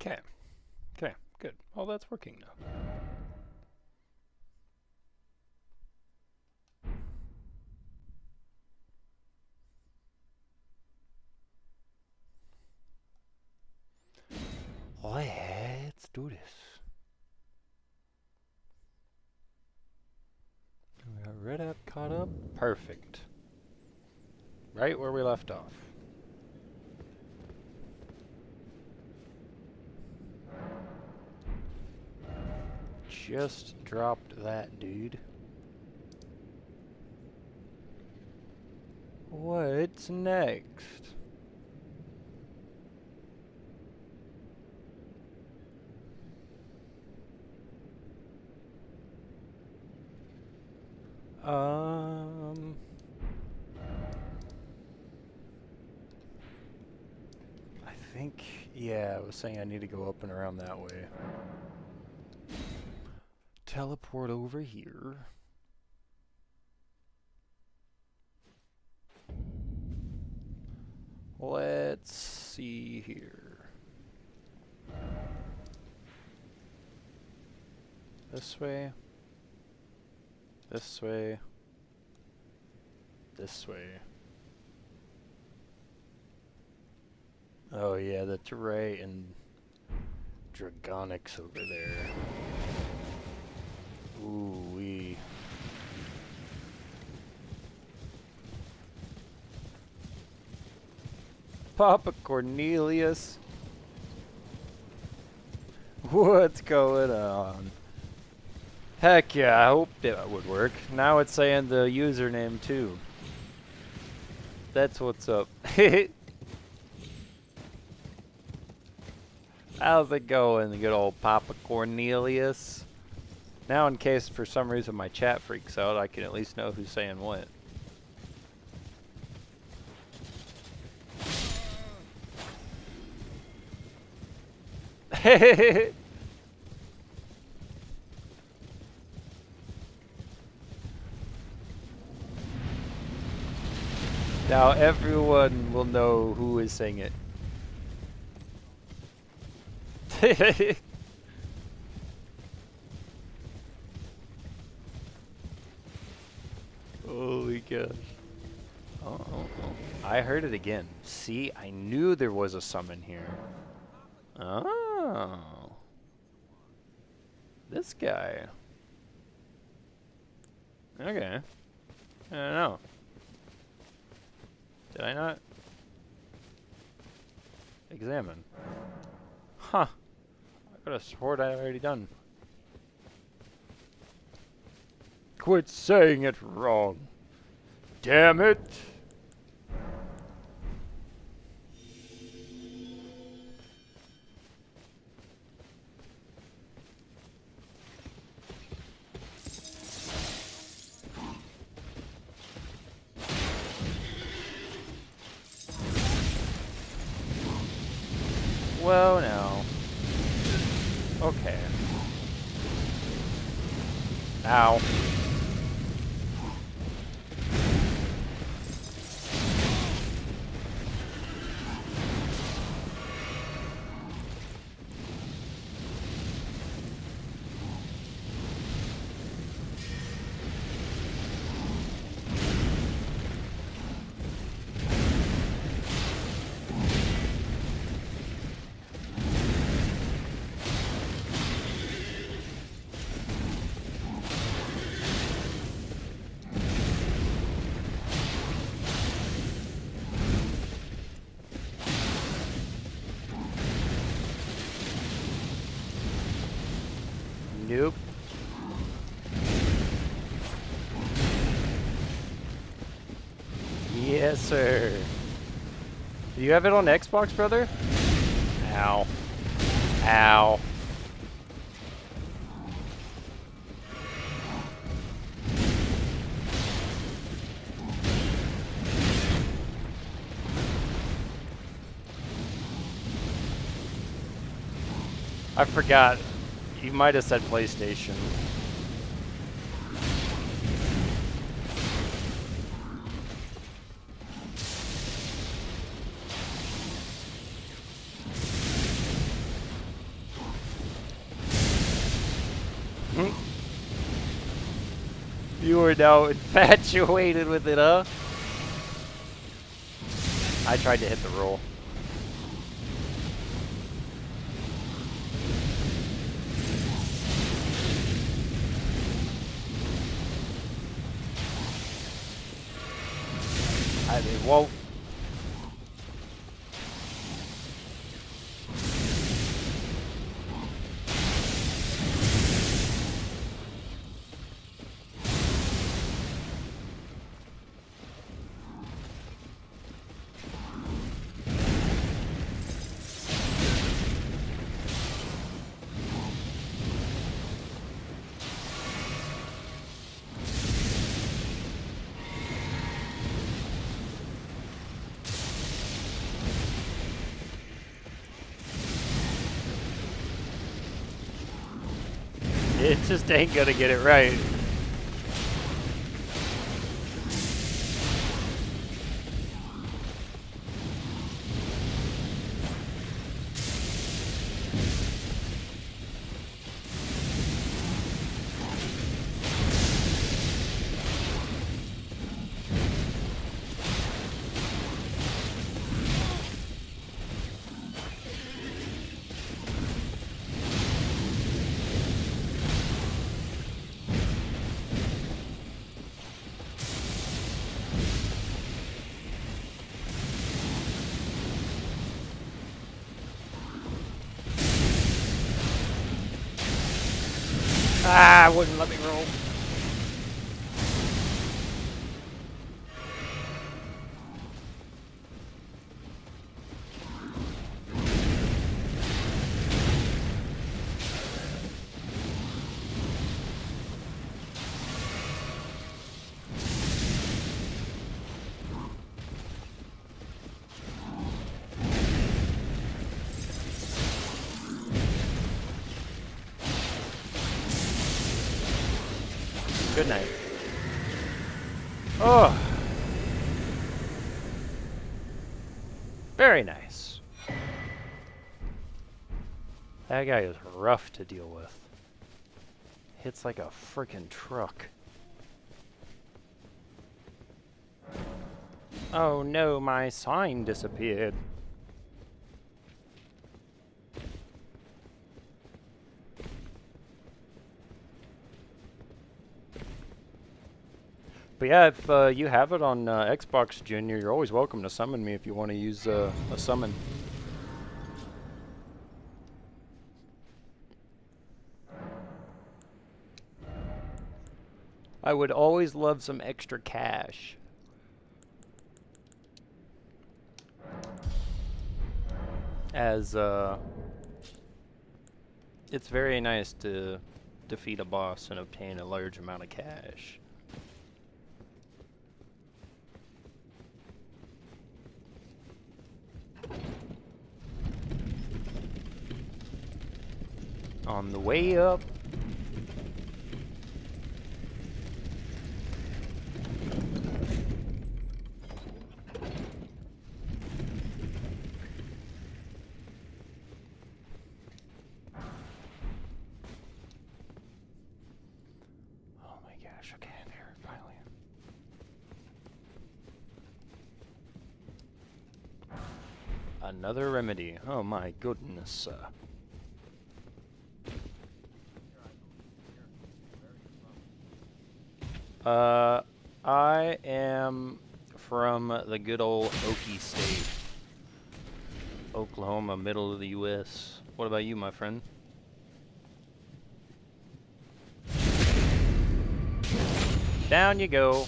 Okay. Okay. Good. Well, that's working now. Let's do this. We got Red App caught up. Perfect. Right where we left off. Just dropped that dude. What's next? Um... I think, yeah, I was saying I need to go up and around that way. Teleport over here. Let's see here. This way. This way. This way. Oh yeah, that's right, and Dragonix over there. Ooh wee. Papa Cornelius. What's going on? Heck yeah, I hoped it would work. Now it's saying the username too. That's what's up. How's it going, the good old Papa Cornelius? Now in case for some reason my chat freaks out, I can at least know who's saying what. Now everyone will know who is saying it. Holy gosh. Oh. I heard it again. See, I knew there was a summon here. Oh. This guy. Okay. I don't know. Did I not? Examine. Huh. I could have sworn I'd already done. Quit saying it wrong. Damn it! Well, now. Okay. Ow. Nope. Yes, sir. Do you have it on Xbox, brother? Ow. Ow. I forgot. You might have said PlayStation. are now infatuated with it, huh? I tried to hit the roll. I mean, whoa. It just ain't gonna get it right. Ah, wouldn't let me roll. Good night. Oh. Very nice. That guy is rough to deal with. Hits like a freaking truck. Oh no, my sign disappeared. But yeah, if you have it on Xbox Junior, you're always welcome to summon me if you want to use a summon. I would always love some extra cash. As it's very nice to defeat a boss and obtain a large amount of cash. On the way up. Oh my gosh, okay, there, finally. Another remedy. Oh my goodness. I am from the good old Okie State. Oklahoma, middle of the U.S. What about you, my friend? Down you go.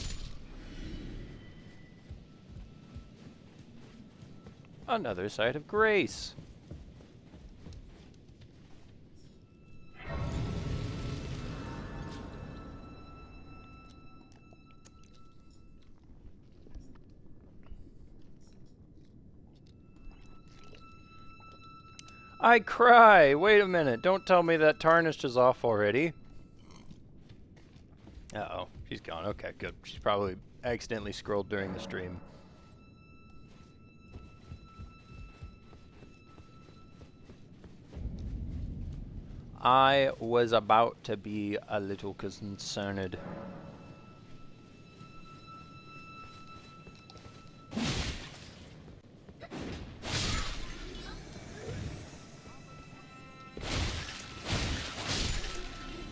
Another site of grace. I cry! Wait a minute, don't tell me that tarnished is off already. Uh-oh, she's gone. Okay, good. She's probably accidentally scrolled during the stream. I was about to be a little concerned.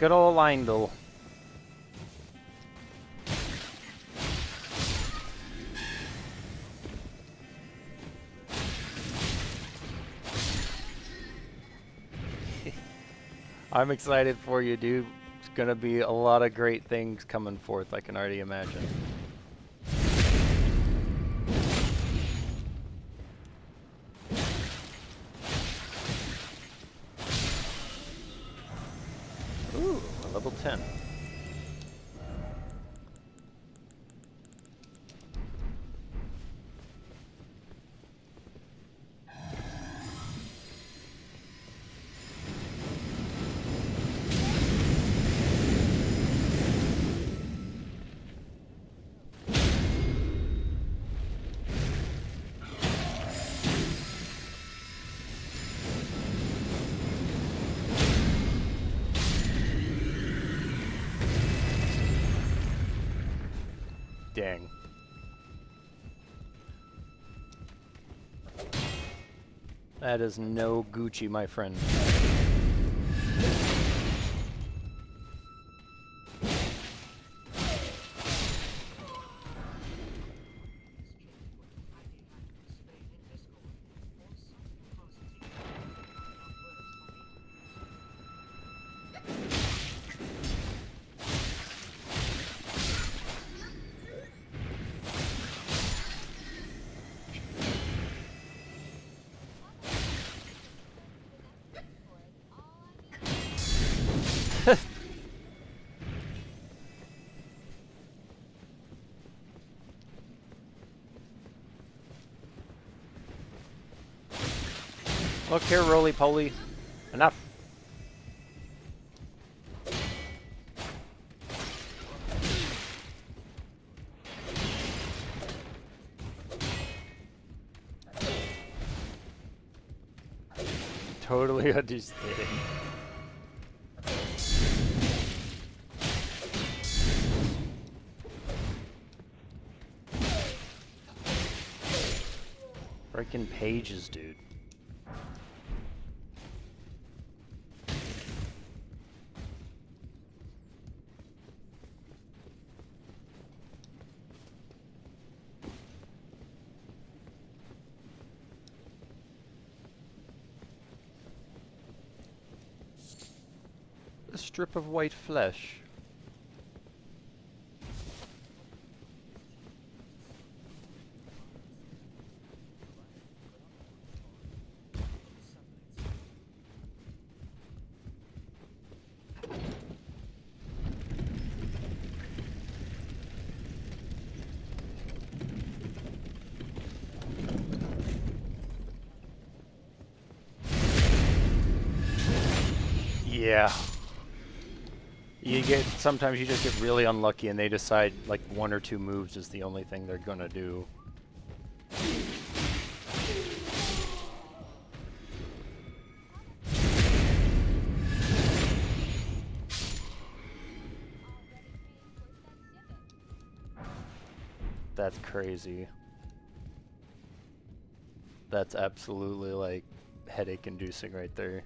Good old Lindel. I'm excited for you, dude. It's gonna be a lot of great things coming forth, I can already imagine. Ooh, a level 10. Dang. That is no Gucci, my friend. Look here, roly-poly. Enough. Totally understand. Freaking pages, dude. A strip of white flesh. Yeah. Sometimes you just get really unlucky and they decide like 1 or 2 moves is the only thing they're gonna do. That's crazy. That's absolutely like headache inducing right there.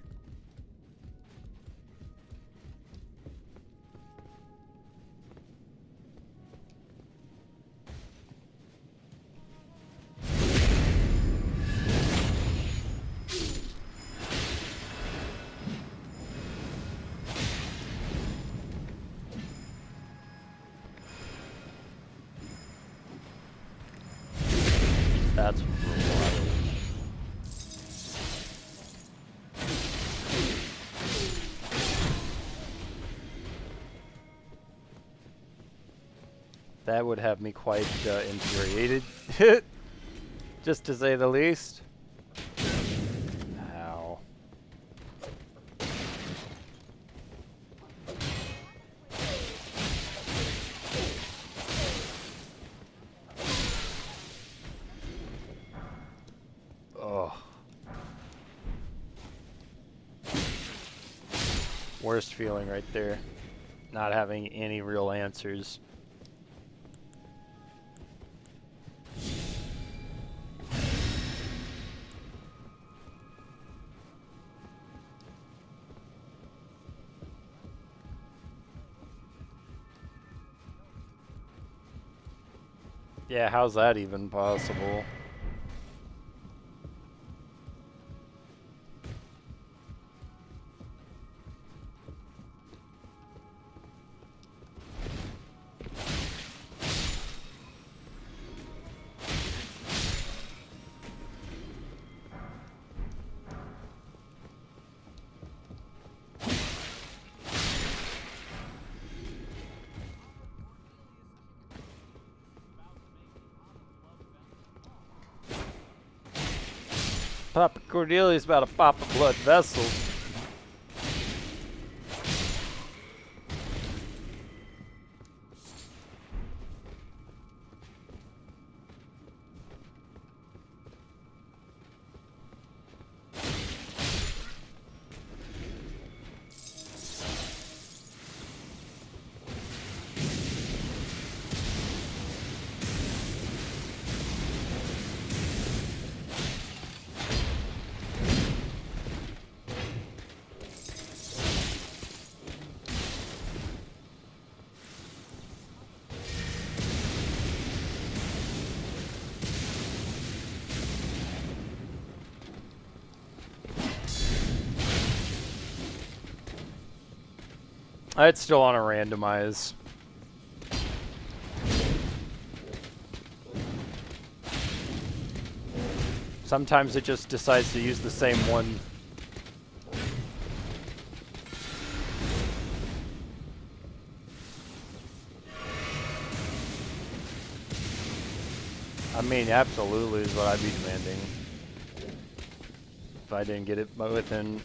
That's wild. That would have me quite infuriated, just to say the least. Ow. Oh. Worst feeling right there. Not having any real answers. Yeah, how's that even possible? Papa Cordelia's about to pop a blood vessel. It's still on a randomize. Sometimes it just decides to use the same one. I mean, absolutely is what I'd be demanding. If I didn't get it within...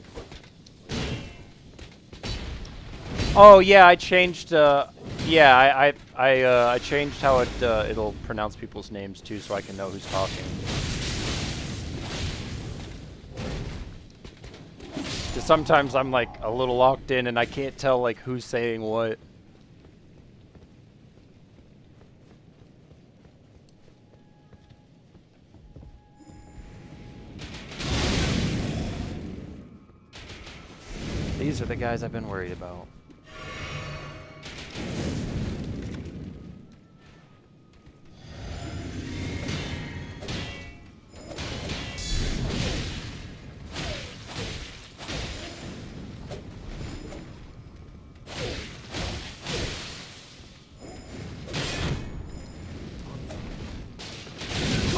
Oh yeah, I changed. Yeah, I changed how it'll pronounce people's names too, so I can know who's talking. Because sometimes I'm like a little locked in and I can't tell like who's saying what. These are the guys I've been worried about.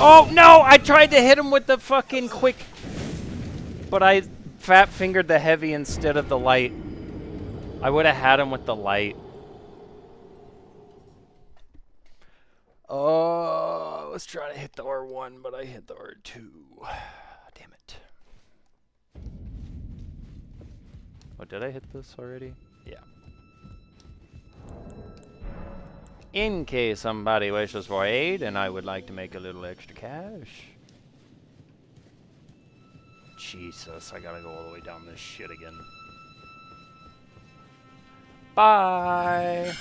Oh no! I tried to hit him with the fucking quick, but I fat fingered the heavy instead of the light. I would have had him with the light. Oh, I was trying to hit the R1, but I hit the R2. Damn it. Oh, did I hit this already? Yeah. In case somebody wishes for aid and I would like to make a little extra cash. Jesus, I gotta go all the way down this shit again. Bye!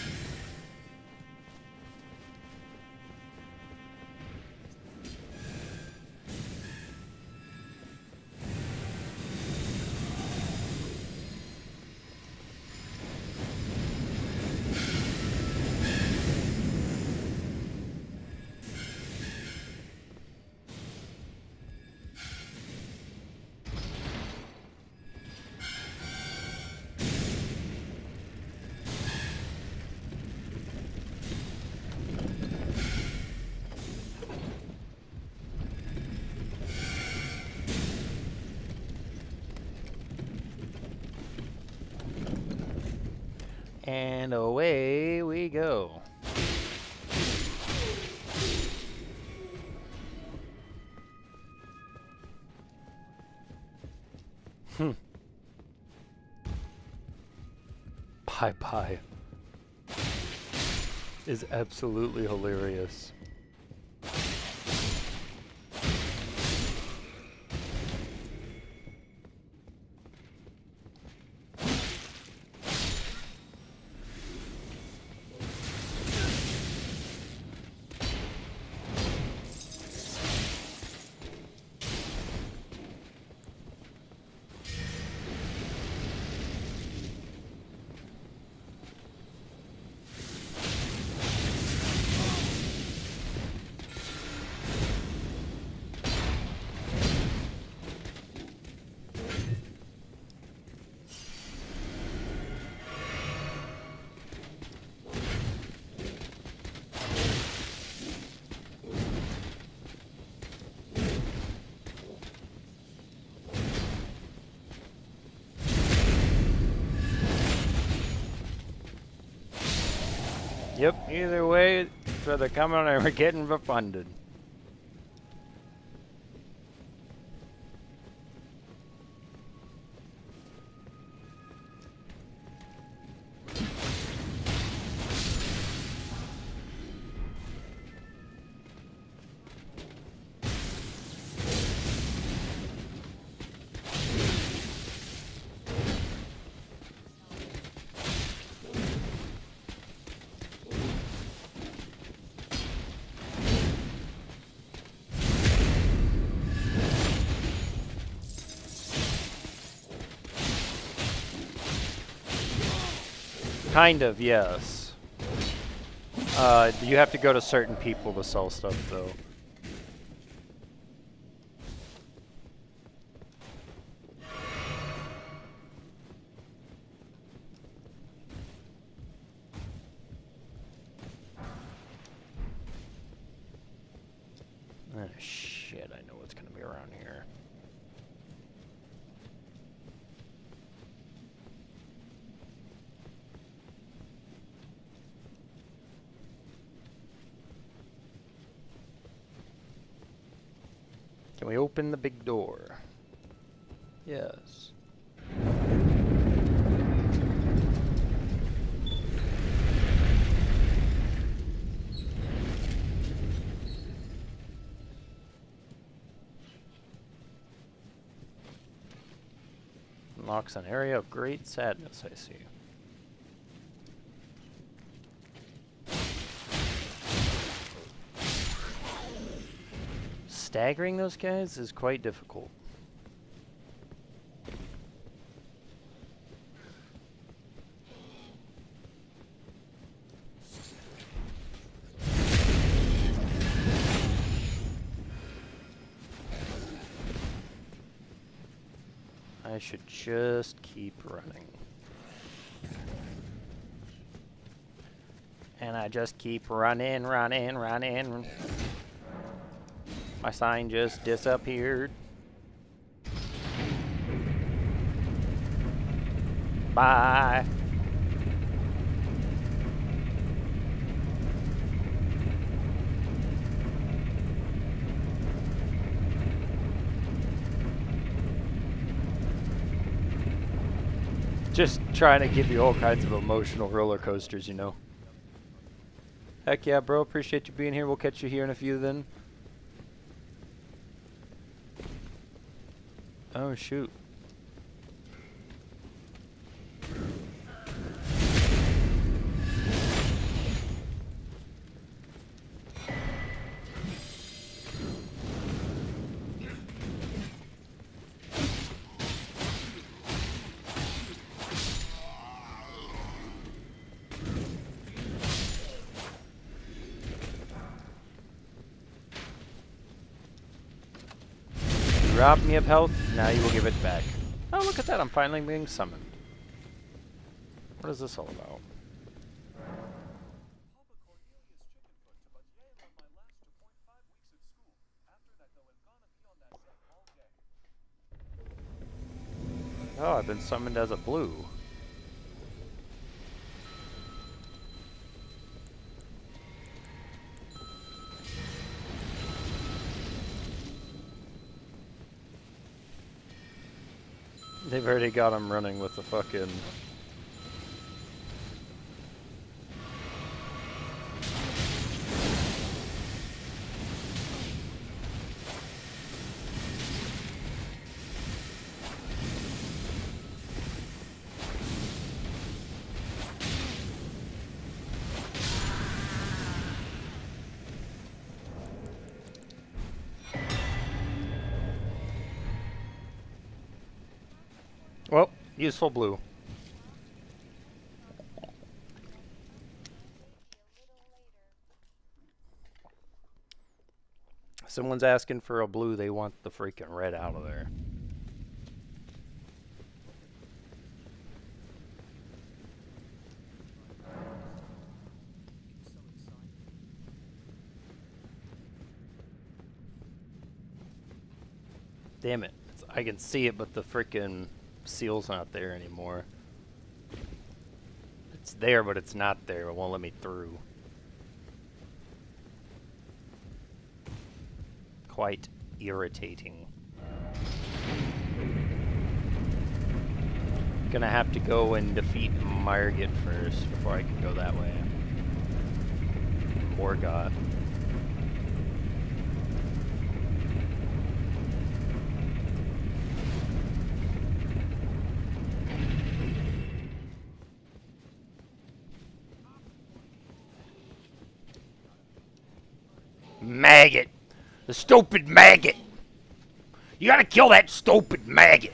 And away we go. Bye-bye is absolutely hilarious. Yep, either way, it's either coming or we're getting refunded. Kind of, yes. You have to go to certain people to sell stuff, though. Ah, shit, I know what's gonna be around here. Can we open the big door? Yes. Unlocks an area of great sadness, I see. Staggering those guys is quite difficult. I should just keep running. And I just keep running. My sign just disappeared. Bye. Just trying to give you all kinds of emotional roller coasters, you know. Heck yeah, bro. Appreciate you being here. We'll catch you here in a few then. Oh, shoot. Robbed me of health, now you will give it back. Oh, look at that, I'm finally being summoned. What is this all about? Oh, I've been summoned as a blue. They've already got him running with the fucking... Well, useful blue. Someone's asking for a blue, they want the freaking red out of there. Damn it. I can see it, but the freaking seal's not there anymore. It's there, but it's not there. It won't let me through. quite irritating. Gonna have to go and defeat Margit first before I can go that way. Morgoth. Maggot! The stupid maggot! You gotta kill that stupid maggot!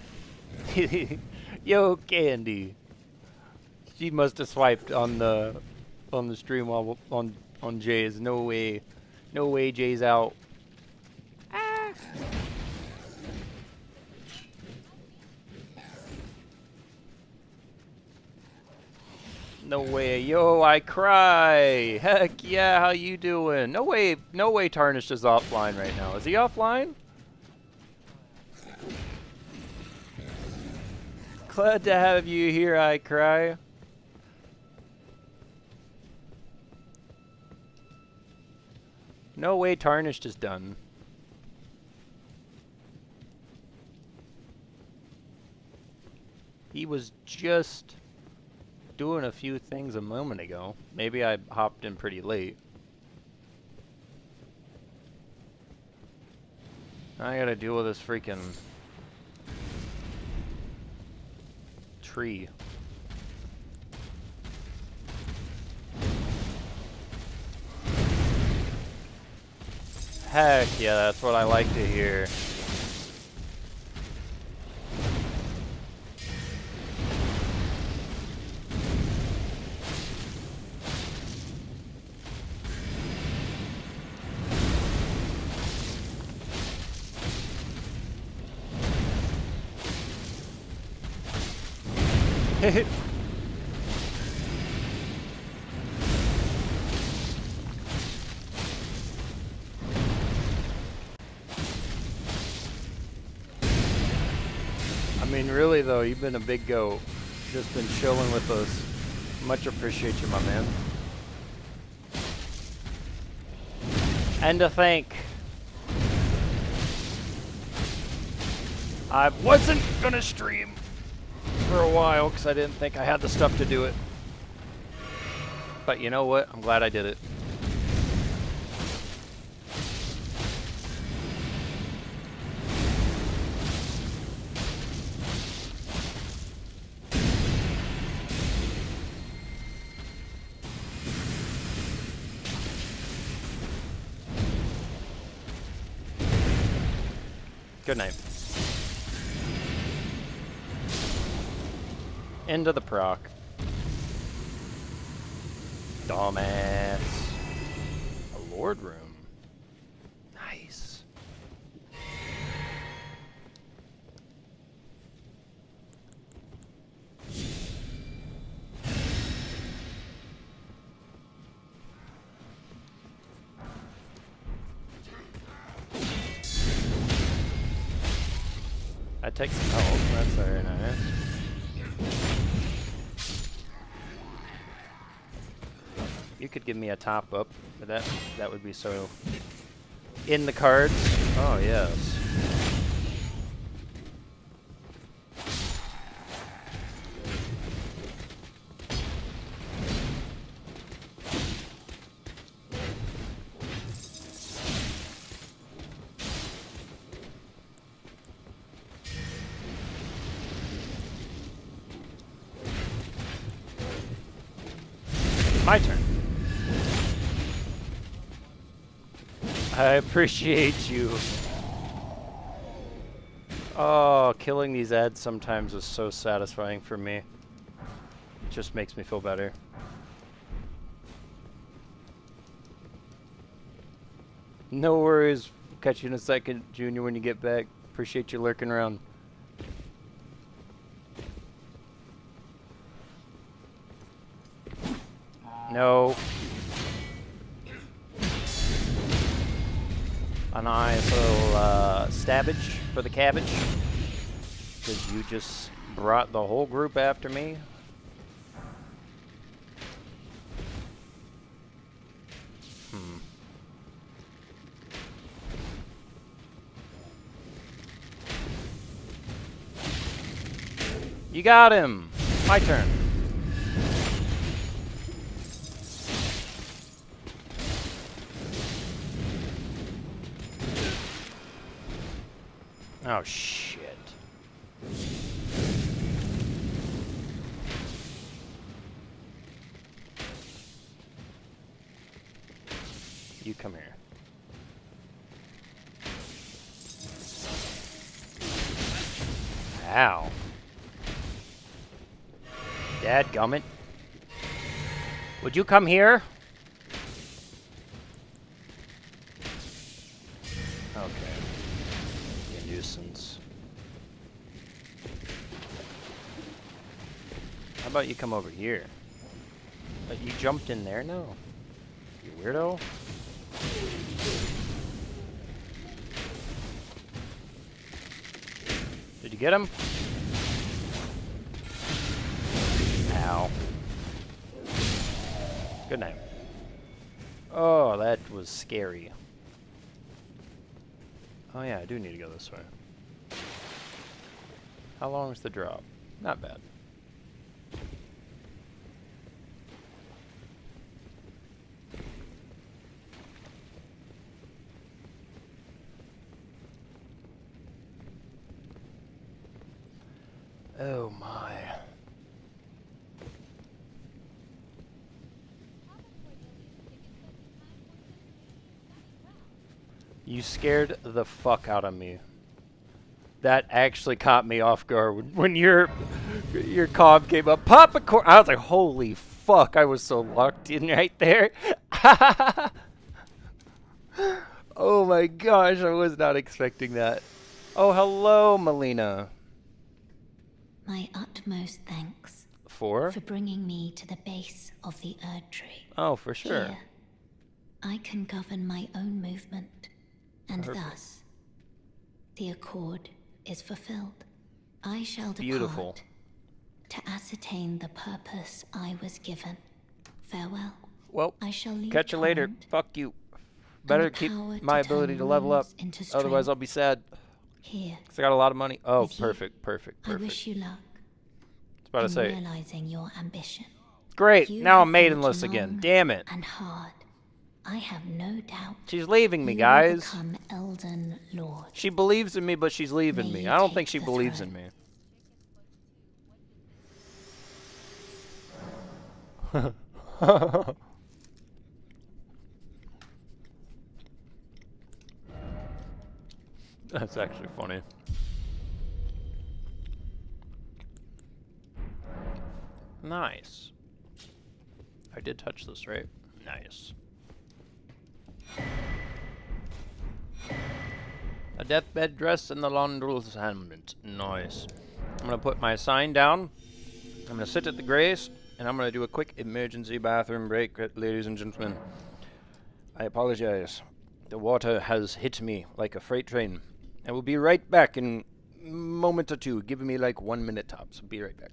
Yo, Candy. She must have swiped on the stream while on Jay's. No way. No way Jay's out. Ah. No way. Yo, I cry. Heck yeah, how you doing? No way Tarnished is offline right now. Is he offline? Glad to have you here, I cry. No way Tarnished is done. He was just doing a few things a moment ago. Maybe I hopped in pretty late. I gotta deal with this freaking tree. Heck yeah, that's what I like to hear. I mean, really though, you've been a big goat. Just been chilling with us. Much appreciate you, my man. And to thank. I wasn't gonna stream for a while because I didn't think I had the stuff to do it. But you know what? I'm glad I did it. Good night. Into the proc. Dumbass. A lord room. Nice. I take some health. That's very nice. You could give me a top up, but that would be so in the cards. Oh yes. My turn. I appreciate you. Oh, killing these ads sometimes is so satisfying for me. It just makes me feel better. No worries. Catch you in a second, Junior, when you get back. Appreciate you lurking around. No. A nice little stabbage for the cabbage. Because you just brought the whole group after me. You got him. My turn. Oh, shit. You come here. Ow. Dadgummit. Would you come here? Okay. You nuisance. How about you come over here? But you jumped in there? No. You weirdo. Did you get him? Ow. Good night. Oh, that was scary. Oh yeah, I do need to go this way. How long is the drop? Not bad. Oh my. You scared the fuck out of me. That actually caught me off guard when your comm came up. Popcorn. I was like, holy fuck! I was so locked in right there. Oh my gosh! I was not expecting that. Oh, hello, Melina. My utmost thanks For bringing me to the base of the Erd Tree. Oh, for sure. Here, I can govern my own movement, and Perfect. thus, the accord is fulfilled. I shall Beautiful. depart to ascertain the purpose I was given. Farewell. Well, I shall leave catch you later. torrent Fuck you. and Better the keep power my to turn ability to level up. wounds into Otherwise, strength. I'll be sad. Here, 'Cause I got a lot of money. Oh, with you, perfect, perfect, I perfect. wish you luck I was about to in say. realizing your ambition. Great. You Now have I'm fought maidenless again. long Damn it. and hard. I have no doubt She's leaving me, you guys. will become Elden Lord. She believes in me, but she's leaving May me. you I don't take think she the believes throne. in me. That's actually funny. Nice. I did touch this, right? Nice. A deathbed dress and the laundrel's helmet. Nice. I'm gonna put my sign down. I'm gonna sit at the grace, and I'm gonna do a quick emergency bathroom break, ladies and gentlemen. I apologize. The water has hit me like a freight train. I will be right back in a moment or two. Give me like 1 minute tops. Be right back.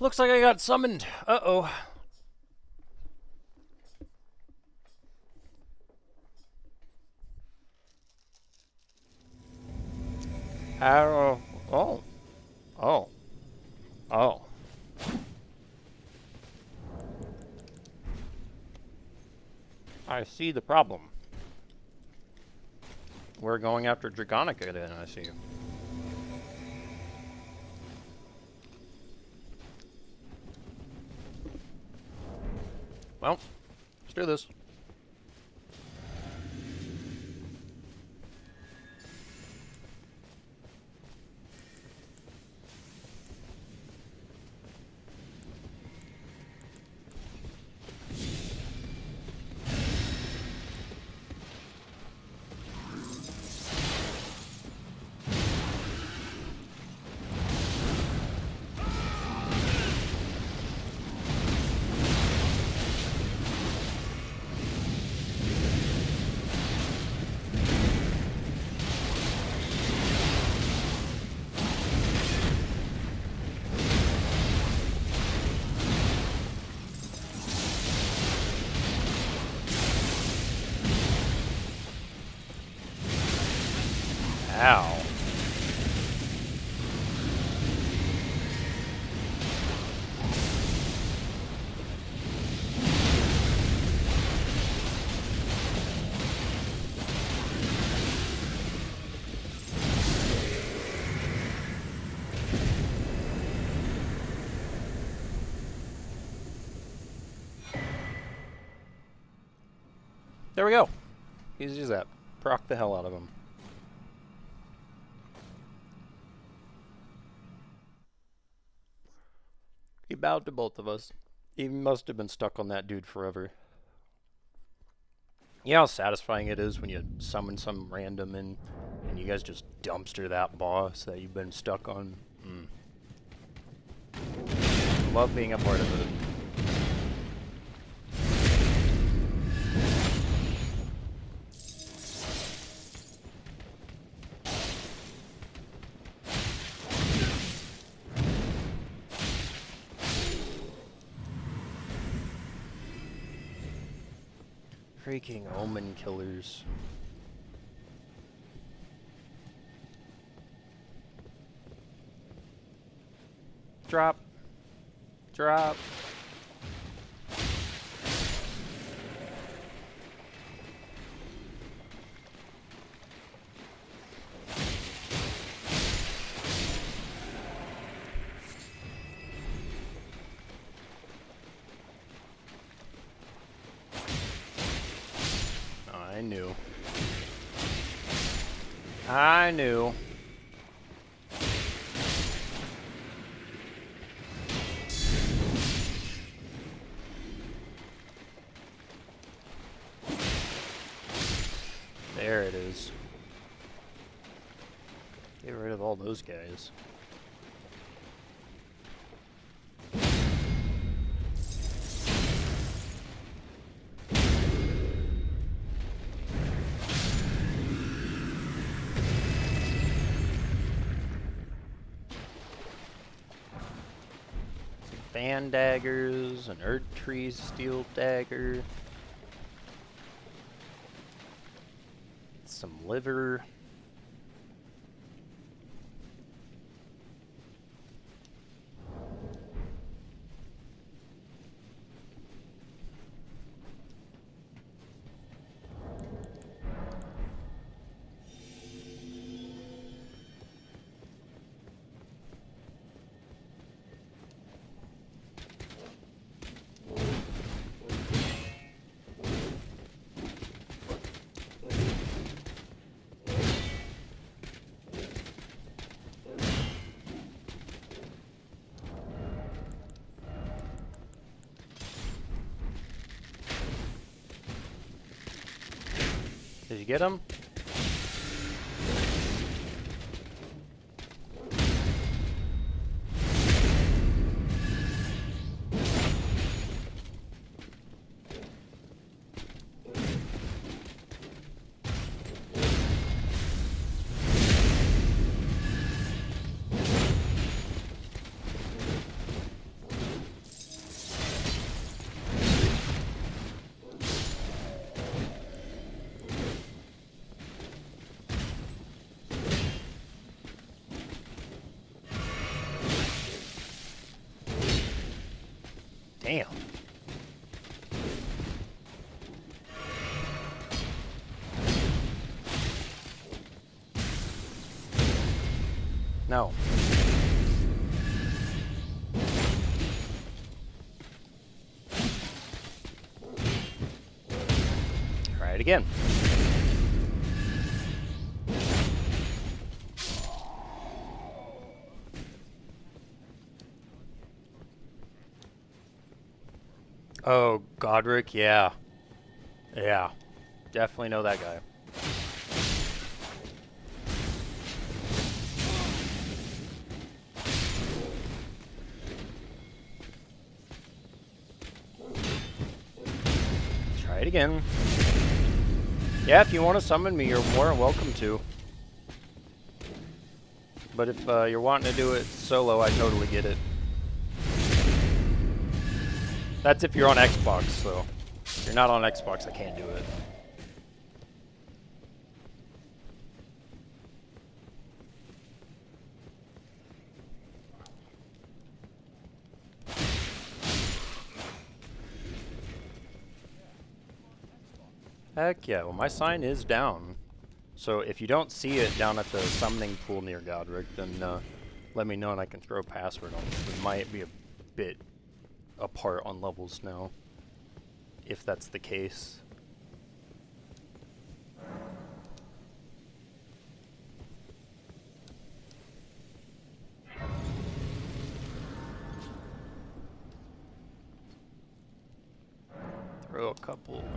Looks like I got summoned. Uh-oh. Arrow. Oh. Oh. Oh. I see the problem. We're going after Dragonica then, I see. Well, let's do this. There we go. Easy as that. Proc the hell out of him. He bowed to both of us. He must have been stuck on that dude forever. You know how satisfying it is when you summon some random in and you guys just dumpster that boss that you've been stuck on? Love being a part of it. Freaking omen killers. Drop. Drop. I knew. I knew. There it is. Get rid of all those guys. Fan daggers, an Earth Tree steel dagger. Some liver. Did you get him? Damn. No. Try it again. Oh, Godric, yeah. Yeah. Definitely know that guy. Try it again. Yeah, if you want to summon me, you're more than welcome to. But if you're wanting to do it solo, I totally get it. That's if you're on Xbox, so if you're not on Xbox, I can't do it. Heck yeah, well my sign is down. So if you don't see it down at the summoning pool near Godric, then let me know and I can throw a password on it. We might be a bit apart on levels now, if that's the case.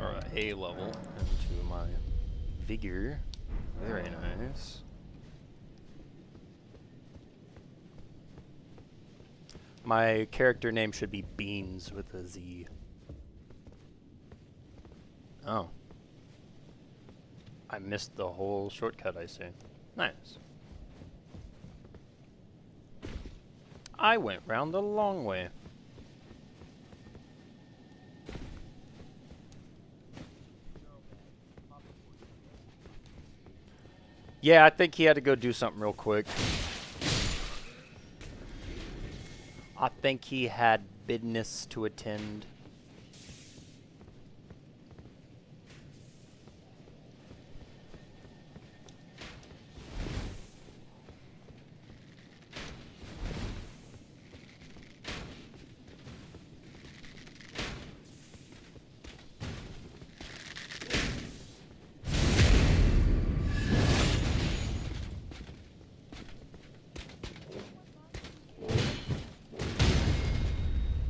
or a level into my vigor. Very nice. My character name should be Beans with a Z. Oh. I missed the whole shortcut, I see. Nice. I went round the long way. Yeah, I think he had to go do something real quick. I think he had business to attend.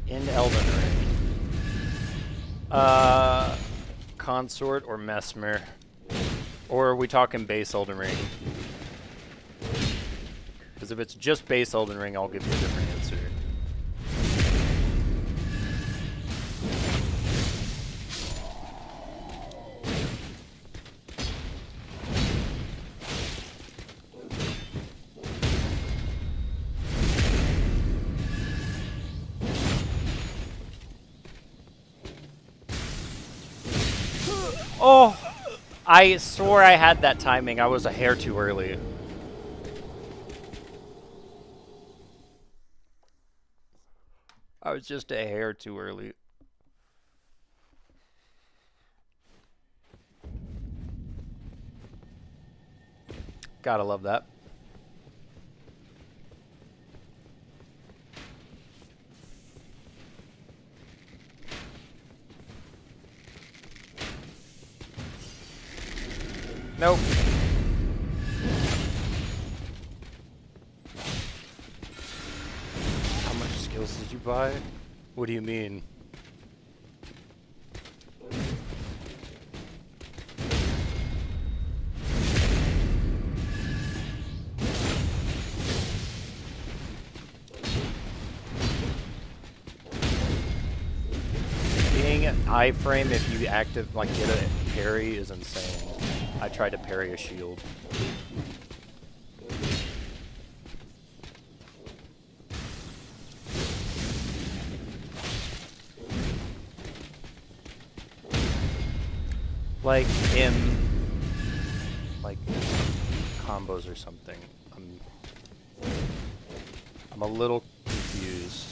In Elden Ring. Consort or Mesmer? Or are we talking base Elden Ring? Because if it's just base Elden Ring, I'll give you a different answer. Oh! I swore I had that timing. I was a hair too early. I was just a hair too early. Gotta love that. Nope. How much skills did you buy? What do you mean? Being iframe if you active like get a parry is insane. I tried to parry a shield. Like in like combos or something. I'm a little confused.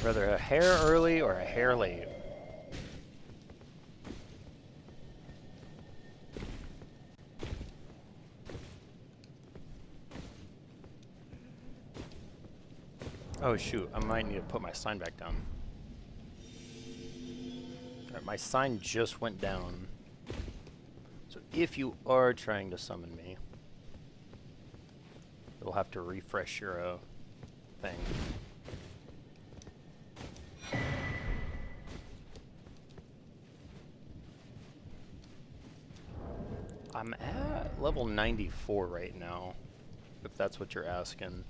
Rather a hair early or a hair late? Oh shoot, I might need to put my sign back down. Alright, my sign just went down. So if you are trying to summon me, you'll have to refresh your thing. I'm at level 94 right now, if that's what you're asking.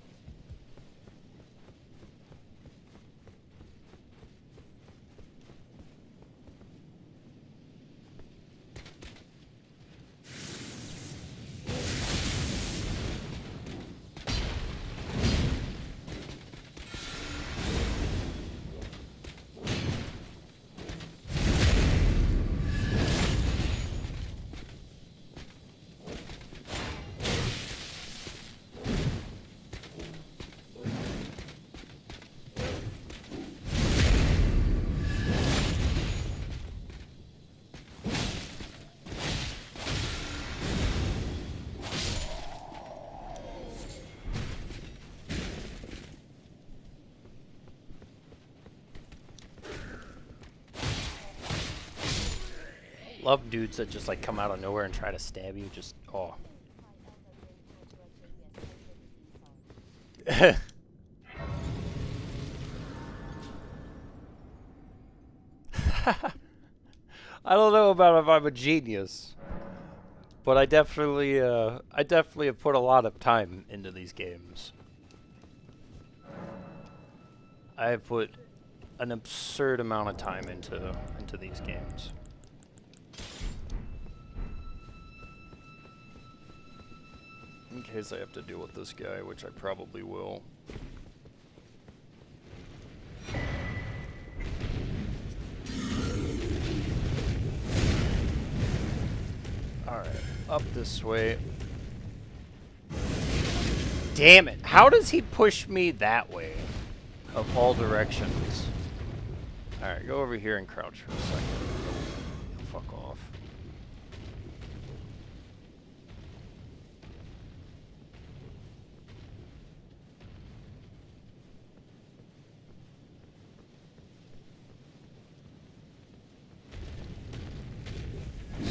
love dudes that just like come out of nowhere and try to stab you. Just oh. I don't know about if I'm a genius, but I definitely have put a lot of time into these games. I have put an absurd amount of time into these games. In case I have to deal with this guy, which I probably will. Alright, up this way. Damn it! How does he push me that way? Of all directions. Alright, go over here and crouch for a second. Fuck off.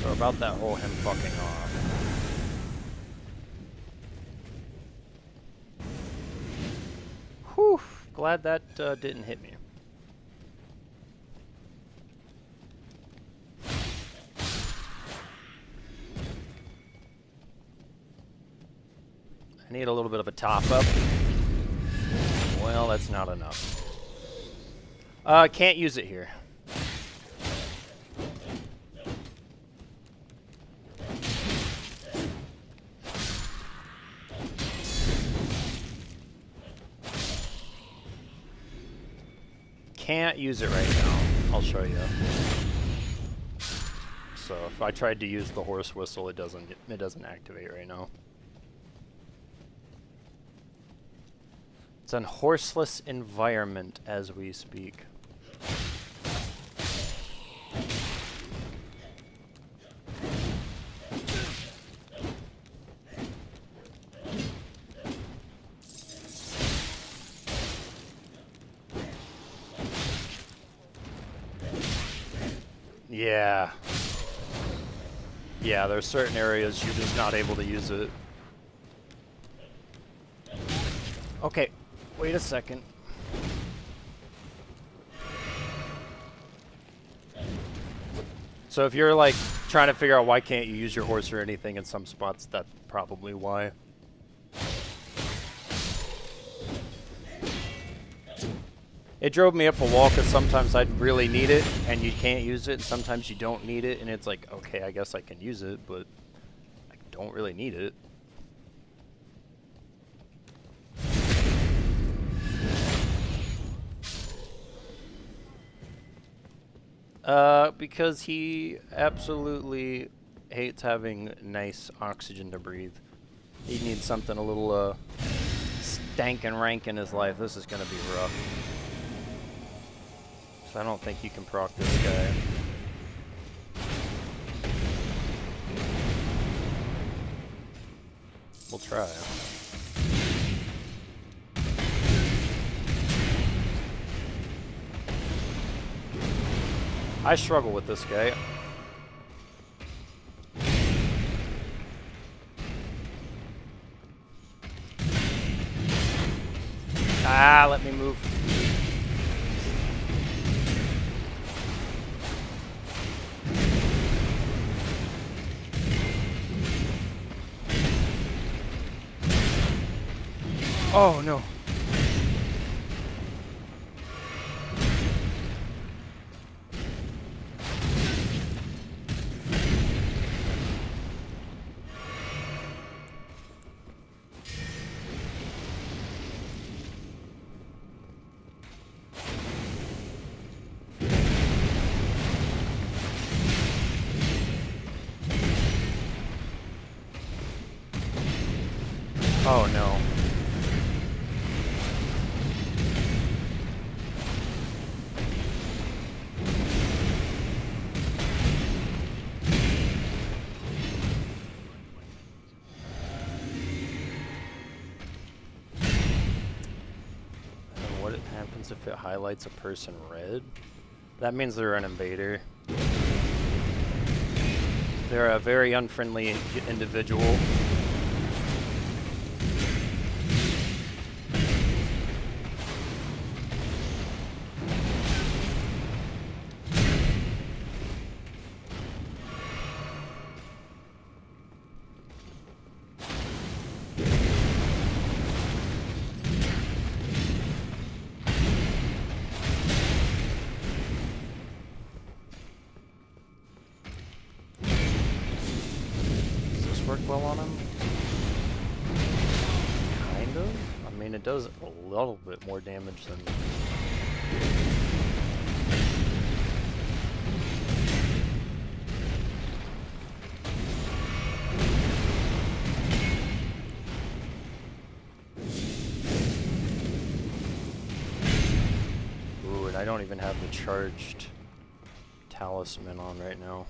So about that whole him fucking off. Whew, glad that didn't hit me. I need a little bit of a top up. Well, that's not enough. Can't use it here. Can't use it right now. I'll show you. So if I tried to use the horse whistle, it doesn't activate right now. It's a horseless environment as we speak. Yeah. Yeah, there's certain areas you're just not able to use it. Okay, wait a second. So if you're like trying to figure out why can't you use your horse or anything in some spots, that's probably why. It drove me up a wall because sometimes I'd really need it and you can't use it, and sometimes you don't need it, and it's like, okay, I guess I can use it, but I don't really need it. Because he absolutely hates having nice oxygen to breathe. He needs something a little, stank and rank in his life. This is gonna be rough. So I don't think you can proc this guy. We'll try. I struggle with this guy. Ah, let me move. Oh no. Oh no. And what happens if it highlights a person red? That means they're an invader. They're a very unfriendly individual. Work well on him? Kind of. I mean, it does a little bit more damage than... Ooh, and I don't even have the charged talisman on right now.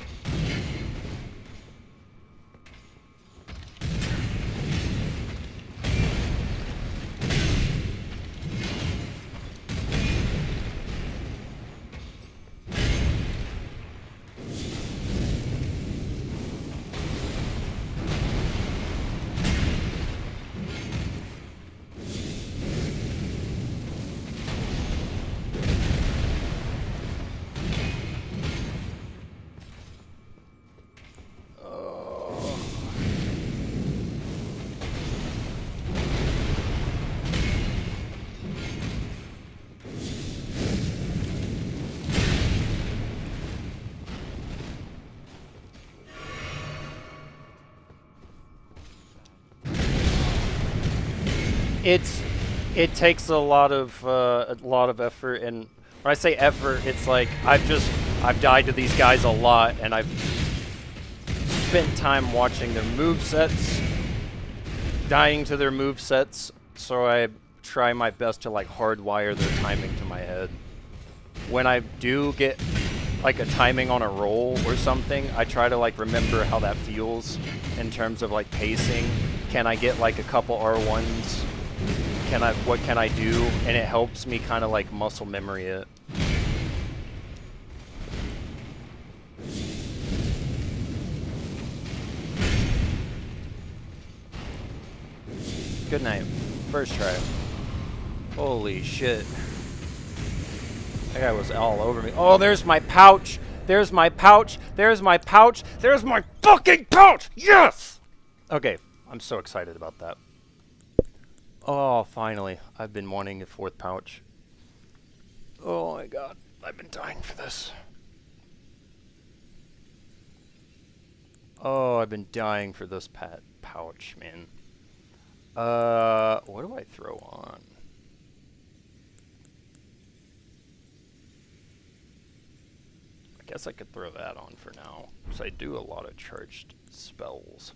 It takes a lot of effort, and when I say effort, it's like I've died to these guys a lot, and I've spent time watching their movesets, dying to their movesets, so I try my best to like hardwire their timing to my head. When I do get like a timing on a roll or something, I try to like remember how that feels in terms of like pacing. Can I get like a couple R1s? What can I do? And it helps me kind of like muscle memory it. Good night. First try. Holy shit. That guy was all over me. Oh, there's my pouch. There's my pouch. There's my pouch. There's my fucking pouch. Yes! Okay, I'm so excited about that. Oh, finally. I've been wanting a fourth pouch. Oh my god. I've been dying for this. Oh, I've been dying for this pouch, man. What do I throw on? I guess I could throw that on for now, because I do a lot of charged spells.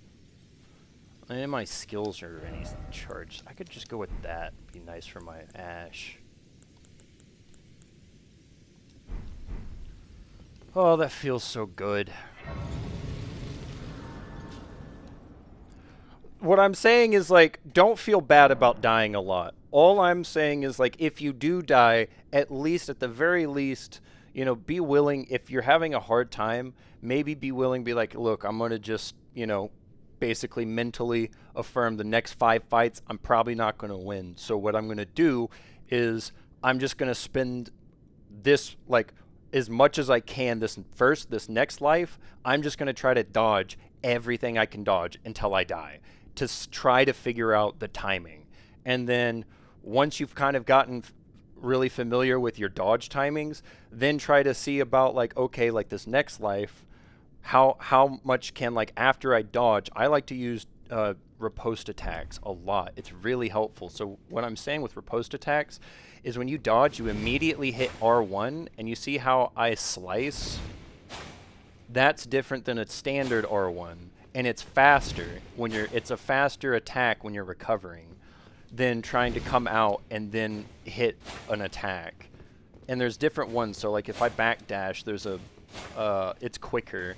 And my skills are any charged. I could just go with that. Be nice for my Ash. Oh, that feels so good. What I'm saying is, like, don't feel bad about dying a lot. All I'm saying is, like, if you do die, at the very least, you know, be willing, if you're having a hard time, maybe be willing, be like, look, I'm going to just, you know, basically mentally affirm the next 5 fights, I'm probably not going to win. So what I'm going to do is I'm just going to spend this, like, as much as I can this next life, I'm just going to try to dodge everything I can dodge until I die to try to figure out the timing. And then once you've kind of gotten really familiar with your dodge timings, then try to see about like, okay, like this next life, how much can, like, after I dodge, I like to use riposte attacks a lot. It's really helpful. So what I'm saying with riposte attacks is when you dodge, you immediately hit R1, and you see how I slice? That's different than a standard R1, and it's faster when it's a faster attack when you're recovering than trying to come out and then hit an attack. And there's different ones, so like if I backdash, there's it's quicker.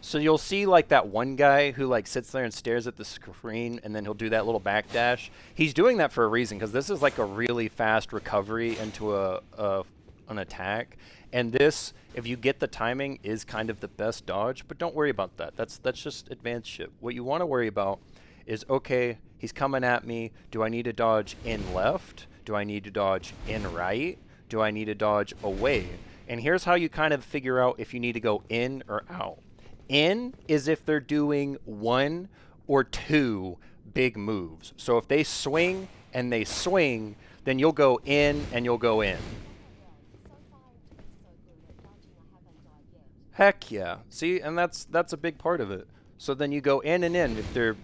So you'll see like that one guy who like sits there and stares at the screen, and then he'll do that little backdash. He's doing that for a reason, because this is like a really fast recovery into an attack. And this, if you get the timing, is kind of the best dodge, but don't worry about that. That's just advanced shit. What you want to worry about is, okay, he's coming at me. Do I need to dodge in left? Do I need to dodge in right? Do I need to dodge away? And here's how you kind of figure out if you need to go in or out. In is if they're doing 1 or 2 big moves. So if they swing and they swing, then you'll go in and you'll go in. Heck yeah. See, and that's a big part of it. So then you go in and in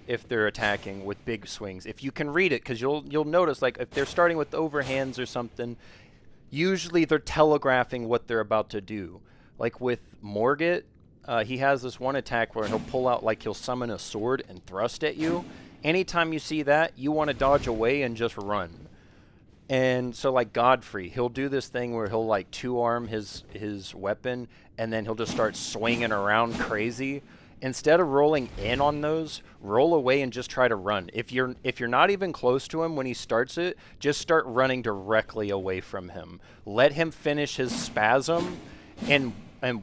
if they're attacking with big swings. If you can read it, because you'll notice, like, if they're starting with overhands or something, usually they're telegraphing what they're about to do. Like with Morgott, he has this one attack where he'll pull out, like, he'll summon a sword and thrust at you. Anytime you see that, you want to dodge away and just run. And so, like, Godfrey, he'll do this thing where he'll, like, 2-arm his weapon, and then he'll just start swinging around crazy. Instead of rolling in on those, roll away and just try to run. If you're not even close to him when he starts it, just start running directly away from him. Let him finish his spasm, and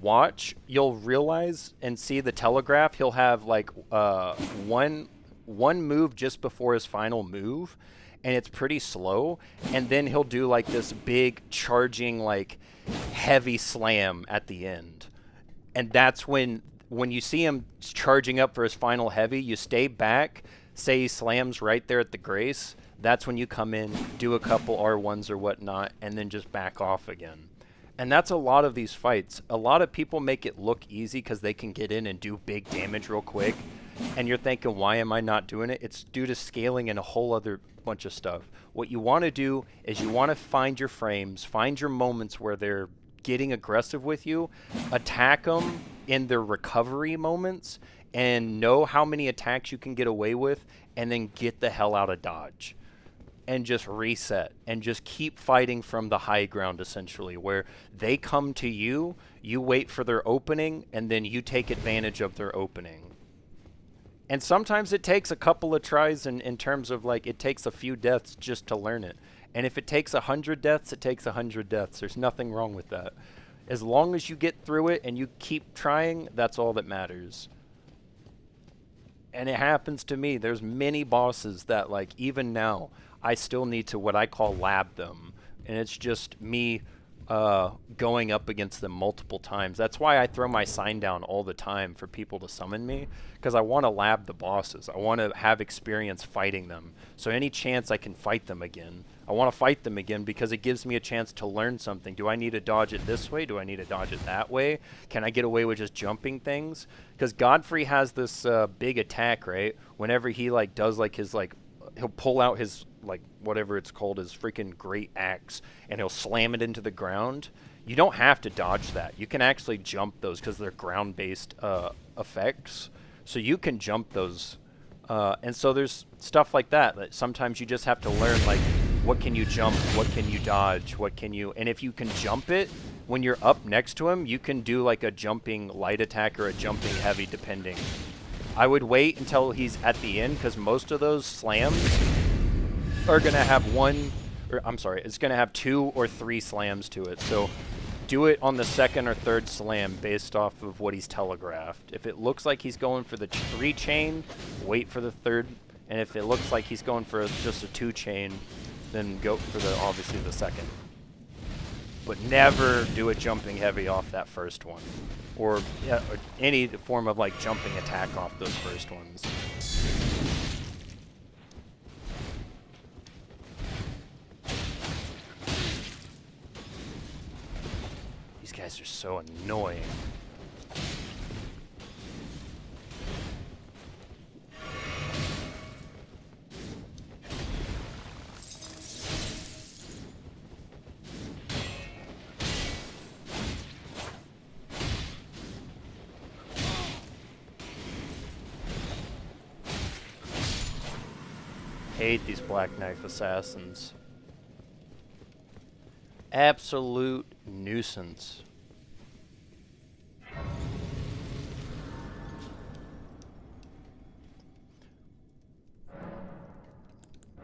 watch. You'll realize and see the telegraph. He'll have, like, one move just before his final move, and it's pretty slow, and then he'll do, like, this big charging, like, heavy slam at the end. And that's when you see him charging up for his final heavy, you stay back, say he slams right there at the grace. That's when you come in, do a couple R1s or whatnot, and then just back off again. And that's a lot of these fights. A lot of people make it look easy because they can get in and do big damage real quick. And you're thinking, why am I not doing it? It's due to scaling and a whole other bunch of stuff. What you want to do is you want to find your frames, find your moments where they're getting aggressive with you, attack them in their recovery moments, and know how many attacks you can get away with, and then get the hell out of dodge. And just reset, and just keep fighting from the high ground, essentially, where they come to you, you wait for their opening, and then you take advantage of their opening. And sometimes it takes a couple of tries in terms of, like, it takes a few deaths just to learn it. And if it takes 100 deaths, it takes 100 deaths. There's nothing wrong with that. As long as you get through it and you keep trying, that's all that matters. And it happens to me. There's many bosses that, like, even now, I still need to what I call lab them. And it's just me going up against them multiple times. That's why I throw my sign down all the time for people to summon me, because I want to lab the bosses. I want to have experience fighting them. So any chance I can fight them again, I want to fight them again, because it gives me a chance to learn something. Do I need to dodge it this way? Do I need to dodge it that way? Can I get away with just jumping things? Because Godfrey has this big attack, right? Whenever he, like, does, like, his, like, he'll pull out his, like, whatever it's called, his freaking great axe, and he'll slam it into the ground. You don't have to dodge that. You can actually jump those because they're ground-based effects. So you can jump those. And so there's stuff like that sometimes you just have to learn, like, what can you jump, what can you dodge, what can you... And if you can jump it, when you're up next to him, you can do, like, a jumping light attack or a jumping heavy, depending. I would wait until he's at the end, because most of those slams are going to have it's going to have 2 or 3 slams to it. So do it on the second or third slam based off of what he's telegraphed. If it looks like he's going for the 3 chain, wait for the third. And if it looks like he's going for just a 2 chain, then go for obviously the second. But never do a jumping heavy off that first one. Or any form of, like, jumping attack off those first ones. These guys are so annoying. Hate these Black Knife assassins. Absolute nuisance.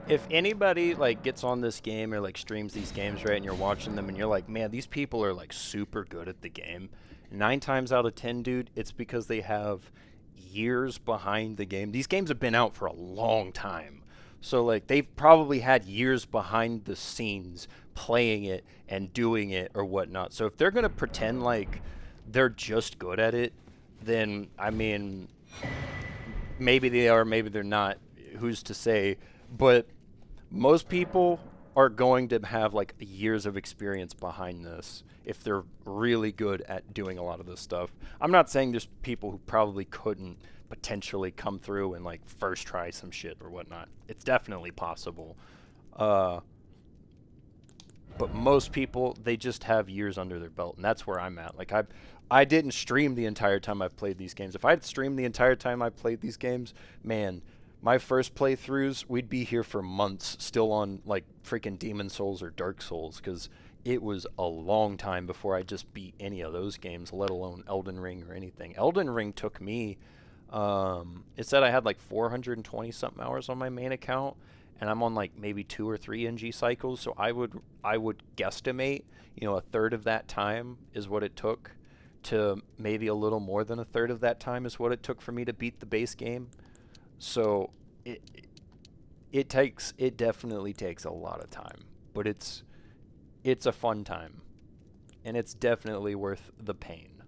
if anybody like gets on this game or like streams these games, right, and you're watching them and you're like, man, these people are like super good at the game, 9 times out of 10, dude, it's because they have years behind the game. These games have been out for a long time. So like they've probably had years behind the scenes playing it and doing it or whatnot. So if they're gonna pretend like they're just good at it, then I mean, maybe they are, maybe they're not. Who's to say? But most people are going to have like years of experience behind this if they're really good at doing a lot of this stuff. I'm not saying there's people who probably couldn't potentially come through and like first try some shit or whatnot. It's definitely possible. But most people, they just have years under their belt, and that's where I'm at. Like I didn't stream the entire time I've played these games. If I'd streamed the entire time I played these games, man, my first playthroughs, we'd be here for months still on like freaking Demon Souls or Dark Souls, because it was a long time before I just beat any of those games, let alone Elden Ring or anything. Elden Ring took me, it said I had like 420 something hours on my main account, and I'm on like maybe 2 or 3 NG cycles, so I would guesstimate, you know, a third of that time is what it took to maybe a little more than a third of that time is what it took for me to beat the base game. So it definitely takes a lot of time, but it's a fun time, and it's definitely worth the pain.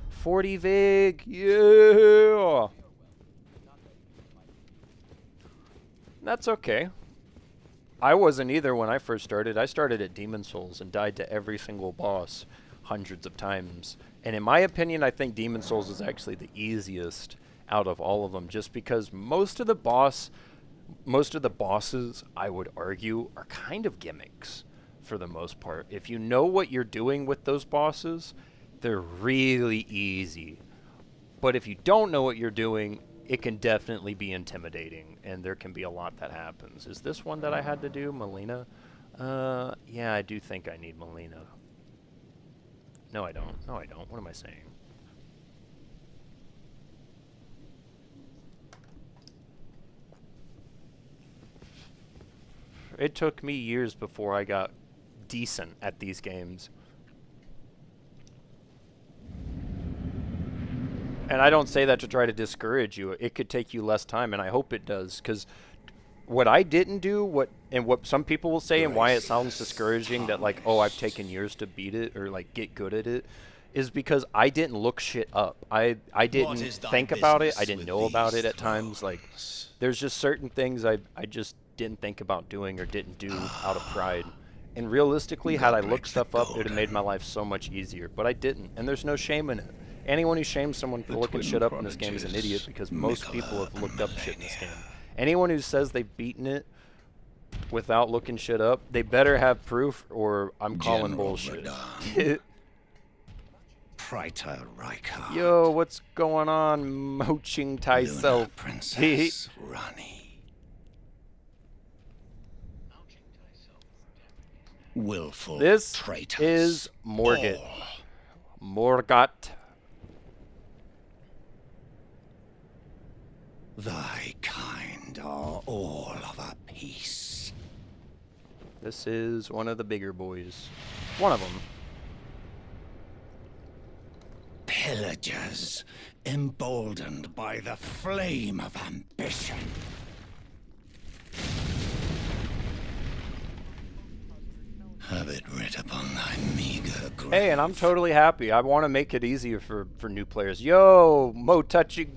40 Vig, yeah. That's okay. I wasn't either when I first started. I started at Demon Souls and died to every single boss hundreds of times. And in my opinion, I think Demon Souls is actually the easiest out of all of them, just because most of the bosses, I would argue, are kind of gimmicks for the most part. If you know what you're doing with those bosses, they're really easy. But if you don't know what you're doing, it can definitely be intimidating, and there can be a lot that happens. Is this one that I had to do, Melina? Yeah, I do think I need Melina. No, I don't. No, I don't. What am I saying? It took me years before I got decent at these games. And I don't say that to try to discourage you. It could take you less time, and I hope it does, because what I didn't do, what some people will say, and why it sounds discouraging that like, oh, I've taken years to beat it or like get good at it, is because I didn't look shit up. I didn't think about it. I didn't know about it at times. Like, there's just certain things I just didn't think about doing or didn't do out of pride. And realistically, had I looked stuff up, it would have made my life so much easier. But I didn't, and there's no shame in it. Anyone who shames someone for looking shit up in this game is an idiot, because most people have looked up shit in this game. Anyone who says they've beaten it without looking shit up, they better have proof, or I'm calling bullshit. Yo, what's going on, moaching thyself? Princess Rani. Willful This traitors. is Morgat. Morgat. Thy kind are all of a piece. This is one of the bigger boys. One of them. Pillagers, emboldened by the flame of ambition. Have it writ upon thy meager grave. Hey, and I'm totally happy. I want to make it easier for new players. Yo, moaching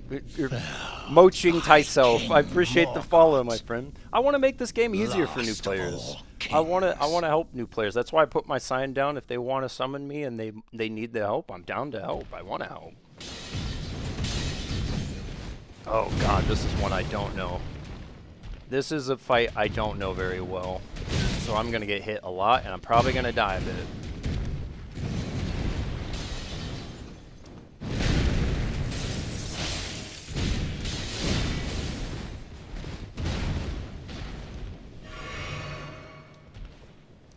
thyself. I appreciate the follow, my friend. I want to make this game easier for new players. I want to help new players. That's why I put my sign down. If they want to summon me and they need the help, I'm down to help. I want to help. Oh god, this is one I don't know. This is a fight I don't know very well. So I'm going to get hit a lot, and I'm probably going to die a bit.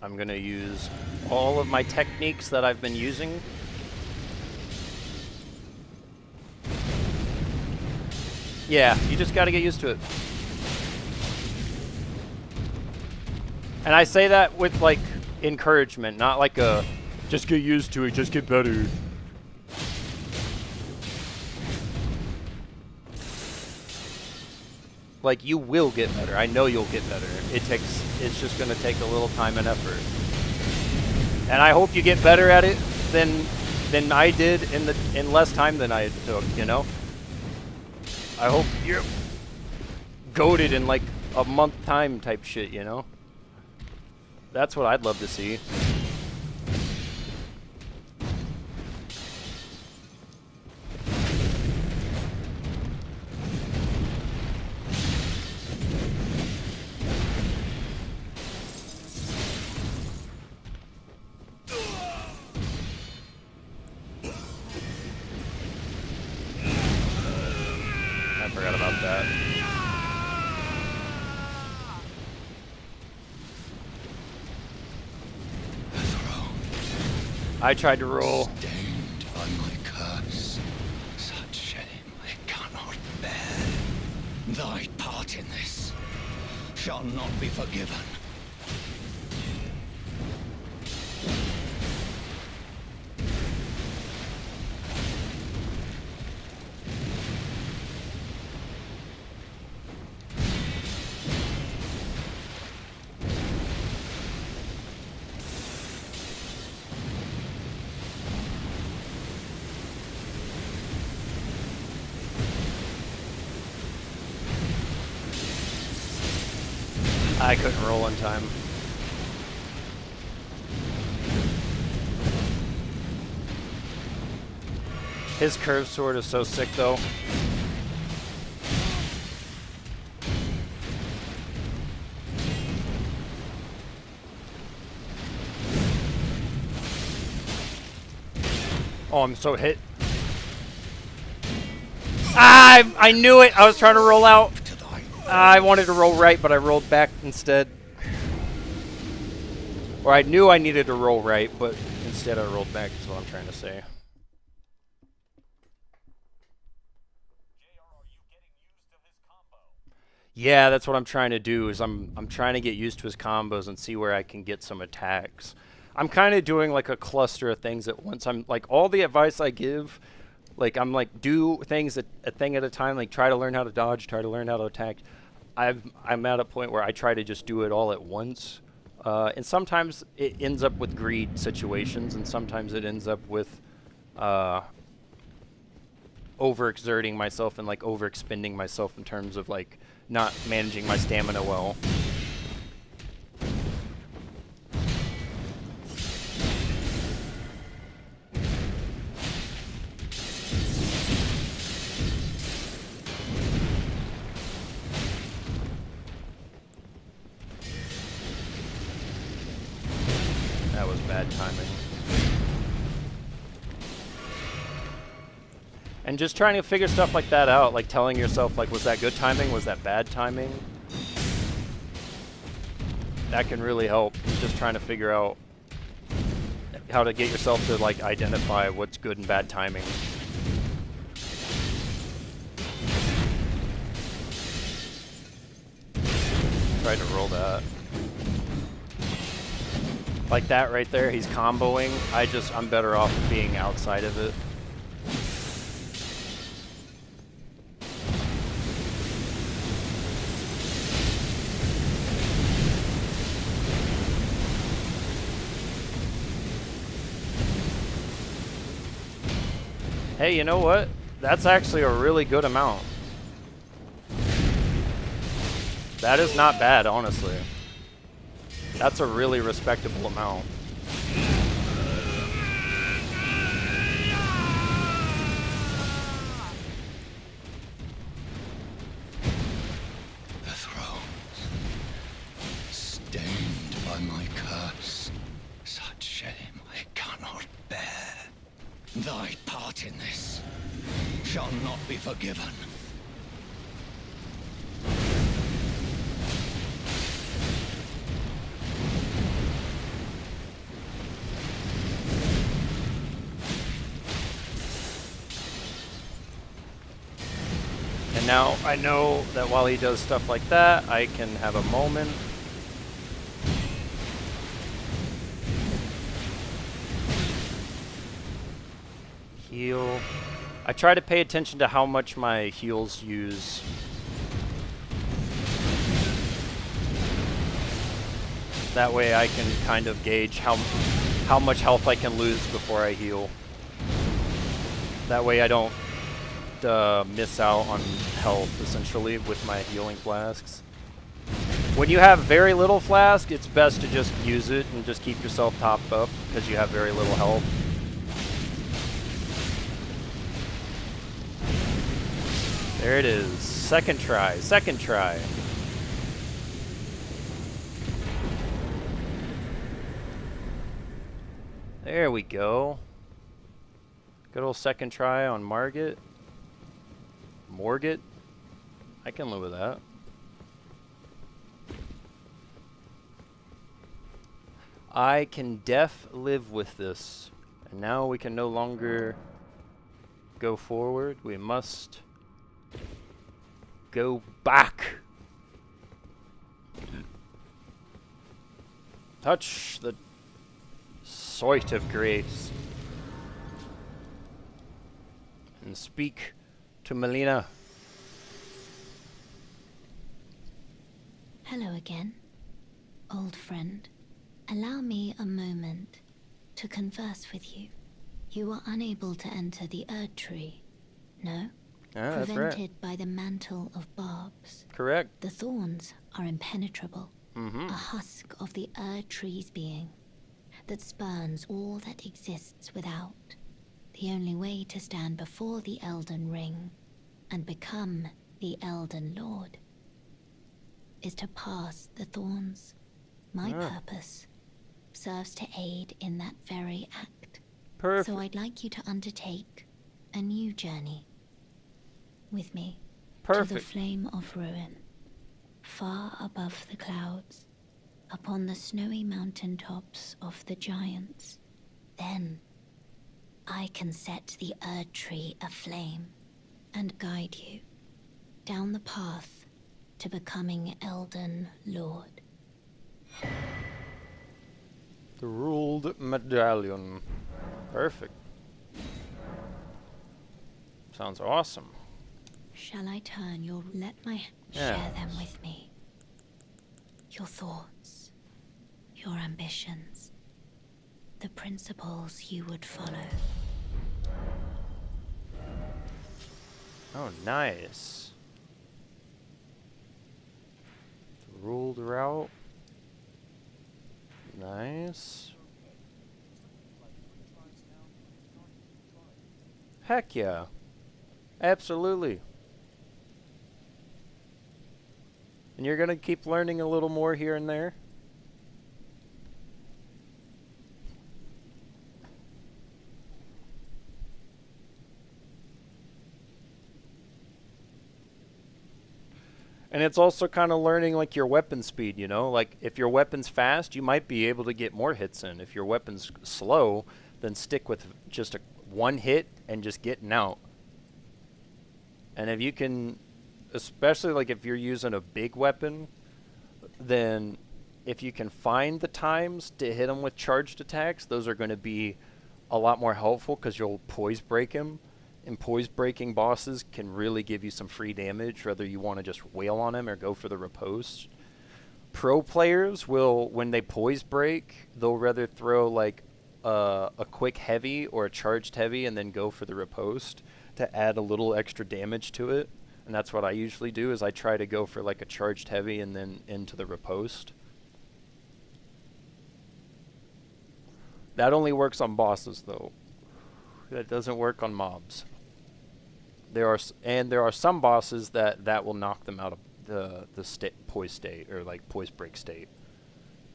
I'm going to use all of my techniques that I've been using. Yeah, you just got to get used to it. And I say that with, like, encouragement, not like a, just get used to it, just get better. Like, you will get better. I know you'll get better. It's just going to take a little time and effort. And I hope you get better at it than I did in less time than I took, you know? I hope you're goated in like a month time type shit, you know? That's what I'd love to see. I forgot about that. I tried to roll. Stained by my curse, such shame I cannot bear. Thy part in this shall not be forgiven. I couldn't roll in time. His curved sword is so sick though. Oh, I'm so hit. Ah, I knew it. I was trying to roll out. I wanted to roll right, but I rolled back instead. Or I knew I needed to roll right, but instead I rolled back is what I'm trying to say. Yeah, that's what I'm trying to do, is I'm trying to get used to his combos and see where I can get some attacks. I'm kind of doing like a cluster of things at once. I'm like, all the advice I give, like I'm like, do things a thing at a time, like try to learn how to dodge, try to learn how to attack. I'm at a point where I try to just do it all at once. And sometimes it ends up with greed situations, and sometimes it ends up with overexerting myself and like overexpending myself in terms of like not managing my stamina well. That was bad timing. And just trying to figure stuff like that out, like telling yourself, like, was that good timing? Was that bad timing? That can really help. Just trying to figure out how to get yourself to, like, identify what's good and bad timing. Tried to roll that. Like that right there, he's comboing. I'm better off being outside of it. Hey, you know what? That's actually a really good amount. That is not bad, honestly. That's a really respectable amount. The thrones, stained by my curse, such shame I cannot bear. Thy part in this shall not be forgiven. And now I know that while he does stuff like that, I can have a moment. Heal. I try to pay attention to how much my heals use. That way I can kind of gauge how much health I can lose before I heal. That way I don't miss out on health, essentially, with my healing flasks. When you have very little flask, it's best to just use it and just keep yourself topped up because you have very little health. There it is. Second try. Second try. There we go. Good old second try on Margit. Morgit. I can live with that. I can live with this. And now we can no longer go forward. We must go back. Touch the site of grace. And speak to Melina. Hello again, old friend. Allow me a moment to converse with you. You were unable to enter the Erd Tree, no? That's Prevented right. by the mantle of barbs. Correct. The thorns are impenetrable. Mm-hmm. A husk of the Erd Tree's being that spurns all that exists without. The only way to stand before the Elden Ring and become the Elden Lord is to pass the thorns. My purpose serves to aid in that very act. Perfect. So I'd like you to undertake a new journey with me to the Perfect. flame of ruin, far above the clouds, upon the snowy mountain tops of the giants. Then I can set the Erd Tree aflame and guide you down the path to becoming Elden Lord. The ruled medallion. Perfect. Sounds awesome. Shall I turn your... Share them with me. Your thoughts, your ambitions, the principles you would follow. Oh, nice. The ruled route. Nice. Heck yeah. Absolutely. And you're gonna keep learning a little more here and there? And it's also kind of learning like your weapon speed, you know? Like if your weapon's fast, you might be able to get more hits in. If your weapon's slow, then stick with just one hit and just getting out. And if you can, especially like if you're using a big weapon, then if you can find the times to hit them with charged attacks, those are going to be a lot more helpful because you'll poise break him. And poise breaking bosses can really give you some free damage, whether you want to just wail on him or go for the riposte. Pro players will, when they poise break, they'll rather throw like a quick heavy or a charged heavy and then go for the riposte to add a little extra damage to it. And that's what I usually do, is I try to go for like a charged heavy and then into the riposte. That only works on bosses though. That doesn't work on mobs. There are some bosses that will knock them out of the poise state, or like poise break state.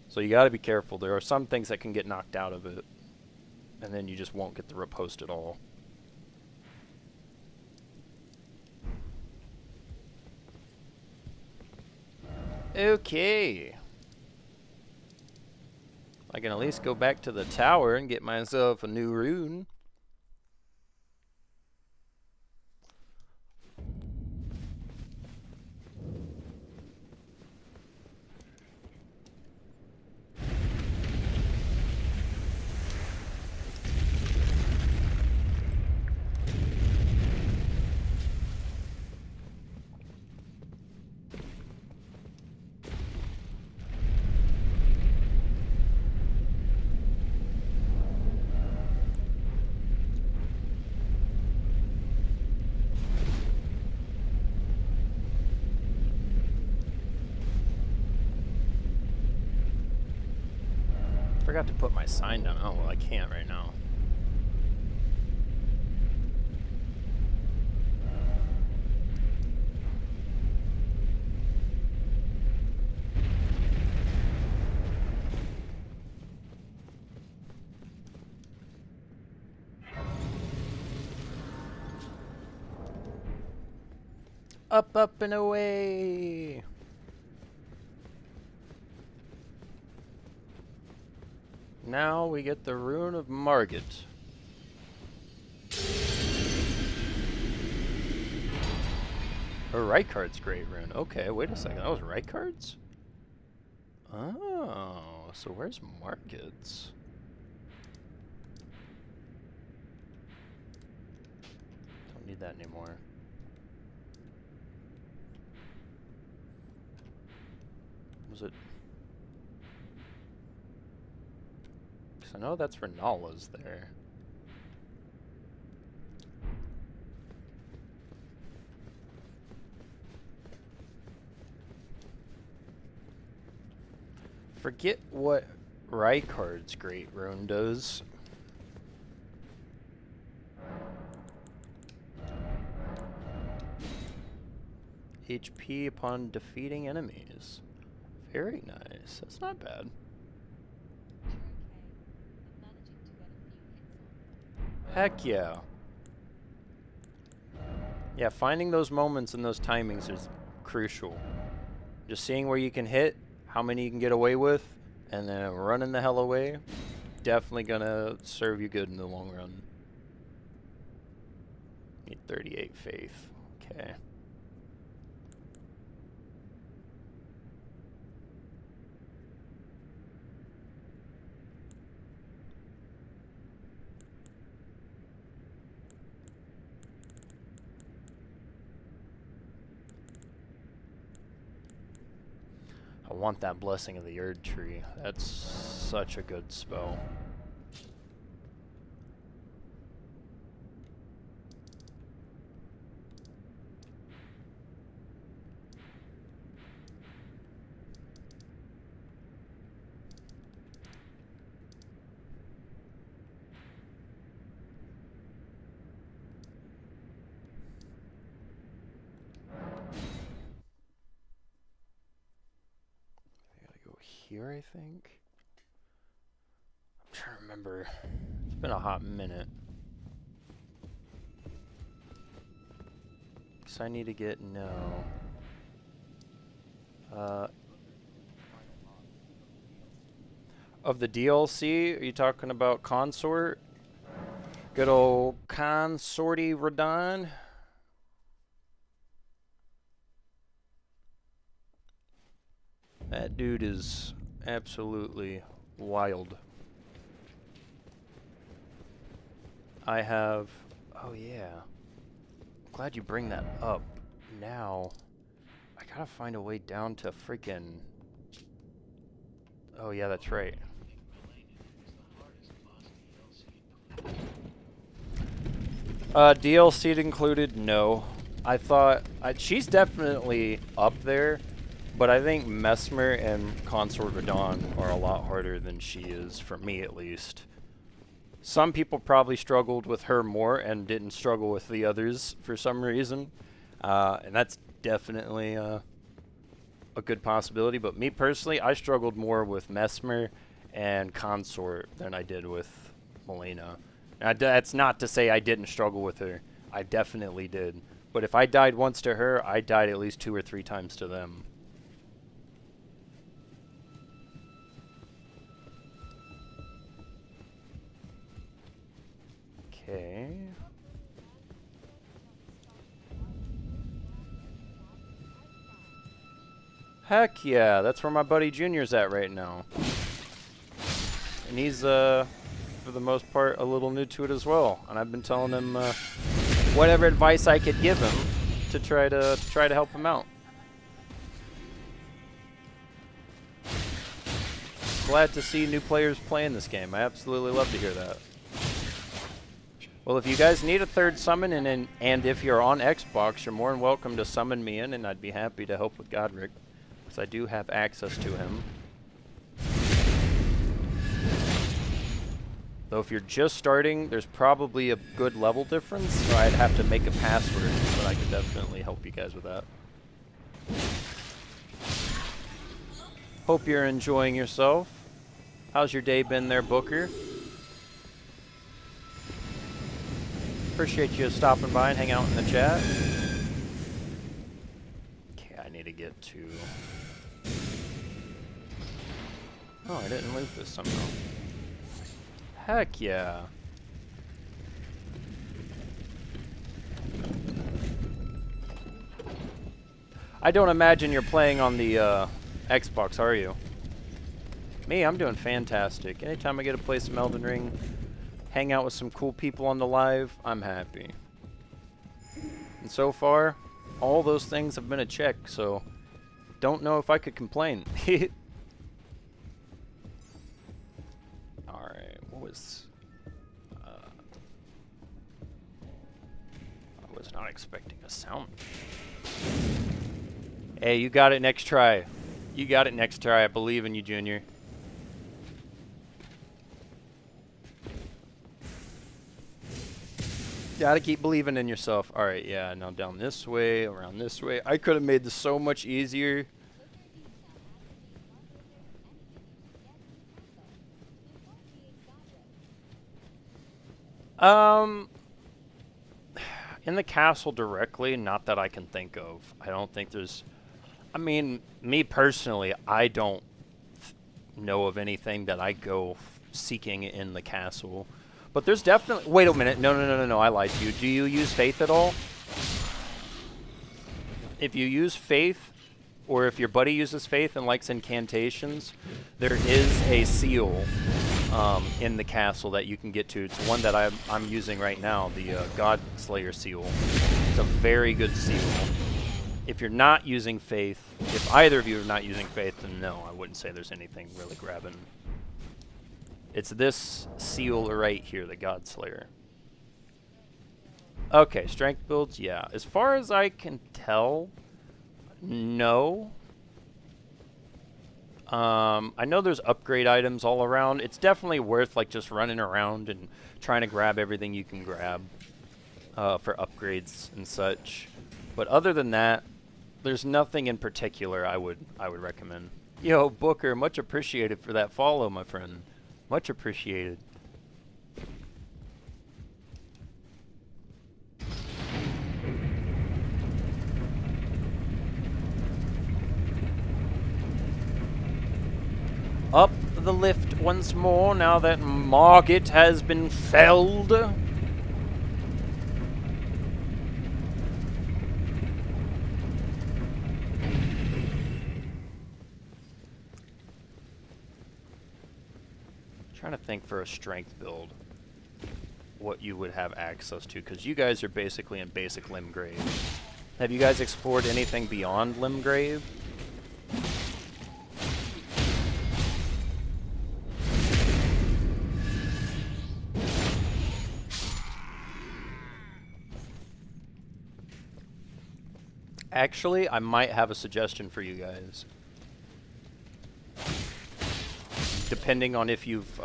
So you got to be careful. There are some things that can get knocked out of it, and then you just won't get the riposte at all. Okay. I can at least go back to the tower and get myself a new rune. Forgot to put my sign down. Oh, well, I can't right now. Up, up, and away! Now we get the Rune of Margit. A Rykard's Great Rune. Okay, wait a second. That was Rykard's? Oh, so where's Margit's? Don't need that anymore. Was it? Because I know that's Renala's there. Forget what Rykard's Great Rune does. HP upon defeating enemies. Very nice. That's not bad. Heck yeah. Yeah, finding those moments and those timings is crucial. Just seeing where you can hit, how many you can get away with, and then running the hell away, definitely gonna serve you good in the long run. Need 38 faith. Okay. I want that Blessing of the Erd Tree. That's such a good spell. Here, I think. I'm trying to remember. It's been a hot minute. So I need to get of the DLC, are you talking about Consort? Good old Consorty Radon. That dude is absolutely wild. I have... Oh, yeah. Glad you bring that up. Now, I gotta find a way down to freaking... Oh, yeah, that's right. DLC included? No. I thought... she's definitely up there. But I think Mesmer and Consort Radon are a lot harder than she is, for me at least. Some people probably struggled with her more and didn't struggle with the others for some reason. And that's definitely a good possibility. But me personally, I struggled more with Mesmer and Consort than I did with Melina. Now, that's not to say I didn't struggle with her. I definitely did. But if I died once to her, I died at least 2 or 3 times to them. Okay. Heck yeah, that's where my buddy Junior's at right now. And he's, for the most part, a little new to it as well. And I've been telling him whatever advice I could give him to try to help him out. Glad to see new players playing this game. I absolutely love to hear that. Well, if you guys need a third summon, and if you're on Xbox, you're more than welcome to summon me in, and I'd be happy to help with Godric, because I do have access to him. Though if you're just starting, there's probably a good level difference, so I'd have to make a password, but I could definitely help you guys with that. Hope you're enjoying yourself. How's your day been there, Booker? Appreciate you stopping by and hang out in the chat. Okay, I need to get to... Oh, I didn't loot this somehow. Heck yeah. I don't imagine you're playing on the Xbox, are you? Me, I'm doing fantastic. Anytime I get to play some Elden Ring, hang out with some cool people on the live, I'm happy. And so far, all those things have been a check, so don't know if I could complain. Alright, what was... I was not expecting a sound. Hey, you got it next try. You got it next try. I believe in you, Junior. Gotta keep believing in yourself. Alright, yeah, now down this way, around this way. I could have made this so much easier. In the castle directly, not that I can think of. I don't think there's... I mean, me personally, I don't know of anything that I go seeking in the castle. But there's definitely... Wait a minute. No, I lied to you. Do you use faith at all? If you use faith, or if your buddy uses faith and likes incantations, there is a seal in the castle that you can get to. It's one that I'm using right now, the God Slayer seal. It's a very good seal. If you're not using faith, if either of you are not using faith, then no, I wouldn't say there's anything really grabbing. It's this seal right here, the God Slayer. Okay, strength builds, yeah. As far as I can tell, no. I know there's upgrade items all around. It's definitely worth like just running around and trying to grab everything you can grab for upgrades and such. But other than that, there's nothing in particular I would recommend. Yo, Booker, much appreciated for that follow, my friend. Much appreciated. Up the lift once more now that Margit has been felled. Trying to think for a strength build what you would have access to, because you guys are basically in basic Limgrave. Have you guys explored anything beyond Limgrave? Actually, I might have a suggestion for you guys. Depending on if you've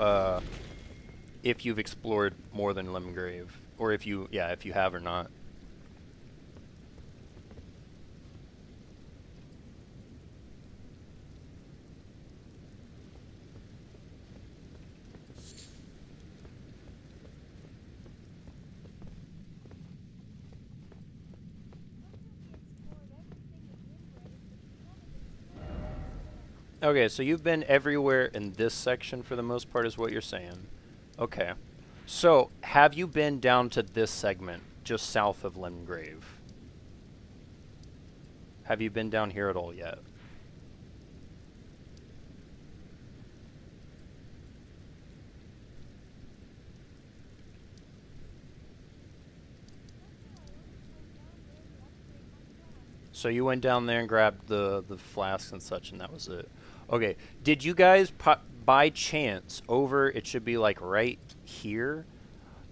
explored more than Limgrave, or if you have or not. Okay, so you've been everywhere in this section for the most part is what you're saying. Okay. So, have you been down to this segment, just south of Limgrave? Have you been down here at all yet? So you went down there and grabbed the flasks and such, and that was it. Okay, did you guys, by chance, over, it should be like right here,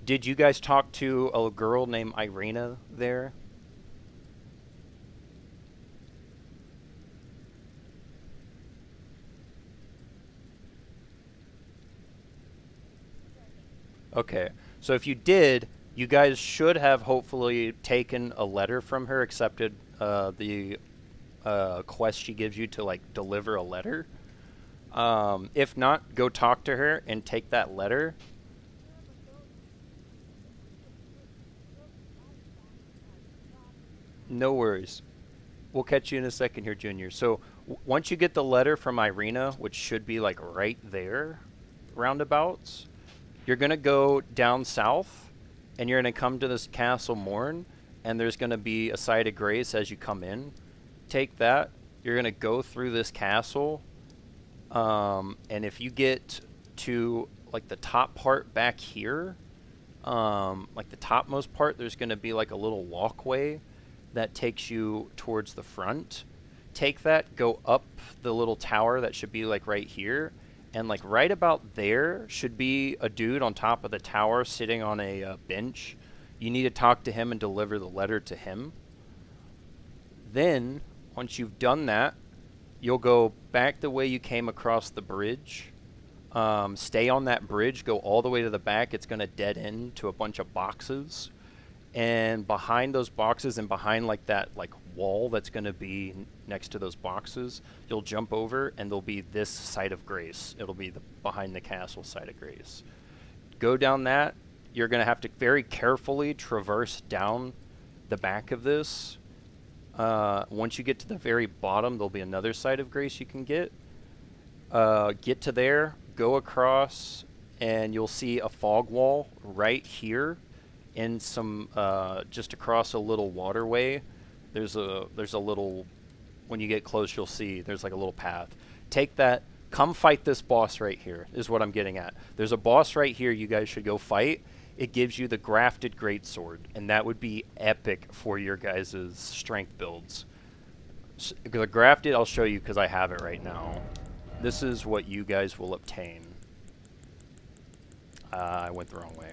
did you guys talk to a girl named Irina there? Okay, so if you did, you guys should have hopefully taken a letter from her, accepted the quest she gives you to like deliver a letter. If not, go talk to her and take that letter. No worries. We'll catch you in a second here, Junior. So once you get the letter from Irina, which should be like right there, roundabouts, you're going to go down south, and you're going to come to this Castle Morn, and there's going to be a site of grace as you come in. Take that. You're going to go through this castle, and if you get to like the top part back here, like the topmost part, there's going to be like a little walkway that takes you towards the front. Take that, go up the little tower that should be like right here, and like right about there should be a dude on top of the tower sitting on a bench. You need to talk to him and deliver the letter to him. Then, once you've done that, you'll go back the way you came across the bridge. Stay on that bridge, go all the way to the back. It's going to dead end to a bunch of boxes. And behind those boxes and behind like that like wall that's going to be next to those boxes, you'll jump over and there'll be this site of grace. It'll be the behind the castle site of grace. Go down that. You're going to have to very carefully traverse down the back of this. Once you get to the very bottom, there'll be another site of grace you can get. Get to there, go across, and you'll see a fog wall right here. In some just across a little waterway, there's a little, when you get close you'll see there's like a little path. Take that, come fight this boss right here is what I'm getting at. There's a boss right here you guys should go fight. It gives you the grafted greatsword, and that would be epic for your guys' strength builds. The grafted, I'll show you because I have it right now. This is what you guys will obtain. I went the wrong way.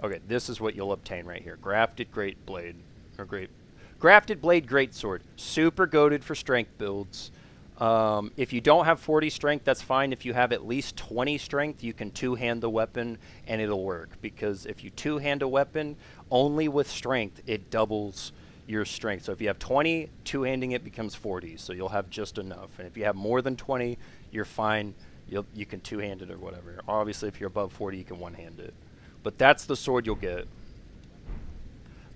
Okay, this is what you'll obtain right here. Grafted Great Blade. Grafted Blade Greatsword. Super goated for strength builds. If you don't have 40 strength, that's fine. If you have at least 20 strength, you can two-hand the weapon and it'll work. Because if you two-hand a weapon, only with strength, it doubles your strength. So if you have 20, two-handing it becomes 40. So you'll have just enough. And if you have more than 20, you're fine. You can two-hand it or whatever. Obviously, if you're above 40, you can one-hand it. But that's the sword you'll get.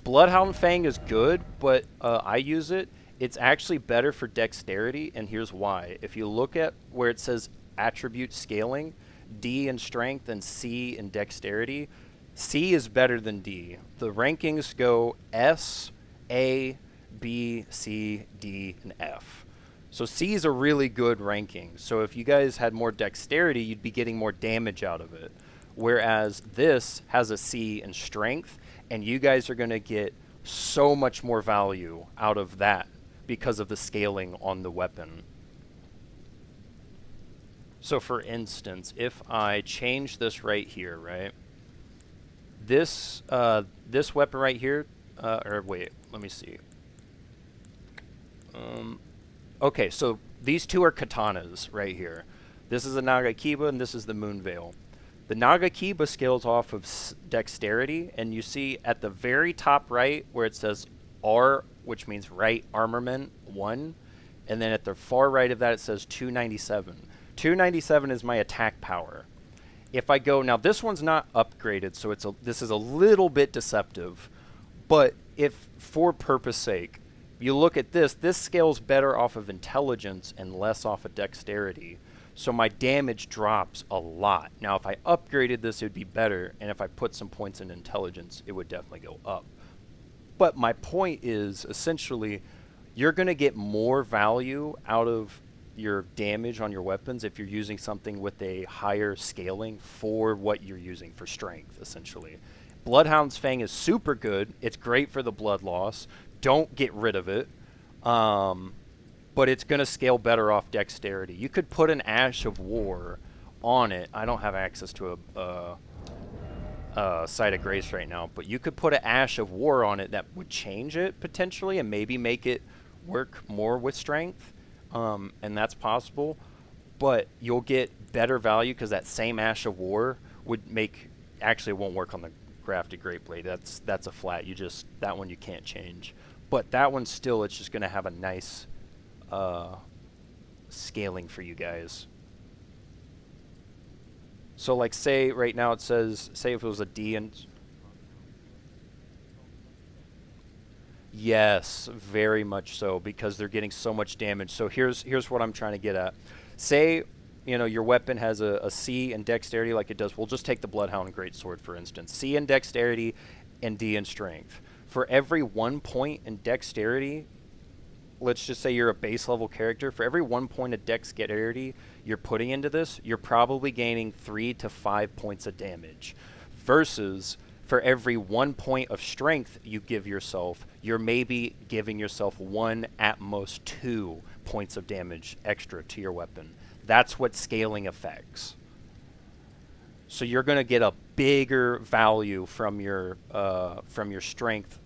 Bloodhound Fang is good, but I use it. It's actually better for dexterity, and here's why. If you look at where it says attribute scaling, D in strength and C in dexterity, C is better than D. The rankings go S, A, B, C, D, and F. So C is a really good ranking. So if you guys had more dexterity, you'd be getting more damage out of it. Whereas this has a C in strength, and you guys are going to get so much more value out of that because of the scaling on the weapon. So for instance, if I change this right here, right? This this weapon right here, or wait, let me see. Okay, so these two are katanas right here. This is a Nagakiba and this is the Moonveil. The Nagakiba scales off of dexterity, and you see at the very top right where it says R, which means right armament 1, and then at the far right of that it says 297. 297 is my attack power. If I go, now this one's not upgraded, so this is a little bit deceptive, but if for purpose sake, you look at this scales better off of intelligence and less off of dexterity. So my damage drops a lot. Now, if I upgraded this, it would be better. And if I put some points in intelligence, it would definitely go up. But my point is, essentially, you're going to get more value out of your damage on your weapons if you're using something with a higher scaling for what you're using for strength, essentially. Bloodhound's Fang is super good. It's great for the blood loss. Don't get rid of it. But it's going to scale better off dexterity. You could put an Ash of War on it. I don't have access to a Site of Grace right now, but you could put an Ash of War on it that would change it potentially and maybe make it work more with strength, and that's possible. But you'll get better value because that same Ash of War would make actually it won't work on the grafted great blade. That's a flat. That one you can't change. But that one still, it's just gonna have a nice scaling for you guys. So like say right now it says, say if it was a D and yes, very much so, because they're getting so much damage. So here's what I'm trying to get at. Say, you know, your weapon has a C in dexterity like it does. We'll just take the Bloodhound Greatsword, for instance. C in dexterity and D in strength. For every 1 point in dexterity, let's just say you're a base level character, for every 1 point of dexterity you're putting into this, you're probably gaining 3 to 5 points of damage. Versus for every 1 point of strength you give yourself, you're maybe giving yourself 1, at most 2 points of damage extra to your weapon. That's what scaling affects. So you're going to get a bigger value from your strength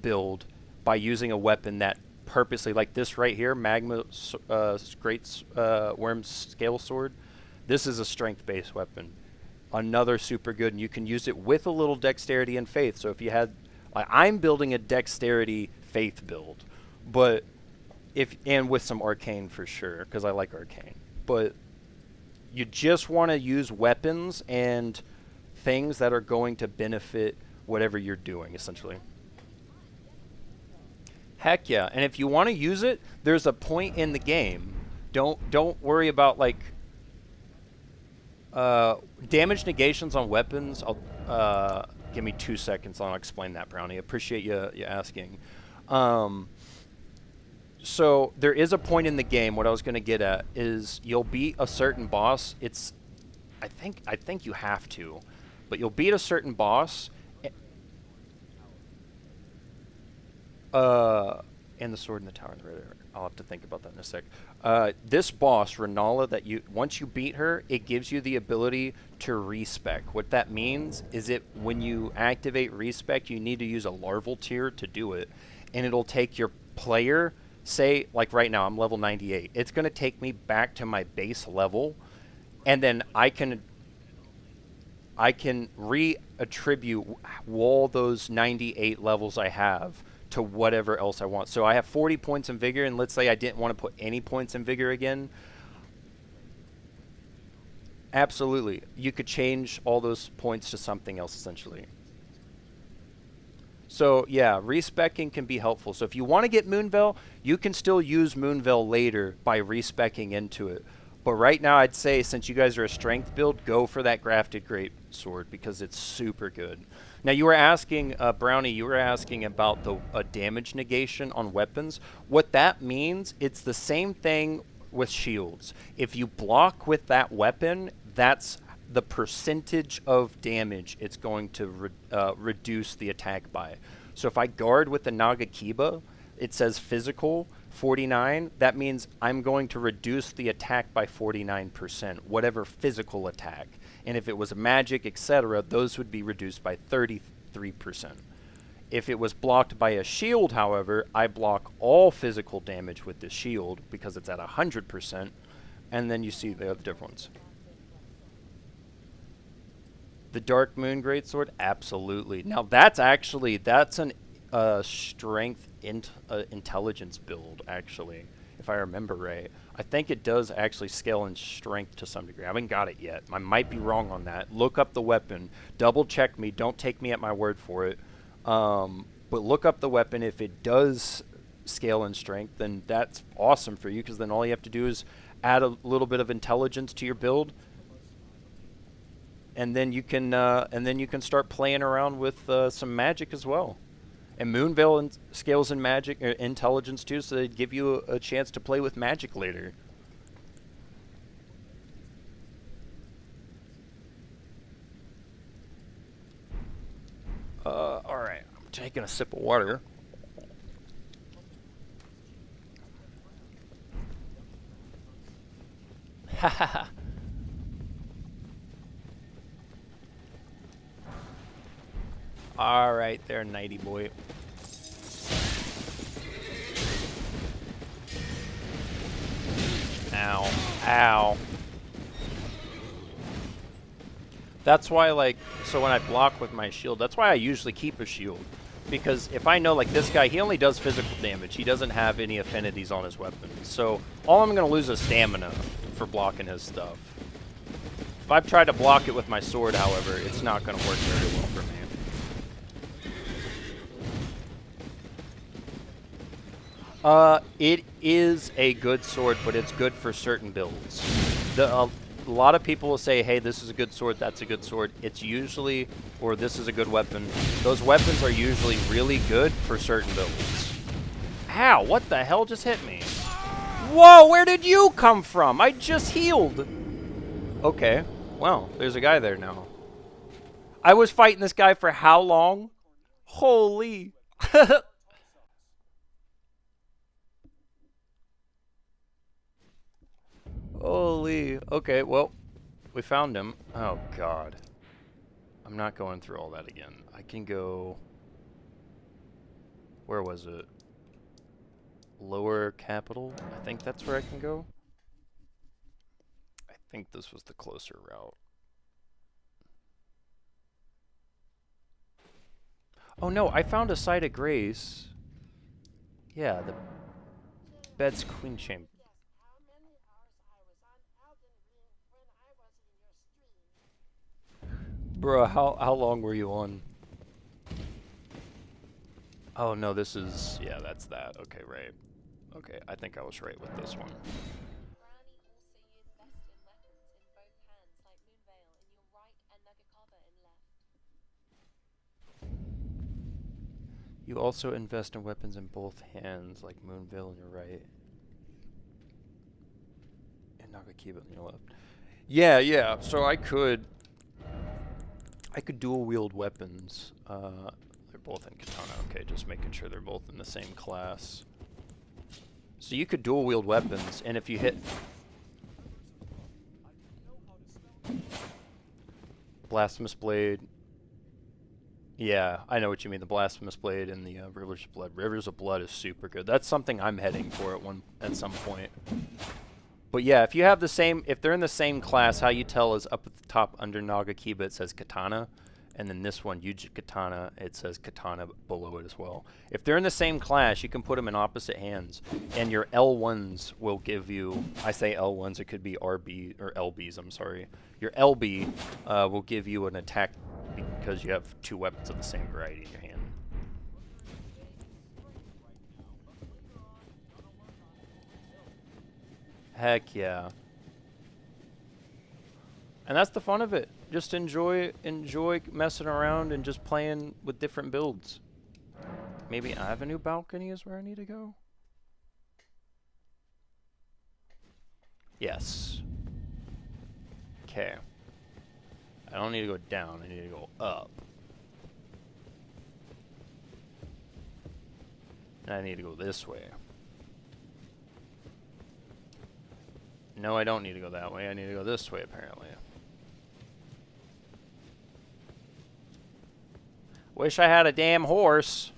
build by using a weapon that purposely, like this right here, Magma Great Worm Scale Sword. This is a strength-based weapon. Another super good, and you can use it with a little dexterity and faith. So if you had, like, I'm building a dexterity faith build, but and with some arcane for sure, because I like arcane. But you just want to use weapons and things that are going to benefit whatever you're doing, essentially. Heck yeah. And if you want to use it, there's a point in the game. Don't worry about like damage negations on weapons. I'll give me 2 seconds. I'll explain that, Brownie. Appreciate you asking. So there is a point in the game. What I was going to get at is you'll beat a certain boss. I think you have to, but you'll beat a certain boss. And the sword in the tower. I'll have to think about that in a sec. This boss, Renala, that once you beat her, it gives you the ability to respec. What that means is when you activate respec, you need to use a larval tier to do it, and it'll take your player. Say, like right now, I'm level 98. It's going to take me back to my base level, and then I can re-attribute all those 98 levels I have to whatever else I want. So I have 40 points in vigor, and let's say I didn't want to put any points in vigor again. Absolutely. You could change all those points to something else, essentially. So yeah, respecking can be helpful. So if you want to get Moonveil, you can still use Moonveil later by respecking into it. But right now, I'd say, since you guys are a strength build, go for that Grafted Great Sword, because it's super good. Now, you were asking, Brownie, you were asking about the damage negation on weapons. What that means, it's the same thing with shields. If you block with that weapon, that's the percentage of damage it's going to reduce the attack by. So if I guard with the Nagakiba, it says physical 49. That means I'm going to reduce the attack by 49%, whatever physical attack. And if it was magic, etc., those would be reduced by 33%. If it was blocked by a shield, however, I block all physical damage with the shield because it's at 100%, and then you see the other difference. The Dark Moon Greatsword, absolutely. Now that's an strength intelligence build, actually, if I remember right. I think it does actually scale in strength to some degree. I haven't got it yet. I might be wrong on that. Look up the weapon. Double check me. Don't take me at my word for it. But look up the weapon. If it does scale in strength, then that's awesome for you, because then all you have to do is add a little bit of intelligence to your build, and then you can start playing around with some magic as well. And Moonveil scales in magic intelligence too, so they give you a chance to play with magic later. All right, I'm taking a sip of water. Ha. All right, there, nighty boy. Ow. Ow. That's why, like, so when I block with my shield, that's why I usually keep a shield. Because if I know, like, this guy, he only does physical damage. He doesn't have any affinities on his weapon. So all I'm going to lose is stamina for blocking his stuff. If I've tried to block it with my sword, however, it's not going to work very well for me. It is a good sword, but it's good for certain builds. A lot of people will say, hey, this is a good sword, that's a good sword. It's usually, or this is a good weapon. Those weapons are usually really good for certain builds. Ow, what the hell just hit me? Whoa, where did you come from? I just healed. Okay, well, there's a guy there now. I was fighting this guy for how long? Holy. Holy. Okay, well, we found him. Oh, God. I'm not going through all that again. I can go... Where was it? Lower capital? I think that's where I can go. I think this was the closer route. Oh, no, I found a site of grace. Yeah, the Bed's Queen Chamber. Bruh, how long were you on? Oh no, this is, yeah, that's that. Okay, right. Okay, I think I was right with this one. You also invest in weapons in both hands, like Moonveil on your right. And Nagakiba on your left. Yeah, yeah, so I could dual wield weapons. They're both in katana. Okay, just making sure they're both in the same class. So you could dual wield weapons, and if you hit Blasphemous Blade. Yeah, I know what you mean. The Blasphemous Blade and the Rivers of Blood. Rivers of Blood is super good. That's something I'm heading for at some point. But yeah, if you have the same, if they're in the same class, how you tell is up at the top under Nagakiba it says Katana, and then this one, Yuji Katana, it says Katana below it as well. If they're in the same class, you can put them in opposite hands, and your L1s will give you, I say L1s, it could be RB, or LBs, I'm sorry. Your LB will give you an attack because you have two weapons of the same variety in your hand. Heck yeah. And that's the fun of it. Just enjoy messing around and just playing with different builds. Maybe Avenue Balcony is where I need to go? Yes. Okay. I don't need to go down, I need to go up. And I need to go this way. No, I don't need to go that way. I need to go this way, apparently. Wish I had a damn horse.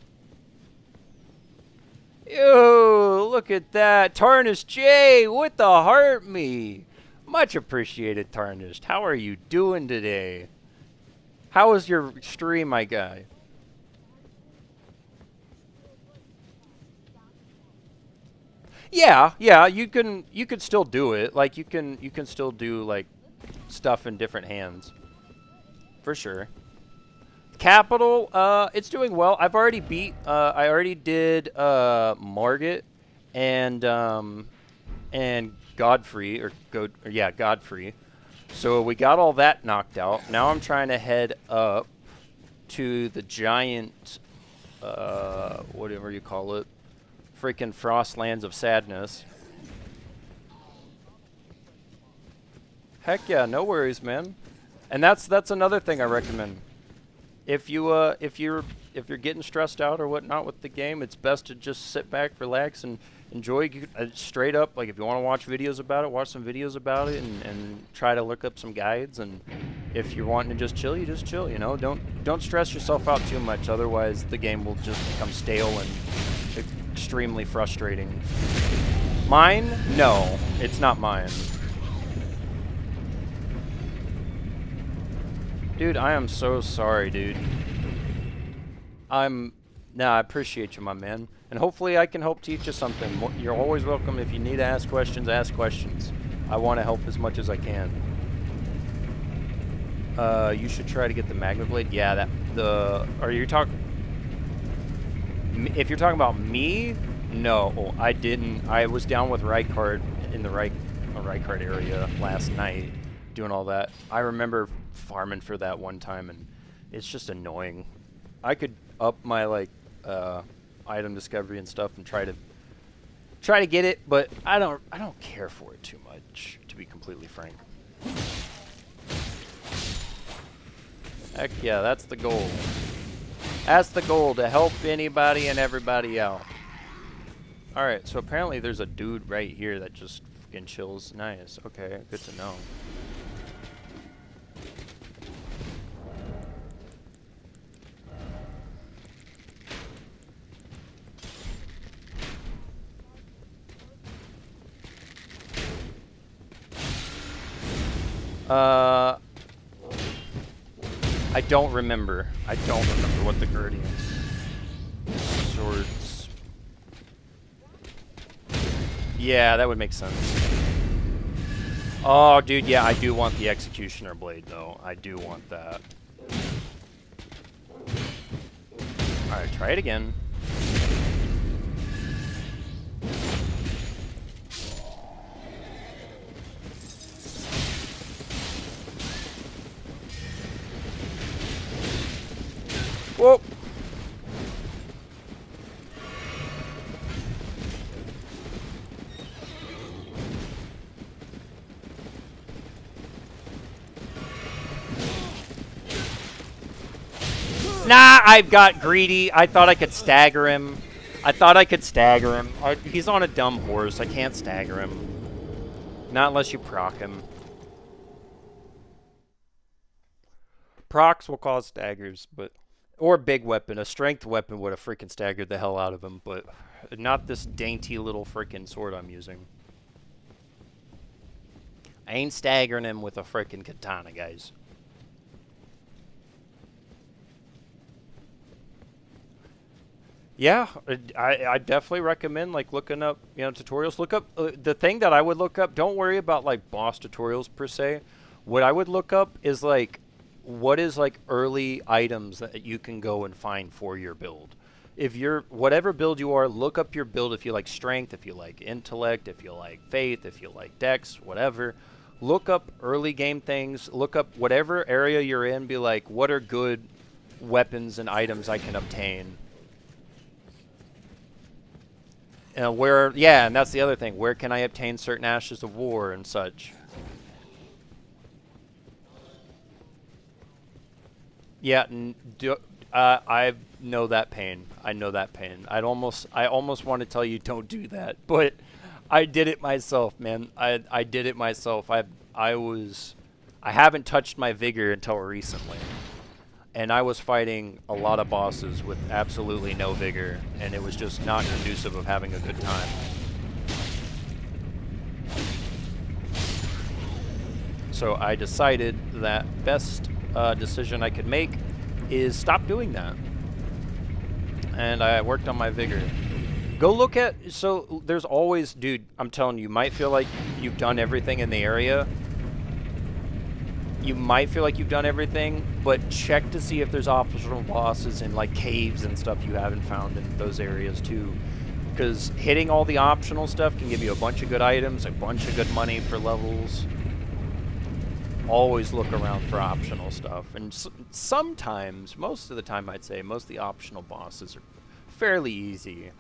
Ew, look at that. Tarnished J with the heart me. Much appreciated, Tarnished. How are you doing today? How was your stream, my guy? Yeah, yeah, you could still do it. Like you can still do like stuff in different hands. For sure. Capital, it's doing well. I've already beat I already did Margit and Godfrey Godfrey. So we got all that knocked out. Now I'm trying to head up to the giant whatever you call it. Freaking Frostlands of Sadness. Heck yeah, no worries, man. And that's another thing I recommend. If you're getting stressed out or whatnot with the game, it's best to just sit back, relax, and enjoy. Straight up, like if you want to watch videos about it, watch some videos about it, and try to look up some guides. And if you're wanting to just chill, you just chill. You know, don't stress yourself out too much. Otherwise, the game will just become stale and extremely frustrating. Mine? No, it's not mine. Dude, I am so sorry, dude. Nah, I appreciate you, my man. And hopefully I can help teach you something. You're always welcome. If you need to ask questions, ask questions. I want to help as much as I can. You should try to get the magma blade. Yeah, are you talking... If you're talking about me, no, I didn't. I was down with Rykard in the Rykard area last night doing all that. I remember farming for that one time, and it's just annoying. I could up my like item discovery and stuff and try to get it, but I don't care for it too much, to be completely frank. Heck yeah, that's the goal. That's the goal, to help anybody and everybody out. Alright, so apparently there's a dude right here that just fucking chills. Nice. Okay, good to know. I don't remember. I don't remember what the Guardians swords. Yeah, that would make sense. Oh, dude, yeah, I do want the Executioner blade, though. I do want that. Alright, try it again. Whoa! Nah, I got greedy. I thought I could stagger him. He's on a dumb horse. I can't stagger him. Not unless you proc him. Procs will cause staggers, but... Or a big weapon. A strength weapon would have freaking staggered the hell out of him, but not this dainty little freaking sword I'm using. I ain't staggering him with a freaking katana, guys. Yeah, I definitely recommend like looking up, you know, tutorials. Look up the thing that I would look up. Don't worry about like boss tutorials per se. What I would look up is like what is like early items that you can go and find for your build. If you're whatever build you are, look up your build if you like strength, if you like intellect, if you like faith, if you like dex, whatever. Look up early game things. Look up whatever area you're in. Be like, what are good weapons and items I can obtain. And that's the other thing. Where can I obtain certain ashes of war and such? Yeah, I know that pain. I know that pain. I almost want to tell you don't do that, but I did it myself, man. I did it myself. I haven't touched my vigor until recently. And I was fighting a lot of bosses with absolutely no vigor, and it was just not conducive of having a good time. So I decided that best decision I could make is stop doing that. And I worked on my vigor. Go look at, so there's always, dude, I'm telling you, you might feel like you've done everything in the area. You might feel like you've done everything, but check to see if there's optional bosses in like caves and stuff you haven't found in those areas too. Because hitting all the optional stuff can give you a bunch of good items, a bunch of good money for levels. Always look around for optional stuff. And sometimes, most of the time I'd say, most of the optional bosses are fairly easy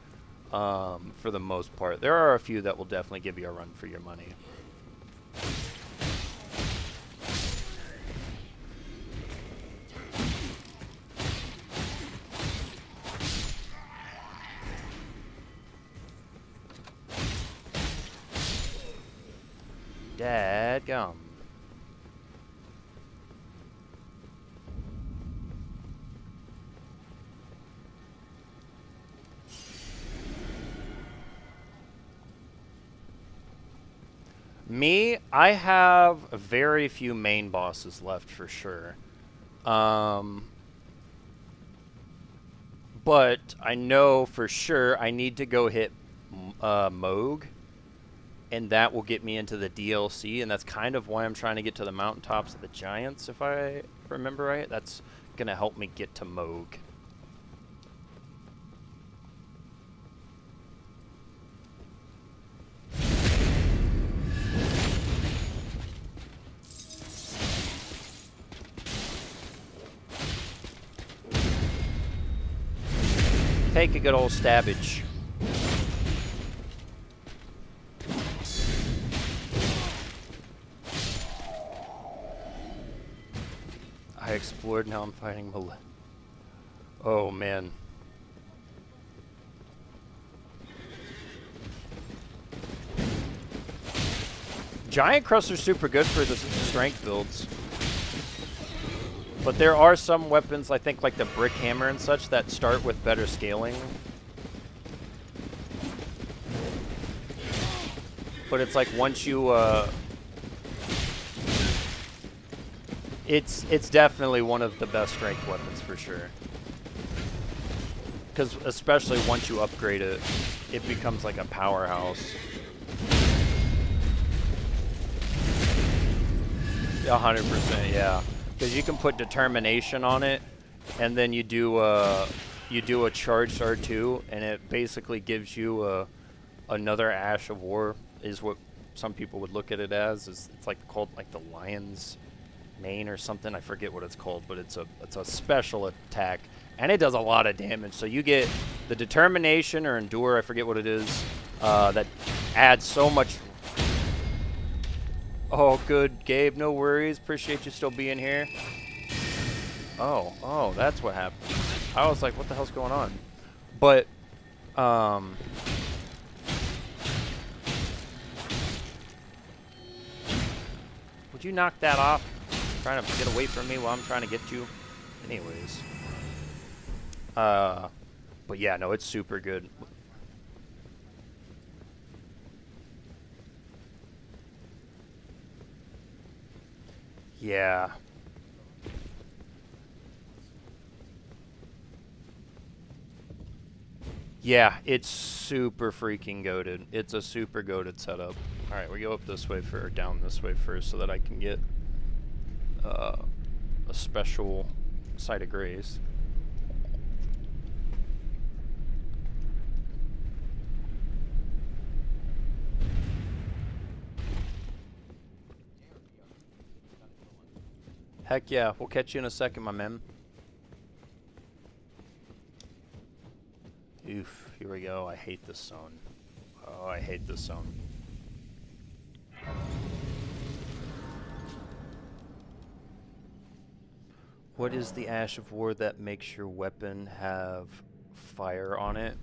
for the most part. There are a few that will definitely give you a run for your money. Dadgum. Me, I have very few main bosses left for sure. But I know for sure I need to go hit Moog, and that will get me into the DLC, and that's kind of why I'm trying to get to the mountaintops of the Giants, if I remember right. That's going to help me get to Moog. Take a good old stabbage. I explored, now I'm fighting Oh man. Giant Cruster's super good for the strength builds. But there are some weapons, I think like the Brick Hammer and such, that start with better scaling. But it's like once you, it's definitely one of the best strength weapons for sure. Because especially once you upgrade it, it becomes like a powerhouse. 100%, yeah. Because you can put determination on it, and then you do a charged R2, and it basically gives you another Ash of War, is what some people would look at it as. It's like called like the Lion's Mane or something. I forget what it's called, but it's a special attack, and it does a lot of damage. So you get the determination or endure, I forget what it is, that adds so much. Oh, good, Gabe. No worries. Appreciate you still being here. Oh, that's what happened. I was like, what the hell's going on? But, would you knock that off? Trying to get away from me while I'm trying to get you. Anyways. But yeah, no, it's super good. Yeah. Yeah, it's super freaking goated. It's a super goated setup. Alright, we go up this way or down this way first so that I can get a special site of grace. Heck yeah, we'll catch you in a second, my man. Oof, here we go. I hate this zone. Oh, I hate this zone. What is the Ash of War that makes your weapon have fire on it?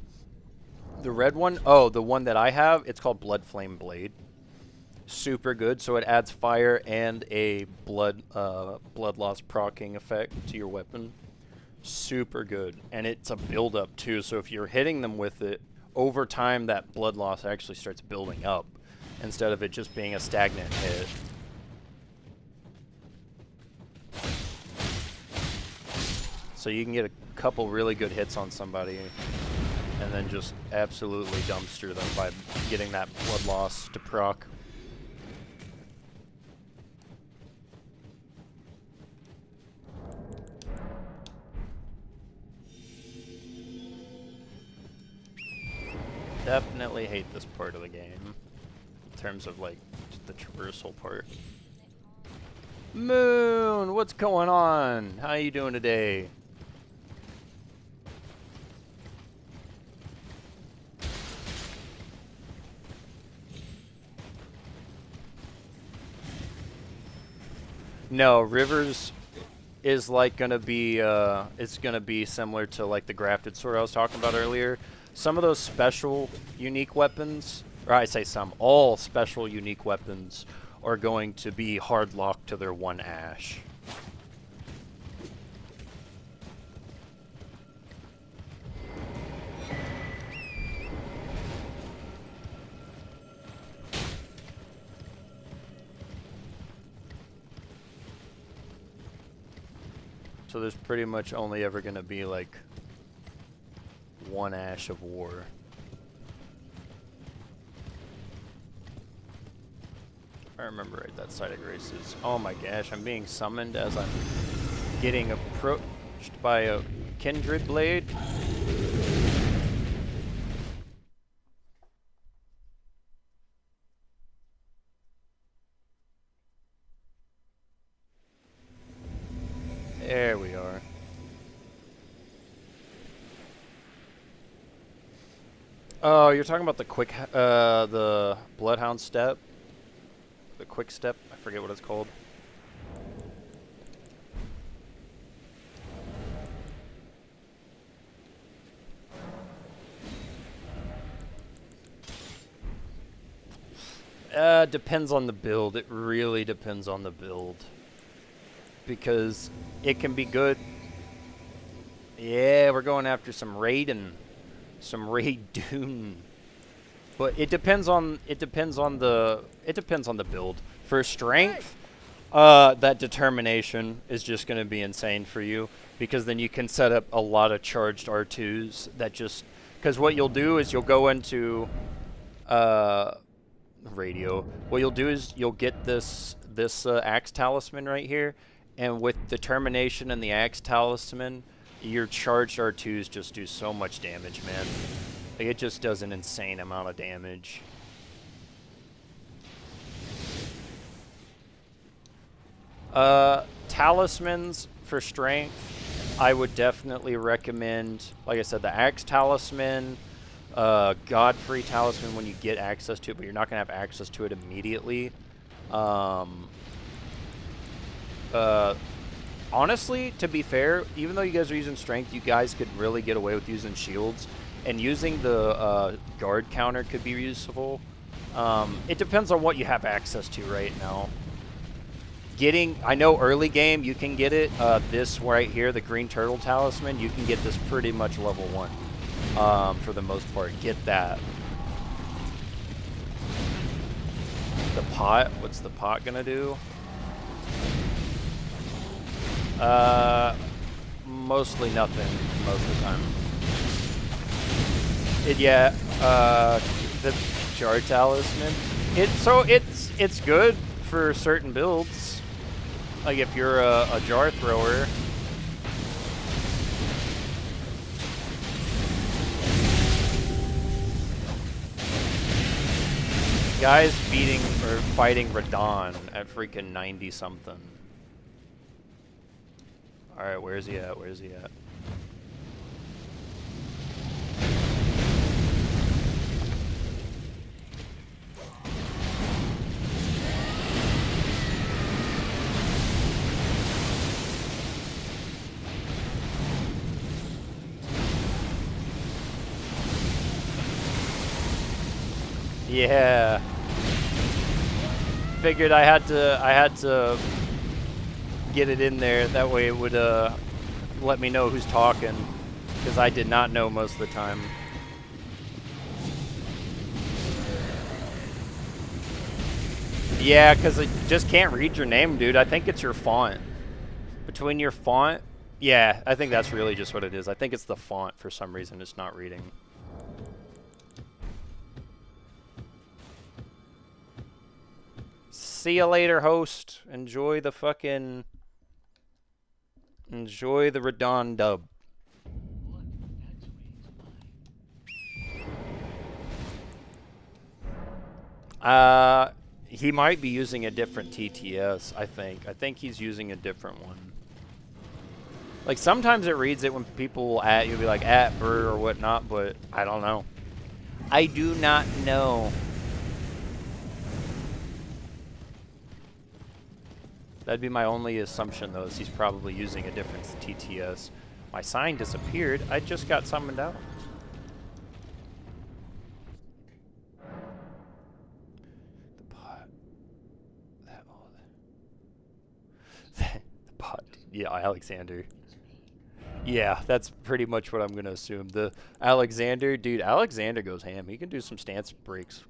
The red one? Oh, the one that I have, it's called Blood Flame Blade. Super good, so it adds fire and a blood loss proccing effect to your weapon. Super good, and it's a build up too, so if you're hitting them with it, over time that blood loss actually starts building up instead of it just being a stagnant hit. So you can get a couple really good hits on somebody and then just absolutely dumpster them by getting that blood loss to proc. Definitely hate this part of the game in terms of like the traversal part. Moon, what's going on? How you doing today? No, Rivers is like gonna be it's gonna be similar to like the grafted sword I was talking about earlier. Some of those special unique weapons, or I say some, all special unique weapons are going to be hard locked to their one ash. So there's pretty much only ever going to be like one Ash of War. If I remember right, that side of graces. Oh my gosh, I'm being summoned as I'm getting approached by a kindred blade. There we are. Oh, you're talking about the the Bloodhound step? The quick step? I forget what it's called. Depends on the build. It really depends on the build. Because it can be good. Yeah, we're going after some Raiden. Some Raidun. But it depends on the build. For strength, that determination is just going to be insane for you, because then you can set up a lot of charged R2s that just, because what you'll do is you'll go into radio. What you'll do is you'll get this axe talisman right here, and with determination and the axe talisman, your charged R2s just do so much damage, man. Like, it just does an insane amount of damage. Talismans for strength, I would definitely recommend, like I said, the Axe Talisman, Godfrey Talisman when you get access to it, but you're not going to have access to it immediately. Honestly, to be fair, even though you guys are using strength, you guys could really get away with using shields. And using the guard counter could be useful. It depends on what you have access to right now. I know early game you can get it. This right here, the Green Turtle Talisman, you can get this pretty much level 1 for the most part. Get that. The pot, what's the pot gonna do? Mostly nothing most of the time. The Jar Talisman. It's good for certain builds. Like if you're a jar thrower. Guy's fighting Radon at freaking 90 something. Alright, where's he at? Where's he at? Yeah. Figured I had to get it in there. That way it would let me know who's talking, because I did not know most of the time. Yeah, because I just can't read your name, dude. I think it's your font. Between your font, yeah, I think that's really just what it is. I think it's the font for some reason it's not reading. See you later, host. Enjoy the Radon dub. He might be using a different TTS, I think. I think he's using a different one. Like, sometimes it reads it when people will you'll be like, Bird or whatnot, but I don't know. I do not know. That'd be my only assumption, though, is he's probably using a different TTS. My sign disappeared. I just got summoned out. The pot. The pot. Yeah, Alexander. Yeah, that's pretty much what I'm going to assume. The Alexander, dude, Alexander goes ham. He can do some stance breaks.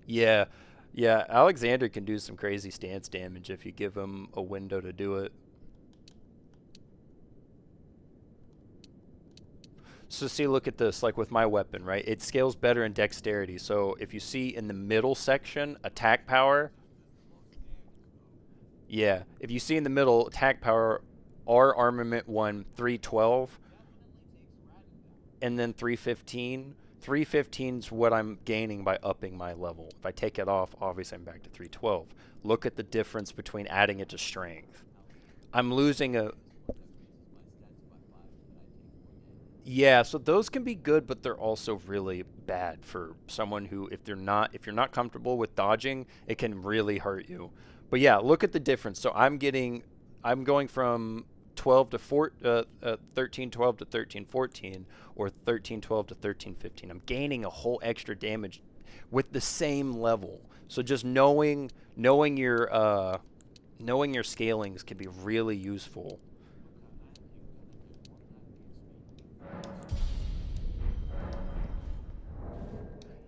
Yeah. Yeah, Alexander can do some crazy stance damage if you give him a window to do it. So see, look at this, like with my weapon, right? It scales better in dexterity. So if you see in the middle section, attack power, yeah, if you see in the middle, attack power, R armament 1, 312, and then 315. 315 is what I'm gaining by upping my level. If I take it off, obviously I'm back to 312. Look at the difference between adding it to strength. I'm losing a... Yeah, so those can be good, but they're also really bad for someone who, if you're not comfortable with dodging, it can really hurt you. But yeah, look at the difference. So I'm going from 13 12 to 13 14, or 13 12 to 13 15. I'm gaining a whole extra damage with the same level. So just knowing your scalings can be really useful.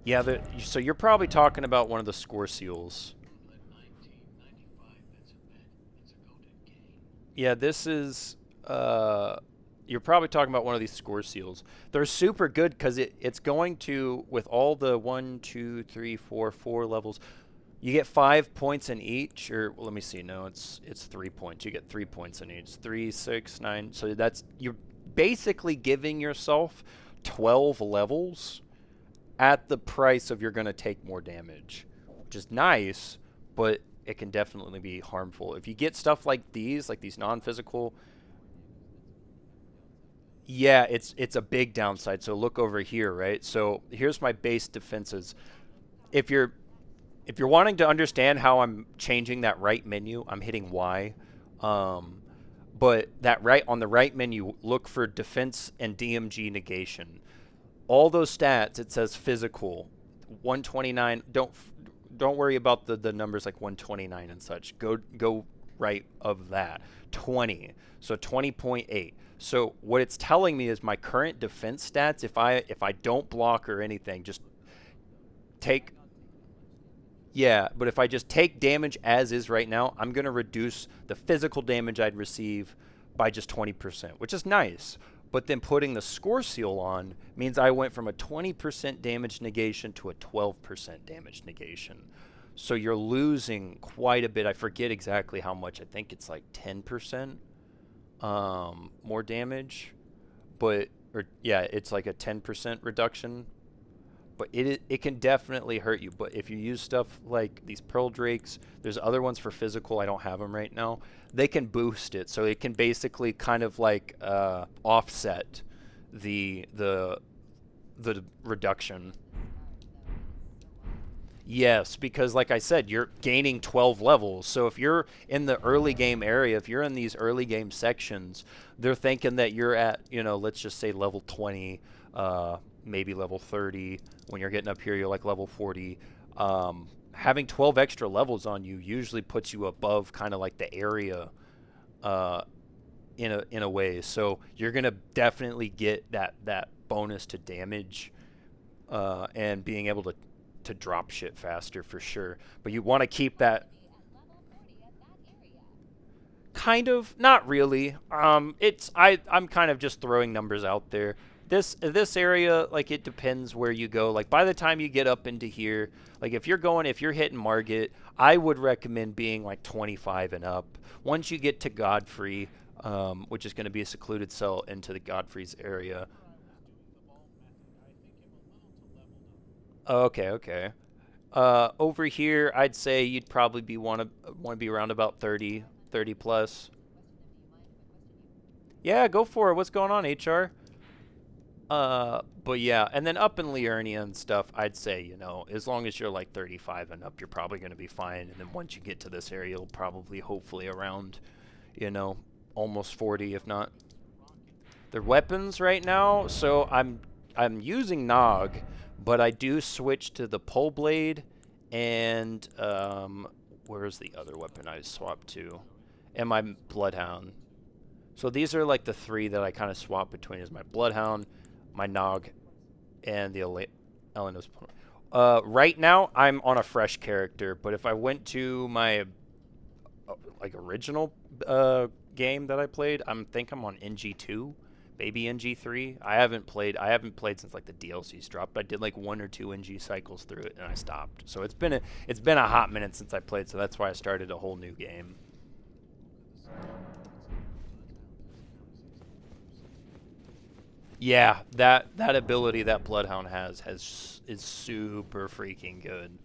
Yeah, so you're probably talking about one of the score seals. Yeah, this is, you're probably talking about one of these score seals. They're super good because it's going to, with all the 1, 2, 3, 4, 4 levels, you get 5 points in each, or well, let me see, no, it's 3 points. You get 3 points in each, 3, 6, 9, so you're basically giving yourself 12 levels at the price of you're going to take more damage, which is nice, but it can definitely be harmful. If you get stuff like these non-physical, yeah, it's a big downside. So look over here, right? So here's my base defenses. If you're wanting to understand how I'm changing that right menu, I'm hitting Y. But on the right menu, look for defense and DMG negation. All those stats, it says physical, 129. Don't worry about the numbers like 129 and such. Go right of that. 20. So 20.8. So what it's telling me is my current defense stats, if I don't block or anything, just take... Yeah, but if I just take damage as is right now, I'm going to reduce the physical damage I'd receive by just 20%, which is nice. But then putting the score seal on means I went from a 20% damage negation to a 12% damage negation. So you're losing quite a bit. I forget exactly how much. I think it's like 10% more damage. Yeah, it's like a 10% reduction. But it can definitely hurt you. But if you use stuff like these Pearl Drakes, there's other ones for physical. I don't have them right now. They can boost it, so it can basically kind of like offset the reduction. Yes, because like I said, you're gaining 12 levels. So if you're in the early game area, if you're in these early game sections, they're thinking that you're at, let's just say level 20, maybe level 30. When you're getting up here, you're like level 40. Having 12 extra levels on you usually puts you above kind of like the area in a way. So you're going to definitely get that bonus to damage and being able to drop shit faster for sure. But you want to keep that kind of, not really. I'm kind of just throwing numbers out there. This area, like, it depends where you go. Like, by the time you get up into here, like, if you're hitting Margit, I would recommend being like 25 and up. Once you get to Godfrey, which is going to be a secluded cell into the Godfrey's area. Okay. Over here, I'd say you'd probably want to be around about 30 plus. Yeah, go for it. What's going on, HR? But yeah, and then up in Liurnia and stuff, I'd say, as long as you're like 35 and up, you're probably going to be fine. And then once you get to this area, you'll probably, hopefully, around, almost 40, if not. Their weapons right now, so I'm using Nog, but I do switch to the pole blade and, where's the other weapon I swapped to? And my Bloodhound. So these are like the three that I kind of swap between, is my Bloodhound, my Nog, and the Elenos. Right now, I'm on a fresh character, but if I went to my original game that I played, I think I'm on NG2, Maybe NG3. I haven't played since like the DLCs dropped. I did like 1 or 2 NG cycles through it and I stopped. So it's been a hot minute since I played, so that's why I started a whole new game. Yeah, that ability that Bloodhound is super freaking good.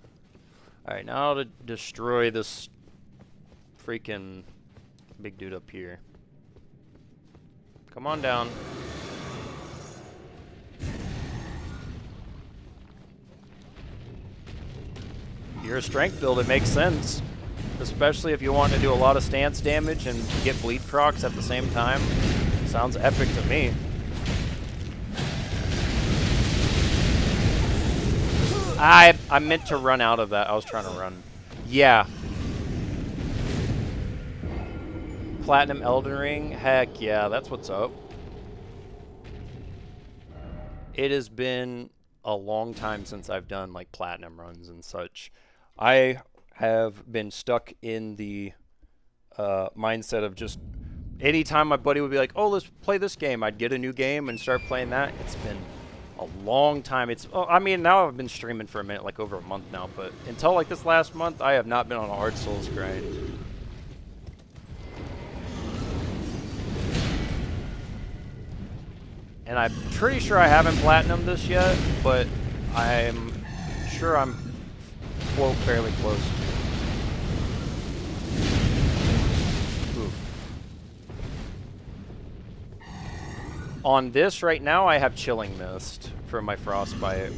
All right, now to destroy this freaking big dude up here. Come on down. You're a strength build, it makes sense. Especially if you want to do a lot of stance damage and get bleed procs at the same time. Sounds epic to me. I meant to run out of that. I was trying to run. Yeah. Platinum Elden Ring? Heck yeah, that's what's up. It has been a long time since I've done like platinum runs and such. I have been stuck in the mindset of just anytime my buddy would be like, oh, let's play this game, I'd get a new game and start playing that. It's been a long time. I mean, now I've been streaming for a minute, like over a month now, but until like this last month, I have not been on a hard Souls grind. And I'm pretty sure I haven't platinumed this yet, but I'm sure I'm, quote, fairly close. Ooh. On this right now, I have Chilling Mist for my Frostbite.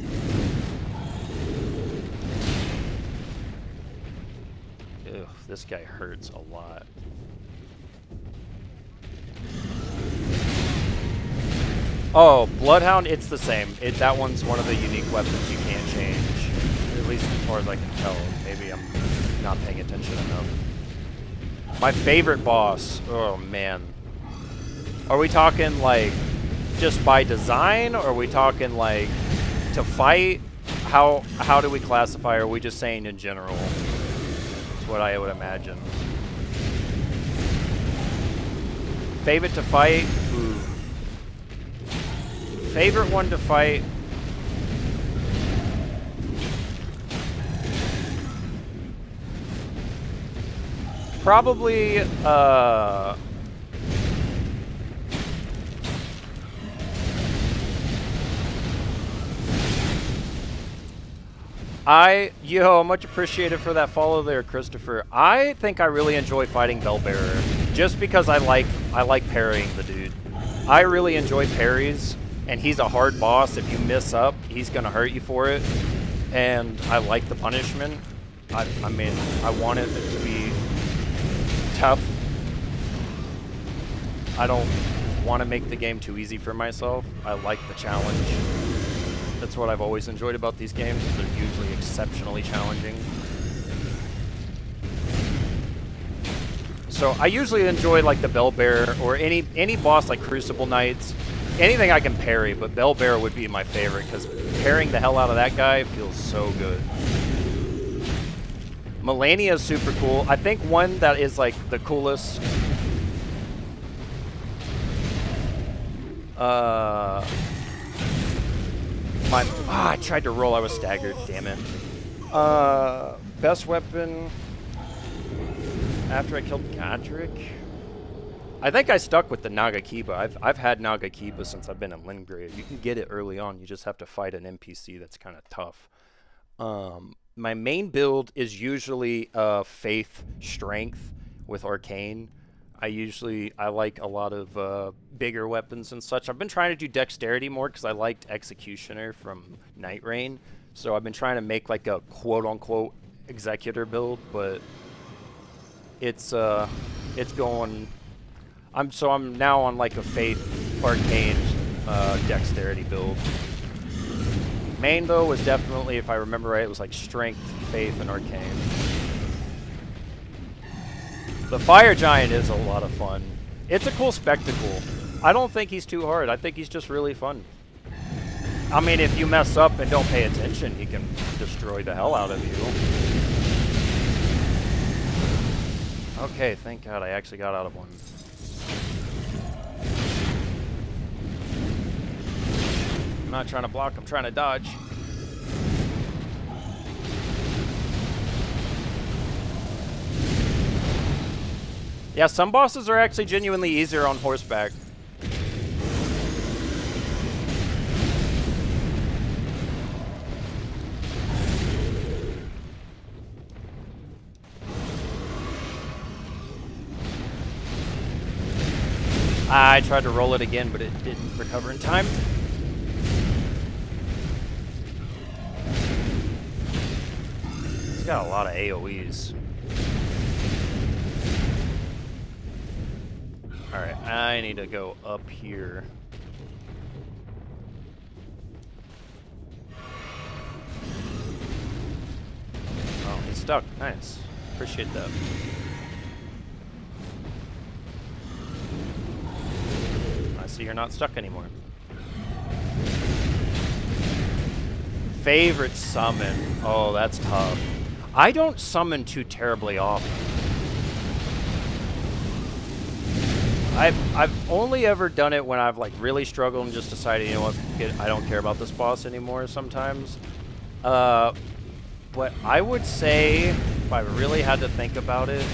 Ugh, this guy hurts a lot. Oh, Bloodhound, it's the same. That one's one of the unique weapons you can't change. At least as far as I can tell. Maybe I'm not paying attention enough. My favorite boss. Oh, man. Are we talking, like, just by design? Or are we talking, like, to fight? How do we classify? Or are we just saying in general? That's what I would imagine. Favorite to fight? Ooh. Favorite one to fight? Probably, much appreciated for that follow there, Christopher. I think I really enjoy fighting Bellbearer, just because I like parrying the dude. I really enjoy parries. And he's a hard boss. If you miss up, he's going to hurt you for it. And I like the punishment. I mean, I want it to be tough. I don't want to make the game too easy for myself. I like the challenge. That's what I've always enjoyed about these games. They're usually exceptionally challenging. So I usually enjoy like the Bellbearer or any boss like Crucible Knights. Anything I can parry, but Bellbearer would be my favorite because parrying the hell out of that guy feels so good. Melania is super cool. I think one that is like the coolest. I tried to roll. I was staggered. Damn it. Best weapon after I killed Godric. I think I stuck with the Nagakiba. I've had Nagakiba since I've been in Lingrave. You can get it early on. You just have to fight an NPC that's kind of tough. My main build is usually Faith Strength with Arcane. I like a lot of bigger weapons and such. I've been trying to do Dexterity more because I liked Executioner from Night Rain. So I've been trying to make like a quote-unquote Executor build, but it's going... I'm now on like a Faith Arcane Dexterity build. Main though was definitely, if I remember right, it was like Strength, Faith, and Arcane. The Fire Giant is a lot of fun. It's a cool spectacle. I don't think he's too hard. I think he's just really fun. I mean, if you mess up and don't pay attention, he can destroy the hell out of you. Okay, thank God I actually got out of one. I'm not trying to block, I'm trying to dodge. Yeah, some bosses are actually genuinely easier on horseback. I tried to roll it again, but it didn't recover in time. It's got a lot of AoEs. Alright, I need to go up here. Oh, he's stuck. Nice. Appreciate that. I see you're not stuck anymore. Favorite summon. Oh, that's tough. I don't summon too terribly often. I've only ever done it when I've like really struggled and just decided, you know what, I don't care about this boss anymore sometimes. But I would say, if I really had to think about it,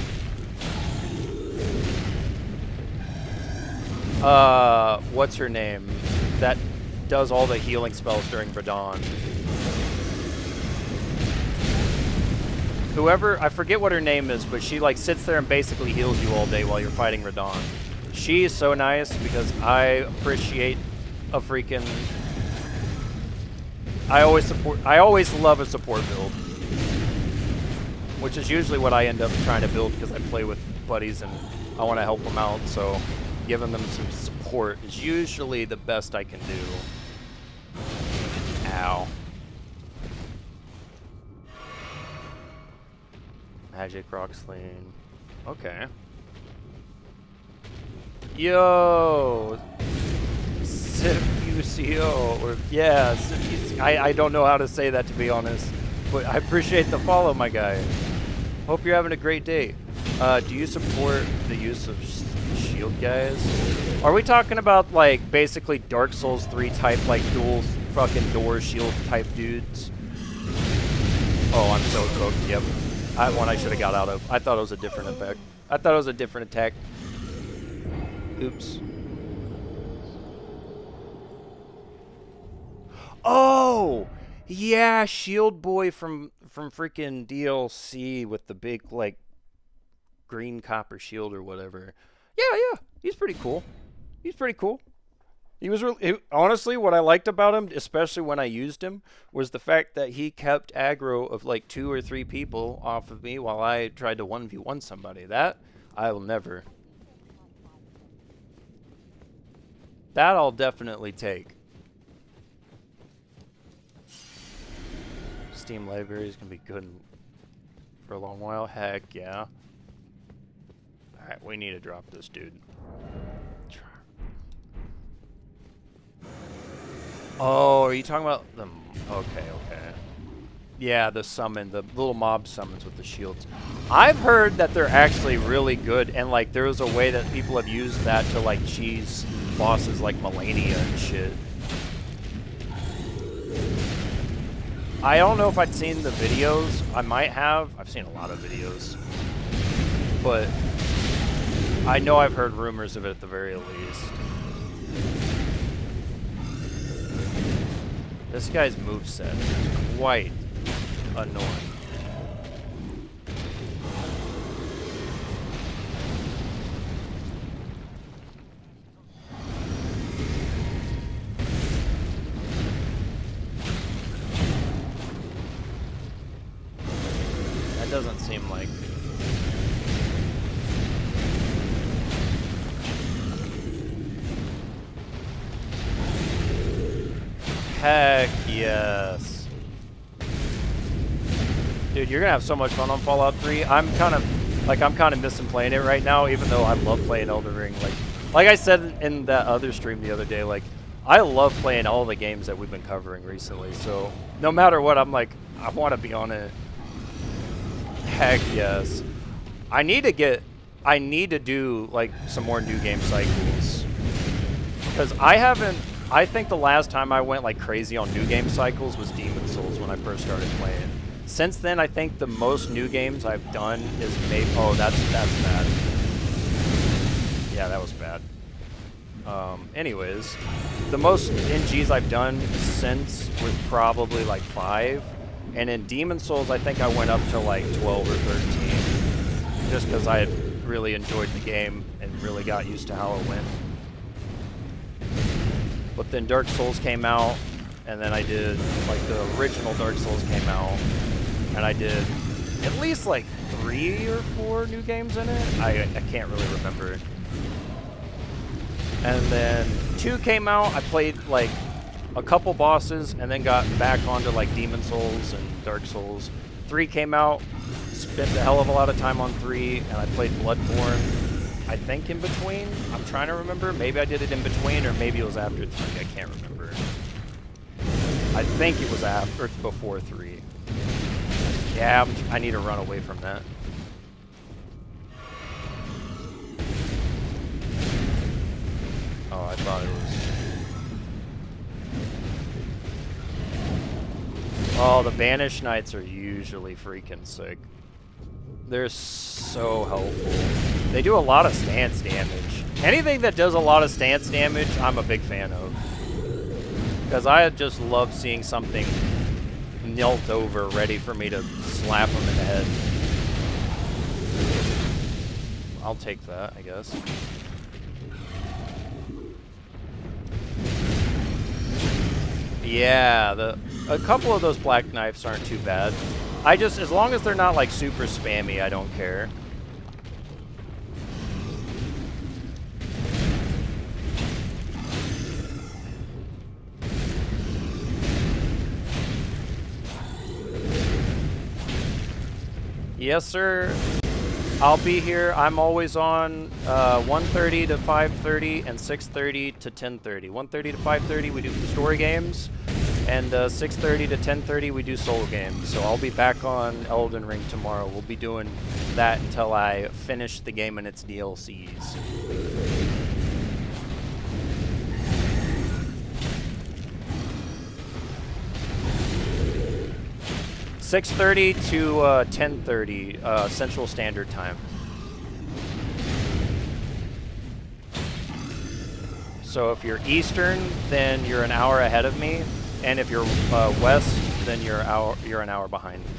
what's her name? That does all the healing spells during Radon. Whoever, I forget what her name is, but she like sits there and basically heals you all day while you're fighting Radon. She is so nice because I appreciate a freaking... I always love a support build. Which is usually what I end up trying to build because I play with buddies and I want to help them out, so giving them some support is usually the best I can do. Ow. Magic Rock Sling. Okay. Yo! Sifucio, or yeah, I don't know how to say that to be honest, but I appreciate the follow, my guy. Hope you're having a great day. Do you support the use of shield guys? Are we talking about like basically Dark Souls 3 type like dual fucking door shield type dudes? Oh, I'm so cooked. Yep. One I should have got out of. I thought it was a different effect. I thought it was a different attack. Oops. Oh! Yeah, Shield Boy from freaking DLC with the big, like, green copper shield or whatever. Yeah. He's pretty cool. He's pretty cool. He was really... honestly, what I liked about him, especially when I used him, was the fact that he kept aggro of, like, 2 or 3 people off of me while I tried to 1v1 somebody. That, I will never... that I'll definitely take. Steam libraries can be good for a long while. Heck yeah. Alright, we need to drop this dude. Oh, are you talking about them? Okay. Yeah, the summon, the little mob summons with the shields. I've heard that they're actually really good, and like there's a way that people have used that to like cheese bosses like Melania and shit. I don't know if I'd seen the videos. I might have. I've seen a lot of videos. But I know I've heard rumors of it at the very least. This guy's moveset is quite annoying. That doesn't seem like... Heck yes. Dude, you're gonna have so much fun on Fallout 3. I'm kind of missing playing it right now, even though I love playing Elden Ring. Like I said in that other stream the other day, like I love playing all the games that we've been covering recently. So no matter what, I'm like, I want to be on it. Heck yes. I need to do like some more new game cycles because I haven't I think the last time I went like crazy on new game cycles was Demon Souls when I first started playing. Since then, I think the most new games I've done is maybe. Oh, that's bad. Yeah, that was bad. Anyways, the most NGs I've done since was probably like 5, and in Demon Souls, I think I went up to like 12 or 13, just because I had really enjoyed the game and really got used to how it went. But then Dark Souls came out, and then I did, like, the original Dark Souls came out, and I did at least, like, 3 or 4 new games in it. I can't really remember. And then 2 came out, I played, like, a couple bosses, and then got back onto, like, Demon Souls and Dark Souls. 3 came out, spent a hell of a lot of time on 3, and I played Bloodborne. I think in between. I'm trying to remember. Maybe I did it in between, or maybe it was after 3. I can't remember. I think it was after or before 3. Yeah, I need to run away from that. Oh, I thought it was. Oh, the Banished Knights are usually freaking sick. They're so helpful. They do a lot of stance damage. Anything that does a lot of stance damage, I'm a big fan of. Because I just love seeing something knelt over, ready for me to slap them in the head. I'll take that, I guess. Yeah, a couple of those black knives aren't too bad. As long as they're not like super spammy, I don't care. Yes, sir. I'll be here. I'm always on 1:30 to 5:30 and 6:30 to 10:30. 1:30 to 5:30 we do story games, and 6:30 to 10:30 we do solo games. So I'll be back on Elden Ring tomorrow. We'll be doing that until I finish the game and its DLCs. 6:30 to 10:30 Central Standard Time. So if you're Eastern, then you're an hour ahead of me, and if you're West, then you're an hour behind me.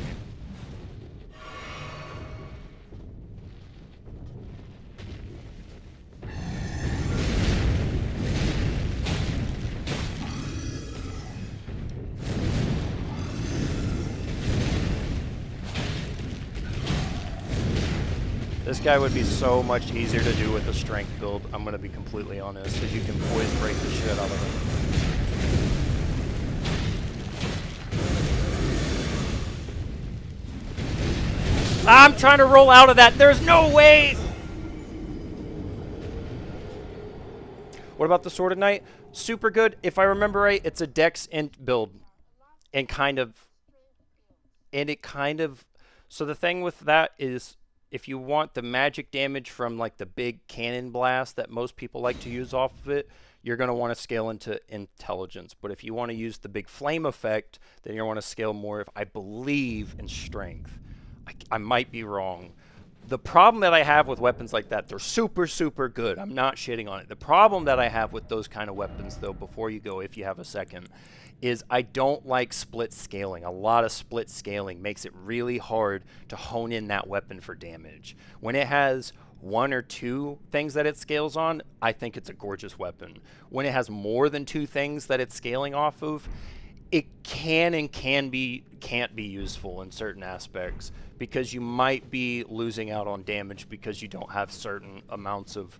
This guy would be so much easier to do with a strength build, I'm going to be completely honest, because you can poison break the shit out of him. I'm trying to roll out of that. There's no way! What about the Sword of Night? Super good. If I remember right, it's a Dex int build. And it kind of... So the thing with that is, if you want the magic damage from like the big cannon blast that most people like to use off of it, you're going to want to scale into intelligence. But if you want to use the big flame effect, then you're going to want to scale more, I believe, in strength. I might be wrong. The problem that I have with weapons like that, they're super, super good. I'm not shitting on it. The problem that I have with those kind of weapons, though, before you go, if you have a second, is I don't like split scaling. A lot of split scaling makes it really hard to hone in that weapon for damage. When it has 1 or 2 things that it scales on, I think it's a gorgeous weapon. When it has more than 2 things that it's scaling off of, it can and can't be useful in certain aspects, because you might be losing out on damage because you don't have certain amounts of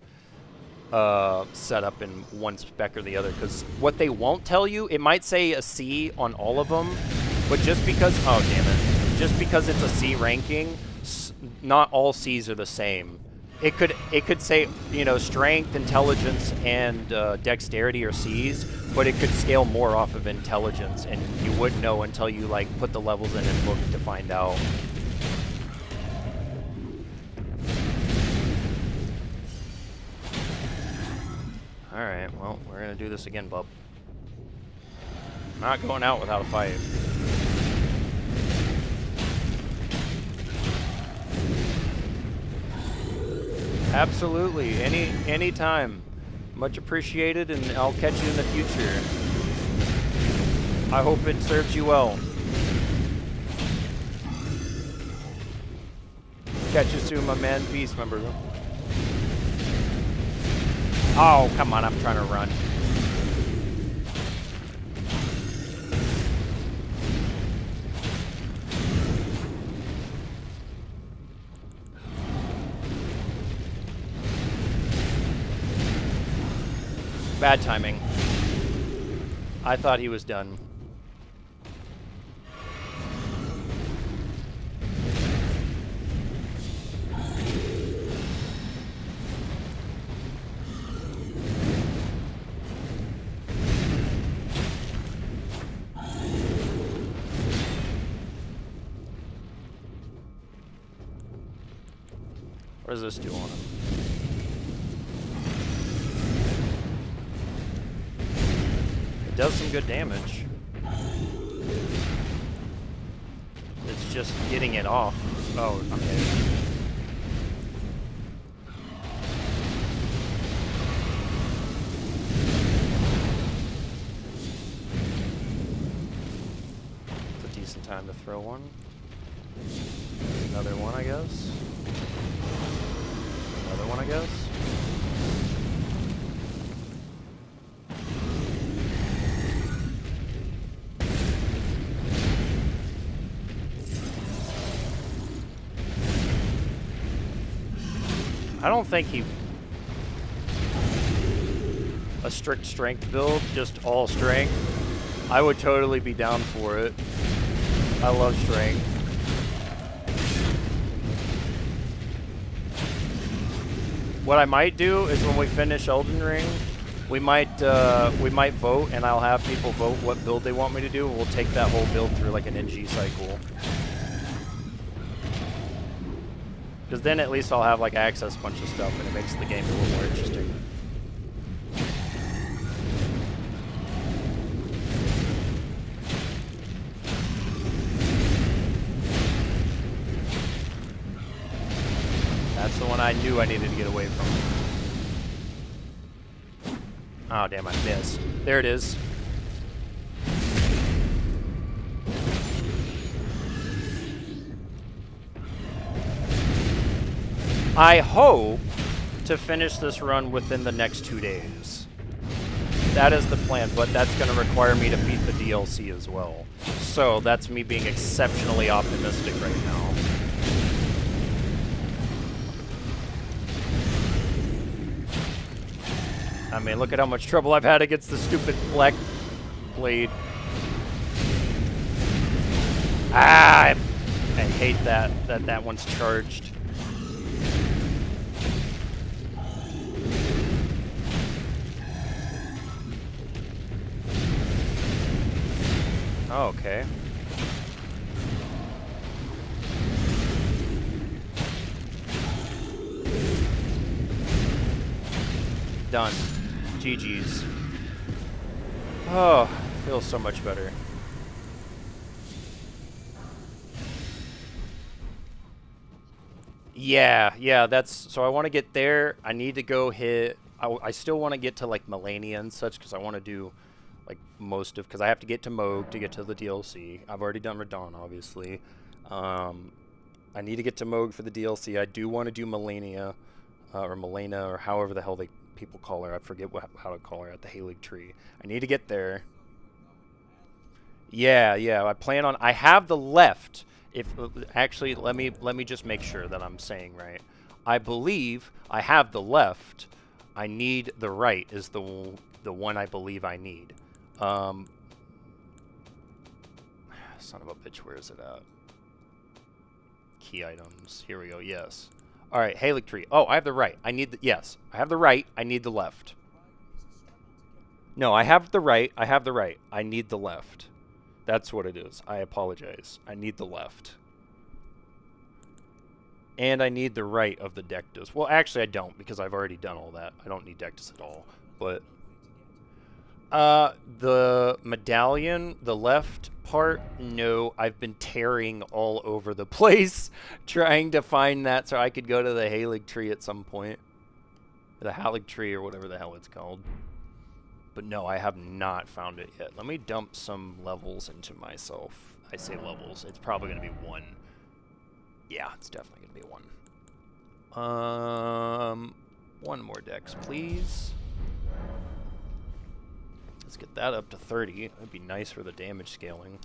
set up in one spec or the other. Because what they won't tell you, it might say a C on all of them, but just because, oh damn it, just because it's a C ranking, not all C's are the same. It could say, you know, strength, intelligence, and dexterity are C's, but it could scale more off of intelligence, and you wouldn't know until you like put the levels in and look to find out. Alright, well, we're gonna do this again, bub. Not going out without a fight. Absolutely. Any time. Much appreciated, and I'll catch you in the future. I hope it serves you well. Catch you soon, my man. Peace, my brother. Oh, come on. I'm trying to run. Bad timing. I thought he was done. What does this do on him? It does some good damage. It's just getting it off. Oh, okay. It's a decent time to throw one. Another one, I guess. Another one, I guess. I don't think he... A strict strength build, just all strength. I would totally be down for it. I love strength. What I might do is when we finish Elden Ring, we might vote, and I'll have people vote what build they want me to do, and we'll take that whole build through like an NG cycle. Because then at least I'll have like access a bunch of stuff, and it makes the game a little more interesting. That's the one I knew I needed to get away from. Oh, damn, I missed. There it is. I hope to finish this run within the next 2 days. That is the plan, but that's going to require me to beat the DLC as well. So that's me being exceptionally optimistic right now. I mean, look at how much trouble I've had against the stupid black blade. Ah, I hate that one's charged. Oh, okay. Done. GG's. Oh, feels so much better. Yeah, that's... So I want to get there. I need to go hit... I still want to get to, like, Melania and such, because I want to do, like, most of... Because I have to get to Moog to get to the DLC. I've already done Radon, obviously. I need to get to Moog for the DLC. I do want to do Melania, or Melena, or however the hell people call her. I forget how to call her at the Halig Tree. I need to get there. Yeah, I plan on... I have the left... Actually, let me just make sure that I'm saying right. I believe I have the left. I need the right is the one I believe I need. Son of a bitch, where is it at? Key items. Here we go. Yes. All right, Halig Tree. Oh, I have the right. I need the... Yes, I have the right. I need the left. No, I have the right. I have the right. I need the left. That's what it is. I apologize. I need the left. And I need the right of the Dectus. Well, actually, I don't, because I've already done all that. I don't need Dectus at all. But The medallion, the left part, no, I've been tearing all over the place trying to find that so I could go to the Halig tree at some point. The Halig tree or whatever the hell it's called. But no, I have not found it yet. Let me dump some levels into myself. I say levels, it's probably going to be 1. Yeah, it's definitely going to be 1. 1 more dex, please. Let's get that up to 30. That'd be nice for the damage scaling.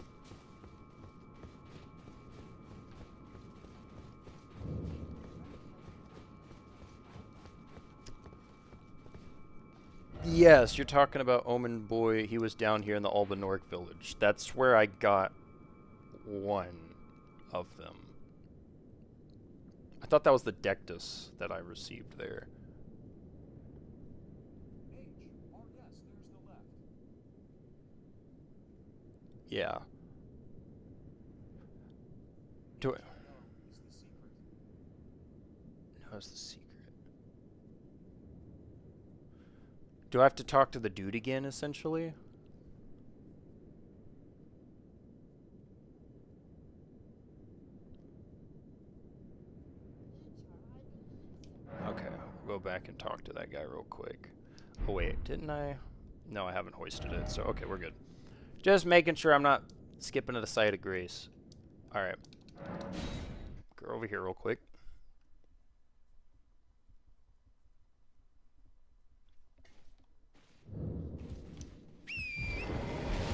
Yes, you're talking about Omen Boy. He was down here in the Albanork village. That's where I got 1 of them. I thought that was the Dectus that I received there. Yeah. Do it. No, it's the secret. Do I have to talk to the dude again, essentially? Okay, we'll go back and talk to that guy real quick. Oh wait, didn't I? No, I haven't hoisted it, so okay, we're good. Just making sure I'm not skipping to the site of grace. Alright. Go over here real quick.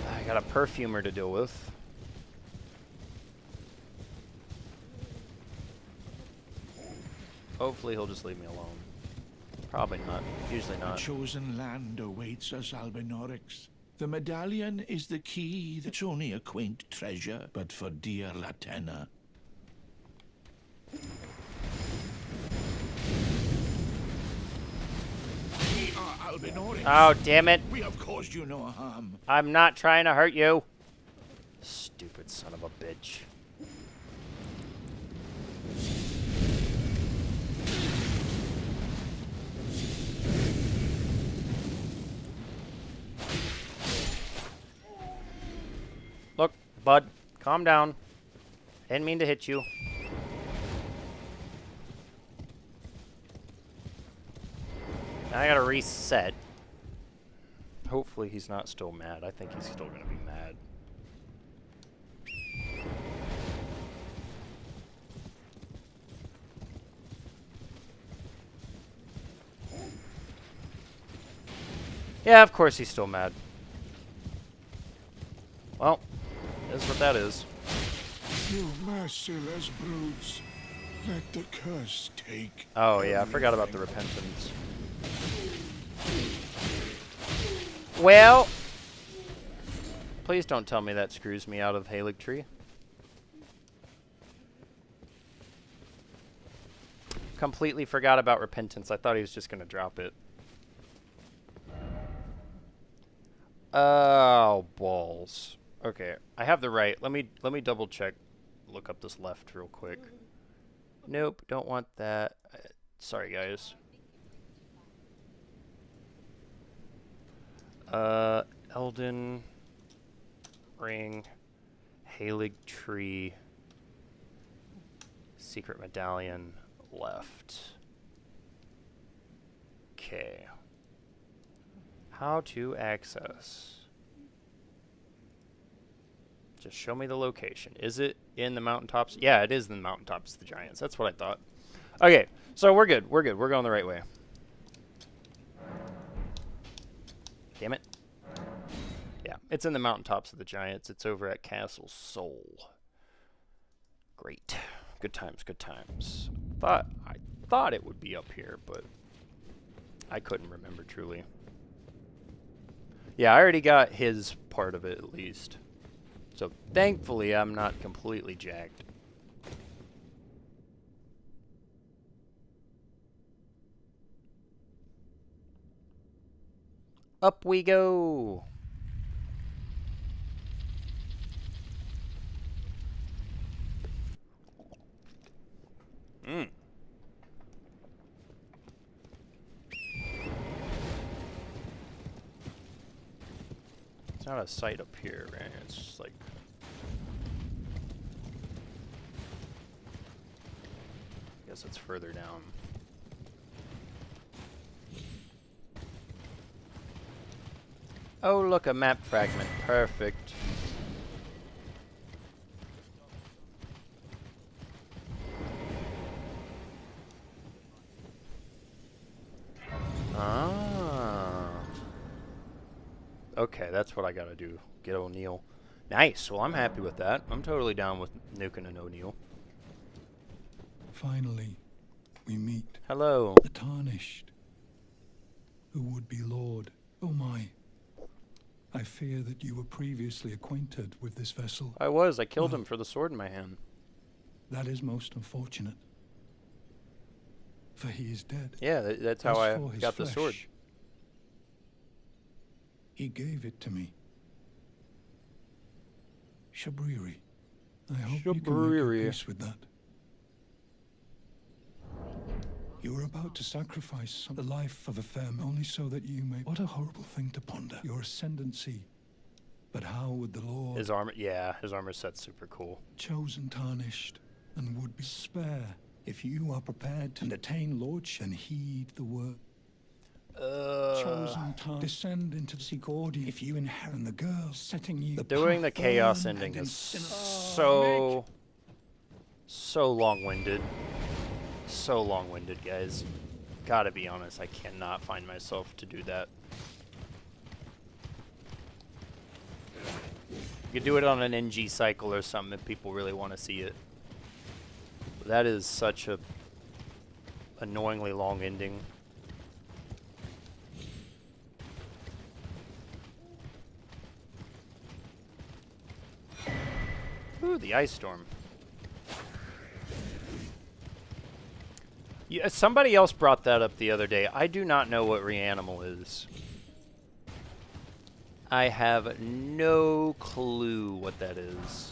I got a perfumer to deal with. Hopefully he'll just leave me alone. Probably not. Usually not. A chosen land awaits us, Albinorix. The medallion is the key that's only a quaint treasure, but for dear Latenna. We are Albinorix. Oh, damn it. We have caused you no harm. I'm not trying to hurt you. Stupid son of a bitch. Look, bud, calm down. Didn't mean to hit you. Now I gotta reset. Hopefully he's not still mad. I think he's still gonna be mad. Yeah, of course he's still mad. Well, that's what that is. You merciless brutes. Let the curse take. Oh yeah, I forgot about the repentance. Well, please don't tell me that screws me out of Halig Tree. Completely forgot about repentance. I thought he was just gonna drop it. Oh, balls. Okay, I have the right. Let me double check. Look up this left real quick. Nope, don't want that. Sorry, guys. Elden ring, Halig tree, secret medallion, left. Okay. How to access? Just show me the location. Is it in the mountaintops? Yeah, it is in the mountaintops of the giants. That's what I thought. Okay, so we're good. We're good. We're going the right way. Damn it. Yeah, it's in the mountaintops of the giants. It's over at Castle Soul. Great. Good times, good times. I thought it would be up here, but I couldn't remember truly. Yeah, I already got his part of it at least. So thankfully I'm not completely jacked. Up we go. not a sight up here, right? It's just like... I guess it's further down. Oh, look, a map fragment. Perfect. Ah. Okay, that's what I gotta do. Get O'Neill. Nice. Well, I'm happy with that. I'm totally down with nuking an O'Neill. Finally, we meet. Hello. The Tarnished. Who would be Lord? Oh my. I fear that you were previously acquainted with this vessel. I was. I killed Well, him for the sword in my hand. That is most unfortunate. For he is dead. Yeah, that's how As I for his got the sword. flesh, he gave it to me. Shabriri. I hope you can make Shabriri. your peace with that. You were about to sacrifice the life of a femme only so that you may... What a horrible thing to ponder. Your ascendancy. But how would the Lord... His armor, yeah, his armor set's super cool. chosen tarnished, and would be spare if you are prepared to attain lordship and heed the word. Chosen tarnished, descend into the Sigordi if you inherit the girl setting you Doing the chaos firm ending and is in- so long-winded. So long-winded, guys. Gotta be honest, I cannot find myself to do that. You could do it on an NG cycle or something if people really want to see it. But that is such a annoyingly long ending. Ooh, the ice storm. Yeah, somebody else brought that up the other day. I do not know what reanimal is. I have no clue what that is.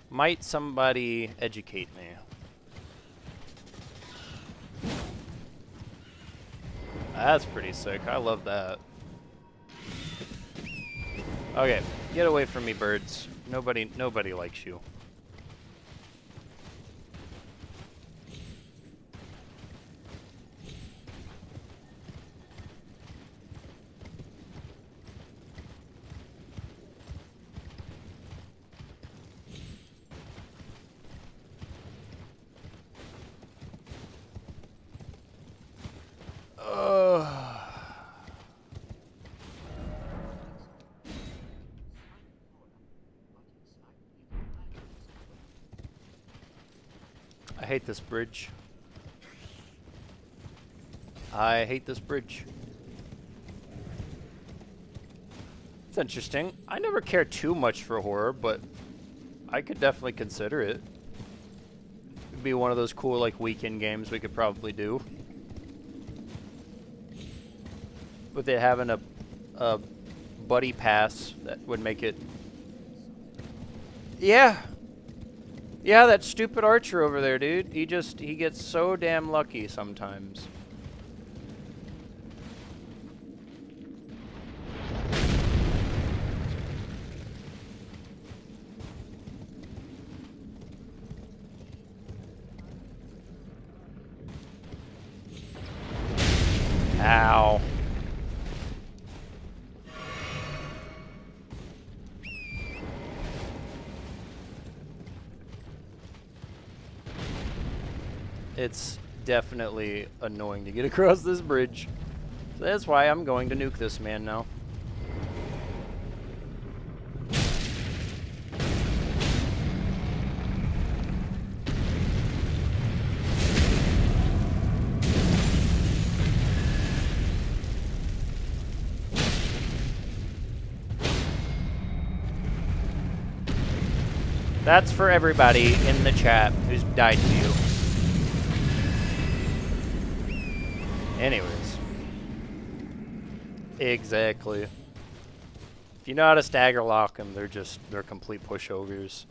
Might somebody educate me? That's pretty sick. I love that. Okay, get away from me, birds. Nobody likes you. I hate this bridge. I hate this bridge. It's interesting. I never cared too much for horror, but I could definitely consider it. It'd be one of those cool, like, weekend games we could probably do. With it having a buddy pass that would make it... Yeah! Yeah, that stupid archer over there, dude. He gets so damn lucky sometimes. Ow. It's definitely annoying to get across this bridge. So that's why I'm going to nuke this man now. That's for everybody in the chat who's died to you. Anyways. Exactly. If you know how to stagger lock them, they're complete pushovers.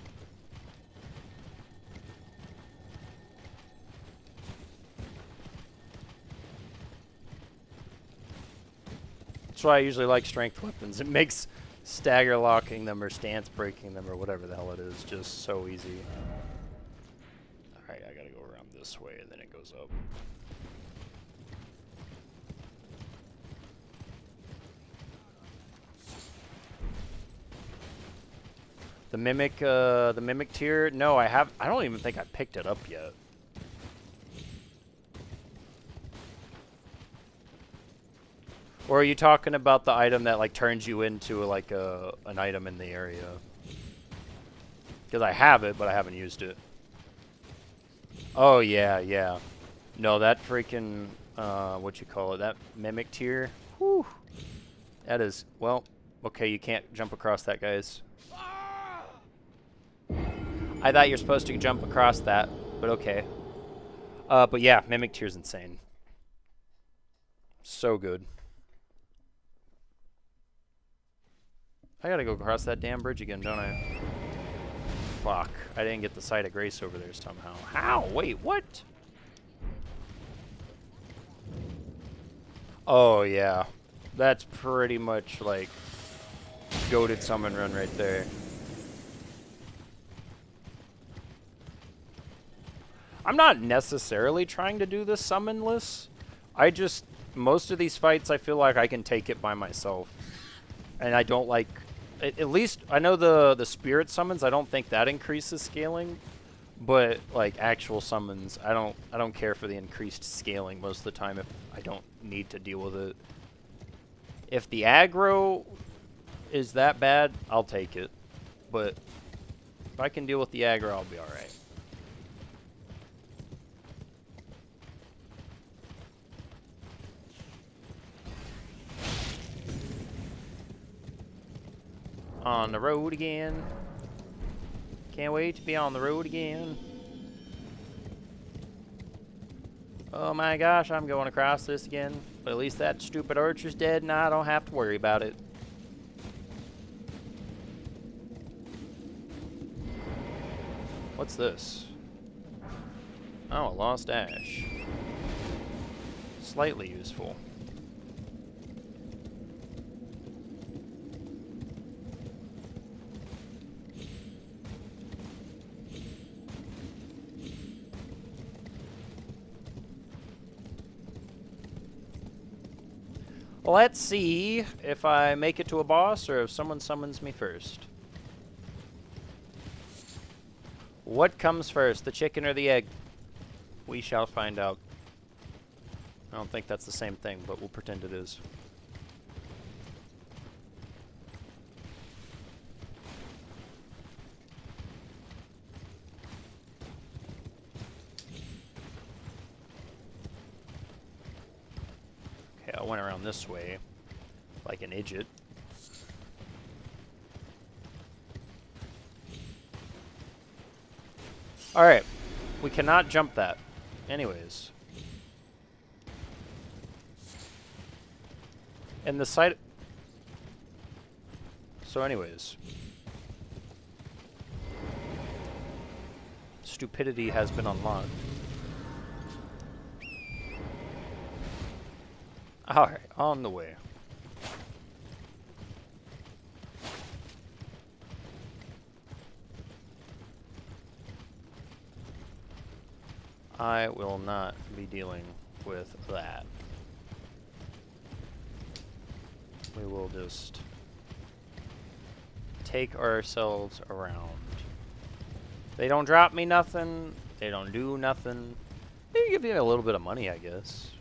why I usually like strength weapons. It makes stagger locking them or stance breaking them or whatever the hell it is just so easy. Alright, I gotta go around this way and then it goes up. The mimic tier? No, I don't even think I picked it up yet. Or are you talking about the item that like turns you into like an item in the area? Because I have it, but I haven't used it. Oh yeah, yeah. No, that freaking what you call it? That mimic tier. Whew. That is, well, okay. You can't jump across that, guys. I thought you're supposed to jump across that, but okay. But yeah, mimic tier's insane. So good. I gotta go across that damn bridge again, don't I? Fuck. I didn't get the site of grace over there somehow. How? Wait, what? Oh, yeah. That's pretty much like goated summon run right there. I'm not necessarily trying to do this summonless. I just, most of these fights I feel like I can take it by myself. And I don't like, at least I know the spirit summons, I don't think that increases scaling, but like actual summons, I don't care for the increased scaling most of the time if I don't need to deal with it. If the aggro is that bad, I'll take it. But if I can deal with the aggro, I'll be alright. On the road again. Can't wait to be on the road again. Oh my gosh, I'm going across this again. But at least that stupid archer's dead and I don't have to worry about it. What's this? Oh, a lost ash. Slightly useful. Let's see if I make it to a boss or if someone summons me first. What comes first, the chicken or the egg? We shall find out. I don't think that's the same thing, but we'll pretend it is. Okay, I went around this way like an idiot. Alright, we cannot jump that. Anyways. And the site... So anyways. Stupidity has been unlocked. Alright, on the way. I will not be dealing with that. We will just take ourselves around. They don't drop me nothing. They don't do nothing. They give you a little bit of money, I guess.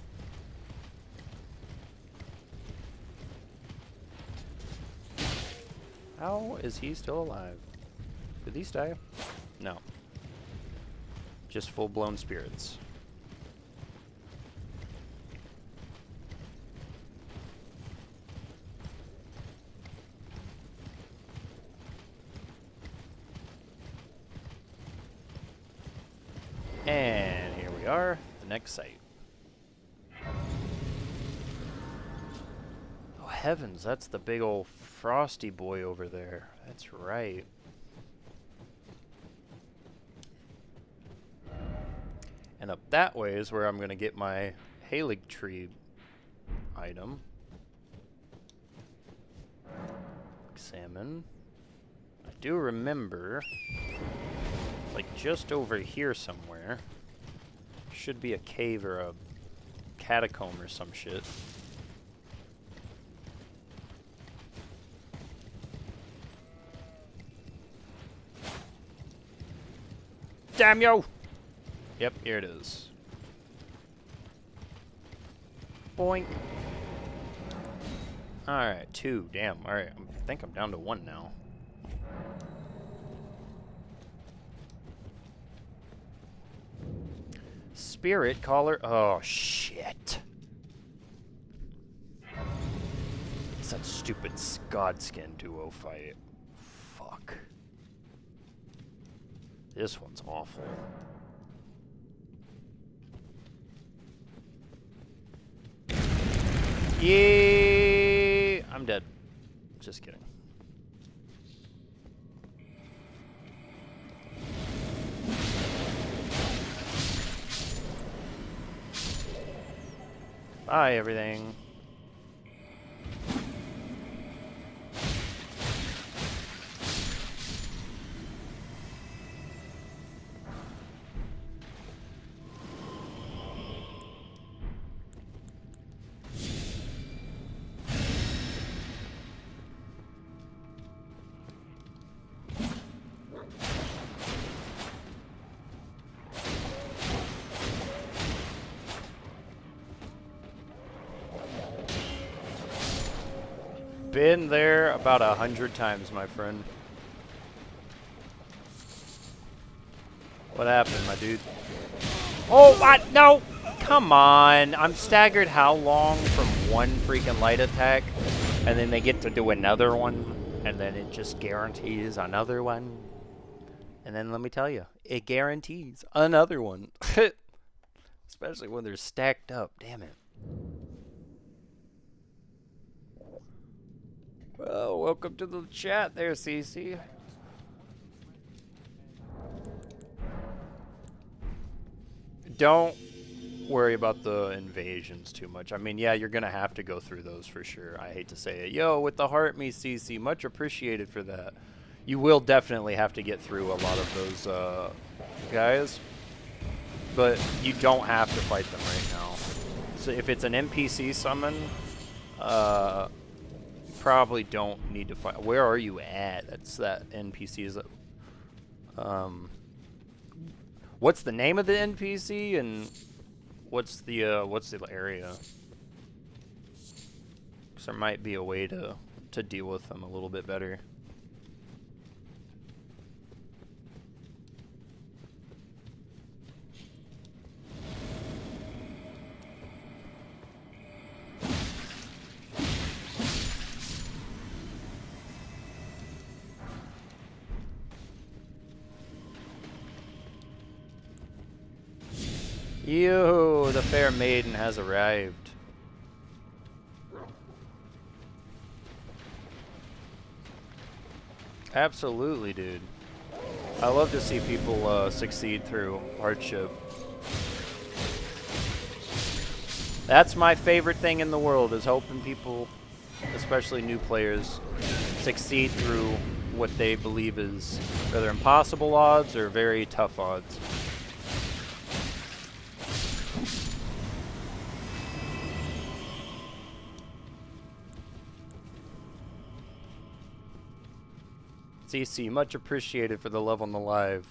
How is he still alive? Did these die? No. Just full-blown spirits. And here we are, the next site. Oh heavens, that's the big old frosty boy over there. That's right. And up that way is where I'm going to get my Halig tree item. salmon. I do remember, like just over here somewhere, should be a cave or a catacomb or some shit. Damn yo! Yep, here it is. Boink. Alright, 2. Damn, alright. I think I'm down to 1 now. Spirit Caller. Oh, shit. It's that stupid Godskin duo fight. Fuck. This one's awful. Yeah, I'm dead. Just kidding. Bye, everything. Been there about 100 times, my friend. What happened, my dude? Oh, what? No! Come on! I'm staggered how long from one freaking light attack, and then they get to do another one, and then it just guarantees another one. And then let me tell you, it guarantees another one. Especially when they're stacked up. Damn it. Well, welcome to the chat there, CC. Don't worry about the invasions too much. I mean, yeah, you're going to have to go through those for sure. I hate to say it. Yo, with the heart me, CC. Much appreciated for that. You will definitely have to get through a lot of those guys. But you don't have to fight them right now. So if it's an NPC summon, probably don't need to fight. Where are you at? That's that NPC. Is that, what's the name of the NPC and what's the area? Because there might be a way to deal with them a little bit better. Yo, the fair maiden has arrived. Absolutely, dude. I love to see people succeed through hardship. That's my favorite thing in the world, is helping people, especially new players, succeed through what they believe is either impossible odds or very tough odds. CC, much appreciated for the love on the live.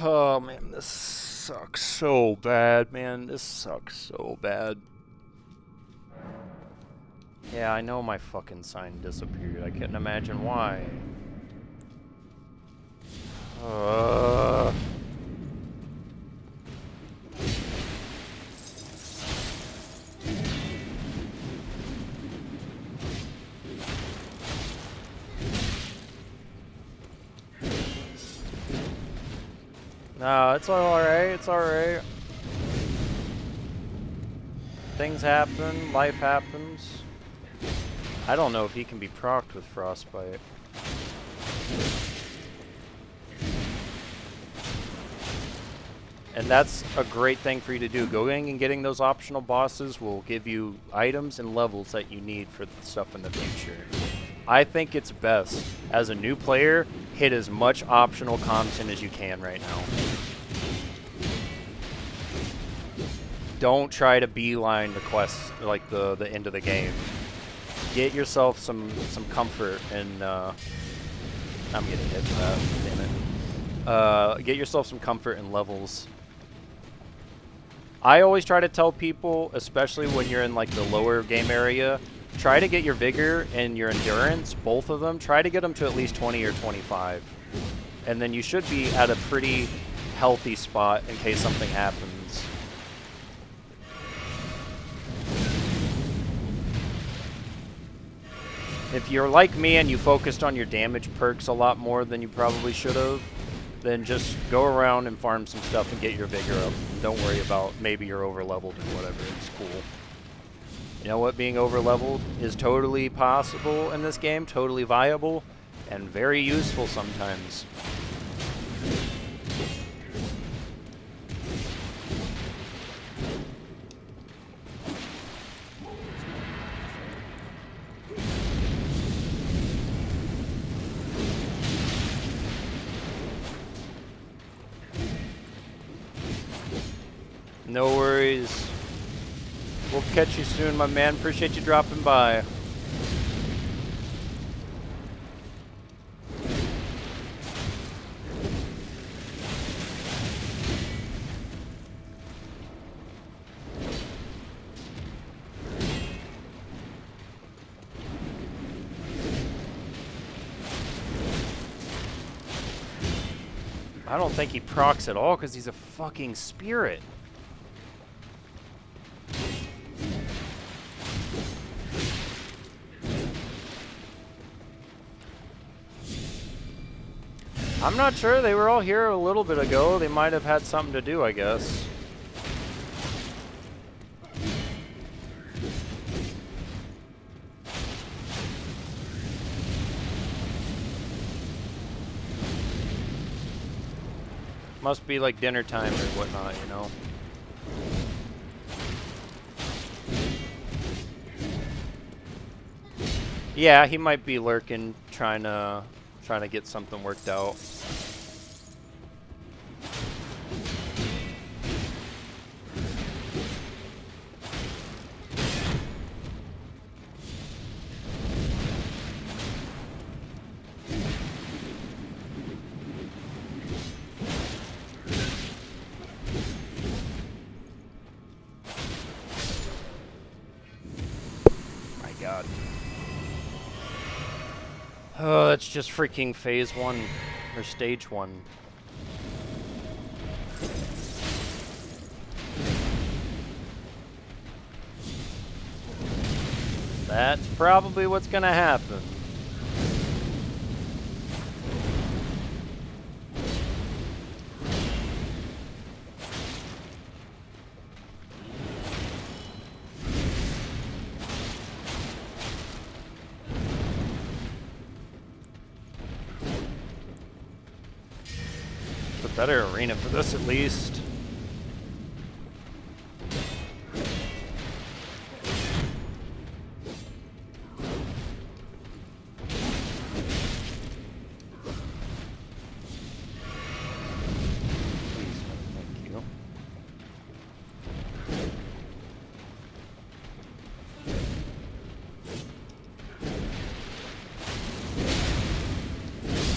Oh man, this sucks so bad, man. This sucks so bad. Yeah, I know my fucking sign disappeared. I couldn't imagine why. No, it's alright, it's alright. Things happen, life happens. I don't know if he can be procced with frostbite. And that's a great thing for you to do. Going and getting those optional bosses will give you items and levels that you need for stuff in the future. I think it's best, as a new player, hit as much optional content as you can right now. Don't try to beeline the quest, like the end of the game. Get yourself some comfort and I'm getting hit for that, damn it. Get yourself some comfort and levels. I always try to tell people, especially when you're in like the lower game area, try to get your vigor and your endurance, both of them, try to get them to at least 20 or 25. And then you should be at a pretty healthy spot in case something happens. If you're like me and you focused on your damage perks a lot more than you probably should have, then just go around and farm some stuff and get your vigor up. Don't worry about maybe you're over leveled or whatever. It's cool. You know what? Being over leveled is totally possible in this game, totally viable, and very useful sometimes. No worries. We'll catch you soon, my man. Appreciate you dropping by. I don't think he procs at all because he's a fucking spirit. I'm not sure. They were all here a little bit ago. They might have had something to do, I guess. Must be like dinner time or whatnot, you know. Yeah, he might be lurking, trying to get something worked out. My God. Oh, that's just freaking phase 1 or stage 1. That's probably what's gonna happen. Better arena for this at least. Thank you.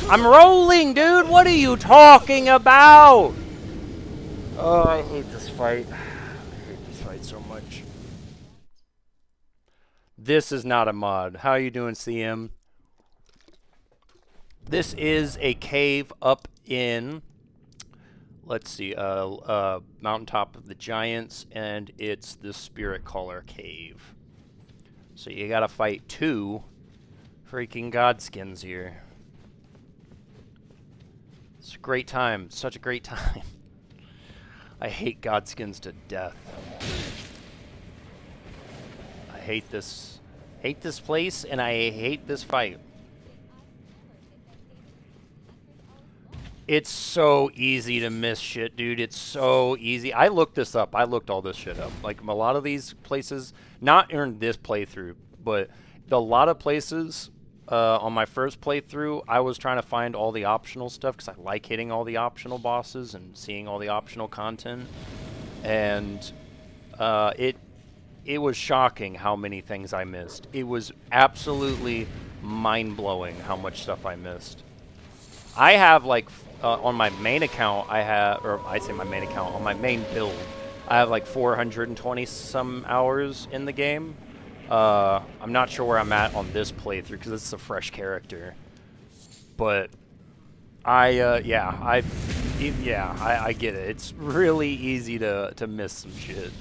I'm rolling, dude! What are you talking about? Oh, I hate this fight. I hate this fight so much. This is not a mod. How are you doing, CM? This is a cave up in, let's see, Mountaintop of the Giants, and it's the Spirit Caller Cave. So you gotta fight 2 freaking Godskins here. It's a great time. Such a great time. I hate Godskins to death. I hate this place, and I hate this fight. It's so easy to miss shit, dude. It's so easy. I looked this up. I looked all this shit up. Like, a lot of these places, not in this playthrough, but a lot of places on my first playthrough, I was trying to find all the optional stuff because I like hitting all the optional bosses and seeing all the optional content. And it was shocking how many things I missed. It was absolutely mind-blowing how much stuff I missed. I have, like, on my main account, I have, or I say my main account, on my main build, I have like 420 some hours in the game. I'm not sure where I'm at on this playthrough because it's a fresh character. But I get it. It's really easy to miss some shit.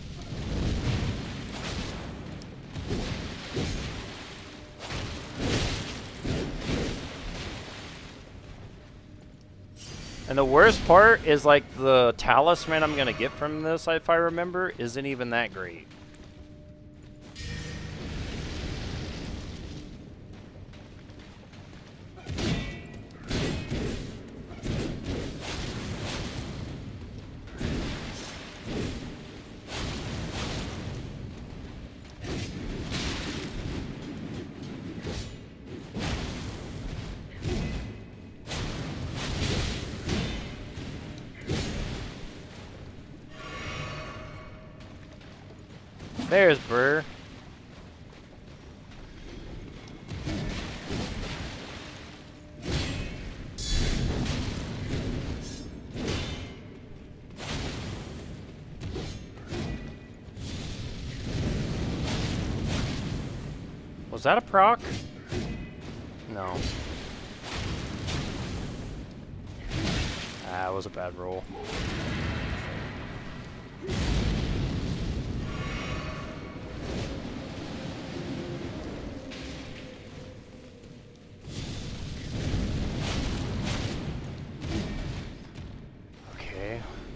And the worst part is, like, the talisman I'm gonna get from this, if I remember, isn't even that great. There's Burr. Was that a proc? No. That was a bad roll.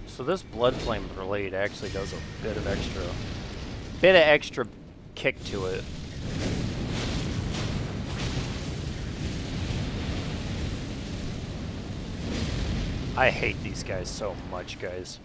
So this blood flame blade actually does a bit of extra kick to it. I hate these guys so much, guys.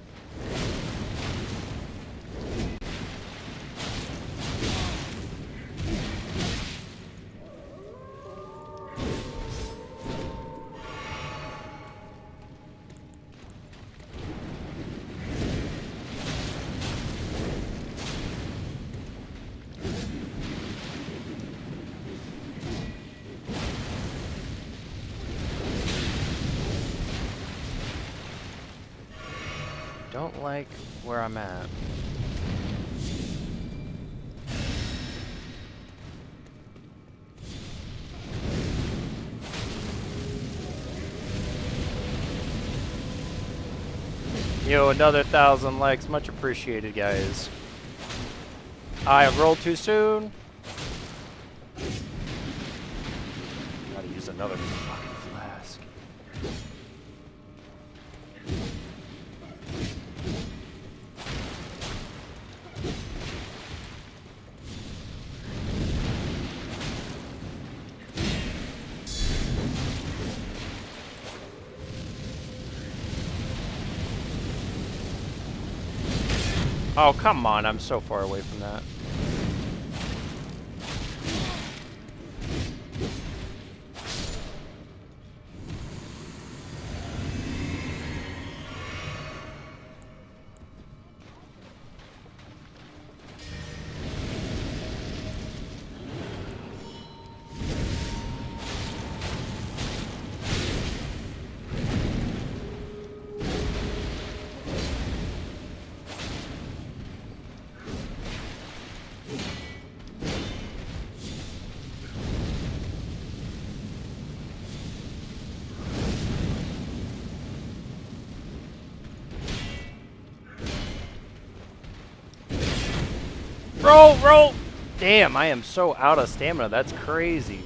Don't like where I'm at. Yo, another 1,000 likes. Much appreciated, guys. I rolled too soon. Gotta use another fucking flask. Oh, come on, I'm so far away from that. Roll, roll! Damn, I am so out of stamina. That's crazy.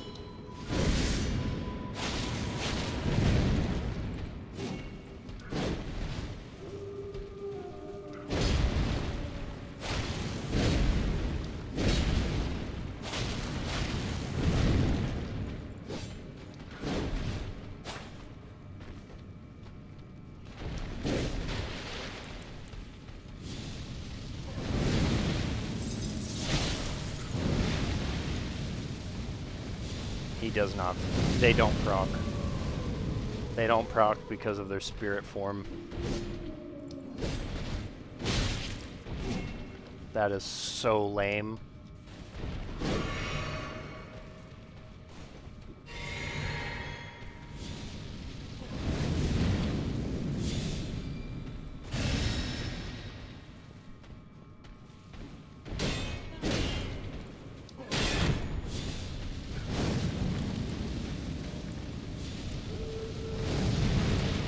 He does not. They don't proc. They don't proc because of their spirit form. That is so lame.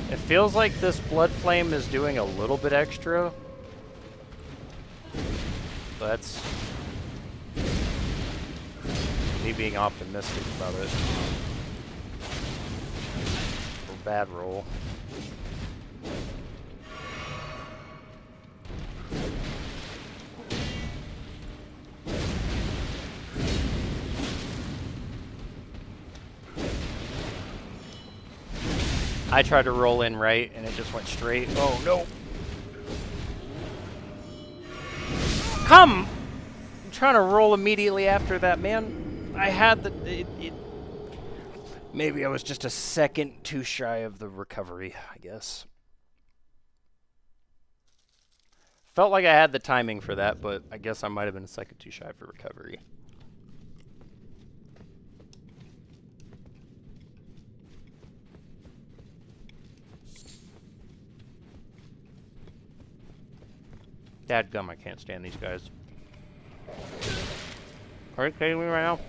It feels like this blood flame is doing a little bit extra. That's me being optimistic about it. Or bad roll. I tried to roll in right and it just went straight. Oh no. Come! I'm trying to roll immediately after that, man. I had the... Maybe I was just a second too shy of the recovery, I guess. Felt like I had the timing for that, but I guess I might have been a second too shy for recovery. Dadgum, I can't stand these guys. Are you kidding me right now?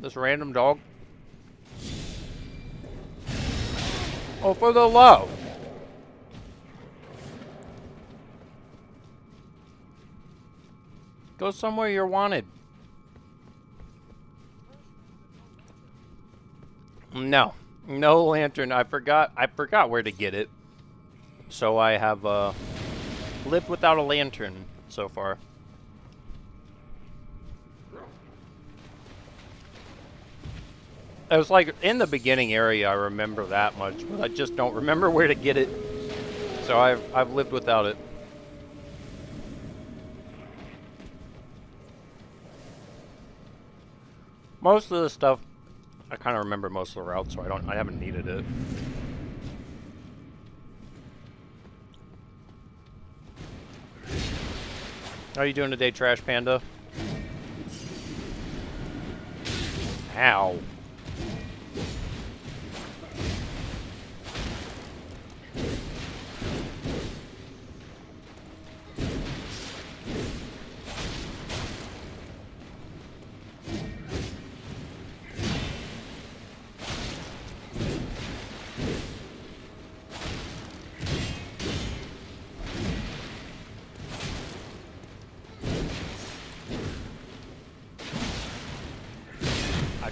This random dog? Oh, for the love! Go somewhere you're wanted. No. No lantern. I forgot where to get it. So I have lived without a lantern so far. It was like in the beginning area, I remember that much, but I just don't remember where to get it. So I've lived without it. Most of the stuff, I kind of remember most of the routes, so I haven't needed it. How are you doing today, Trash Panda? Ow.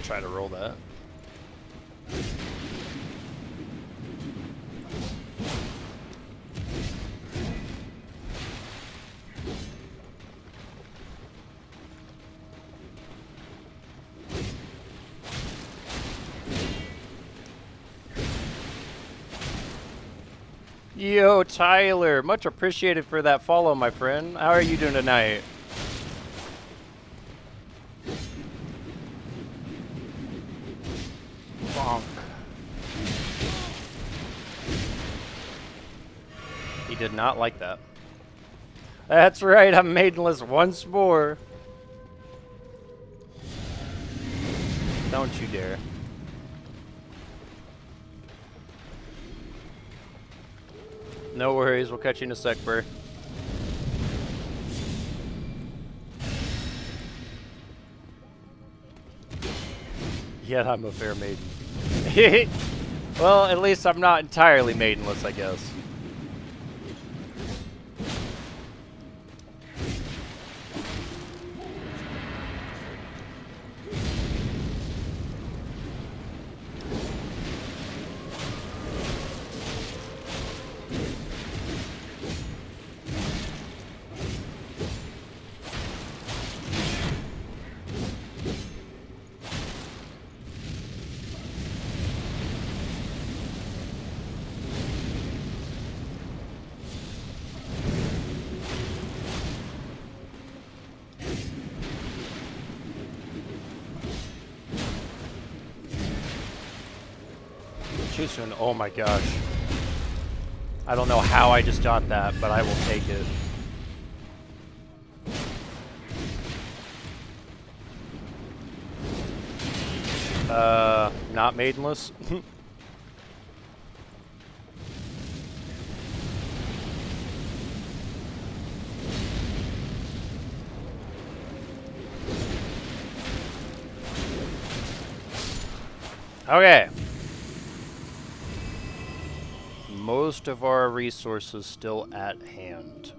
Try to roll that. Yo, Tyler, much appreciated for that follow, my friend. How are you doing tonight? He did not like that. That's right, I'm maidenless once more. Don't you dare. No worries, we'll catch you in a sec, Burr. Yet I'm a fair maiden. Well, at least I'm not entirely maidenless, I guess. too soon. Oh my gosh. I don't know how I just got that, but I will take it. Not maidenless. Okay. Most of our resources still at hand.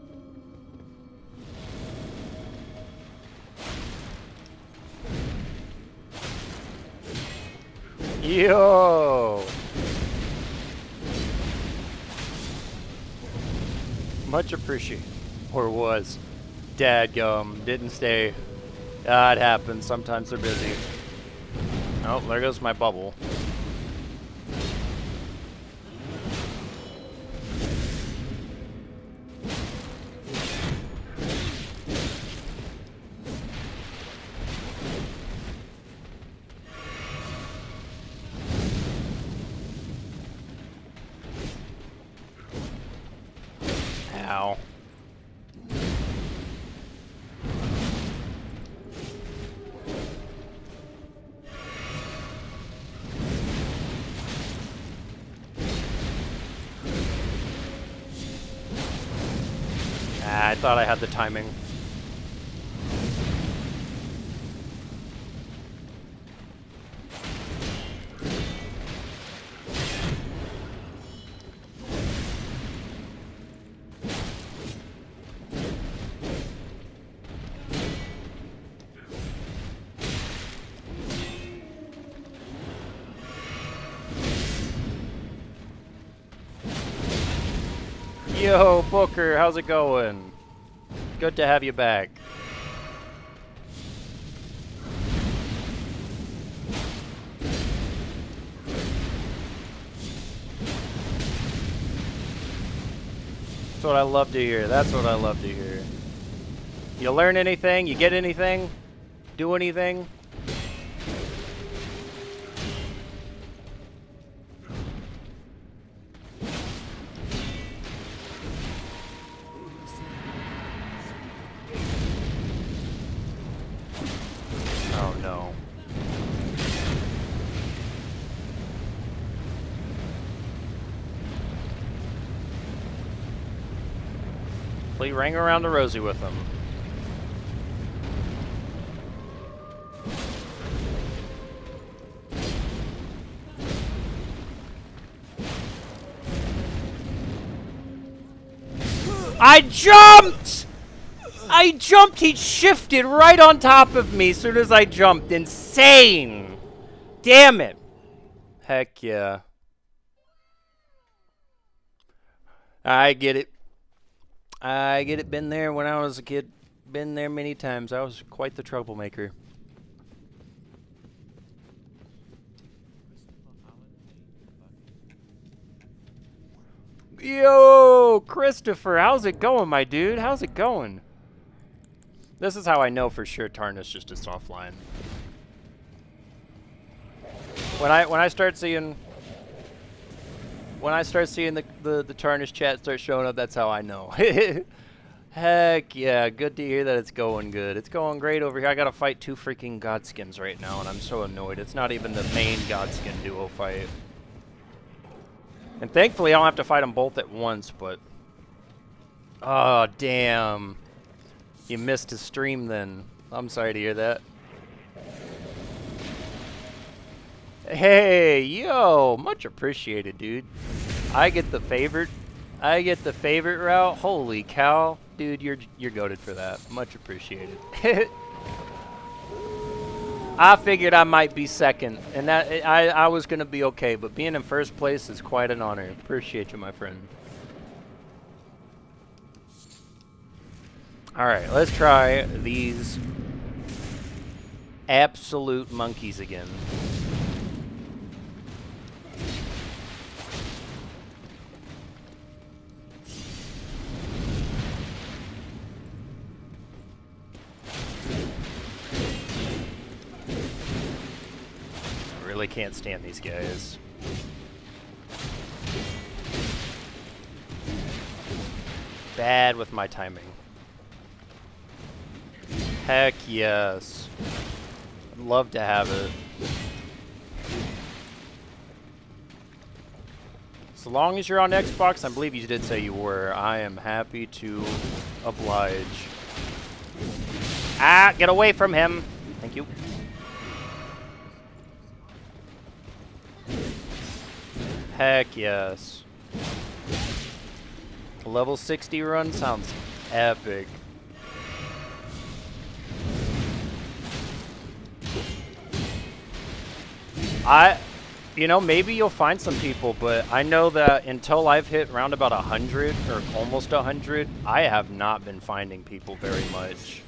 Yo! Much appreciated. Or was. Dadgum. Didn't stay. Ah, it happens. Sometimes they're busy. Oh, there goes my bubble. Ow. I thought I had the timing. Yo, Booker, how's it going? Good to have you back. That's what I love to hear. That's what I love to hear. You learn anything? You get anything? Do anything? Oh no. Please ring around the rosy with them. I jumped! I jumped! He shifted right on top of me as soon as I jumped. Insane! Damn it! Heck yeah. I get it. I get it. Been there when I was a kid. Been there many times. I was quite the troublemaker. Yo, Christopher, how's it going, my dude? How's it going? This is how I know for sure Tarnish just is offline. When I start seeing the Tarnish chat start showing up, that's how I know. Heck yeah, good to hear that it's going good. It's going great over here. I gotta fight 2 freaking Godskins right now, and I'm so annoyed. It's not even the main Godskin duo fight. And thankfully, I don't have to fight them both at once, but... Oh, damn. You missed his stream then. I'm sorry to hear that. Hey, yo, much appreciated, dude. I get the favorite route. Holy cow. Dude, you're goated for that. Much appreciated. I figured I might be second, and that I was gonna be okay, but being in first place is quite an honor. Appreciate you, my friend. Alright, let's try these absolute monkeys again. Really can't stand these guys. bad with my timing. Heck yes. I'd love to have it. So long as you're on Xbox, I believe you did say you were. I am happy to oblige. Ah, get away from him. Thank you. Heck yes. A level 60 run sounds epic. You know, maybe you'll find some people, but I know that until I've hit around about 100 or almost 100, I have not been finding people very much.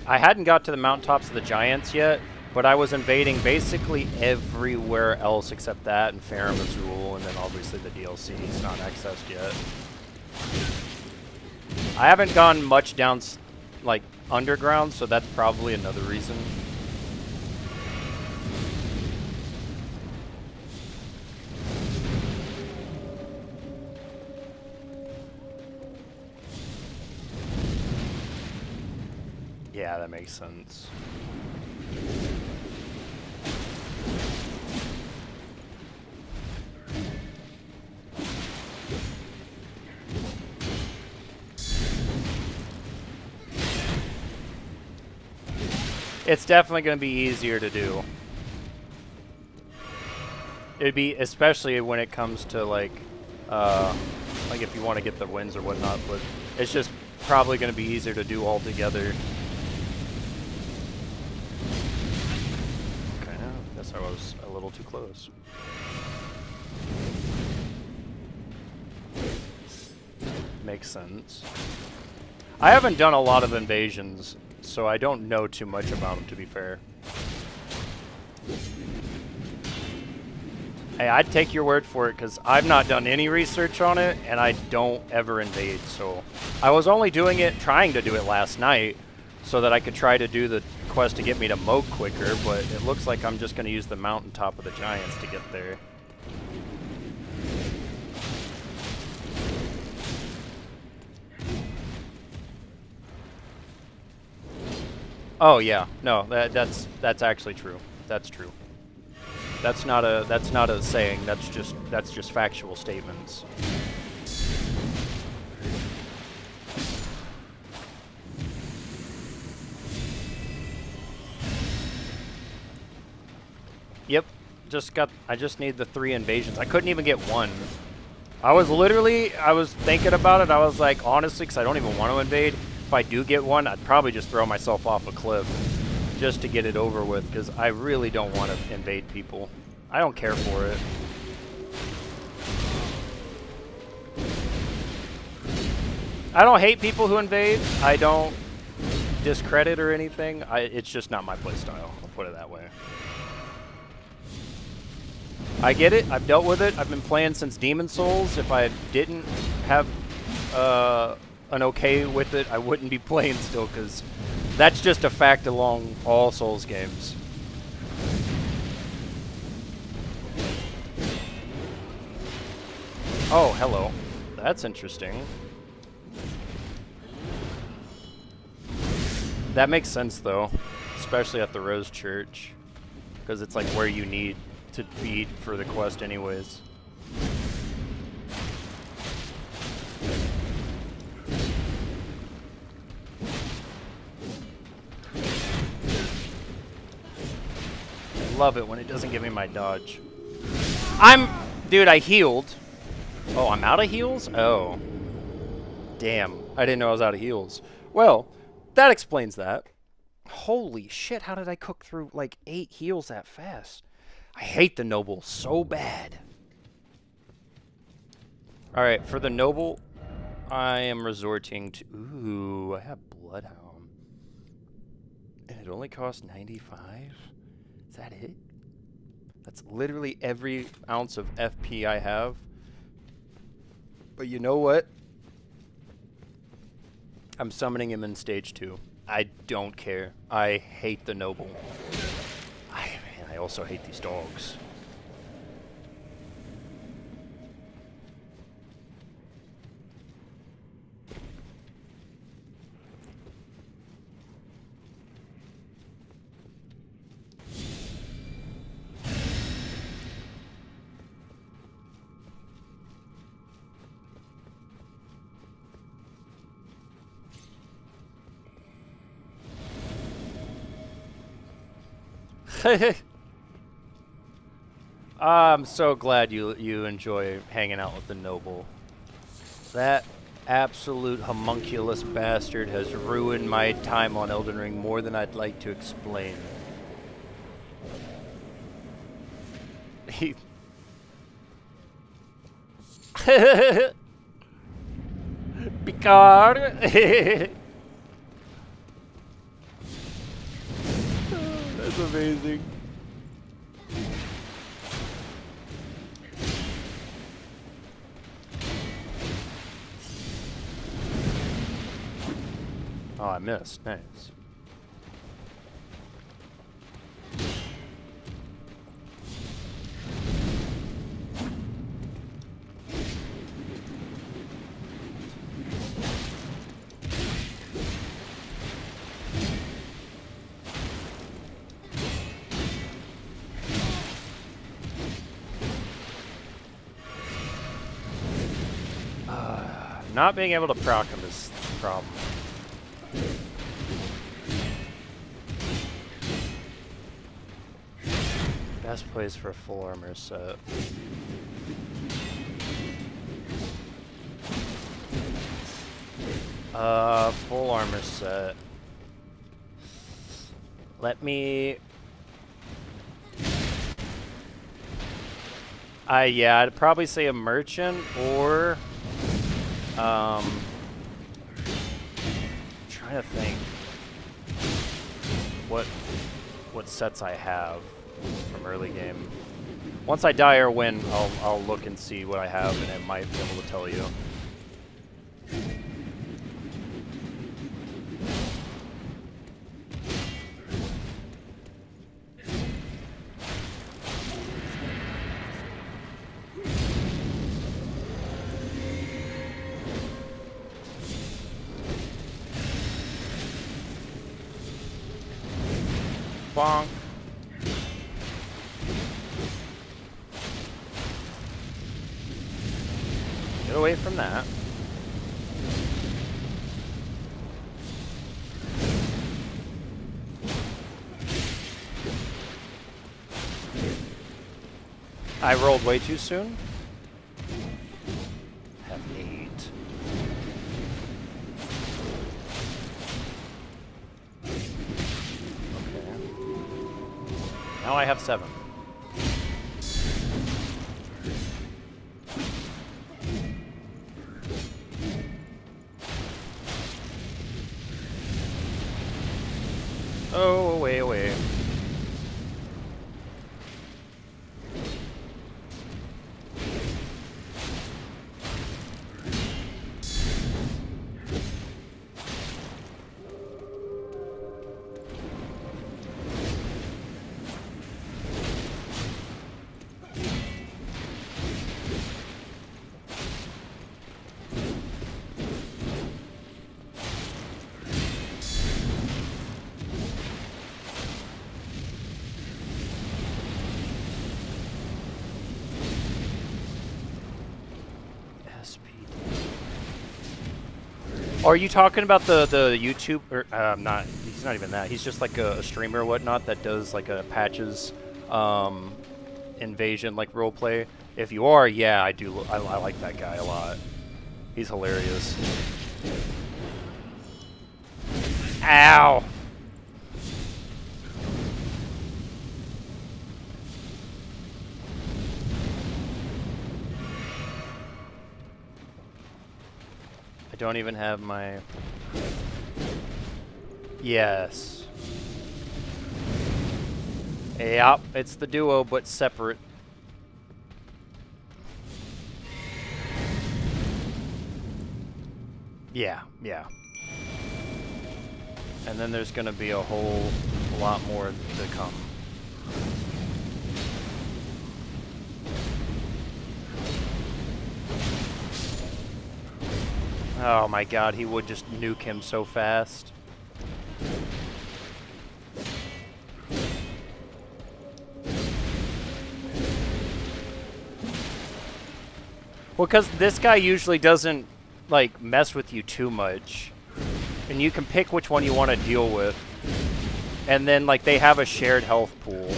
I hadn't got to the mountaintops of the giants yet, but I was invading basically everywhere else except that and Farum Azul, and then obviously the DLC is not accessed yet. I haven't gone much down, like, underground, so that's probably another reason. Yeah, that makes sense. It's definitely going to be easier to do. It'd be, especially when it comes to like if you want to get the wins or whatnot, but it's just probably going to be easier to do all together. Okay, no, guess I was a little too close. Makes sense. I haven't done a lot of invasions, so I don't know too much about them, to be fair. Hey, I'd take your word for it, because I've not done any research on it, and I don't ever invade, so... I was only doing it, trying to do it last night, so that I could try to do the quest to get me to Moat quicker, but it looks like I'm just going to use the mountaintop of the giants to get there. Oh yeah, no, that's actually true. That's true. That's not a saying. That's just factual statements. Yep, I just need the 3 invasions. I couldn't even get 1. I was thinking about it. I was like, honestly, because I don't even want to invade. If I do get 1, I'd probably just throw myself off a cliff just to get it over with, because I really don't want to invade people. I don't care for it. I don't hate people who invade. I don't discredit or anything. It's just not my playstyle. I'll put it that way. I get it. I've dealt with it. I've been playing since Demon Souls. If I didn't have an okay with it, I wouldn't be playing still, because that's just a fact along all Souls games. Oh, hello. That's interesting. That makes sense, though, especially at the Rose Church, because it's like where you need to be for the quest anyways. Love it when it doesn't give me my dodge. Dude, I healed. Oh, I'm out of heals? Oh. Damn, I didn't know I was out of heals. Well, that explains that. Holy shit, how did I cook through like 8 heals that fast? I hate the noble so bad. Alright, for the noble, I am resorting to... Ooh, I have Bloodhound. And it only costs 95? Is that it? That's literally every ounce of FP I have. But you know what? I'm summoning him in stage 2. I don't care. I hate the noble. Man, I also hate these dogs. I'm so glad you enjoy hanging out with the noble. That absolute homunculus bastard has ruined my time on Elden Ring more than I'd like to explain. He Picard. That's amazing. Oh, I missed. Nice. Not being able to proc him is the problem. Best place for a full armor set. Full armor set. Let me... yeah, I'd probably say a merchant or... I'm trying to think what sets I have from early game. Once I die or win, I'll look and see what I have, and it might be able to tell you. Bonk. Get away from that. I rolled way too soon. Have 8. Now I have 7. Oh, away, away. Are you talking about the YouTube or not? He's not even that. He's just like a streamer or whatnot that does like a patches invasion like roleplay. If you are, yeah, I do. I like that guy a lot. He's hilarious. Ow. I don't even have my... Yes. Yep, it's the duo, but separate. Yeah, yeah. And then there's gonna be a whole lot more to come. Oh my god, he would just nuke him so fast. Well, because this guy usually doesn't, like, mess with you too much. And you can pick which one you want to deal with. And then, like, they have a shared health pool.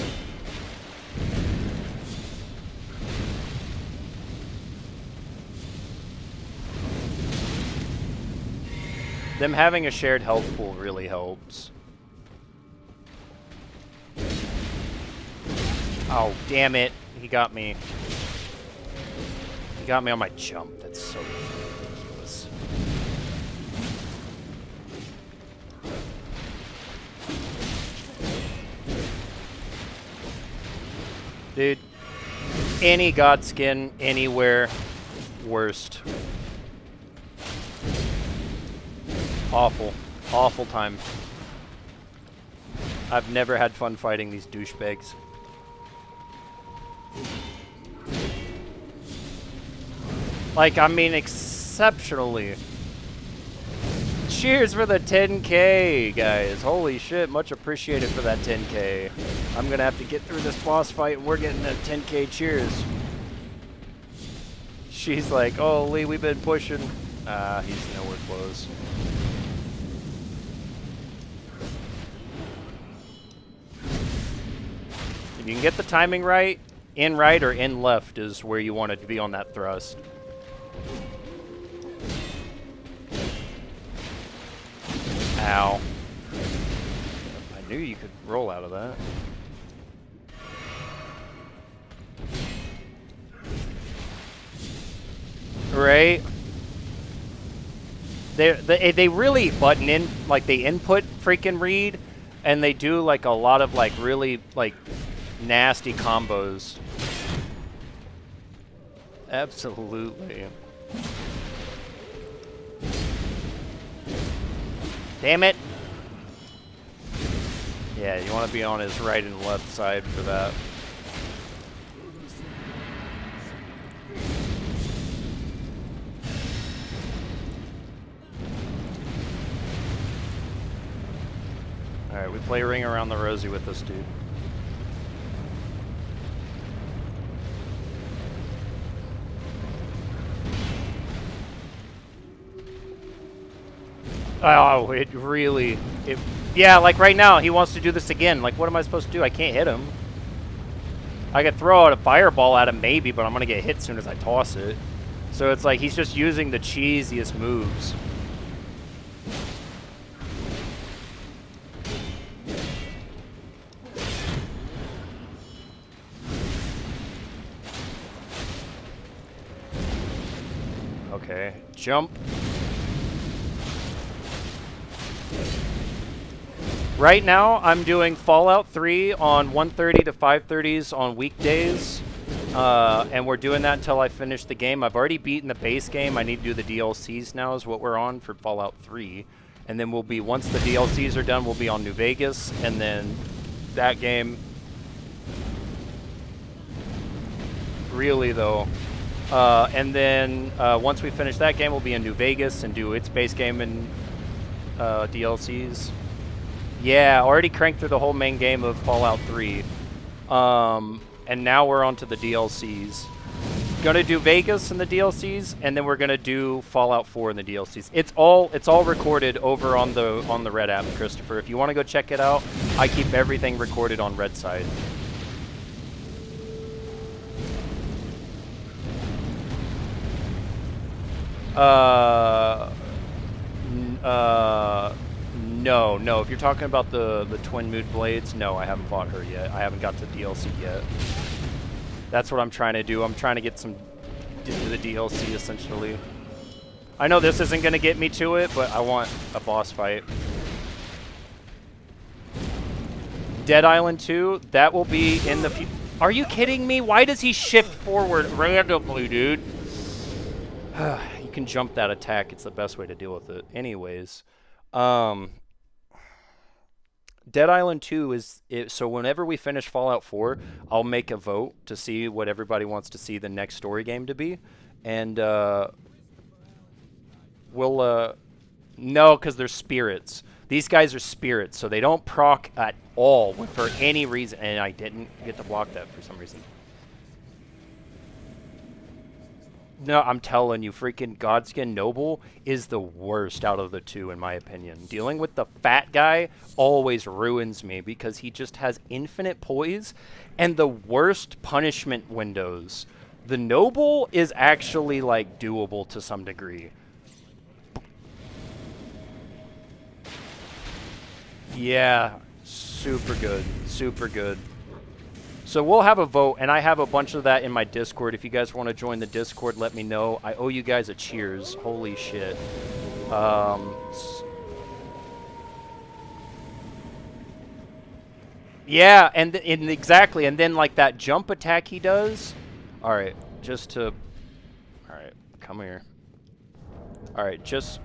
Them having a shared health pool really helps. Oh, damn it. He got me. He got me on my jump. That's so ridiculous. Dude, any god skin anywhere, worst. Awful. Awful time. I've never had fun fighting these douchebags. Like, I mean, exceptionally. Cheers for the 10K, guys. Holy shit, much appreciated for that 10K. I'm gonna have to get through this boss fight, and we're getting a 10K cheers. She's like, oh, Lee, we've been pushing. He's nowhere close. If you can get the timing right, in right or in left is where you want it to be on that thrust. Ow. I knew you could roll out of that. Right? They really button in, like, they input freaking read, and they do, like, a lot of, like, really, like, nasty combos. Absolutely. Damn it. Yeah, you want to be on his right and left side for that. Alright, we play Ring Around the Rosie with this dude. Oh, it really... yeah, like right now, he wants to do this again. Like, what am I supposed to do? I can't hit him. I could throw out a fireball at him maybe, but I'm going to get hit as soon as I toss it. So it's like he's just using the cheesiest moves. Okay, jump. Right now, I'm doing Fallout 3 on 1:30 to 5:30s on weekdays, and we're doing that until I finish the game. I've already beaten the base game. I need to do the DLCs now is what we're on for Fallout 3. And then we'll be, once the DLCs are done, we'll be on New Vegas, and then that game... Really, though. And then once we finish that game, we'll be in New Vegas and do its base game and DLCs. Yeah, already cranked through the whole main game of Fallout 3. And now we're on to the DLCs. Gonna do Vegas in the DLCs, and then we're gonna do Fallout 4 in the DLCs. It's all recorded over on the Red app, Christopher. If you want to go check it out, I keep everything recorded on Red side. No. If you're talking about the Twin Mood Blades, no, I haven't fought her yet. I haven't got to DLC yet. That's what I'm trying to do. I'm trying to get some into the DLC, essentially. I know this isn't going to get me to it, but I want a boss fight. Dead Island 2, that will be in the future. Are you kidding me? Why does he shift forward randomly, dude? You can jump that attack, it's the best way to deal with it. Anyways, Dead Island 2 is so whenever we finish Fallout 4, I'll make a vote to see what everybody wants to see the next story game to be, and we'll no, because they're spirits. These guys are spirits, so they don't proc at all for any reason, and I didn't get to block that for some reason. No, I'm telling you, freaking Godskin Noble is the worst out of the two, in my opinion. Dealing with the fat guy always ruins me because he just has infinite poise and the worst punishment windows. The Noble is actually, like, doable to some degree. Yeah, super good, super good. So we'll have a vote, and I have a bunch of that in my Discord. If you guys want to join the Discord, let me know. I owe you guys a cheers. Holy shit. Yeah, and exactly. And then, like, that jump attack he does. All right, just to... All right, come here. All right, just...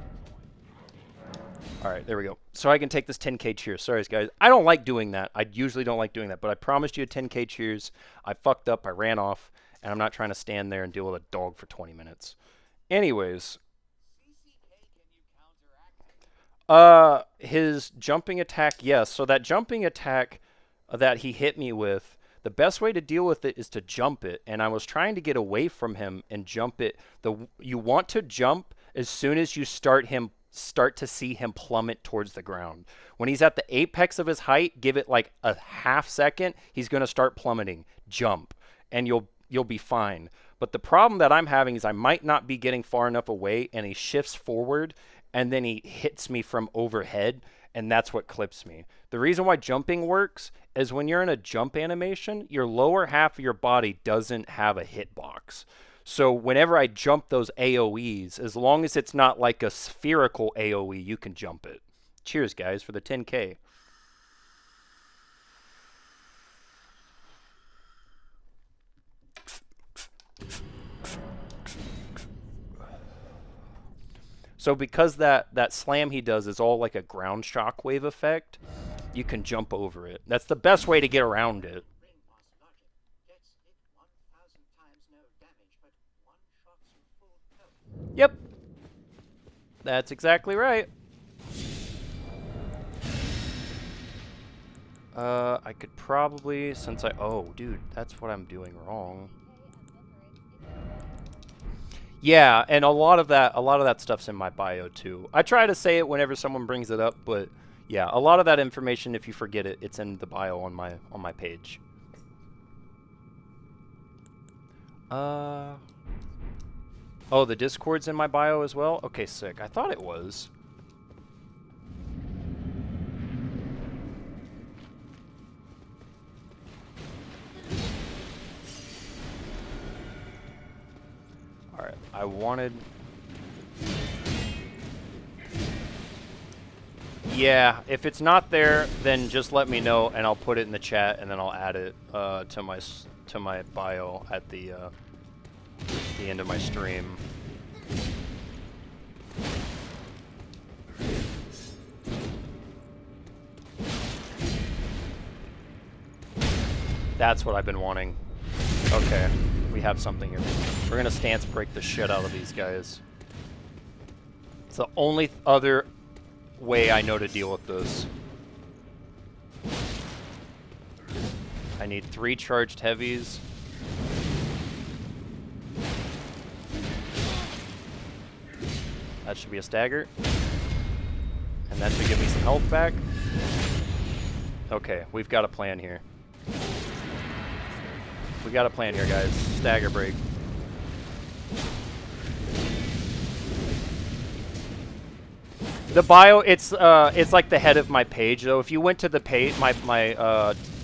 All right, there we go. So I can take this 10k cheers. Sorry, guys. I don't like doing that. I usually don't like doing that, but I promised you a 10k cheers. I fucked up. I ran off, and I'm not trying to stand there and deal with a dog for 20 minutes. Anyways. His jumping attack, yes. So that jumping attack that he hit me with, the best way to deal with it is to jump it. And I was trying to get away from him and jump it. You want to jump as soon as you start to see him plummet towards the ground. When he's at the apex of his height, give it like a half second, he's going to start plummeting. Jump, and you'll be fine. But the problem that I'm having is I might not be getting far enough away, and he shifts forward, and then he hits me from overhead, and that's what clips me. The reason why jumping works is when you're in a jump animation, your lower half of your body doesn't have a hitbox. So whenever I jump those AoEs, as long as it's not like a spherical AoE, you can jump it. Cheers, guys, for the 10k. So because that slam he does is all like a ground shockwave effect, you can jump over it. That's the best way to get around it. Yep. That's exactly right. I could probably, since oh, dude, that's what I'm doing wrong. Yeah, and a lot of that stuff's in my bio too. I try to say it whenever someone brings it up, but yeah, a lot of that information, if you forget it, it's in the bio on my page. Oh, the Discord's in my bio as well? Okay, sick. I thought it was. Alright, I wanted... Yeah, if it's not there, then just let me know, and I'll put it in the chat, and then I'll add it to my bio at the end of my stream. That's what I've been wanting. Okay, we have something here. We're gonna stance break the shit out of these guys. It's the only other way I know to deal with this. I need 3 charged heavies. That should be a stagger. And that should give me some health back. Okay, we've got a plan here. We got a plan here, guys. Stagger break. The bio, it's like the head of my page though. If you went to the page, my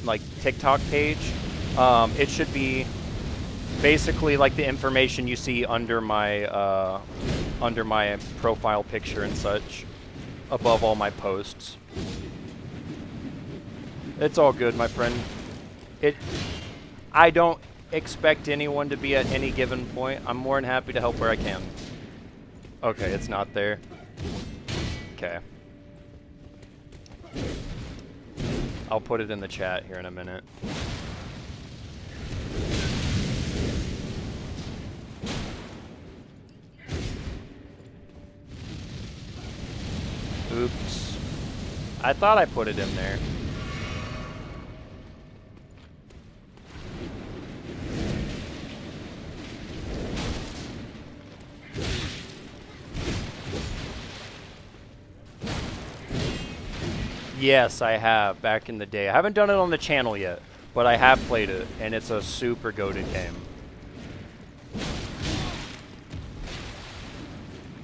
like TikTok page, it should be basically like the information you see under my profile picture and such, above all my posts. It's all good, my friend. I don't expect anyone to be at any given point. I'm more than happy to help where I can. Okay, it's not there. Okay. I'll put it in the chat here in a minute. Oops. I thought I put it in there. Yes, I have, back in the day. I haven't done it on the channel yet, but I have played it, and it's a super goated game.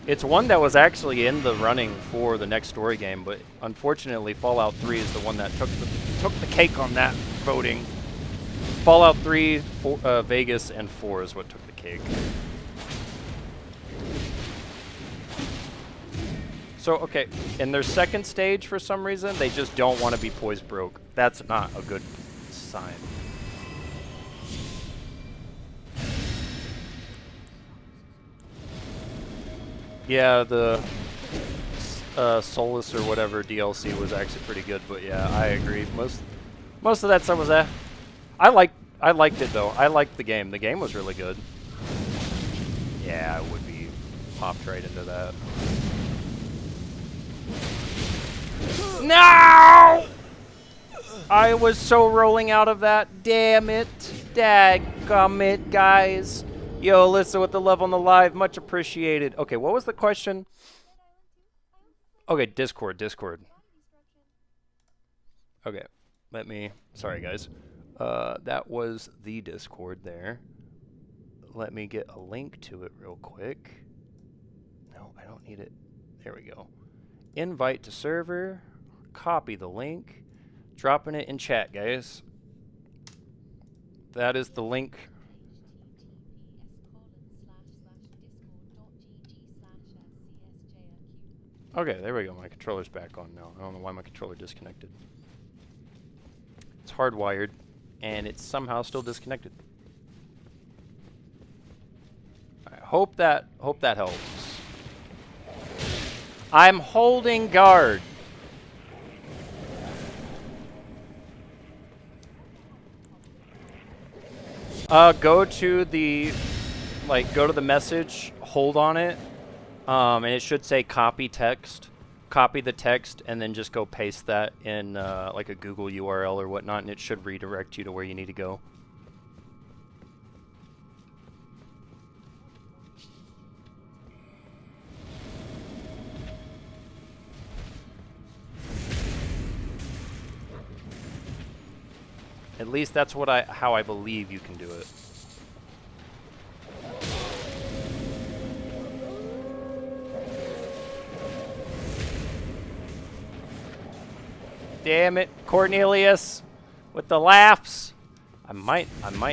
It's one that was actually in the running for the next story game, but unfortunately Fallout 3 is the one that took the cake on that voting. Fallout 3, Vegas, and 4 is what took the cake. So, okay, in their second stage, for some reason, they just don't want to be poised broke. That's not a good sign. Yeah, the Solus or whatever DLC was actually pretty good, but yeah, I agree. Most of that stuff was I liked it though. I liked the game. The game was really good. Yeah, I would be popped right into that. No! I was so rolling out of that. Damn it. Dadgummit, guys. Yo, Alyssa with the love on the live. Much appreciated. Okay, what was the question? Okay, Discord. Okay, let me... Sorry, guys. That was the Discord there. Let me get a link to it real quick. No, I don't need it. There we go. Invite to server. Copy the link. Dropping it in chat, guys. That is the link. Okay, there we go. My controller's back on now. I don't know why my controller disconnected. It's hardwired, and it's somehow still disconnected. I hope that helps. I'm holding guard. Go to the message, hold on it, and it should say copy text. Copy the text, and then just go paste that in like a Google URL or whatnot, and it should redirect you to where you need to go. At least that's how I believe you can do it. Damn it, Cornelius, with the laughs. I might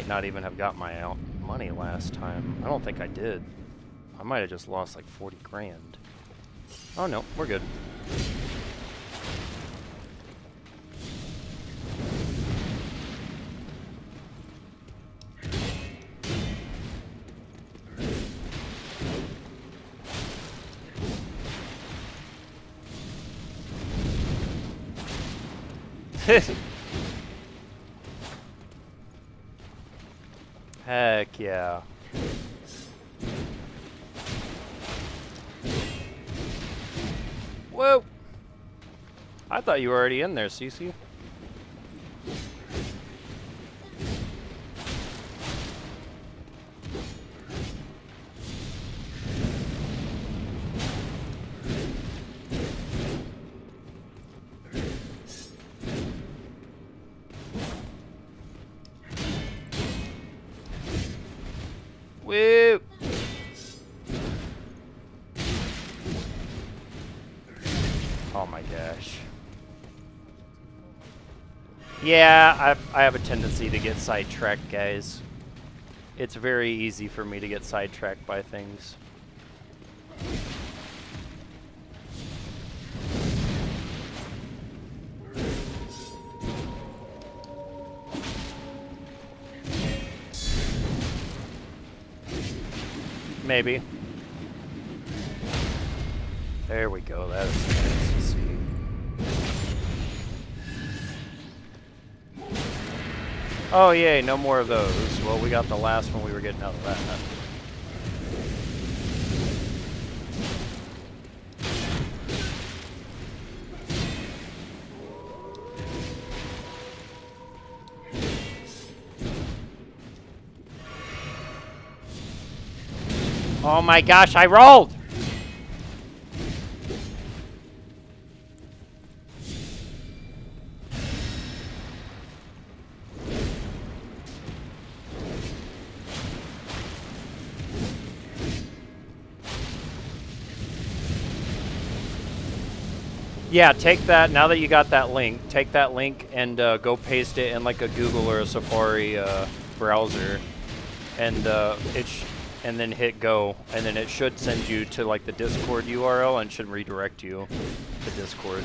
not even have got my money last time. I don't think I did. I might have just lost like 40 grand. Oh no, we're good. Heck yeah. Whoa! I thought you were already in there, Cece. Woo! Oh my gosh. Yeah, I have a tendency to get sidetracked, guys. It's very easy for me to get sidetracked by things. Maybe. There we go. That is nice to see. Oh yay, no more of those. Well, we got the last one we were getting out of that. Oh my gosh, I rolled! Yeah, take that, now that you got that link, take that link and go paste it in like a Google or a Safari browser, and and then hit go, and then it should send you to like the Discord URL and should redirect you to Discord.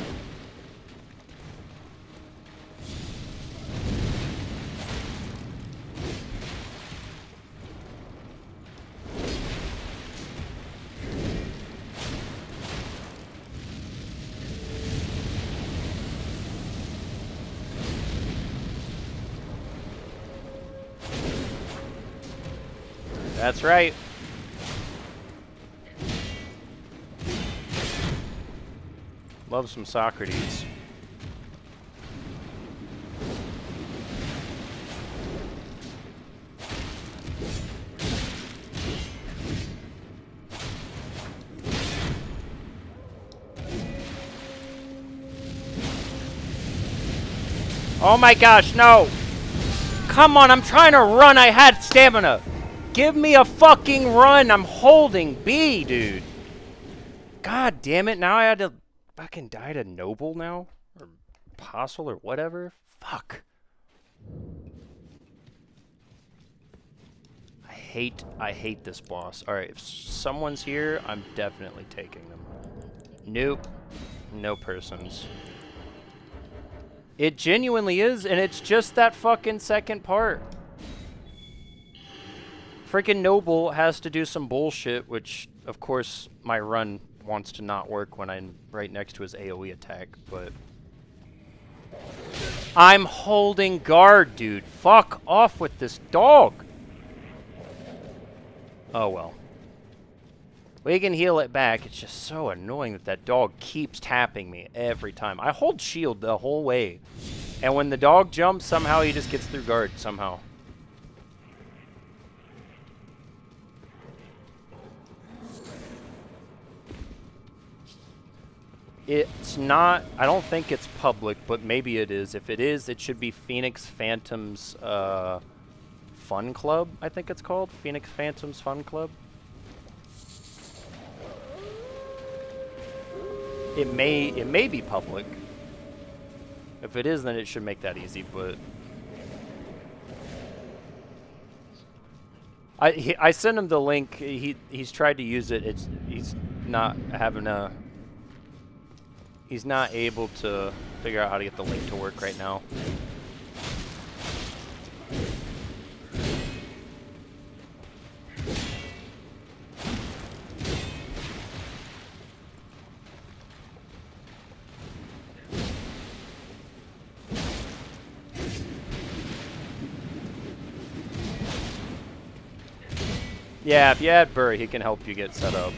That's right. Love some Socrates. Oh my gosh, no! Come on, I'm trying to run, I had stamina! Give me a fucking run! I'm holding B, dude! God damn it, now I had to fucking die to Noble now? Or Apostle or whatever? Fuck. I hate this boss. Alright, if someone's here, I'm definitely taking them. Nope. No persons. It genuinely is, and it's just that fucking second part. Freaking Noble has to do some bullshit, which, of course, my run wants to not work when I'm right next to his AoE attack, but... I'm holding guard, dude. Fuck off with this dog. Oh, well. We can heal it back. It's just so annoying that that dog keeps tapping me every time. I hold shield the whole way. And when the dog jumps, somehow he just gets through guard, somehow. It's not, I don't think it's public, but maybe it is. If it is, it should be Phoenix Phantom's Fun Club, I think it's called. Phoenix Phantom's Fun Club. It may be public. If it is, then it should make that easy, but... I sent him the link. He's tried to use it. He's not having a... He's not able to figure out how to get the link to work right now. Yeah, if you add Burr, he can help you get set up.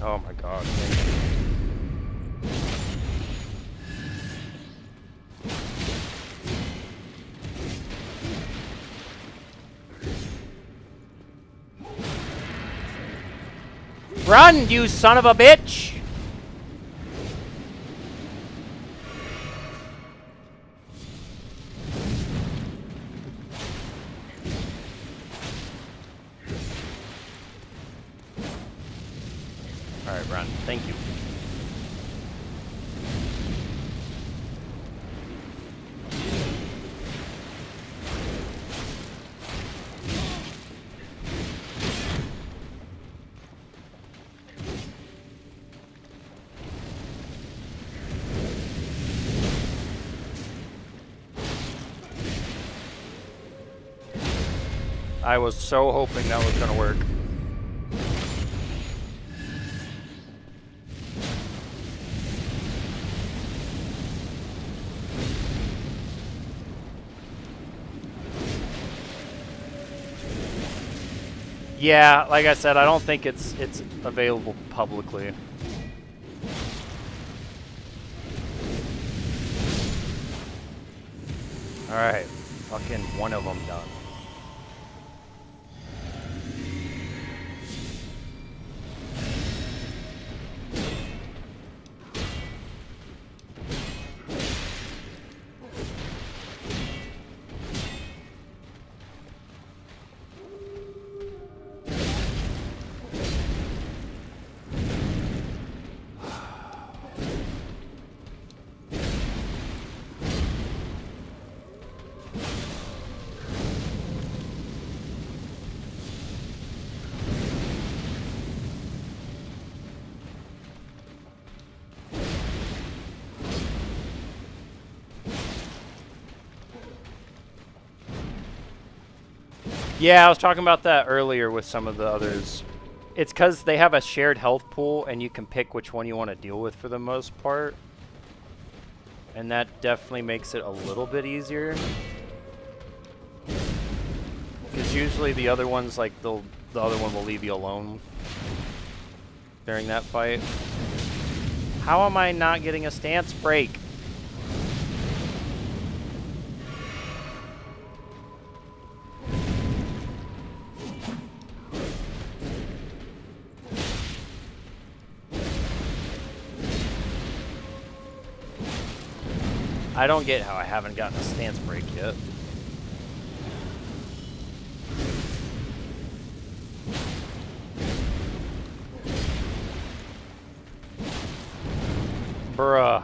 Oh my god. Run, you son of a bitch! Alright, run. Thank you. I was so hoping that was gonna work. Yeah, like I said, I don't think it's available publicly. Alright, fucking one of them done. Yeah, I was talking about that earlier with some of the others. It's because they have a shared health pool, and you can pick which one you want to deal with for the most part. And that definitely makes it a little bit easier. Because usually the other ones, like, the other one will leave you alone during that fight. How am I not getting a stance break? I don't get how I haven't gotten a stance break yet. Bruh.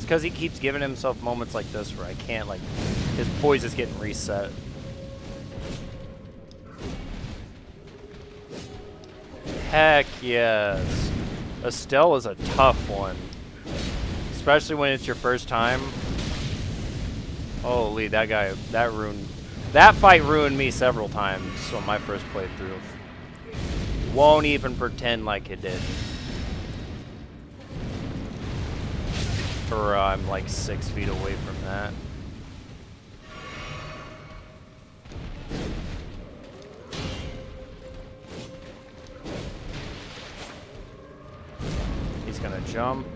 Because he keeps giving himself moments like this where I can't, like, his poise is getting reset. Heck yes. Estelle is a tough one. Especially when it's your first time. Holy, that guy, that fight ruined me several times on my first playthrough. Won't even pretend like it did. I'm like 6 feet away from that. He's gonna jump.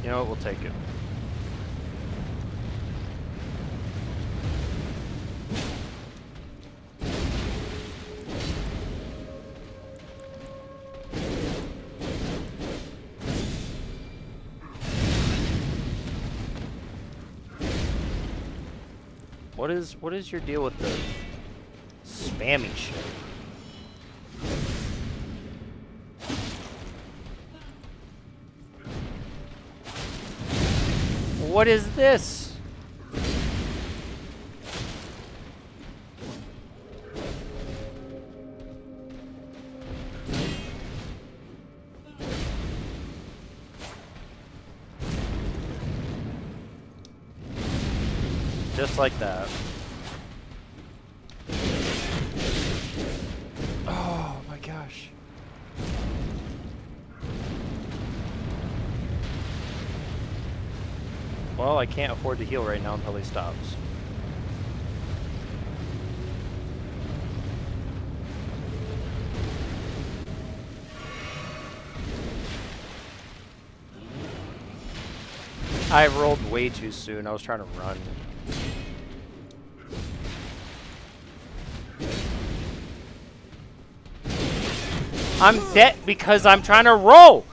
You know what, we'll take it. What is your deal with the spammy shit? What is this? Just like that. Oh my gosh. Well, I can't afford to heal right now until he stops. I rolled way too soon. I was trying to run. I'm dead because I'm trying to roll.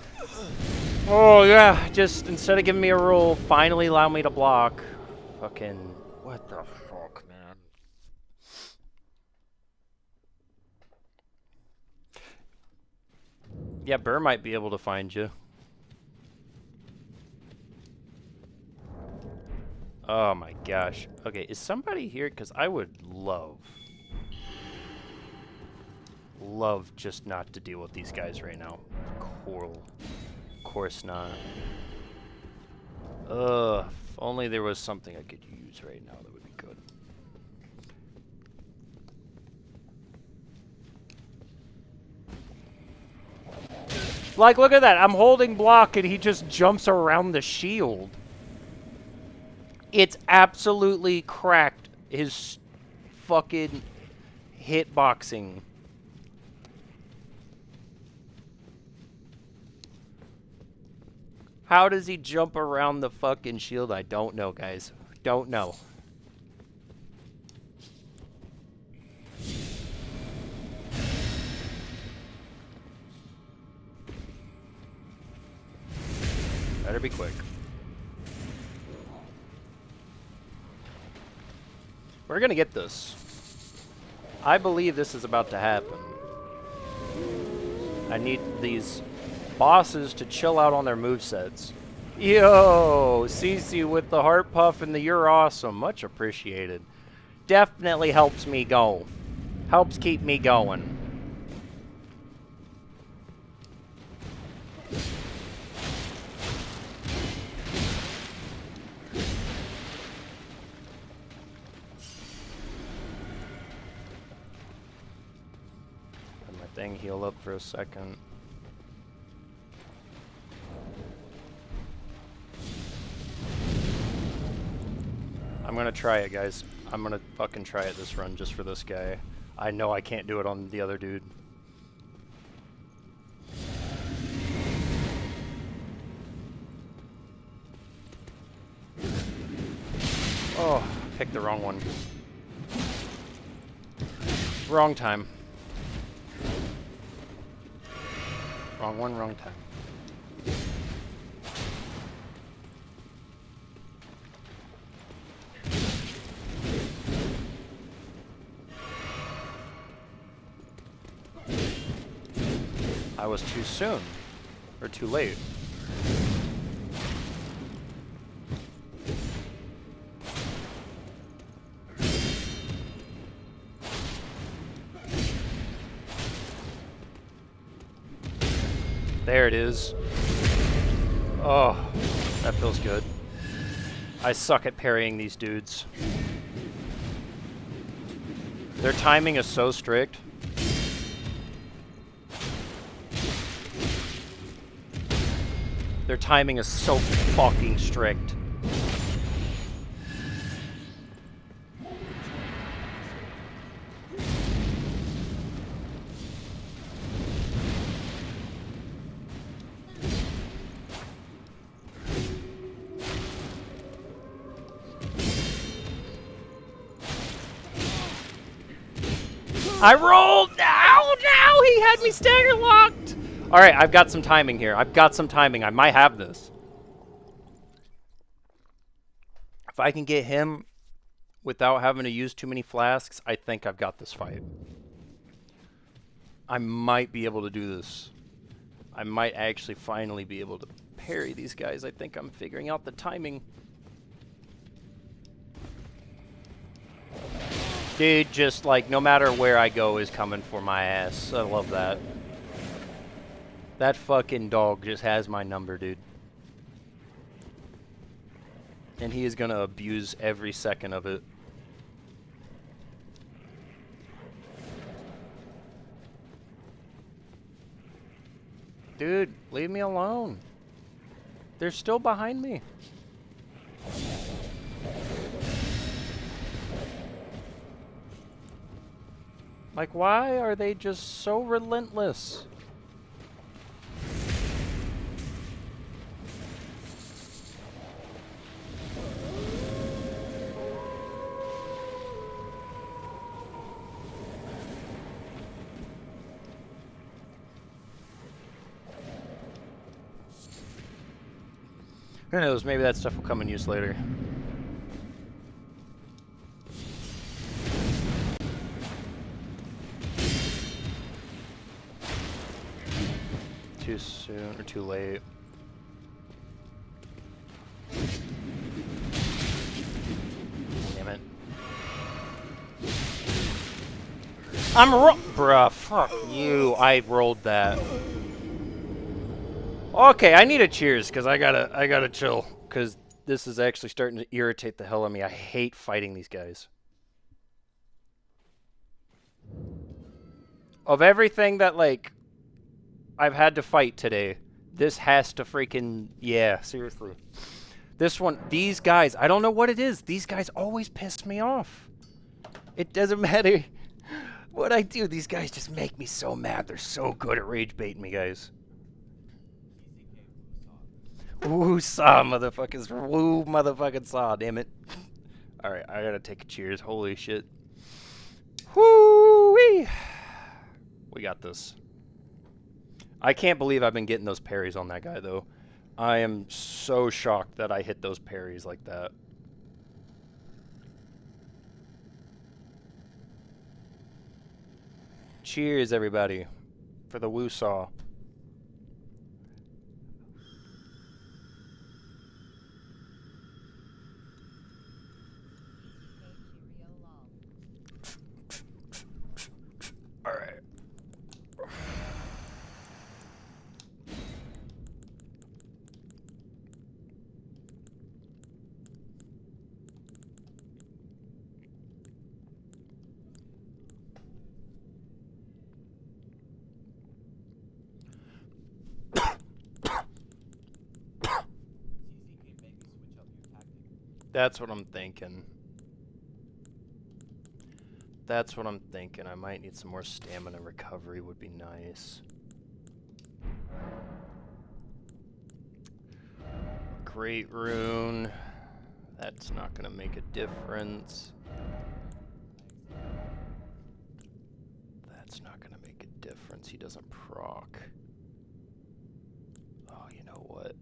Oh, yeah. Just instead of giving me a roll, finally allow me to block. Fucking, what the fuck, man? Yeah, Burr might be able to find you. Oh my gosh. Okay, is somebody here? Because I would love just not to deal with these guys right now. Coral. Of course not. Ugh. If only there was something I could use right now that would be good. Like, look at that. I'm holding block and he just jumps around the shield. It's absolutely cracked his fucking hitboxing. How does he jump around the fucking shield? I don't know, guys. Don't know. Better be quick. We're gonna get this. I believe this is about to happen. I need these bosses to chill out on their movesets. Yo, Cece with the heart puff and the you're awesome. Much appreciated. Definitely helps me go. Helps keep me going. Let my thing heal up for a second. I'm gonna try it, guys. I'm gonna fucking try it this run just for this guy. I know I can't do it on the other dude. Oh, picked the wrong one. Wrong time. Wrong one, wrong time. I was too soon. Or too late. There it is. Oh, that feels good. I suck at parrying these dudes. Their timing is so strict. Their timing is so fucking strict. I rolled! Ow, he had me stagger locked! Alright, I've got some timing here. I've got some timing. I might have this. If I can get him without having to use too many flasks, I think I've got this fight. I might be able to do this. I might actually finally be able to parry these guys. I think I'm figuring out the timing. Dude, just like, no matter where I go is coming for my ass. I love that. That fucking dog just has my number, dude. And he is gonna abuse every second of it. Dude, leave me alone. They're still behind me. Like, why are they just so relentless? Who knows? Maybe that stuff will come in use later. Too soon or too late? Damn it. Bruh, fuck you. I rolled that. Okay, I need a cheers, because I gotta chill. Because this is actually starting to irritate the hell out of me. I hate fighting these guys. Of everything that, like, I've had to fight today, this has to freaking... Yeah, seriously. This one, these guys, I don't know what it is. These guys always piss me off. It doesn't matter what I do. These guys just make me so mad. They're so good at rage baiting me, guys. Woo saw, motherfuckers. Woo motherfucking saw, damn it. Alright, I gotta take a cheers. Holy shit. Woo-wee. We got this. I can't believe I've been getting those parries on that guy, though. I am so shocked that I hit those parries like that. Cheers, everybody, for the woo saw. All right. That's what I'm thinking. That's what I'm thinking. I might need some more stamina recovery would be nice. Great rune. That's not gonna make a difference. That's not gonna make a difference. He doesn't proc. Oh, you know what?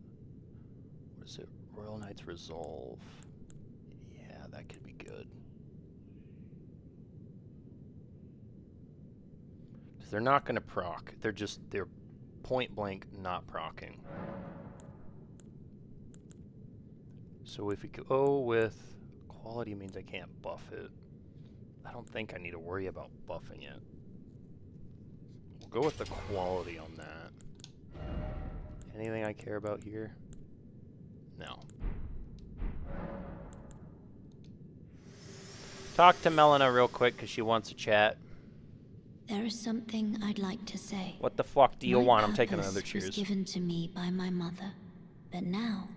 What is it? Royal Knight's Resolve. Yeah, that could be good. Because they're not gonna proc. They're point blank not procking. So if we go with quality means I can't buff it. I don't think I need to worry about buffing it. We'll go with the quality on that. Anything I care about here? No. Talk to Melina real quick because she wants to chat. There is something I'd like to say. What the fuck do you want? I'm taking Purpose another cheers. was given to me by my mother, but now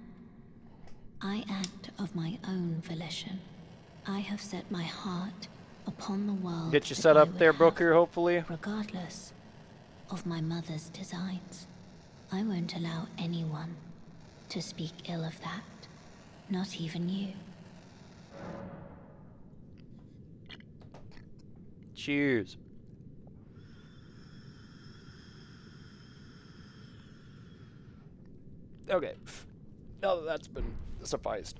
I act of my own volition. I have set my heart upon the world. Get you that set I up would there, have, Booker, hopefully. regardless of my mother's designs. I won't allow anyone to speak ill of that, not even you. Cheers. Okay. Now that that's been sufficed.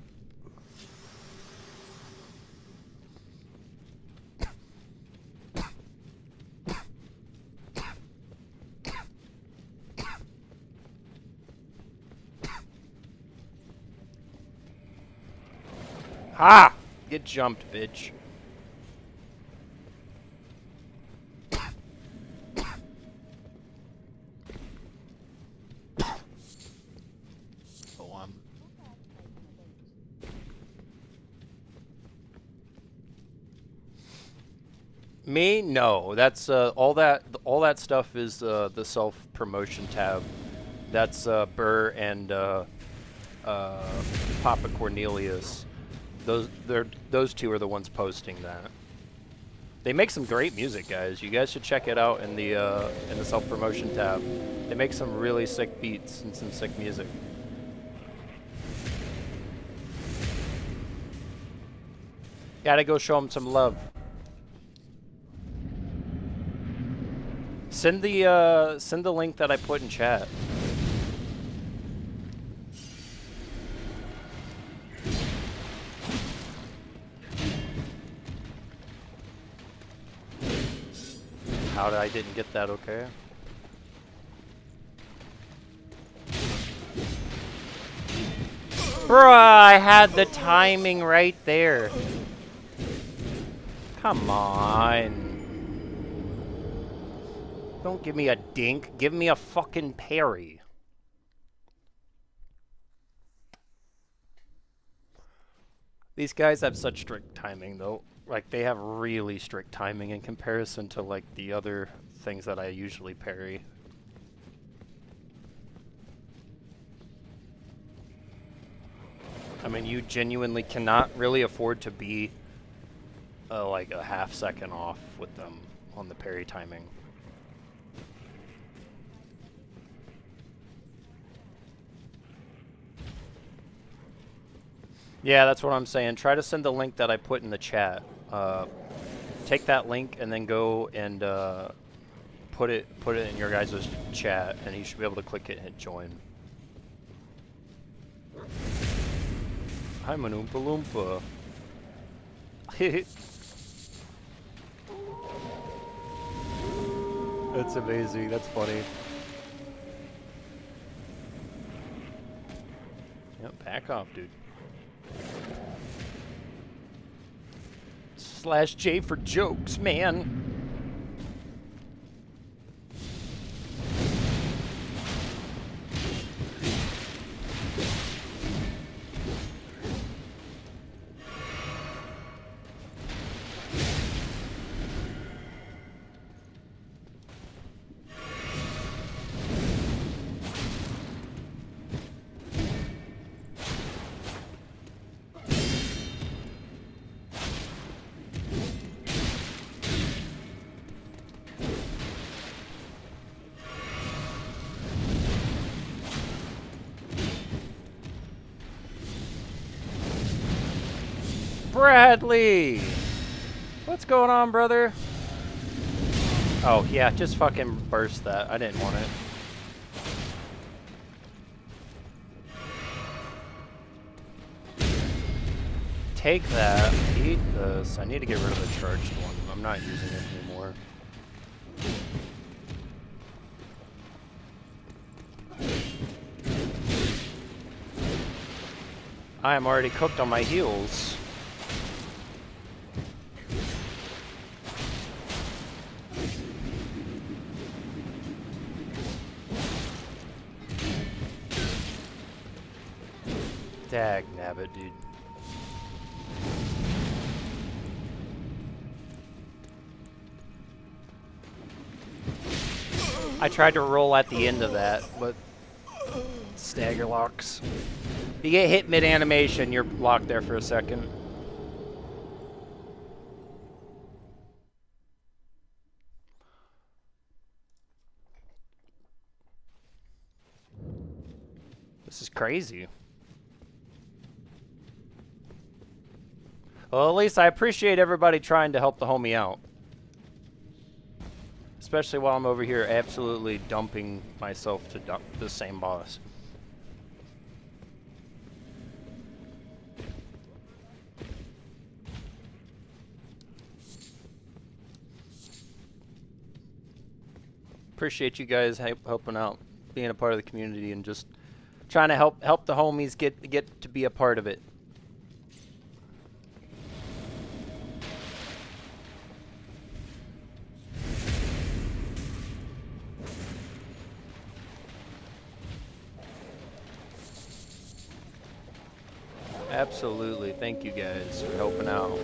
Ha! Get jumped, bitch. Me? No. That's all that stuff is the self-promotion tab. That's Burr and Papa Cornelius. Those two are the ones posting that. They make some great music, guys. You guys should check it out in the self-promotion tab. They make some really sick beats and some sick music. Gotta go show them some love. Send the link that I put in chat. how I didn't get that okay. Bruh, I had the timing right there. Come on. Don't give me a dink, give me a fucking parry. These guys have such strict timing though. Like, they have really strict timing in comparison to like the other things that I usually parry. I mean, you genuinely cannot really afford to be like a half second off with them on the parry timing. Yeah, that's what I'm saying. Try to send the link that I put in the chat. Take that link and then go and put it in your guys' chat, and you should be able to click it and hit join. I'm an Oompa Loompa. That's amazing. That's funny. Yep, back off, dude. /J for jokes, man. Bradley! What's going on, brother? Oh, yeah, just fucking burst that. I didn't want it. Take that. Eat this. I need to get rid of the charged one. I'm not using it anymore. I am already cooked on my heels. Dag nabbit, dude. I tried to roll at the end of that, but stagger locks. You get hit mid-animation, you're locked there for a second. This is crazy. Well, at least I appreciate everybody trying to help the homie out. Especially while I'm over here absolutely dumping myself to the same boss. Appreciate you guys helping out, being a part of the community, and just trying to help the homies get to be a part of it. Absolutely. Thank you guys for helping out.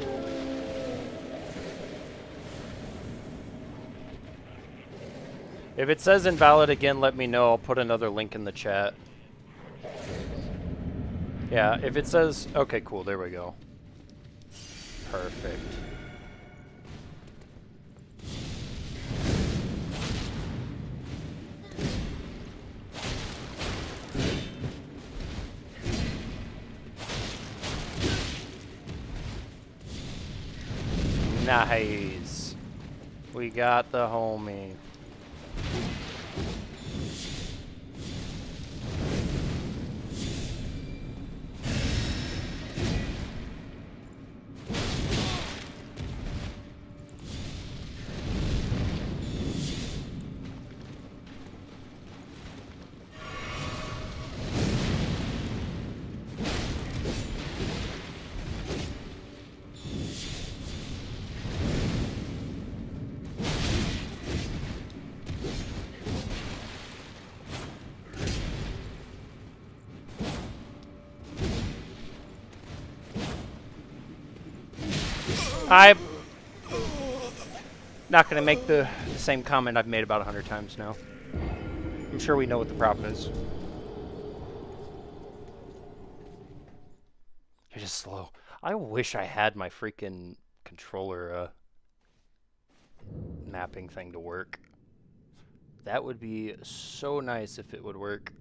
If it says invalid again, let me know. I'll put another link in the chat. Yeah, if it says... Okay, cool. There we go. Perfect. Nice. We got the homie. I'm not going to make the same comment I've made about 100 times now. I'm sure we know what the problem is. You're just slow. I wish I had my freaking controller mapping thing to work. That would be so nice if it would work.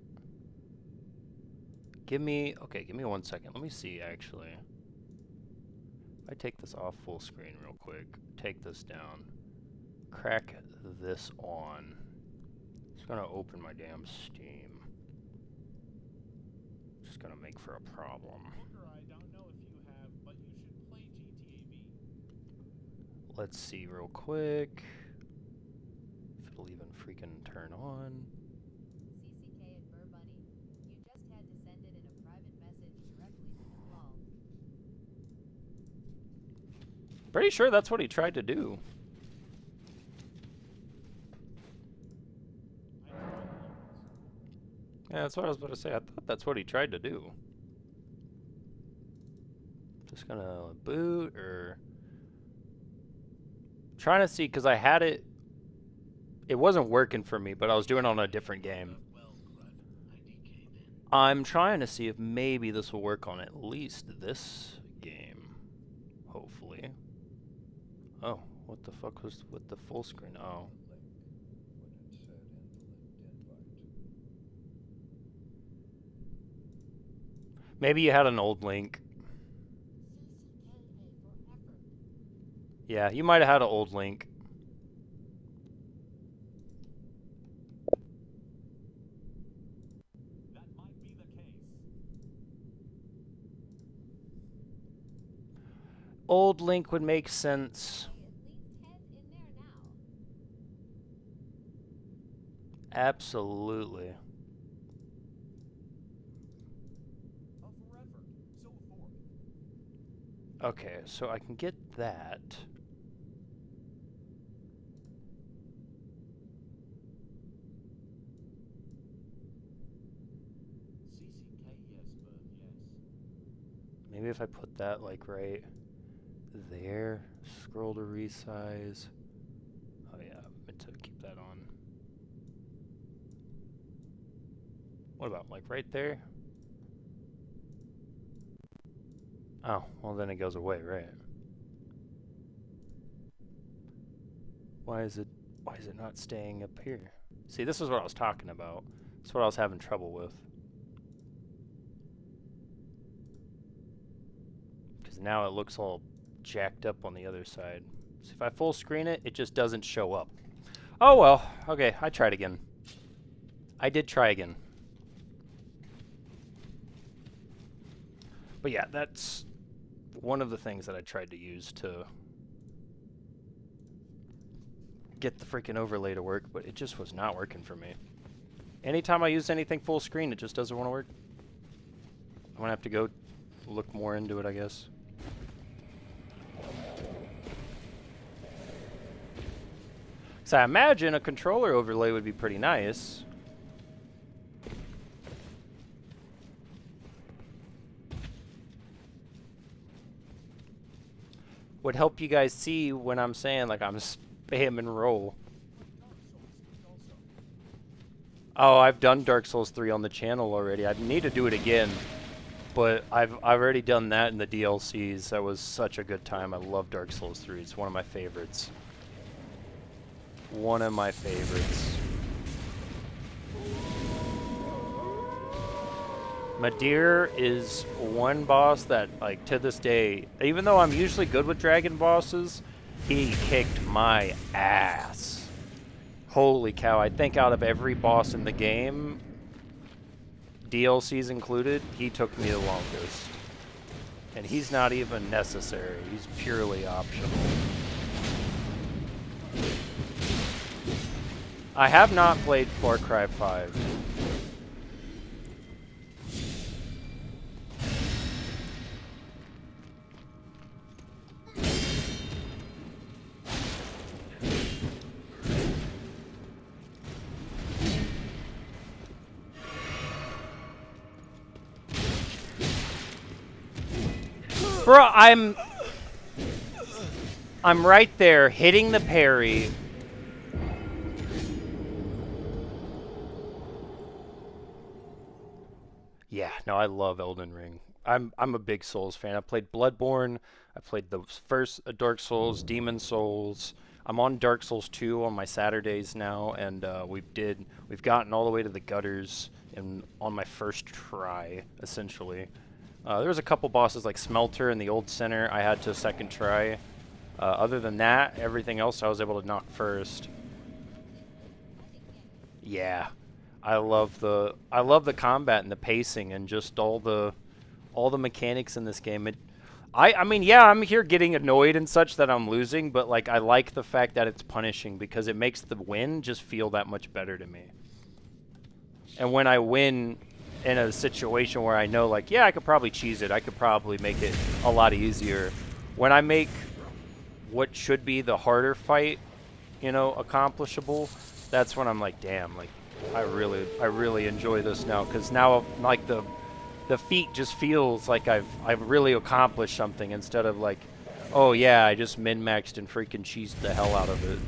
Give me 1 second. Let me see, actually. If I take this off full screen real quick, take this down, crack this on. It's gonna open my damn Steam. Just gonna make for a problem. Let's see real quick if it'll even freaking turn on. CCK and Burr Bunny, you just had to send it in a private message directly to the wall. Pretty sure that's what he tried to do. Yeah, that's what I was about to say. I thought that's what he tried to do. Just gonna boot or... Trying to see, because I had it... It wasn't working for me, but I was doing it on a different game. I'm trying to see if maybe this will work on at least this game. Hopefully. Oh, what the fuck was with the full screen? Oh. Maybe you had an old link. Yeah, you might have had an old link. That might be the case. Old link would make sense. Absolutely. Okay, so I can get that. Maybe if I put that like right there, scroll to resize. Oh yeah, I meant to keep that on. What about like right there? Oh, well then it goes away, right? Why is it not staying up here? See, this is what I was talking about. That's what I was having trouble with. Because now it looks all jacked up on the other side. So if I full screen it, it just doesn't show up. Oh well, okay, I tried again. I did try again. But yeah, that's one of the things that I tried to use to get the freaking overlay to work, but it just was not working for me. Anytime I use anything full screen, it just doesn't want to work. I'm gonna have to go look more into it, I guess. So I imagine a controller overlay would be pretty nice. Would help you guys see when I'm saying like I'm spam and roll. Oh, I've done Dark Souls 3 on the channel already. I need to do it again, but I've already done that in the DLCs. That was such a good time. I love Dark Souls 3. It's one of my favorites. One of my favorites. Madir is one boss that, like, to this day, even though I'm usually good with dragon bosses, he kicked my ass. Holy cow, I think out of every boss in the game, DLCs included, he took me the longest. And he's not even necessary, he's purely optional. I have not played Far Cry 5. Bro, I'm right there, hitting the parry. Yeah, no, I love Elden Ring. I'm a big Souls fan. I played Bloodborne. I played the first Dark Souls, Demon Souls. I'm on Dark Souls 2 on my Saturdays now, and we've gotten all the way to the gutters on my first try, essentially. There was a couple bosses like Smelter in the Old Center I had to second try. Other than that, everything else I was able to knock first. Yeah, I love the combat and the pacing and just all the mechanics in this game. I mean, yeah, I'm here getting annoyed and such that I'm losing, but like I like the fact that it's punishing because it makes the win just feel that much better to me. And when I win in a situation where I know, like, yeah, I could probably cheese it, I could probably make it a lot easier. When I make what should be the harder fight, you know, accomplishable, that's when I'm like, damn, like, I really enjoy this now, because now, like, the feat just feels like I've really accomplished something instead of like, oh yeah, I just min-maxed and freaking cheesed the hell out of it.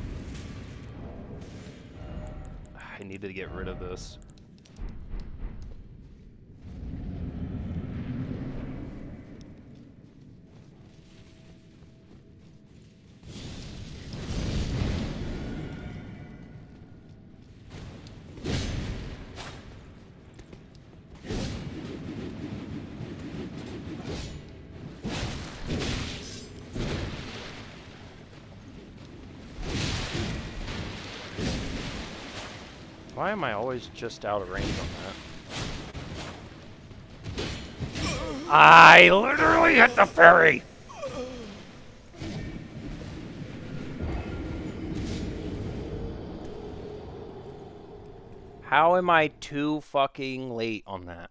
I need to get rid of this. Why am I always just out of range on that? I literally hit the ferry! How am I too fucking late on that?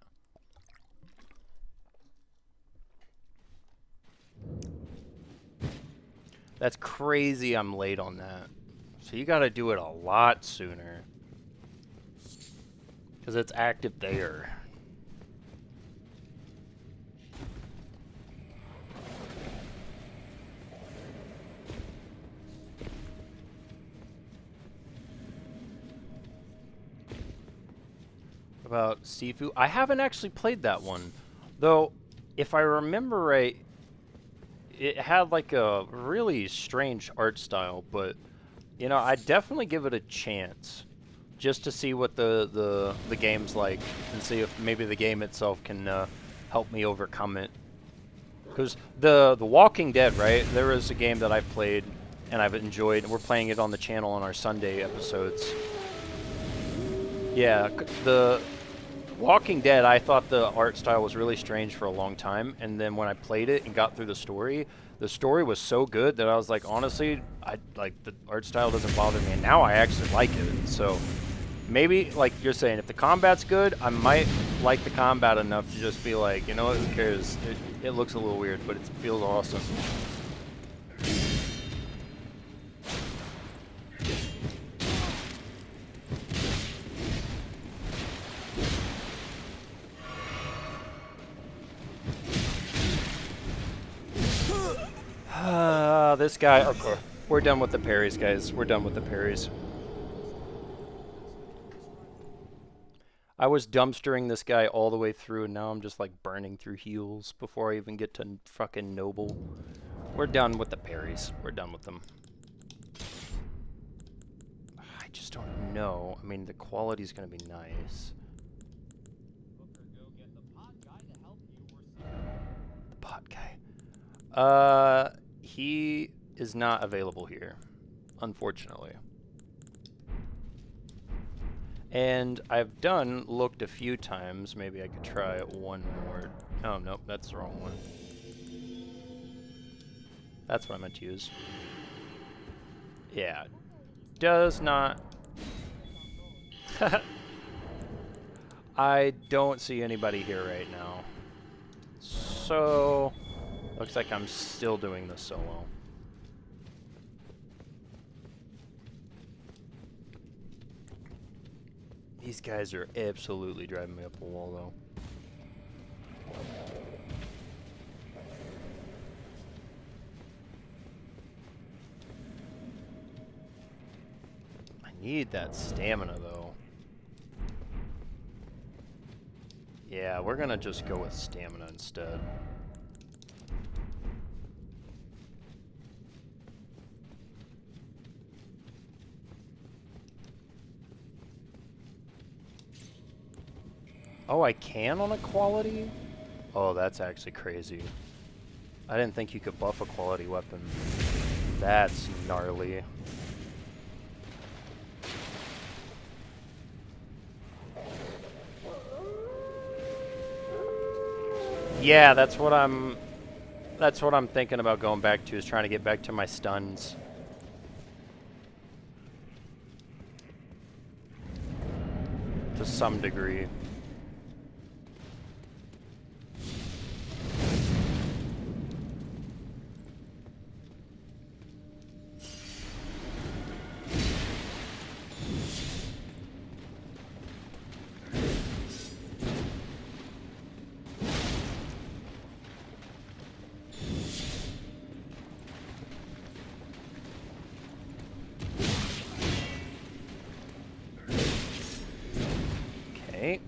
That's crazy I'm late on that. So you gotta do it a lot sooner. Because it's active there. About Sifu? I haven't actually played that one. Though, if I remember right, it had like a really strange art style, but, you know, I'd definitely give it a chance. Just to see what the game's like, and see if maybe the game itself can help me overcome it. Because the Walking Dead, right? There was a game that I've played and I've enjoyed, and we're playing it on the channel on our Sunday episodes. Yeah, the Walking Dead, I thought the art style was really strange for a long time, and then when I played it and got through the story was so good that I was like, honestly, like the art style doesn't bother me, and now I actually like it. So maybe, like you're saying, if the combat's good, I might like the combat enough to just be like, you know what, who cares? It looks a little weird, but it feels awesome. This guy, okay. We're done with the parries, guys. We're done with the parries. I was dumpstering this guy all the way through, and now I'm just like burning through heals before I even get to fucking noble. We're done with the parries. We're done with them. I just don't know. I mean, the quality's gonna be nice. The pot guy. He is not available here, unfortunately. And I've looked a few times. Maybe I could try one more. Oh, nope, that's the wrong one. That's what I meant to use. Yeah, does not. I don't see anybody here right now. So, looks like I'm still doing this solo. These guys are absolutely driving me up a wall, though. Need that stamina, though. Yeah, we're gonna just go with stamina instead. Oh, I can on a quality? Oh, that's actually crazy. I didn't think you could buff a quality weapon. That's gnarly. Yeah, that's what I'm thinking about going back to, is trying to get back to my stuns. To some degree. Okay.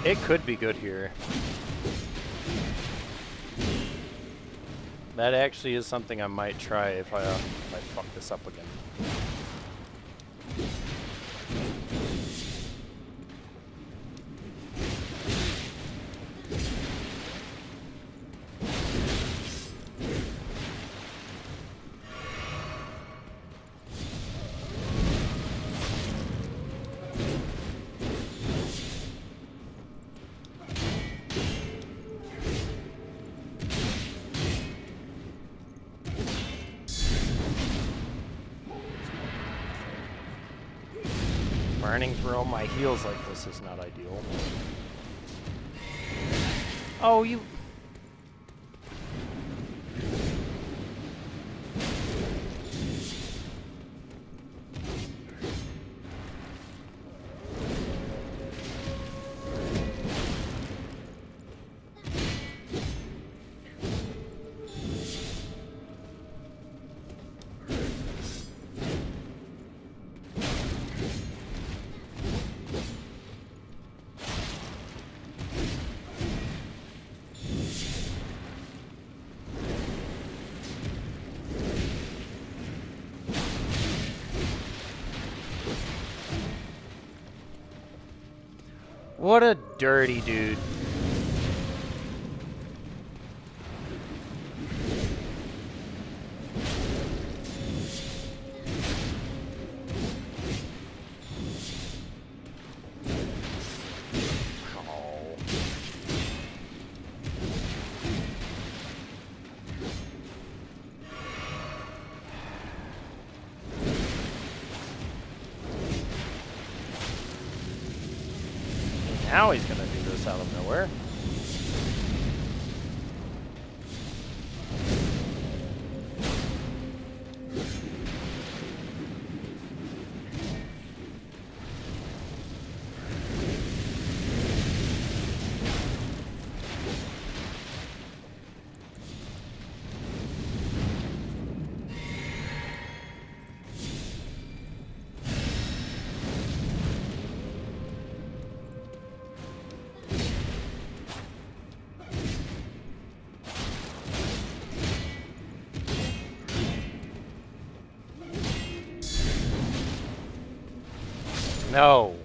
It could be good here. That actually is something I might try if I fuck this up again. Burning through all my heals like this is not ideal. Oh, you... What a dirty dude. Now he's gonna do this out of nowhere. No.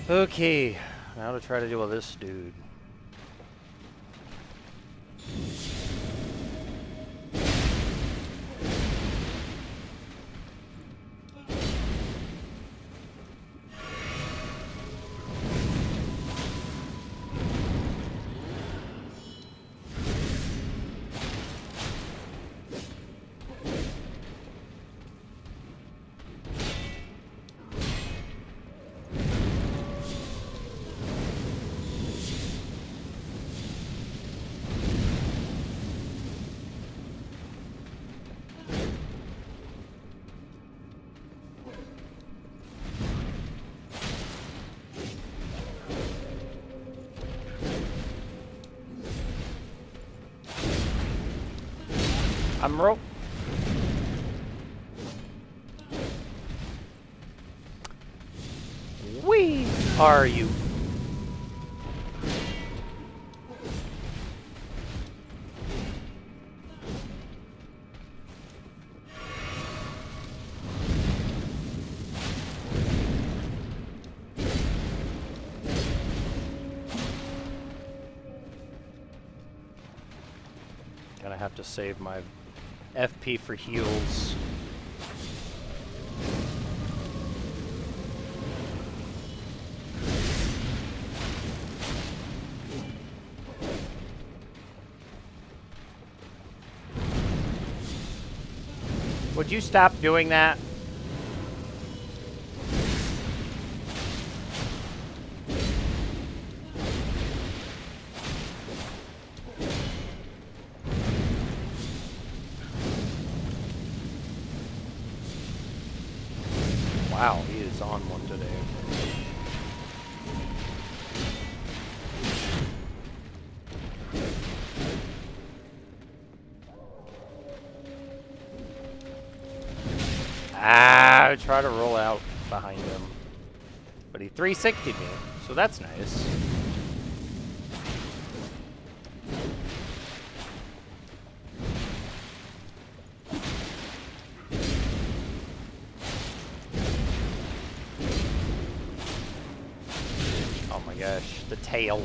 Okay, now to try to deal with this dude. I'm roll. We are you. Gonna have to save my FP for heals. Would you stop doing that? Wow, he is on one today. I try to roll out behind him. But he 360'd me, so that's nice. Oh my gosh, the tail.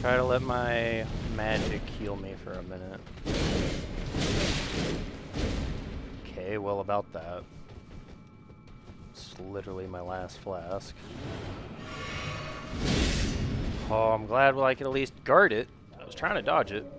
Try to let my magic heal me for a minute. Okay, well about that. It's literally my last flask. Oh, I'm glad I could at least guard it. I was trying to dodge it.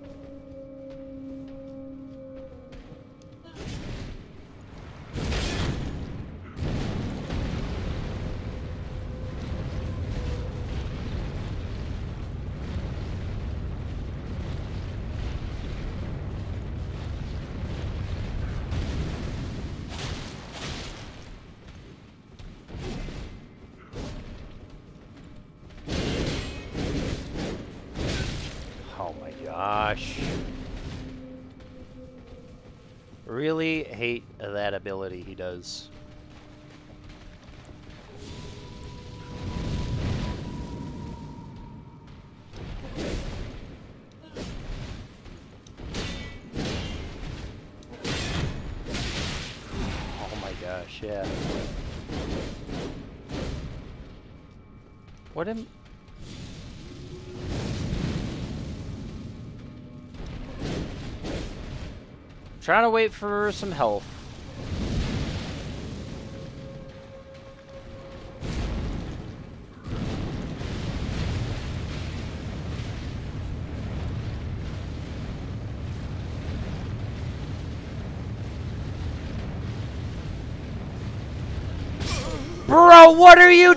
Oh my gosh. Really hate that ability he does. Oh my gosh, yeah. What am... Trying to wait for some health. Bro, what are you?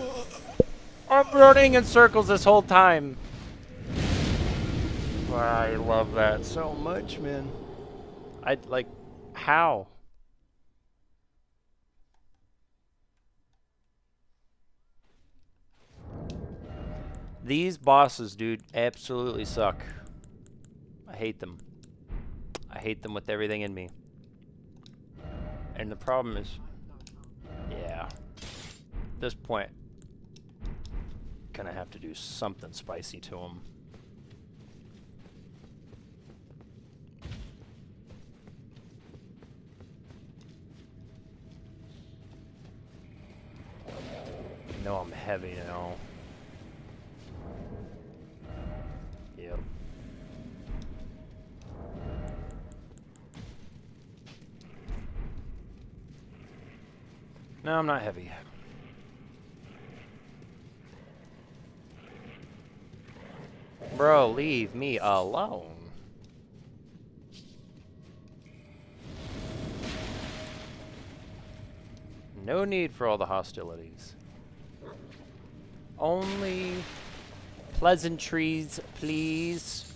I'm running in circles this whole time. I love that so much, man. I'd like, how? These bosses, dude, absolutely suck. I hate them. I hate them with everything in me. And the problem is, yeah, at this point, gonna have to do something spicy to them. No, I'm heavy now. Yep. No, I'm not heavy. Bro, leave me alone. No need for all the hostilities. Only pleasantries, please.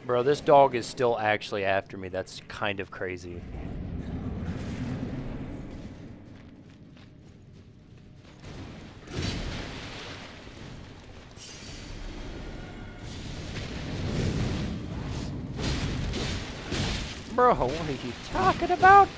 Bro, this dog is still actually after me. That's kind of crazy. Bro, what are you talking about?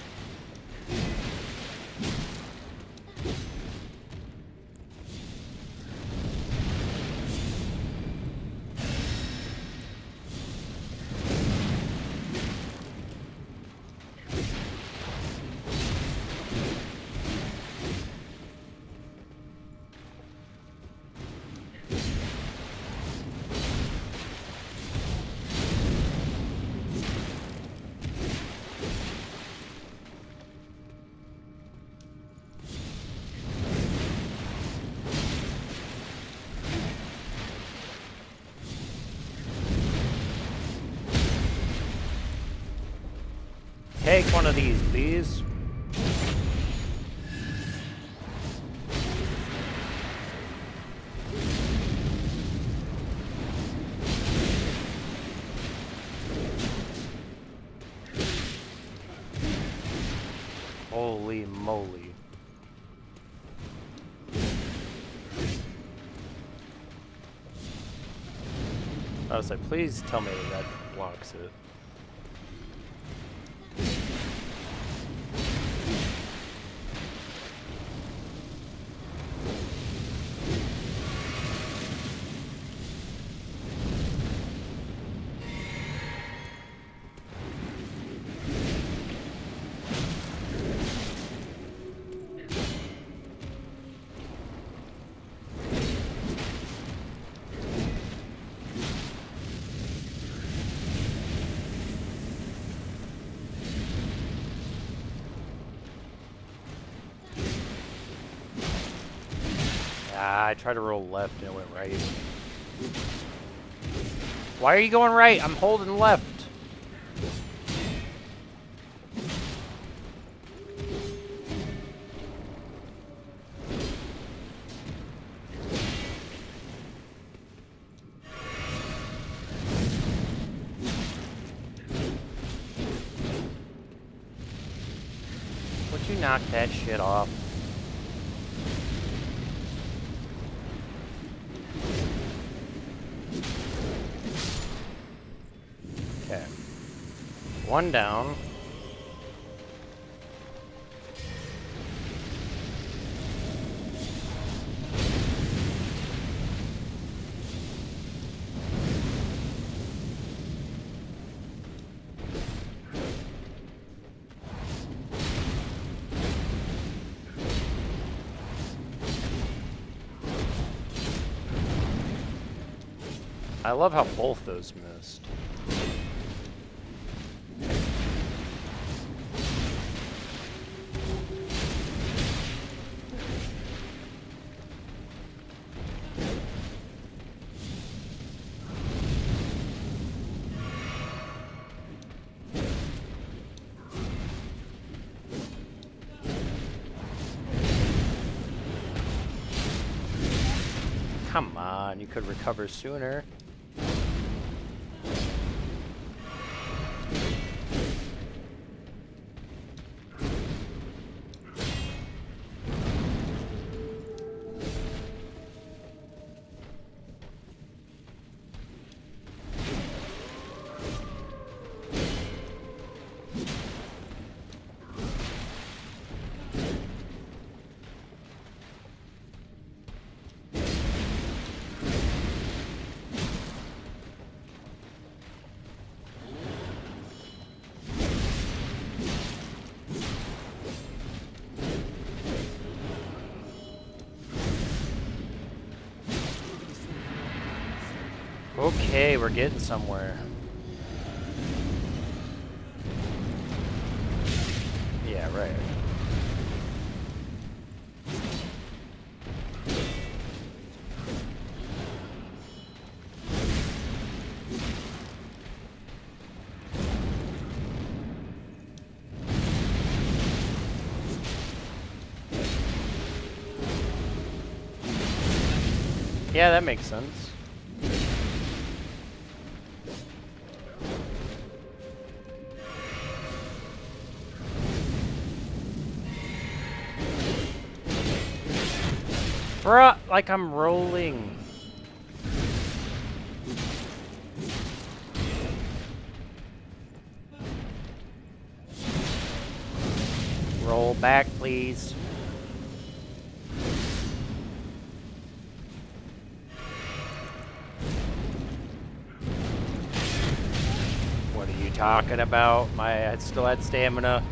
Take one of these, please. Holy moly. I was like, please tell me that blocks it. I tried to roll left and it went right. Why are you going right? I'm holding left. Would you knock that shit off? One down. I love how both those missed. Come on, you could recover sooner. Okay, we're getting somewhere. right. Yeah, that makes sense. Bruh, like I'm rolling. Roll back, please. What are you talking about? I still had stamina.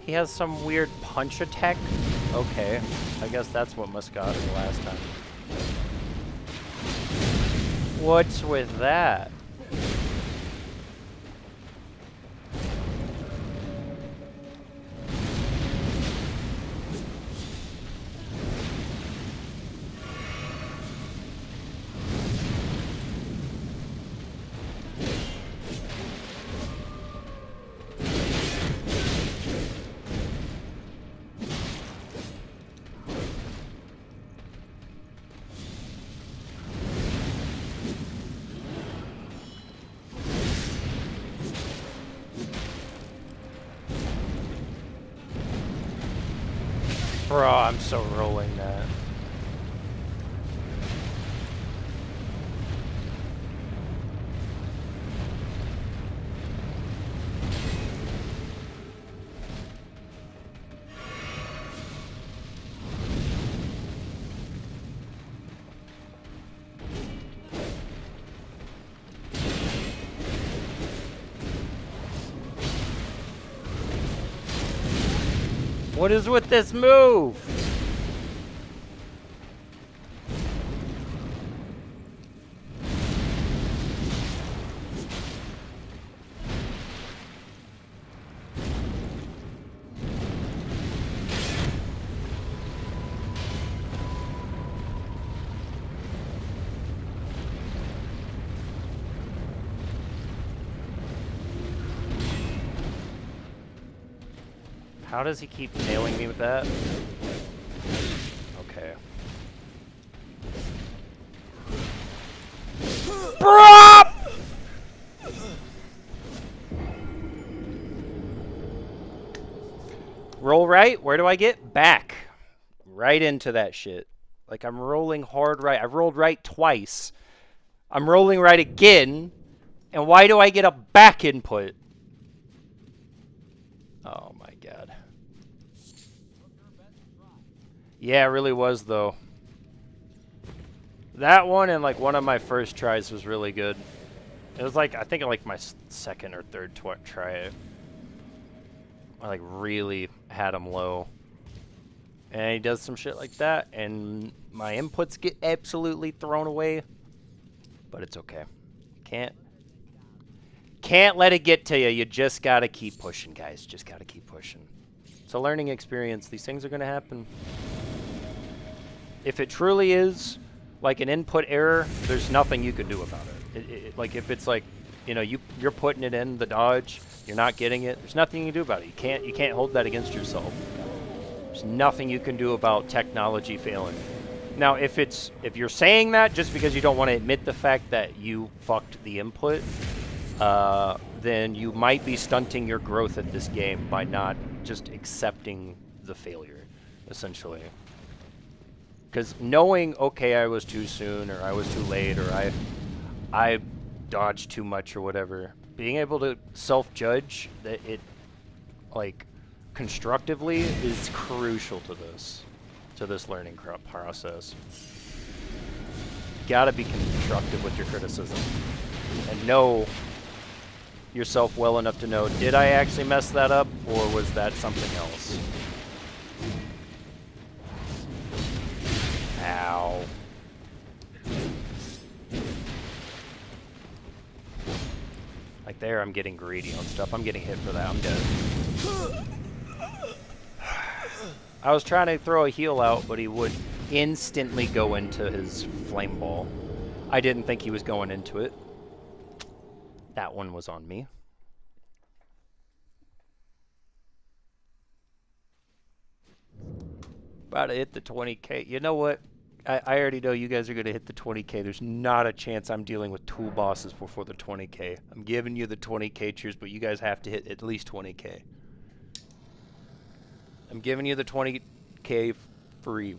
He has some weird punch attack. Okay, I guess that's what must got him last time. What's with that? Bro, I'm so rolling that. What is with this move? How does he keep nailing me with that? Okay. Bro! Roll right? Where do I get? Back. Right into that shit. Like I'm rolling hard right. I've rolled right twice. I'm rolling right again. And why do I get a back input? Oh my god. Yeah, it really was though. That one and like one of my first tries was really good. It was like, I think like my second or third try. I like really had him low. And he does some shit like that and my inputs get absolutely thrown away. But it's okay. Can't let it get to you. You just gotta keep pushing, guys. Just gotta keep pushing. It's a learning experience. These things are gonna happen. If it truly is like an input error, there's nothing you can do about it. Like if it's like, you know, you're putting it in the dodge, you're not getting it. There's nothing you can do about it. You can't hold that against yourself. There's nothing you can do about technology failing. Now, if you're saying that just because you don't want to admit the fact that you fucked the input, then you might be stunting your growth at this game by not just accepting the failure, essentially. Because knowing, okay, I was too soon, or I was too late, or I dodged too much, or whatever, being able to self-judge that it, like, constructively is crucial to this learning process. You gotta be constructive with your criticism and know yourself well enough to know, did I actually mess that up, or was that something else? Ow. Like there, I'm getting greedy on stuff. I'm getting hit for that. I'm dead. I was trying to throw a heal out, but he would instantly go into his flame ball. I didn't think he was going into it. That one was on me. About to hit the 20K. You know what? I already know you guys are going to hit the 20K. There's not a chance I'm dealing with 2 bosses before the 20K. I'm giving you the 20K cheers, but you guys have to hit at least 20K. I'm giving you the 20K free.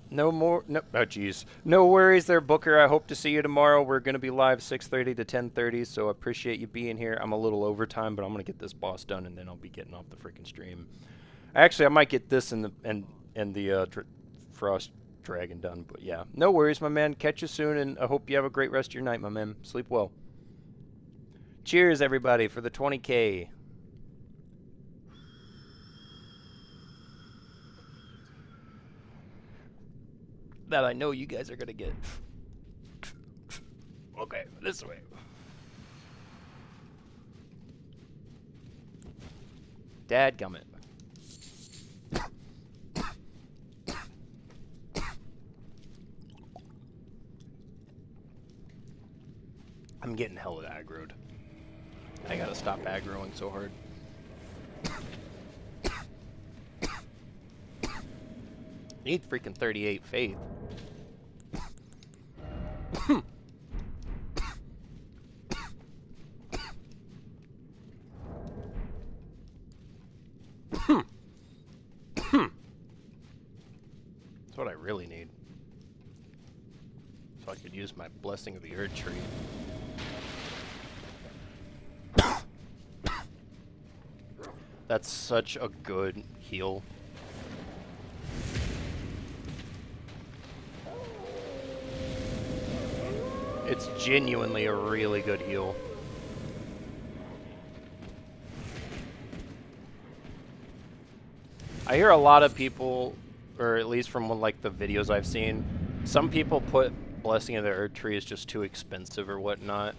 No more, no, oh jeez. No worries there, Booker. I hope to see you tomorrow. We're going to be live 6:30 to 10:30, so I appreciate you being here. I'm a little overtime, but I'm going to get this boss done, and then I'll be getting off the freaking stream. Actually, I might get this and the Frost Dragon done, but yeah. No worries, my man. Catch you soon, and I hope you have a great rest of your night, my man. Sleep well. Cheers, everybody, for the 20K. That I know you guys are gonna get. Okay, this way. Dadgummit. I'm getting hella aggroed. I gotta stop aggroing so hard. Need freaking 38 faith. That's what I really need. So I could use my blessing of the Earth Tree. That's such a good heal. It's genuinely a really good heal. I hear a lot of people, or at least from like the videos I've seen, some people put Blessing of the Earth Tree is just too expensive or whatnot.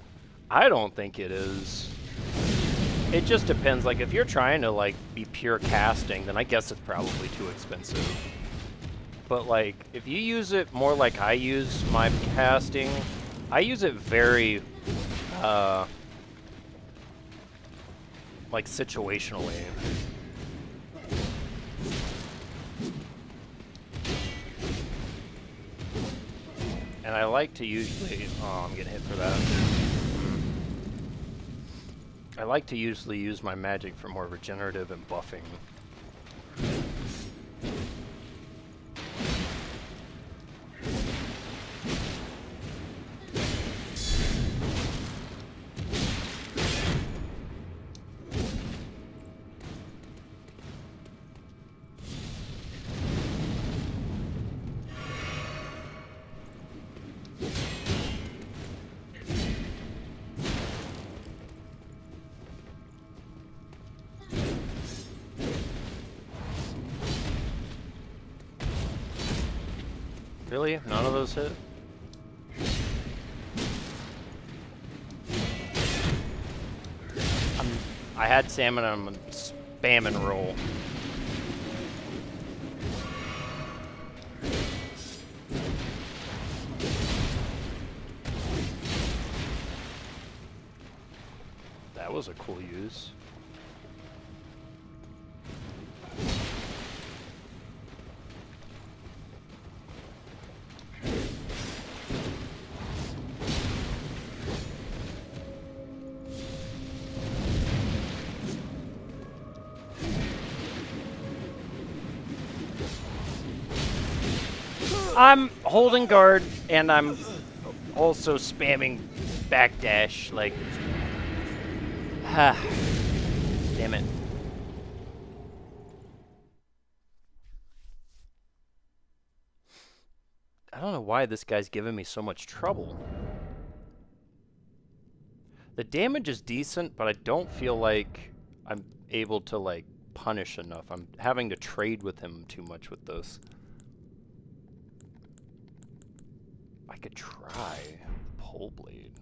I don't think it is. It just depends. Like if you're trying to like be pure casting, then I guess it's probably too expensive. But like if you use it more like I use my casting, I use it very like situationally. And I like to usually, oh, I'm getting hit for that. I like to usually use my magic for more regenerative and buffing. Really? None of those hit? I had salmon and I'm spamming roll. That was a cool use. I'm holding guard, and I'm also spamming backdash, like... Damn it. I don't know why this guy's giving me so much trouble. The damage is decent, but I don't feel like I'm able to, like, punish enough. I'm having to trade with him too much with this. I could try Pole Blade.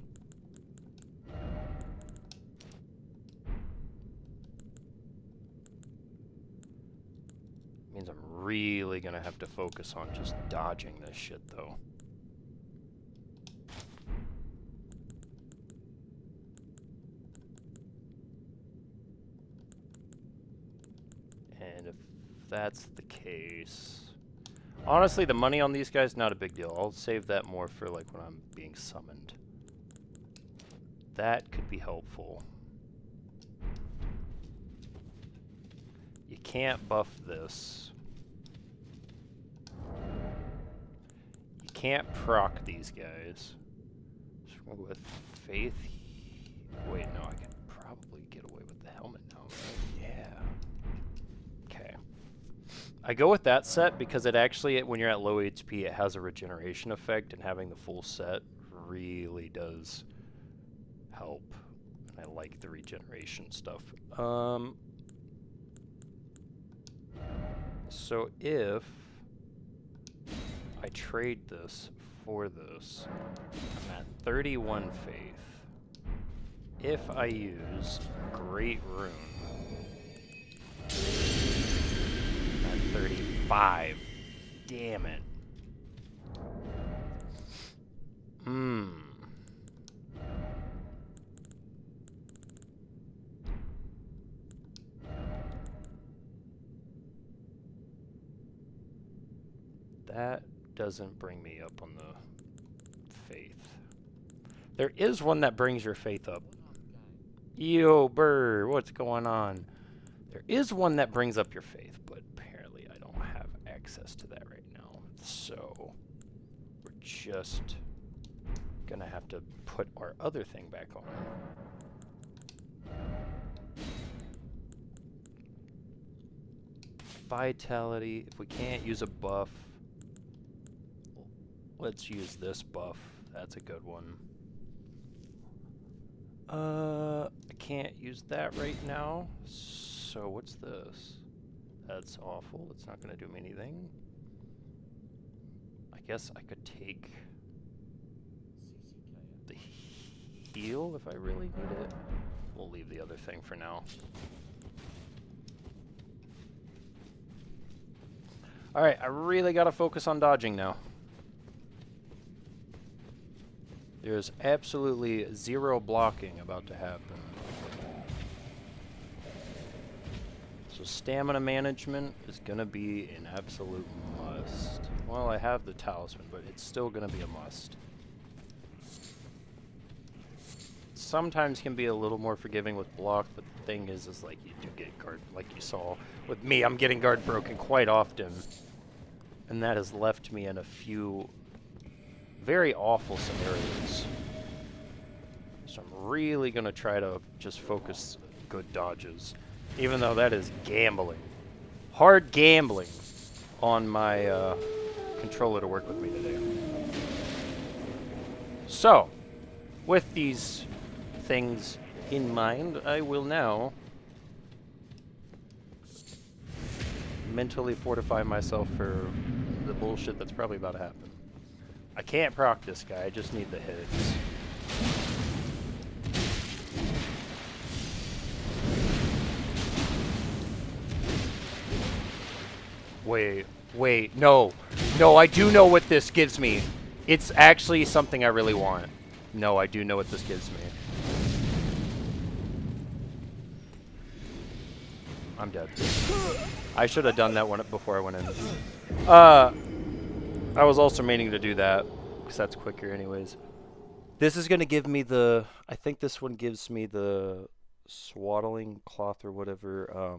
Means I'm really gonna have to focus on just dodging this shit, though. And if that's the case... Honestly, the money on these guys, not a big deal. I'll save that more for, like, when I'm being summoned. That could be helpful. You can't buff this. You can't proc these guys. Just go with Faith. Wait, no, I can probably get away with the helmet now, right? Yeah. Okay. I go with that set because it actually, when you're at low HP, it has a regeneration effect, and having the full set really does help. And I like the regeneration stuff. So if I trade this for this, I'm at 31 faith. If I use Great Rune, I'm at 35. Damn it. That doesn't bring me up on the faith. There is one that brings your faith up. Yo, Burr, what's going on? There is one that brings up your faith, but apparently I don't have access to that right now. So we're just gonna have to put our other thing back on. Vitality, if we can't use a buff, let's use this buff. That's a good one. I can't use that right now. So what's this? That's awful. It's not going to do me anything. I guess I could take the heal if I really need it. We'll leave the other thing for now. Alright, I really got to focus on dodging now. There's absolutely zero blocking about to happen. So stamina management is going to be an absolute must. Well, I have the talisman, but it's still going to be a must. Sometimes can be a little more forgiving with block, but the thing is like you do get guard, like you saw with me, I'm getting guard broken quite often. And that has left me in a few very awful scenarios. So I'm really going to try to just focus good dodges, even though that is gambling. Hard gambling on my controller to work with me today. So, with these things in mind, I will now mentally fortify myself for the bullshit that's probably about to happen. I can't proc this guy, I just need the hits. Wait, no, I do know what this gives me. It's actually something I really want. No, I do know what this gives me. I'm dead. I should have done that one before I went in. I was also meaning to do that, because that's quicker anyways. This is going to give me the... I think this one gives me the swaddling cloth or whatever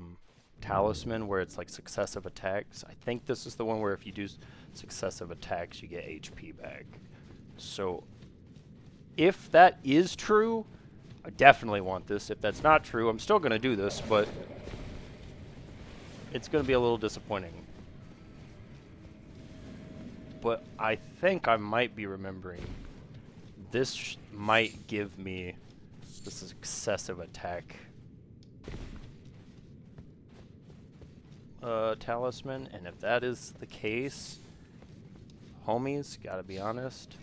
talisman, where it's like successive attacks. I think this is the one where if you do successive attacks, you get HP back. So, if that is true, I definitely want this. If that's not true, I'm still going to do this, but it's going to be a little disappointing. But I think I might be remembering. This might give me this excessive attack. Talisman, and if that is the case, homies, gotta be honest,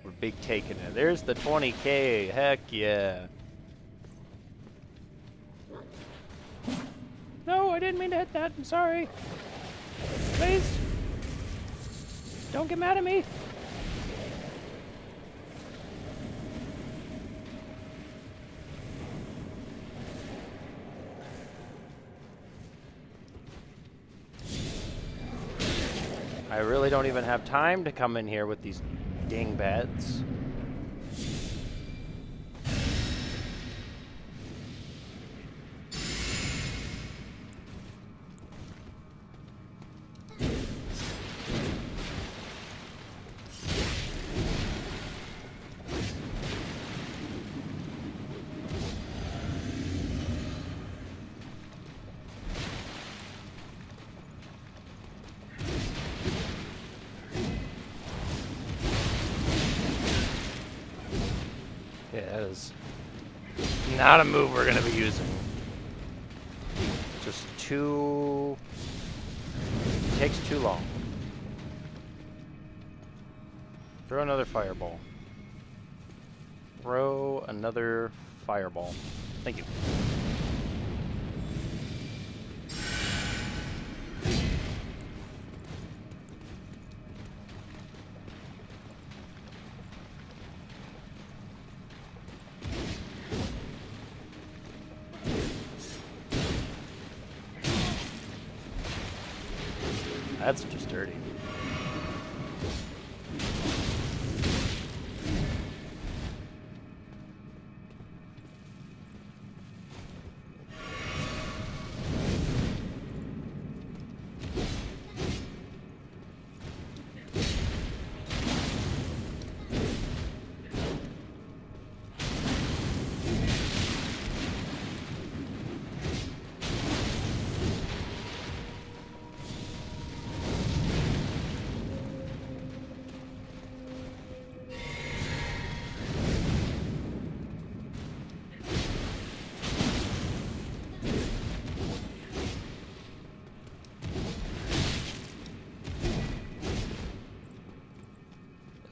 we're big taking it. There's the 20k, heck yeah. No, I didn't mean to hit that, I'm sorry. Please, don't get mad at me. I really don't even have time to come in here with these dingbats. Yeah, that is not a move we're going to be using. Just too... It takes too long. Throw another fireball. Throw another fireball. Thank you. That's just dirty.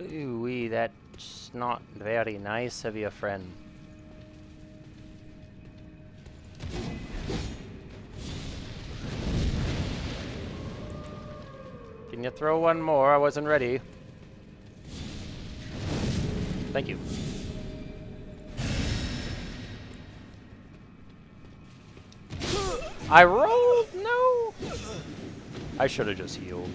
Ooh-wee, that's not very nice of you, friend. Can you throw one more? I wasn't ready. Thank you. I rolled? No! I should have just healed.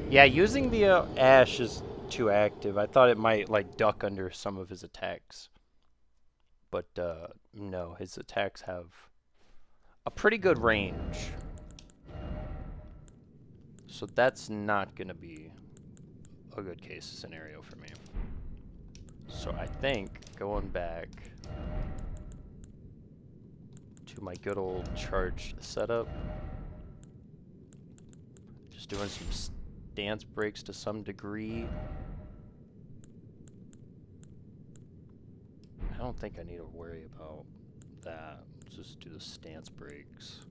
Yeah, using the ash is too active. I thought it might like duck under some of his attacks. But no, his attacks have a pretty good range. So that's not going to be a good case scenario for me. So I think going back to my good old charged setup, just doing some stance breaks to some degree. I don't think I need to worry about that. Just do the stance breaks.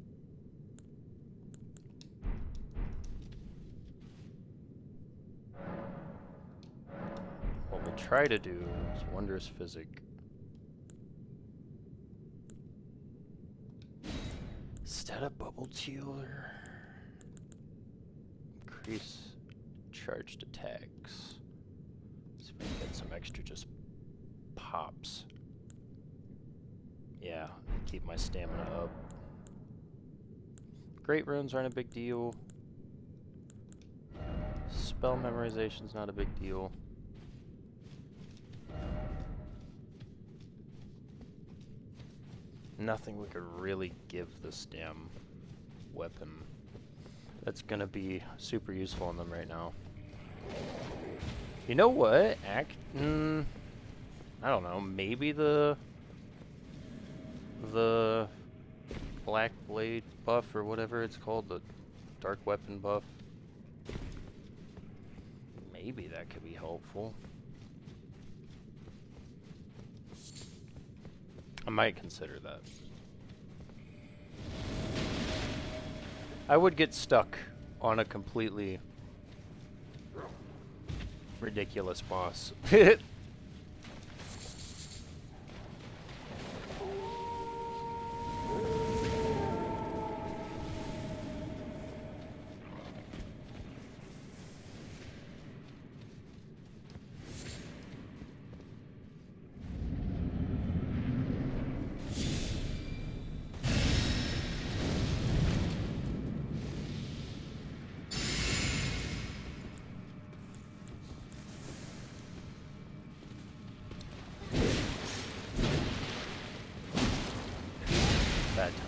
What we'll try to do is Wondrous Physic. Instead of Bubble Tealer, increase charged attacks. See if we can get some extra just pops. Yeah, keep my stamina up. Great runes aren't a big deal. Spell memorization's not a big deal. Nothing we could really give this damn weapon that's gonna be super useful in them right now. You know what? I don't know, maybe the Black Blade buff or whatever it's called, the Dark Weapon buff. Maybe that could be helpful. I might consider that. I would get stuck on a completely ridiculous boss. Bad time.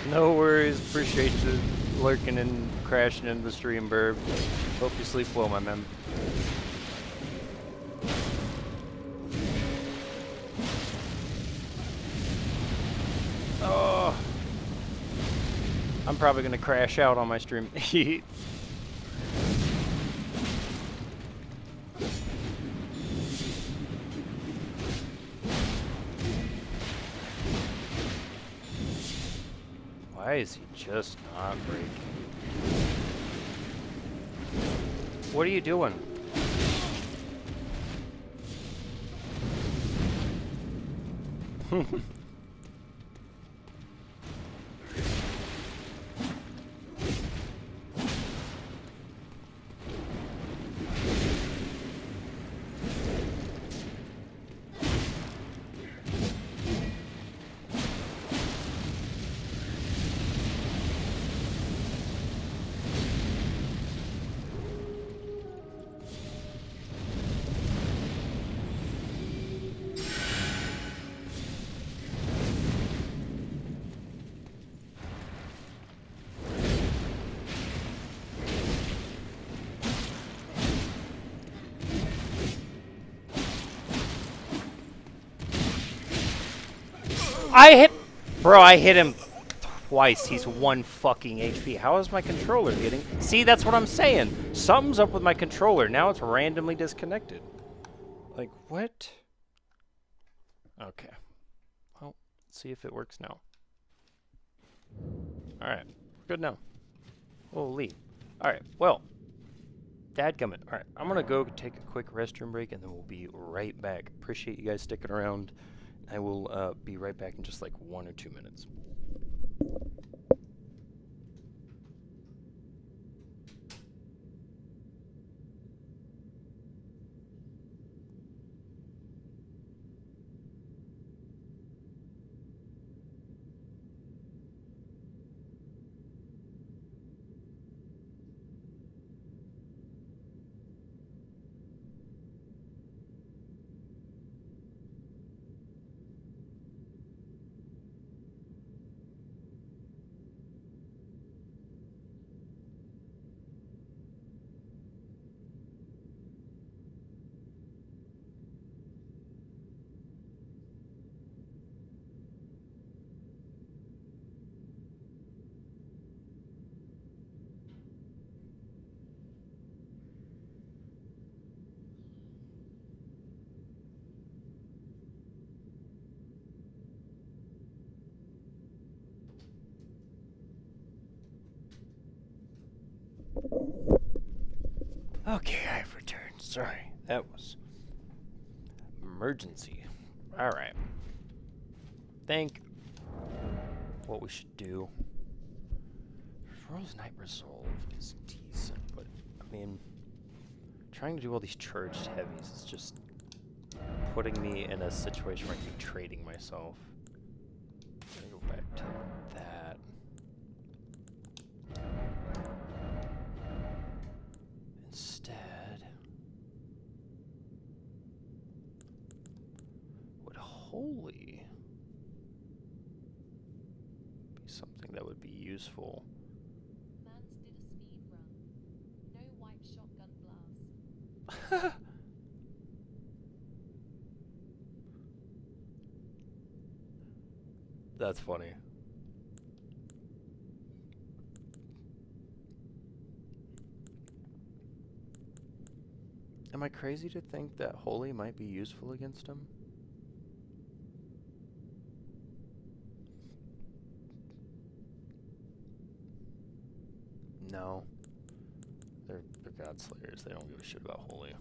No worries, appreciate you lurking and crashing into the stream, Burb. Hope you sleep well, my man. Oh, I'm probably gonna crash out on my stream. Why is he just not breaking? What are you doing? I hit him twice. He's 1 fucking HP. How is my controller getting... See, that's what I'm saying. Something's up with my controller. Now it's randomly disconnected. Like, what? Okay. Well, let's see if it works now. Alright. Good now. Holy. Alright, well. Dadgummit. Alright, I'm gonna go take a quick restroom break, and then we'll be right back. Appreciate you guys sticking around. I will be right back in just like 1 or 2 minutes. Okay, I've returned. Sorry, that was emergency. All right. Think what we should do. Rose Knight Resolve is decent, but I mean, trying to do all these charged heavies is just putting me in a situation where I keep trading myself. I'm gonna go back to that. Instead, would holy be something that would be useful? Mans did a speed run. No white shotgun blast. That's funny. Am I crazy to think that holy might be useful against him? No. They're god slayers. They don't give a shit about holy.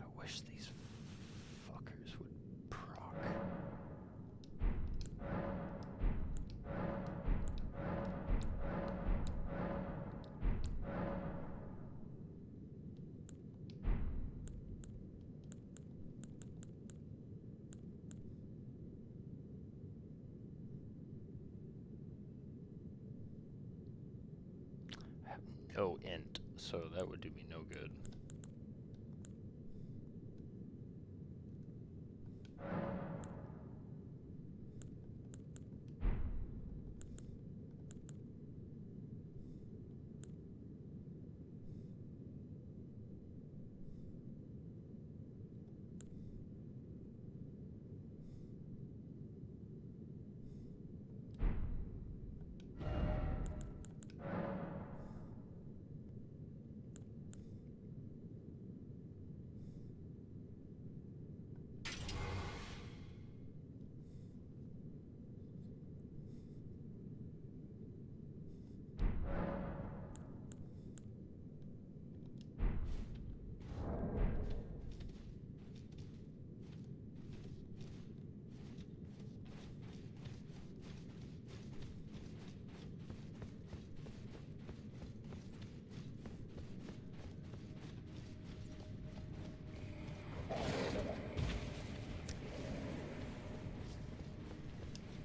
I wish these fuckers would proc. I have no int, so that would do me no good.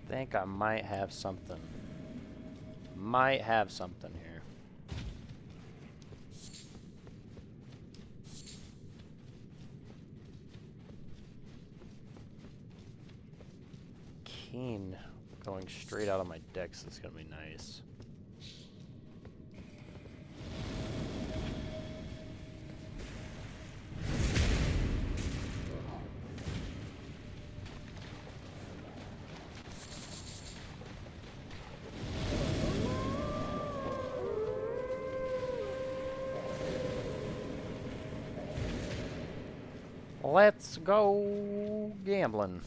Think I might have something. Might have something here. Keen going straight out of my decks is gonna be nice. Let's go gambling.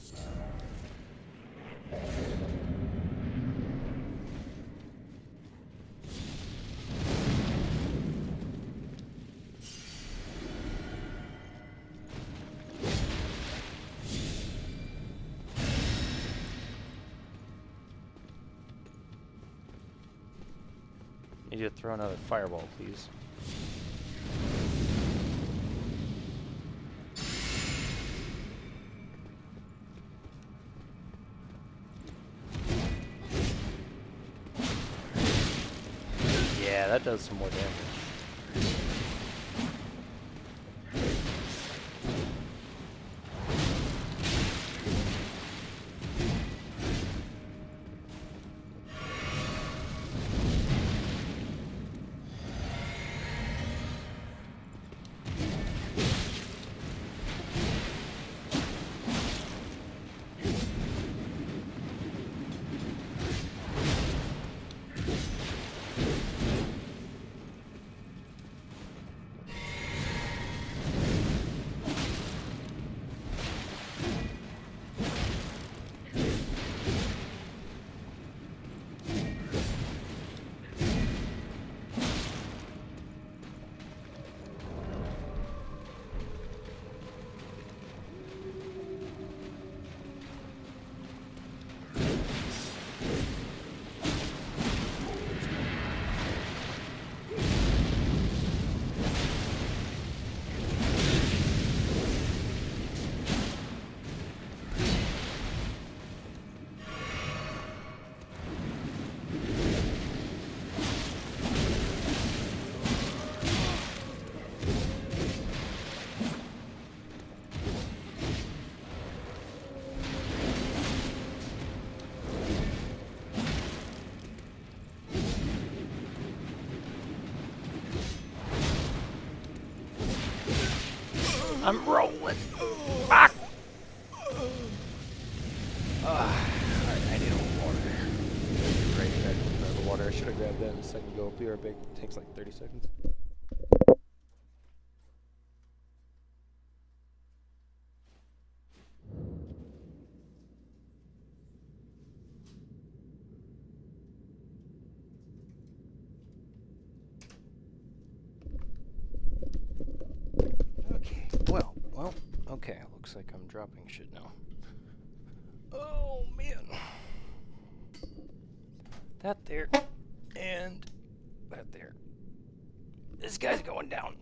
Need you to throw another fireball, please. Yeah, that does some more damage. I'm rolling. Fuck! Alright, I need a water. Right back to the water. I should have grabbed that a second ago. Be right back. It takes like 30 seconds. Okay, well, okay. Looks like I'm dropping shit now. Oh, man. That there, and that there. This guy's going down.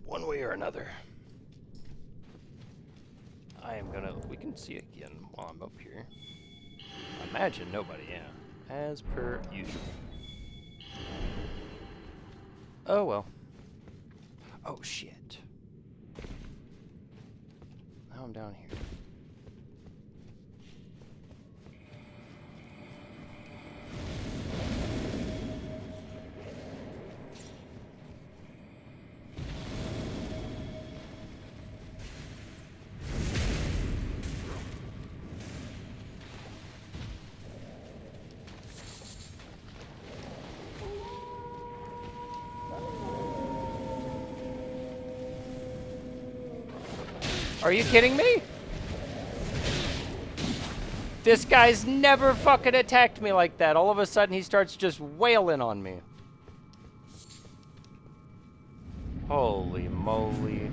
One way or another. I am gonna, we can see again while I'm up here. Imagine nobody, yeah. As per usual. Oh well. Oh shit. Now I'm down here. Are you kidding me? This guy's never fucking attacked me like that. All of a sudden he starts just wailing on me. Holy moly.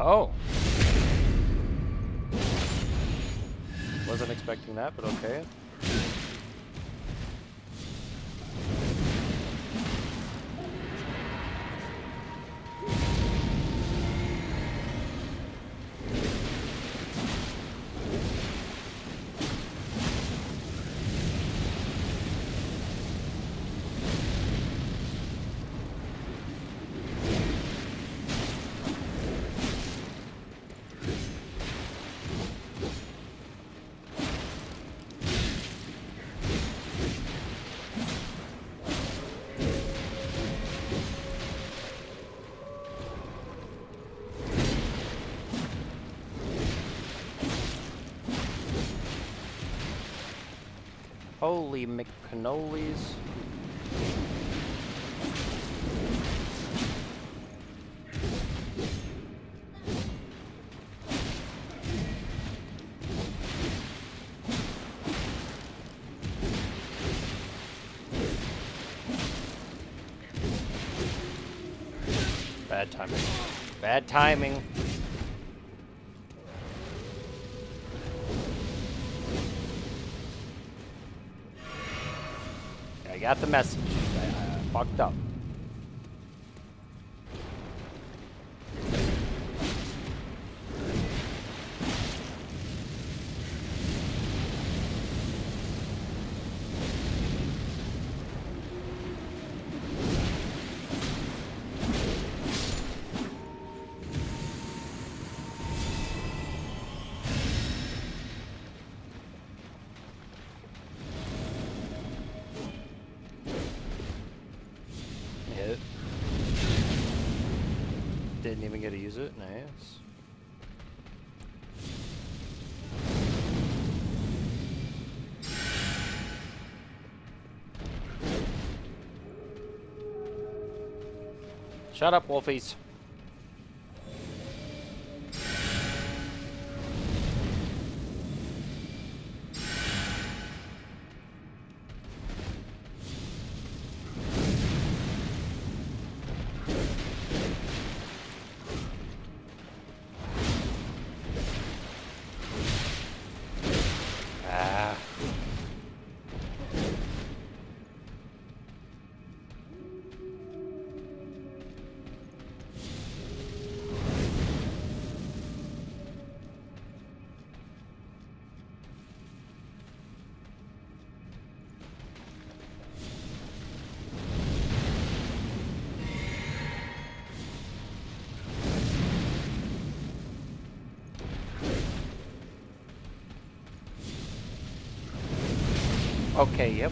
Oh. Wasn't expecting that, but okay. Holy McCannolis. Bad timing. Bad timing. I got the message. I fucked up. Hit. Didn't even get to use it. Nice. Shut up, Wolfies. Ah. Okay, yep.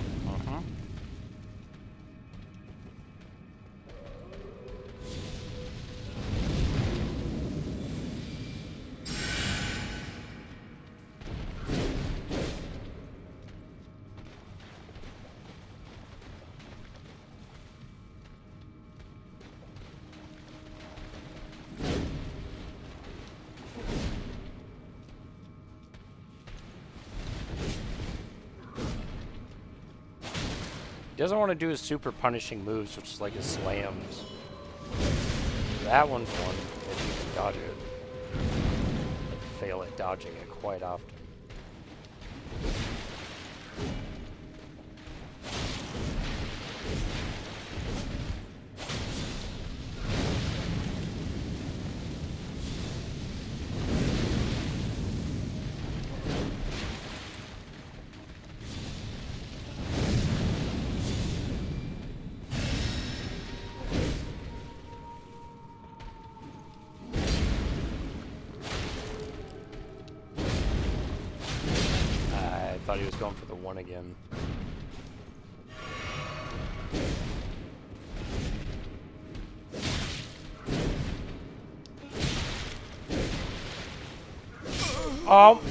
He doesn't want to do his super punishing moves, which is like his slams. That one's one that you can dodge it. I fail at dodging it quite often. I thought he was going for the one again. Oh!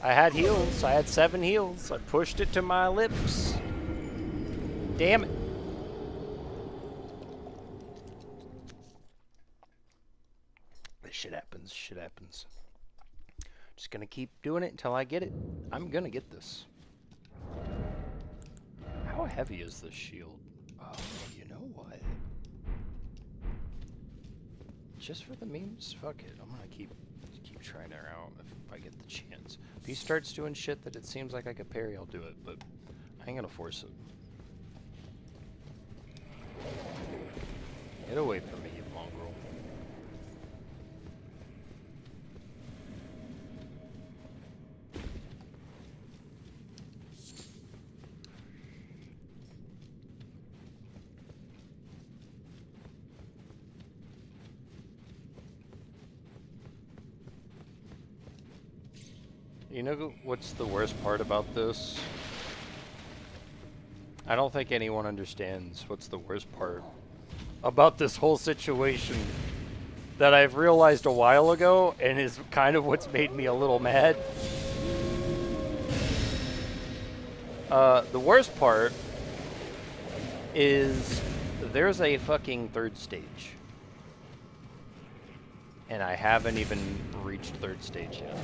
I had heals. I had 7 heals. I pushed it to my lips. Damn it. This shit happens. Shit happens. Just gonna keep doing it until I get it. I'm gonna get this. How heavy is this shield? Oh, you know what? Just for the memes? Fuck it. I'm gonna keep trying her out if I get the chance. If he starts doing shit that it seems like I could parry, I'll do it, but I ain't gonna force it. Get away from me, you mongrel. You know what's the worst part about this? I don't think anyone understands what's the worst part about this whole situation that I've realized a while ago and is kind of what's made me a little mad. The worst part is there's a fucking third stage. And I haven't even reached third stage yet.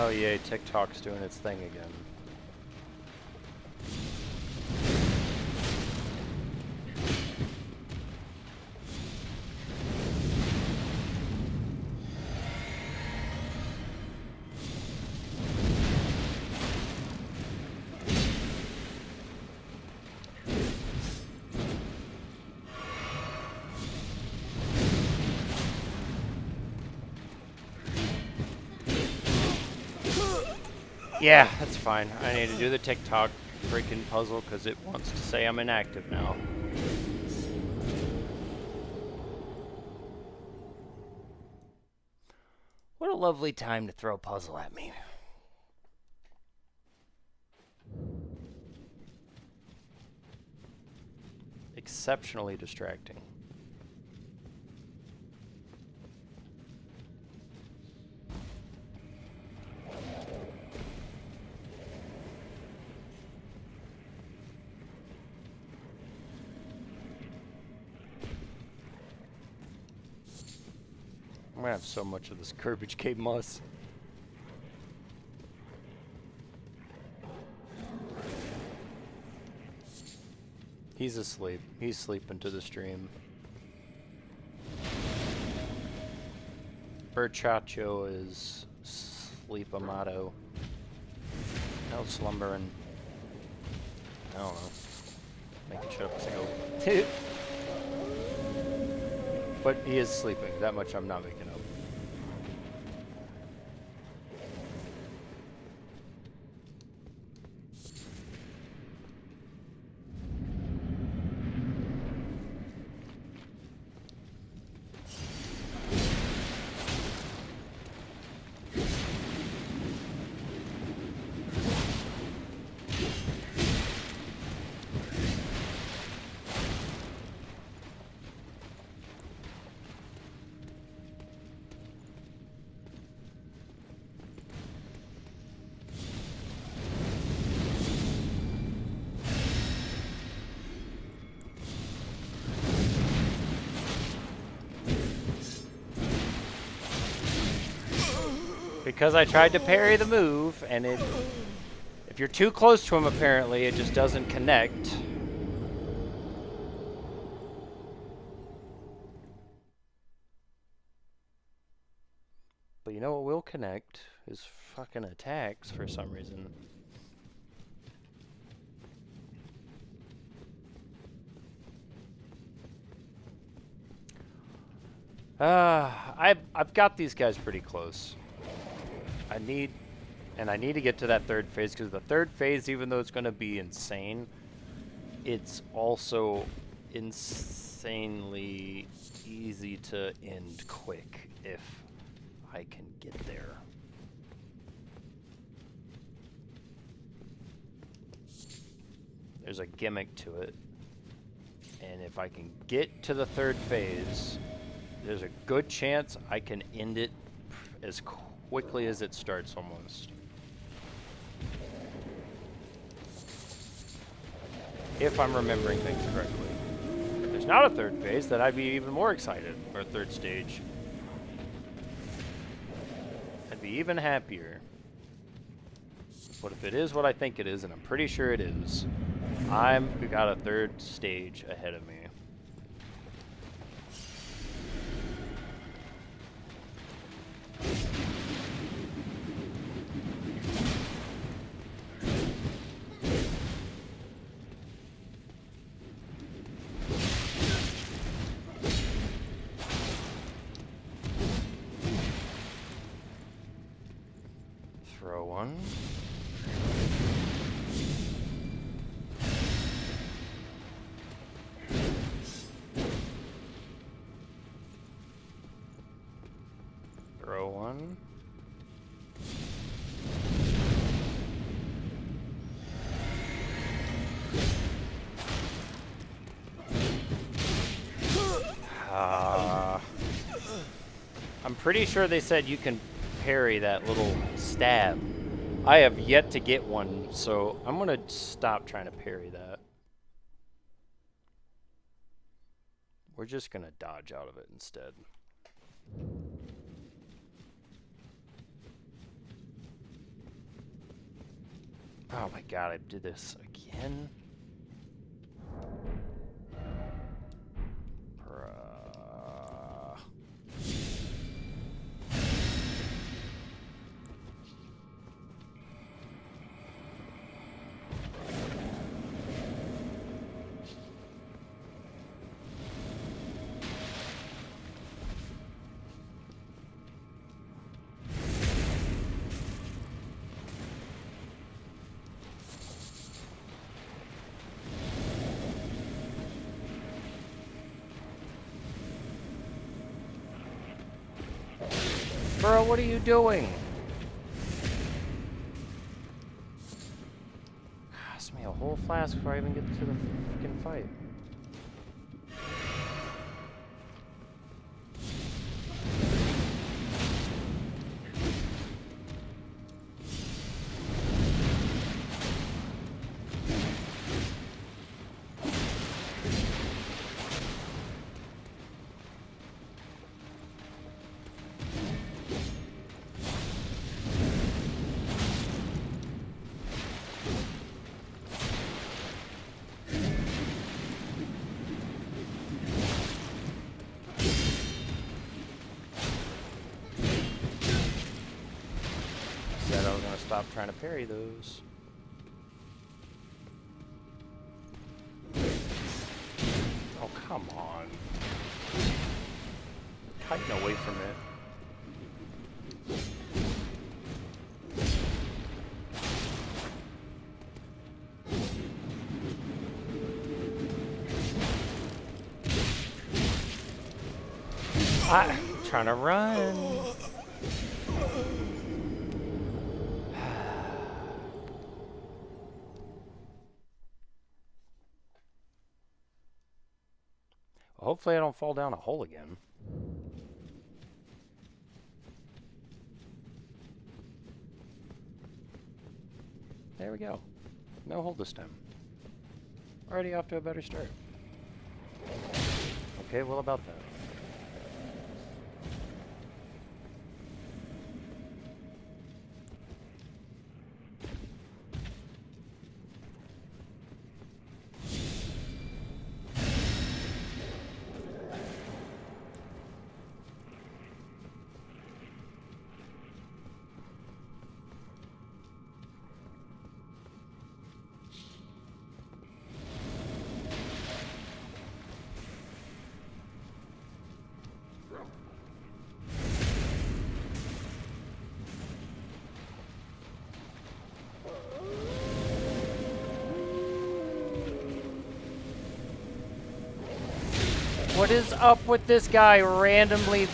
Oh yay, TikTok's doing its thing again. Yeah, that's fine. I need to do the TikTok freaking puzzle because it wants to say I'm inactive now. What a lovely time to throw a puzzle at me. Exceptionally distracting. I'm gonna have so much of this garbage cave moss. He's asleep. He's sleeping to the stream. Berchacho is sleep-amato. No slumbering. I don't know. Making shut up as I go. But he is sleeping. That much I'm not making up. Because I tried to parry the move, and if you're too close to him, apparently, it just doesn't connect. But you know what will connect? His fucking attacks for some reason. I've got these guys pretty close. I need to get to that third phase, because the third phase, even though it's going to be insane, it's also insanely easy to end quick if I can get there. There's a gimmick to it, and if I can get to the third phase, there's a good chance I can end it as quickly as it starts, almost. If I'm remembering things correctly. If there's not a third phase, then I'd be even more excited, or a third stage. I'd be even happier. But if it is what I think it is, and I'm pretty sure it is, I've got a third stage ahead of me. Throw one. Throw one. I'm pretty sure they said you can parry that little stab. I have yet to get one, so I'm gonna stop trying to parry that. We're just gonna dodge out of it instead. Oh my god, I did this again? Bro, what are you doing? Cost me a whole flask before I even get to the freaking fight. Stop trying to parry those. Oh, come on. Hiding away from it. I'm trying to run. Hopefully I don't fall down a hole again. There we go. No hole this time. Already off to a better start. Okay, well about that. What is up with this guy randomly?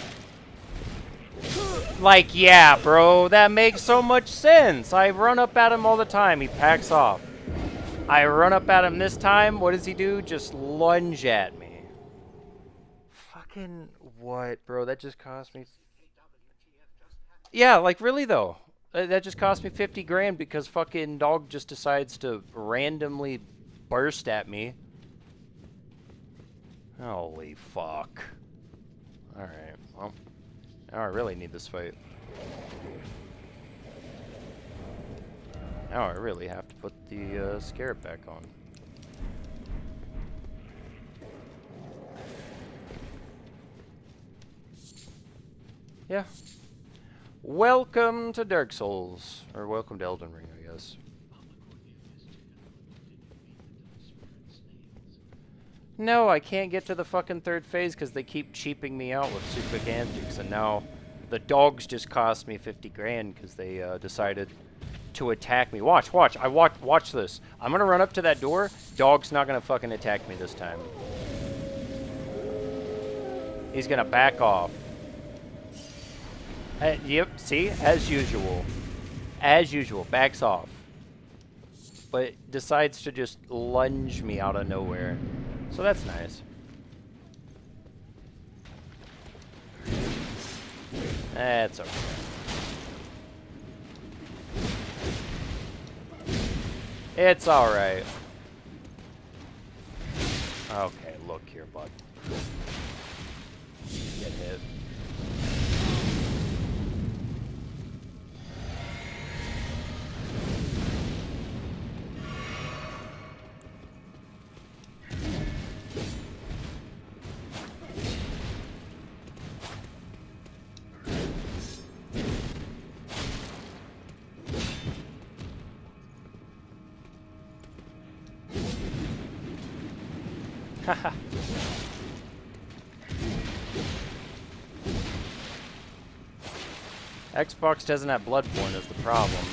Like, yeah, bro, that makes so much sense. I run up at him all the time. He packs off. I run up at him this time. What does he do? Just lunge at me. Fucking what, bro? That just cost me... Yeah, like, really, though. That just cost me 50 grand because fucking dog just decides to randomly burst at me. Holy fuck. Alright, well. Now I really need this fight. Now I really have to put the scarab back on. Yeah. Welcome to Dark Souls. Or welcome to Elden Ring, I guess. No, I can't get to the fucking third phase because they keep cheaping me out with super antics, and now the dogs just cost me 50 grand because they decided to attack me. Watch. Watch this. I'm gonna run up to that door. Dog's not gonna fucking attack me this time. He's gonna back off. Yep, see? As usual. As usual, backs off. But decides to just lunge me out of nowhere. So that's nice. That's okay. It's alright. Okay, look here, bud. Get hit. Haha. Xbox doesn't have Bloodborne is the problem.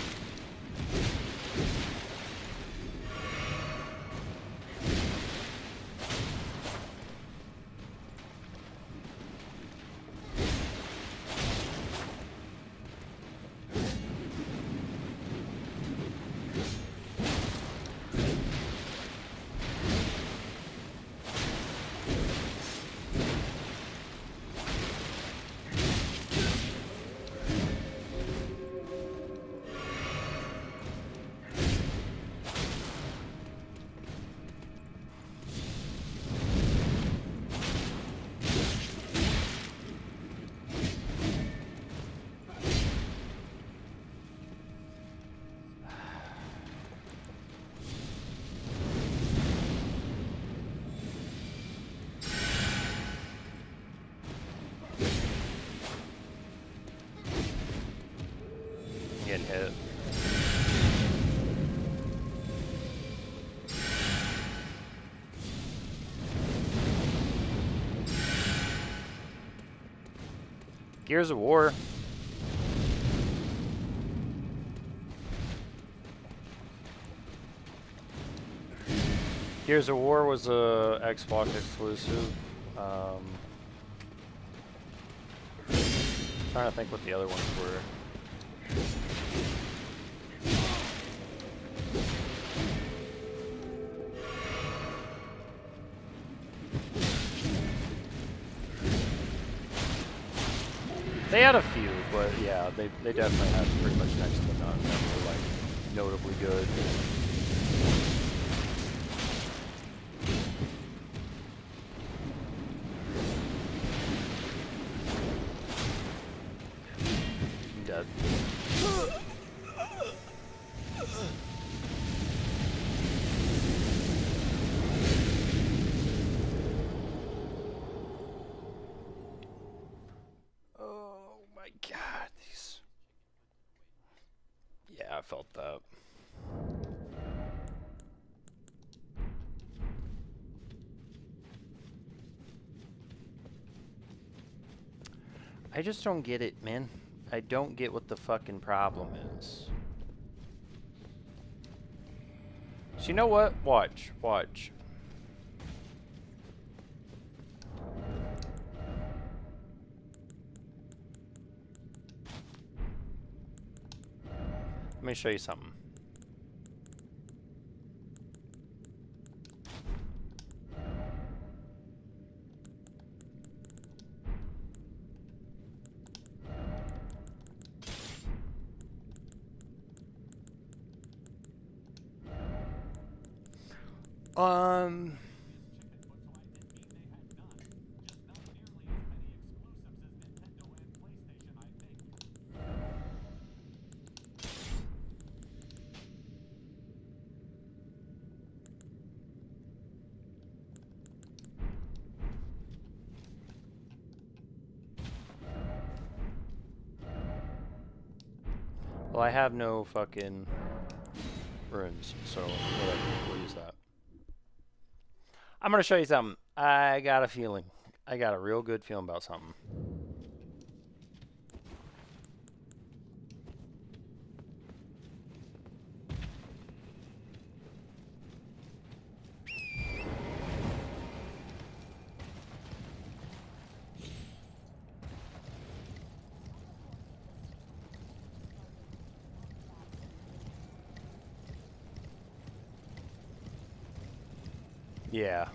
Getting hit. Gears of War. Gears of War was a Xbox exclusive. Trying to think what the other ones were. They had a few, but yeah, they definitely had pretty much next to none that were like notably good. I'm dead. God, these... Yeah, I felt that. I just don't get it, man. I don't get what the fucking problem is. So you know what? Watch, watch. Let me show you something. Well, I have no fucking runes, so whatever, we'll use that. I'm gonna show you something. I got a feeling. I got a real good feeling about something. Yeah.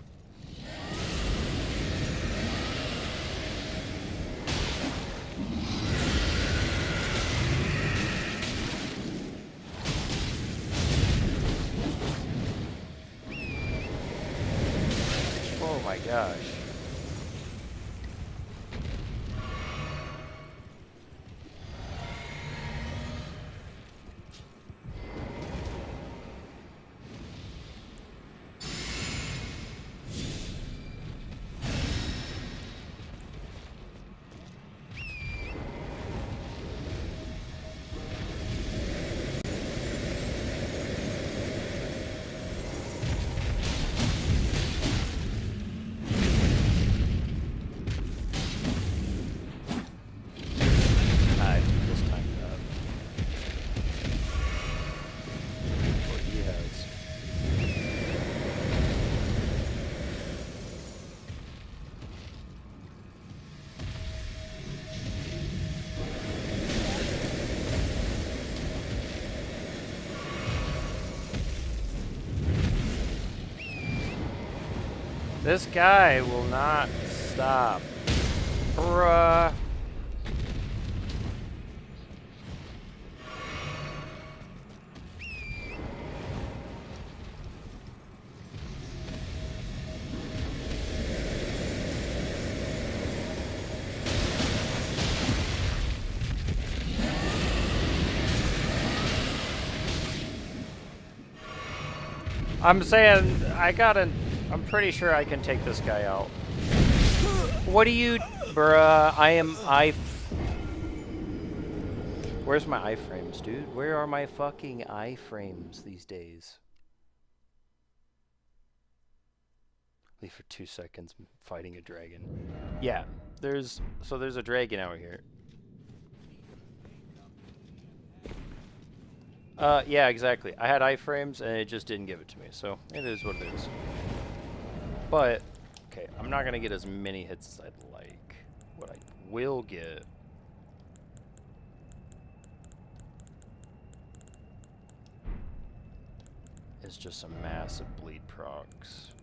gosh. This guy will not stop. Bruh. I'm saying I'm pretty sure I can take this guy out. What do you, bruh? Where's my iframes, dude? Where are my fucking iframes these days? Leave for 2 seconds fighting a dragon. Yeah, there's a dragon out here. Yeah, exactly. I had iframes and it just didn't give it to me, so it is what it is. But, okay, I'm not gonna get as many hits as I'd like. What I will get is just some massive bleed procs.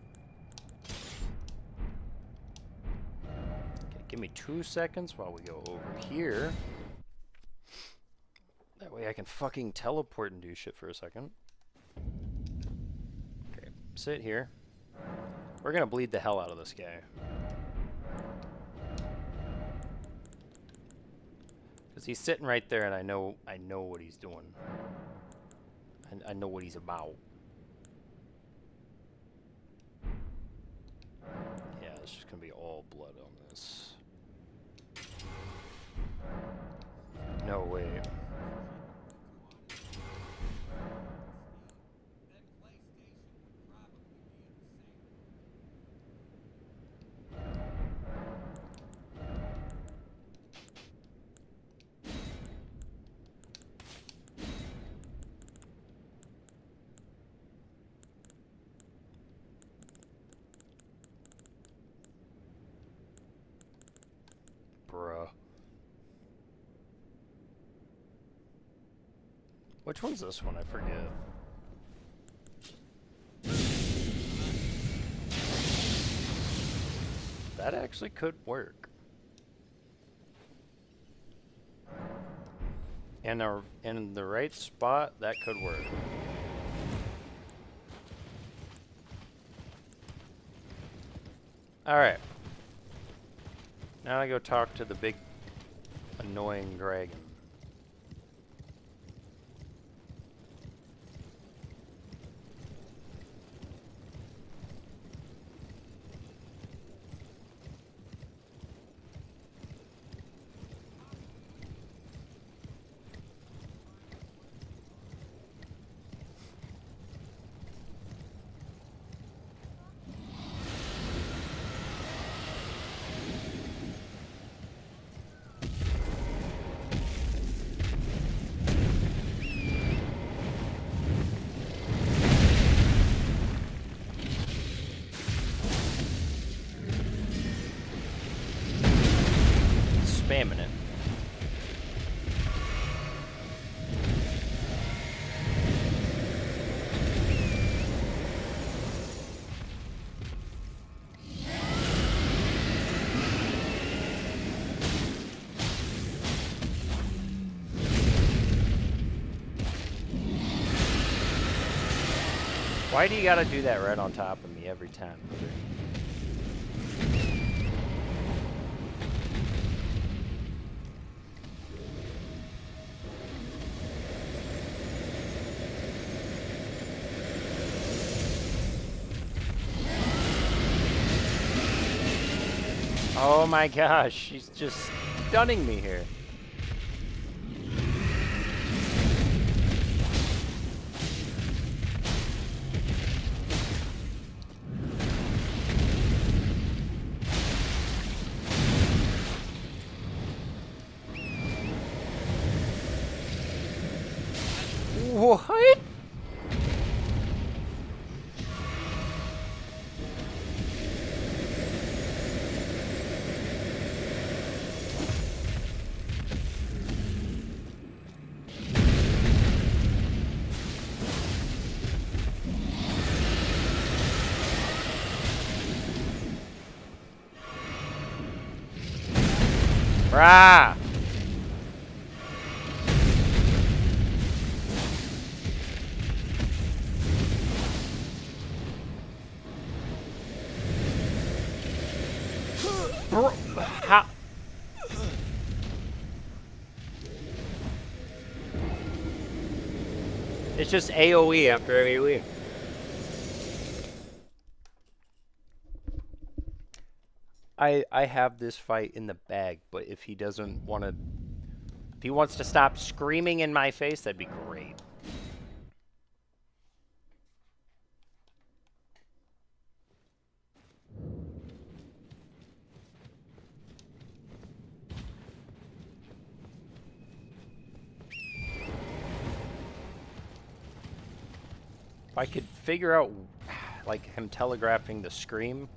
Okay, give me 2 seconds while we go over here. That way I can fucking teleport and do shit for a second. Okay, sit here. We're gonna bleed the hell out of this guy. Cause he's sitting right there and I know what he's doing. And I know what he's about. Yeah, it's just gonna be all blood on this. No way. Bruh. Which one's this one? I forget. That actually could work. And in the right spot, that could work. Alright. Now I go talk to the big, annoying dragon. Spamming it. Why do you gotta do that right on top of me every time? Oh my gosh, she's just stunning me here. What? Brah! How? It's just AoE after AoE. I have this fight in the bag, but if he doesn't want to, if he wants to stop screaming in my face, that'd be great. If I could figure out, like, him telegraphing the scream.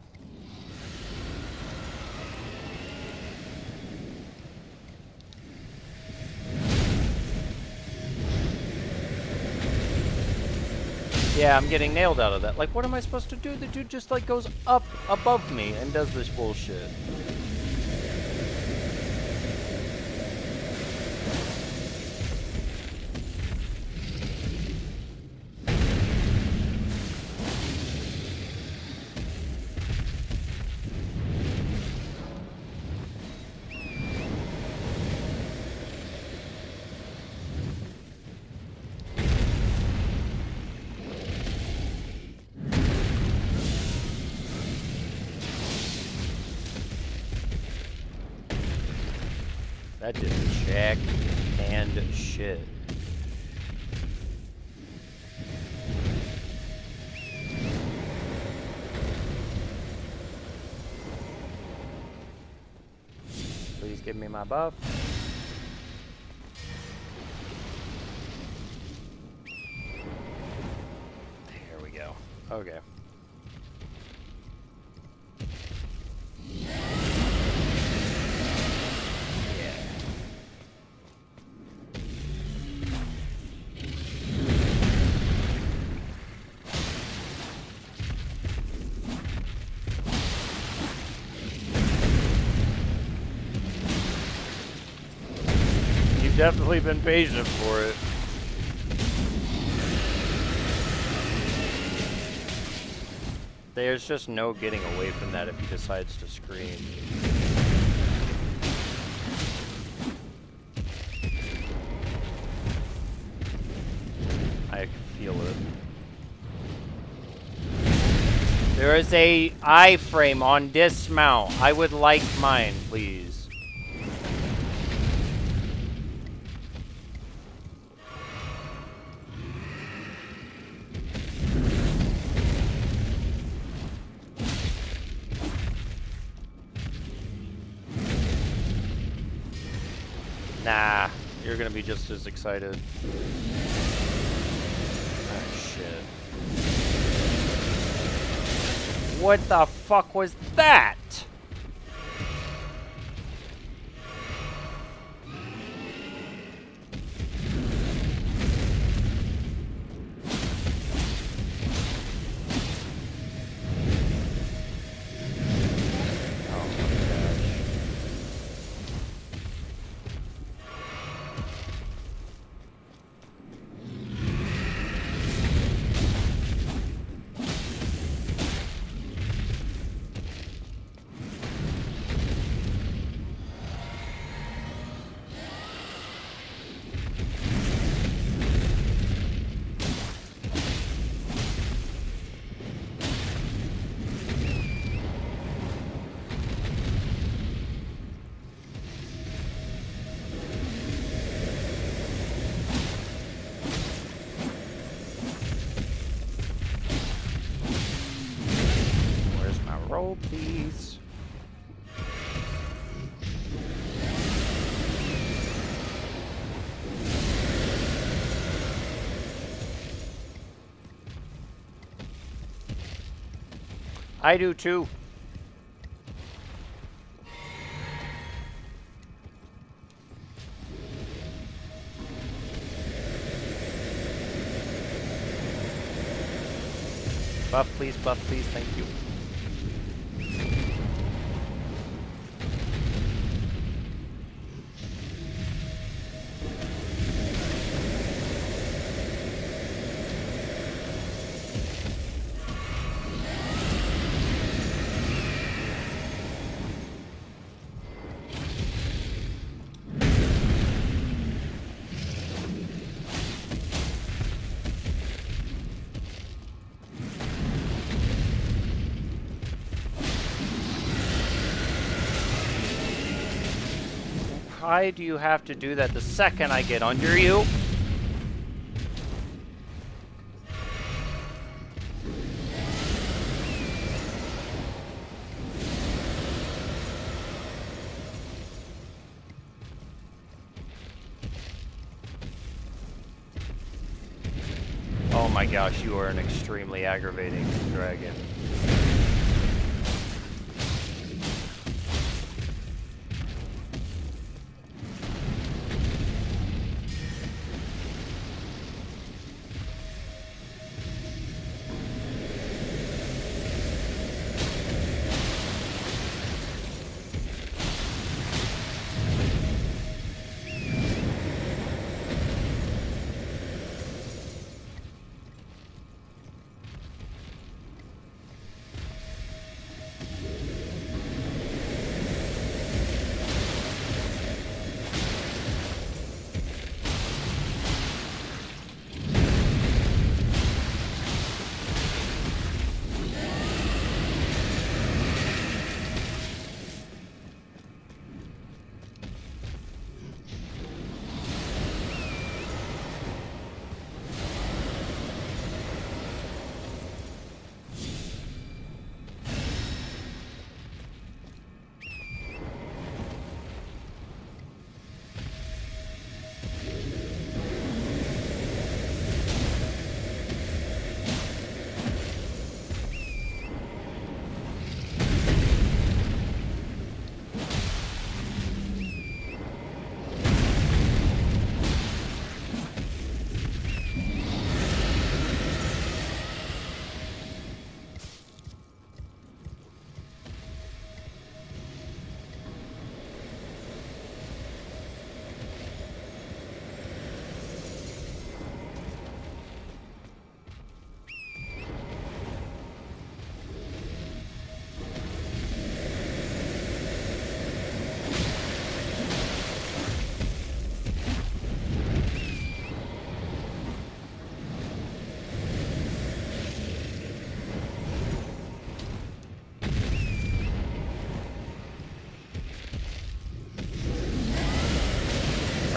Yeah, I'm getting nailed out of that. Like, what am I supposed to do? The dude just, like, goes up above me and does this bullshit. That did jack and shit. Please give me my buff. There we go. Okay. Definitely been patient for it. There's just no getting away from that if he decides to scream. I feel it. There is a iframe on dismount. I would like mine, please. Nah, you're gonna be just as excited. Oh, shit. What the fuck was that? please. I do too. Buff, please, thank you. Why do you have to do that the second I get under you? Oh my gosh, you are an extremely aggravating dragon.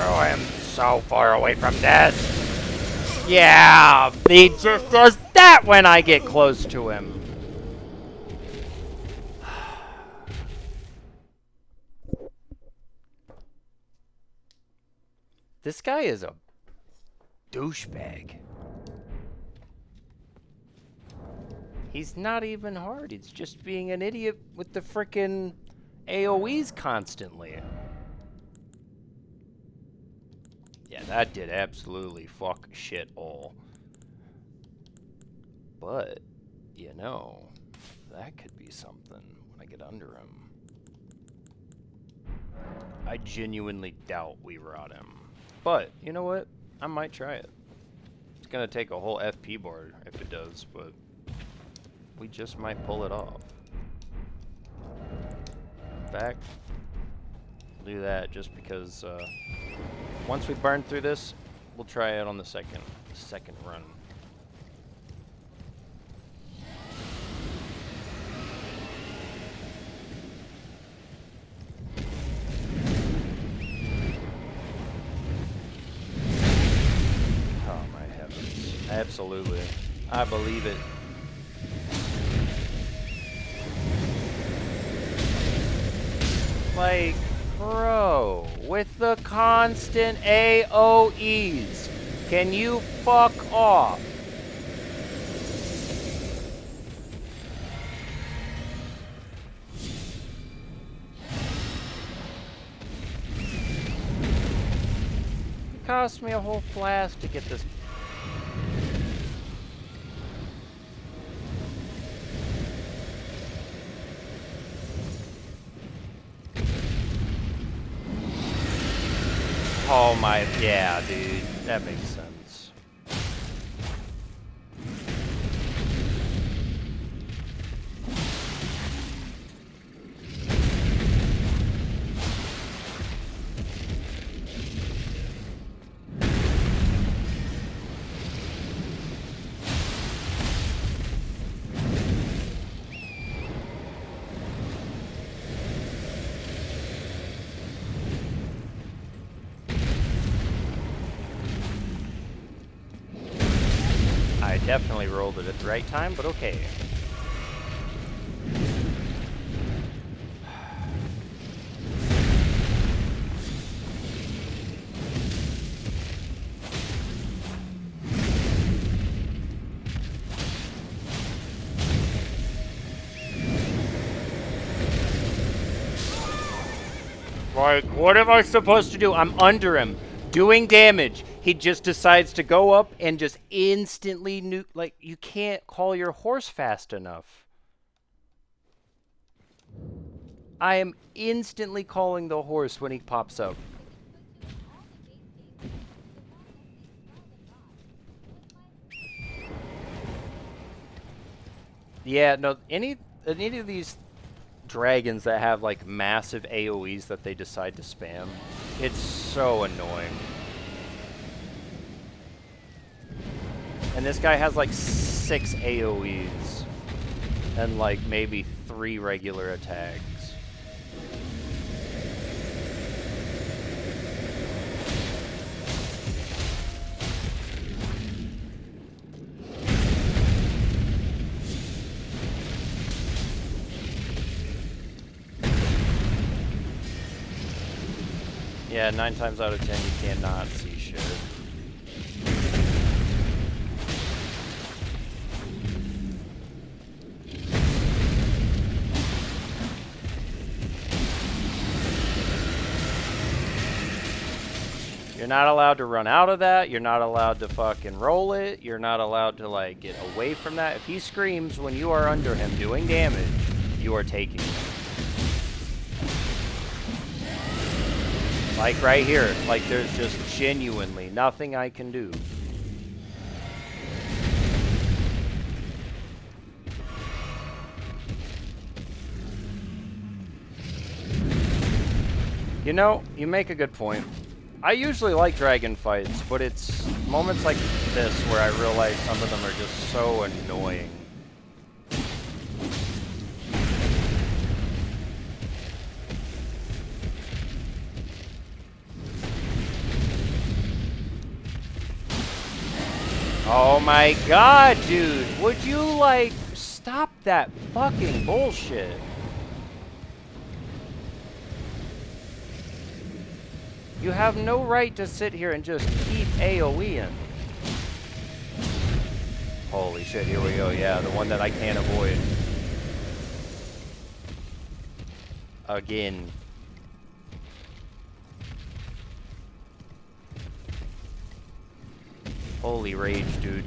Oh, I am so far away from this. Yeah, he just does that when I get close to him. This guy is a douchebag. He's not even hard. He's just being an idiot with the frickin' AoEs constantly. Yeah, that did absolutely fuck shit all. But, you know, that could be something when I get under him. I genuinely doubt we rot him. But, you know what? I might try it. It's gonna take a whole FP board if it does, but we just might pull it off. Back. We'll do that just because once we burn through this, we'll try it on the second run. Oh my heavens. Absolutely. I believe it. Like, bro, with the constant AoEs, can you fuck off? It cost me a whole flask to get this. Oh my, yeah, dude, that makes sense. I definitely rolled it at the right time, but okay. Like, what am I supposed to do? I'm under him, doing damage. He just decides to go up and just instantly nuke. Like, you can't call your horse fast enough. I am instantly calling the horse when he pops up. Yeah, no, any of these dragons that have like massive AoEs that they decide to spam, it's so annoying. And this guy has like 6 AoEs and like maybe 3 regular attacks. Yeah, 9 times out of 10 you cannot see shit. You're not allowed to run out of that. You're not allowed to fucking roll it. You're not allowed to like get away from that. If he screams when you are under him doing damage, you are taking it. Like right here, like there's just genuinely nothing I can do. You know, you make a good point. I usually like dragon fights, but it's moments like this where I realize some of them are just so annoying. Oh my god, dude. Would you, like, stop that fucking bullshit? You have no right to sit here and just keep AoEing. Holy shit, here we go. Yeah, the one that I can't avoid. Again. Holy rage, dude.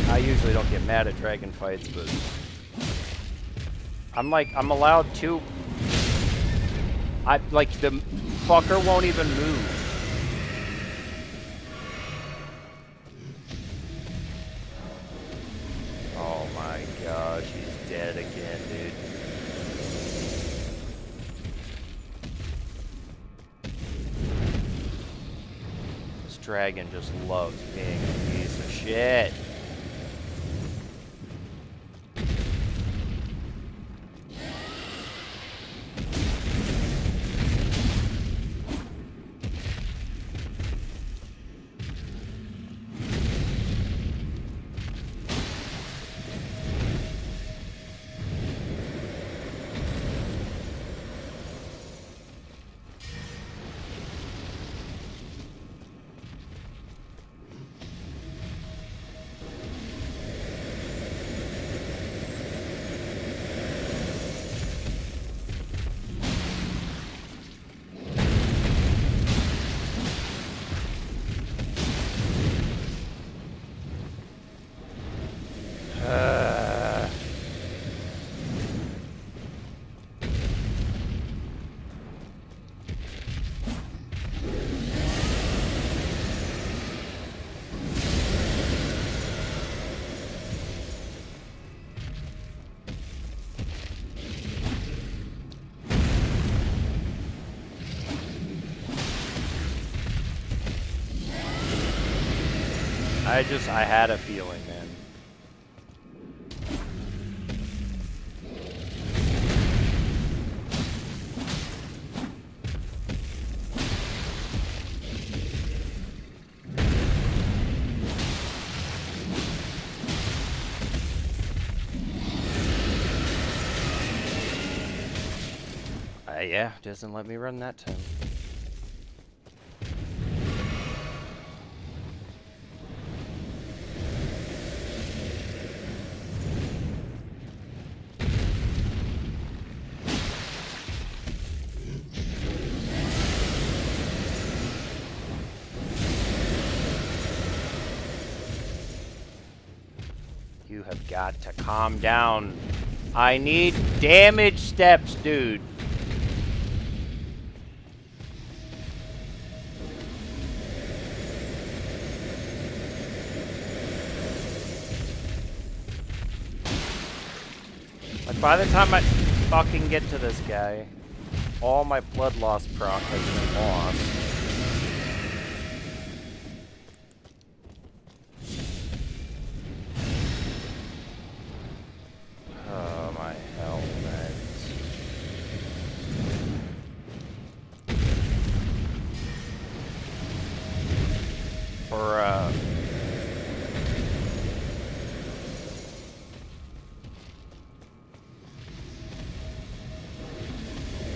I usually don't get mad at dragon fights, but I'm allowed to. Like, the fucker won't even move. Oh my gosh, he's dead again, dude. Dragon just loves being a piece of shit. I had a feeling, man. Yeah, doesn't let me run that time. You have got to calm down. I need damage steps, dude. Like, by the time I fucking get to this guy, all my blood loss proc has been lost. Oh my hell, meds. Bruh.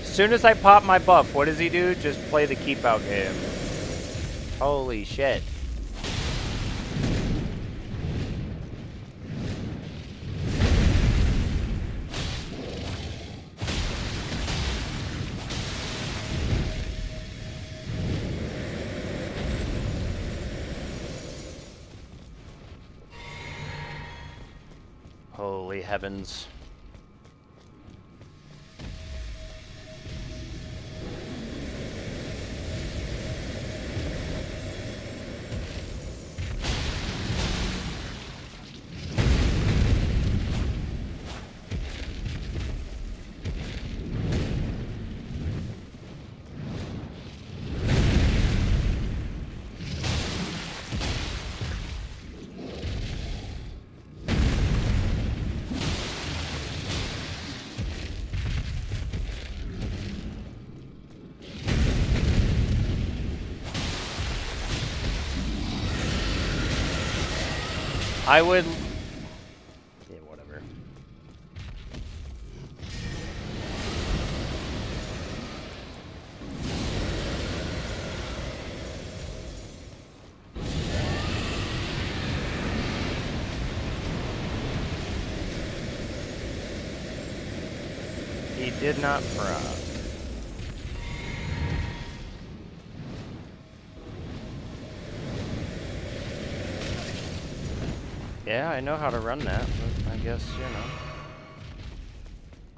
As soon as I pop my buff, what does he do? Just play the keep out game. Holy shit. Holy heavens. I would... Yeah, whatever. He did not proc. Yeah, I know how to run that, but I guess, you know.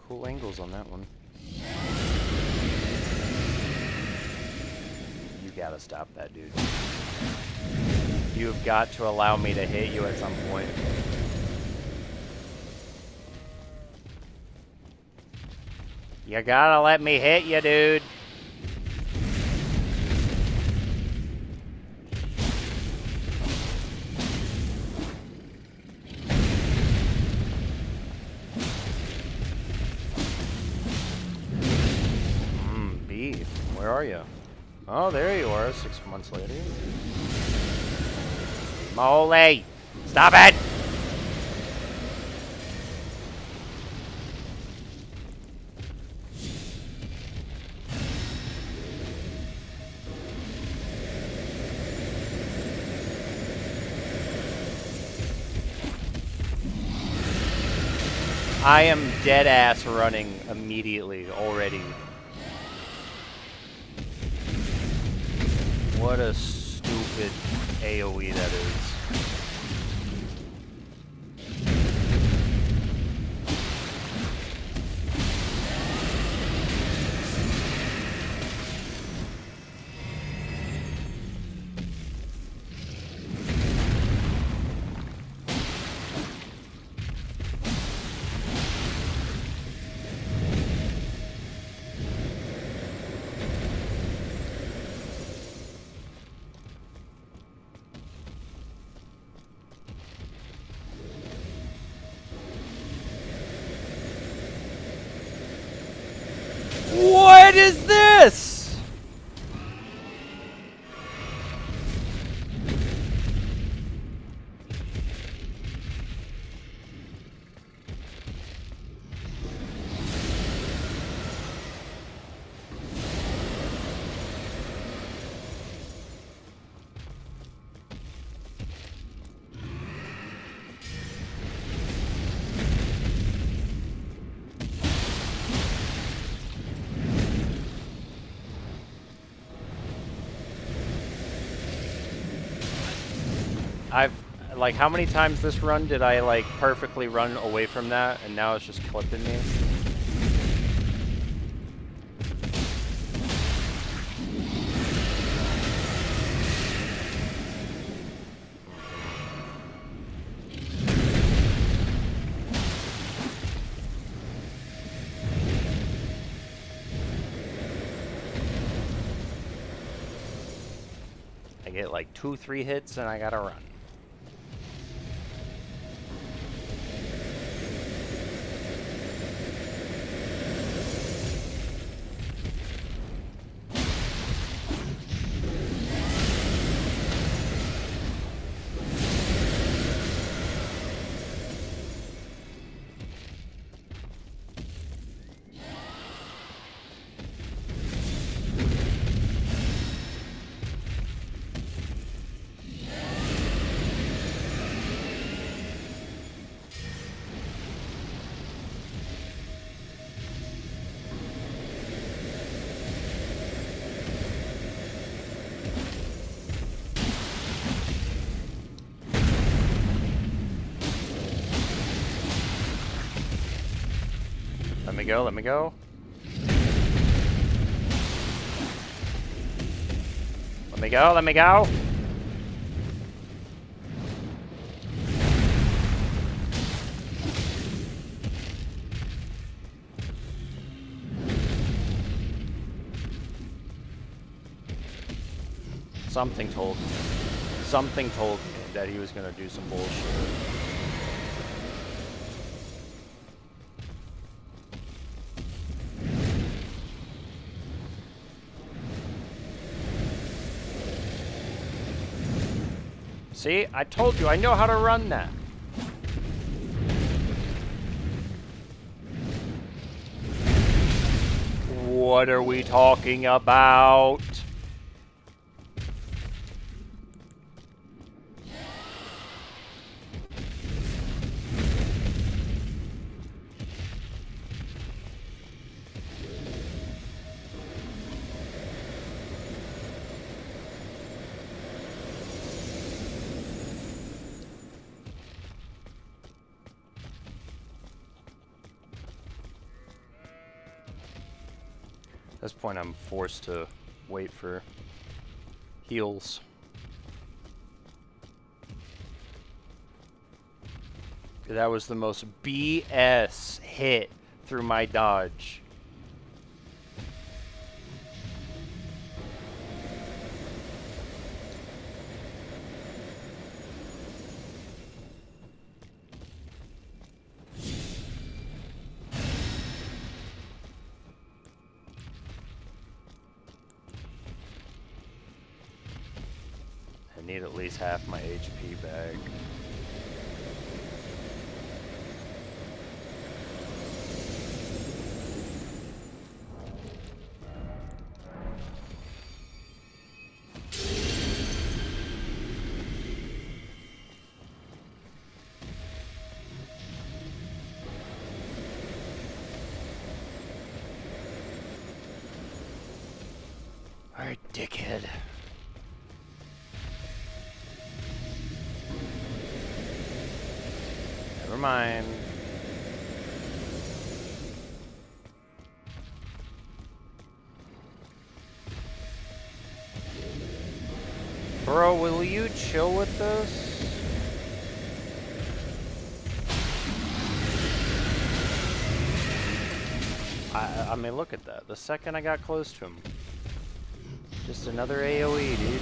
Cool angles on that one. You gotta stop that, dude. You've got to allow me to hit you at some point. You gotta let me hit you, dude. Where are you? Oh, there you are, 6 months later. Moly! Stop it! I am dead ass running immediately already. What a stupid AoE that is. I've like, how many times this run did I like perfectly run away from that, and now it's just clipping me? I get like 2-3 hits and I gotta run. Let me go, let me go. Let me go, let me go. Something told me that he was gonna do some bullshit. See, I told you, I know how to run that. What are we talking about? At this point, I'm forced to wait for heals. That was the most BS hit through my dodge. I need at least half my HP back. Alright, dickhead. Never mind. Bro, will you chill with this? I mean, look at that. The second I got close to him. Just another AoE, dude.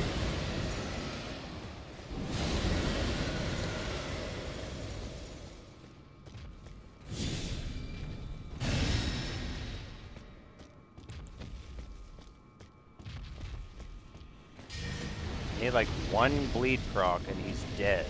He had like one bleed proc and he's dead.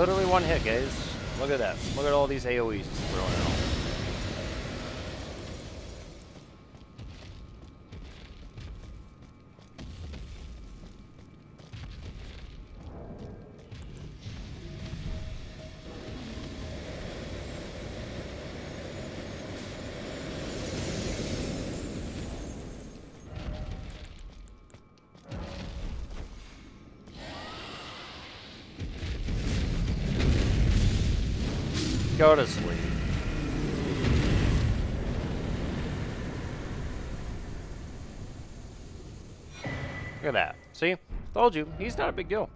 literally one hit, guys. Look at that. Look at all these AoEs throwing out. Go to sleep. Look at that. See? Told you. He's not a big deal.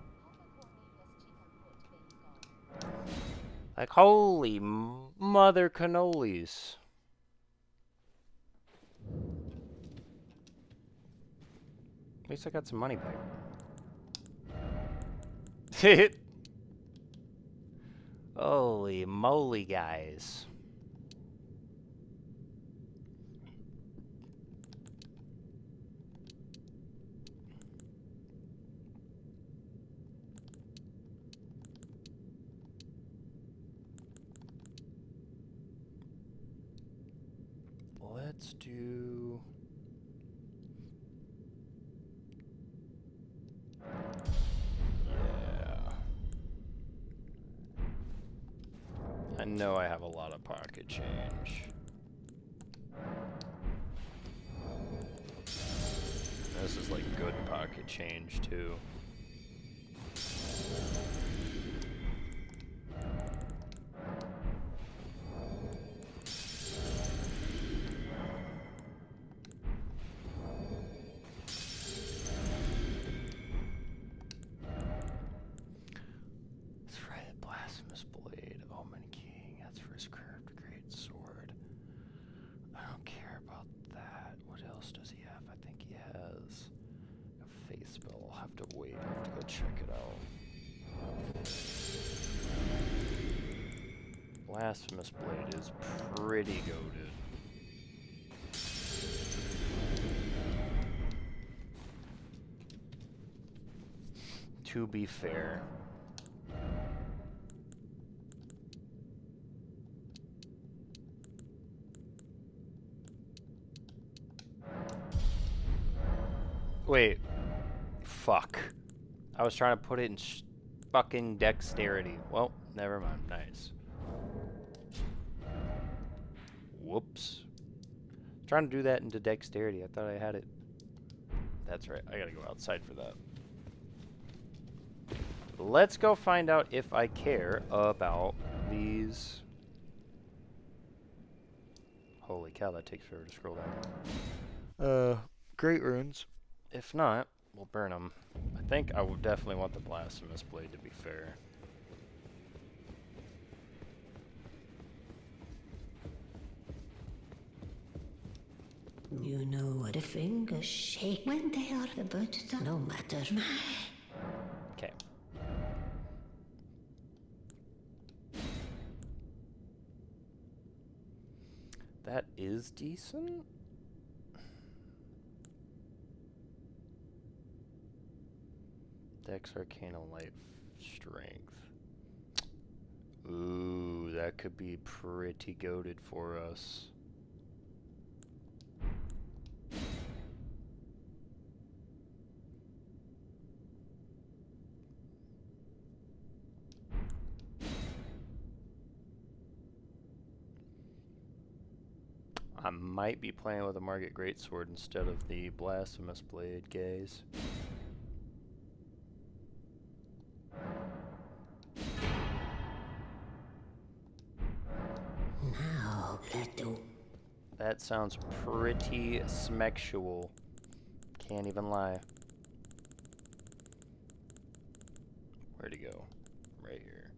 Like, holy mother cannolis. At least I got some money back. Holy moly, guys. Let's do... Yeah. I know I have a lot of pocket change. This is like good pocket change too. That's right, Blasphemous Blade. Omen King. That's for his curved great sword. I don't care about that. What else does he have? I think he has a faith spell. I'll have to wait. I'll have to go check it out. Blasphemous Blade is pretty goated. To be fair. Wait. Fuck. I was trying to put it in fucking dexterity. Well, never mind. Nice. Whoops. Trying to do that into dexterity. I thought I had it. That's right. I gotta go outside for that. Let's go find out if I care about these. Holy cow, that takes forever to scroll down. Great runes. If not, we'll burn them. I think I would definitely want the Blasphemous Blade, to be fair. You know what the fingers shake when they are about to, no matter. Okay. That is decent. Dex, Arcana, Light, Strength. Ooh, that could be pretty goated for us. I might be playing with a Margit Greatsword instead of the Blasphemous Blade, guys. Now, Plato. That sounds pretty smexual. Can't even lie. Where'd he go? Right here.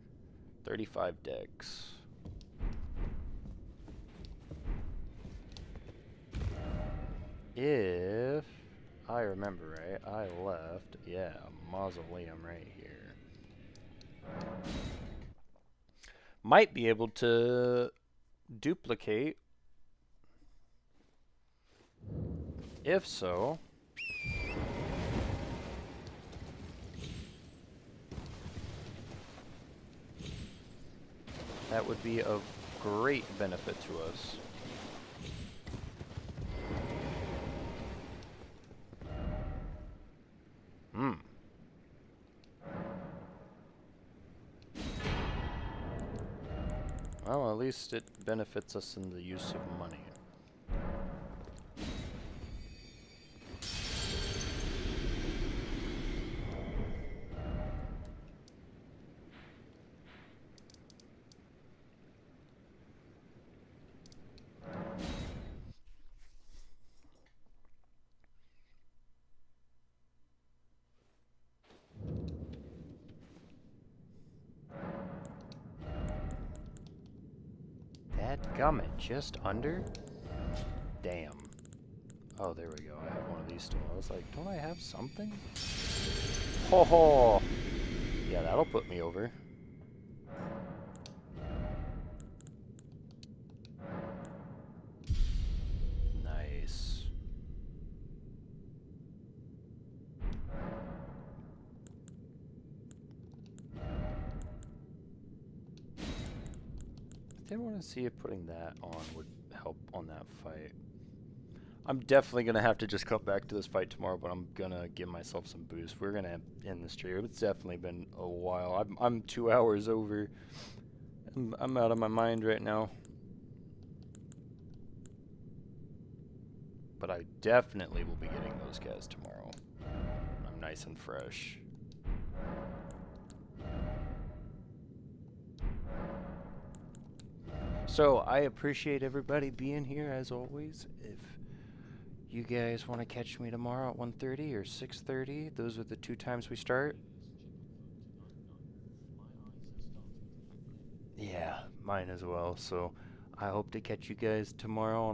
35 dex. If I remember right, I left, yeah, a mausoleum right here. Might be able to duplicate. If so, That would be of great benefit to us. Hmm. Well, at least it benefits us in the use of money. Dadgummit, just under? Damn. Oh, there we go. I have one of these still. I was like, don't I have something? Ho ho! Yeah, that'll put me over. Nice. I did want to see if putting that on would help on that fight. I'm definitely going to have to just come back to this fight tomorrow, but I'm going to give myself some boost. We're going to end the stream. It's definitely been a while. I'm 2 hours over. I'm out of my mind right now. But I definitely will be getting those guys tomorrow. I'm nice and fresh. So, I appreciate everybody being here, as always. If you guys want to catch me tomorrow at 1:30 or 6:30, those are the 2 times we start. Yeah, mine as well. So, I hope to catch you guys tomorrow on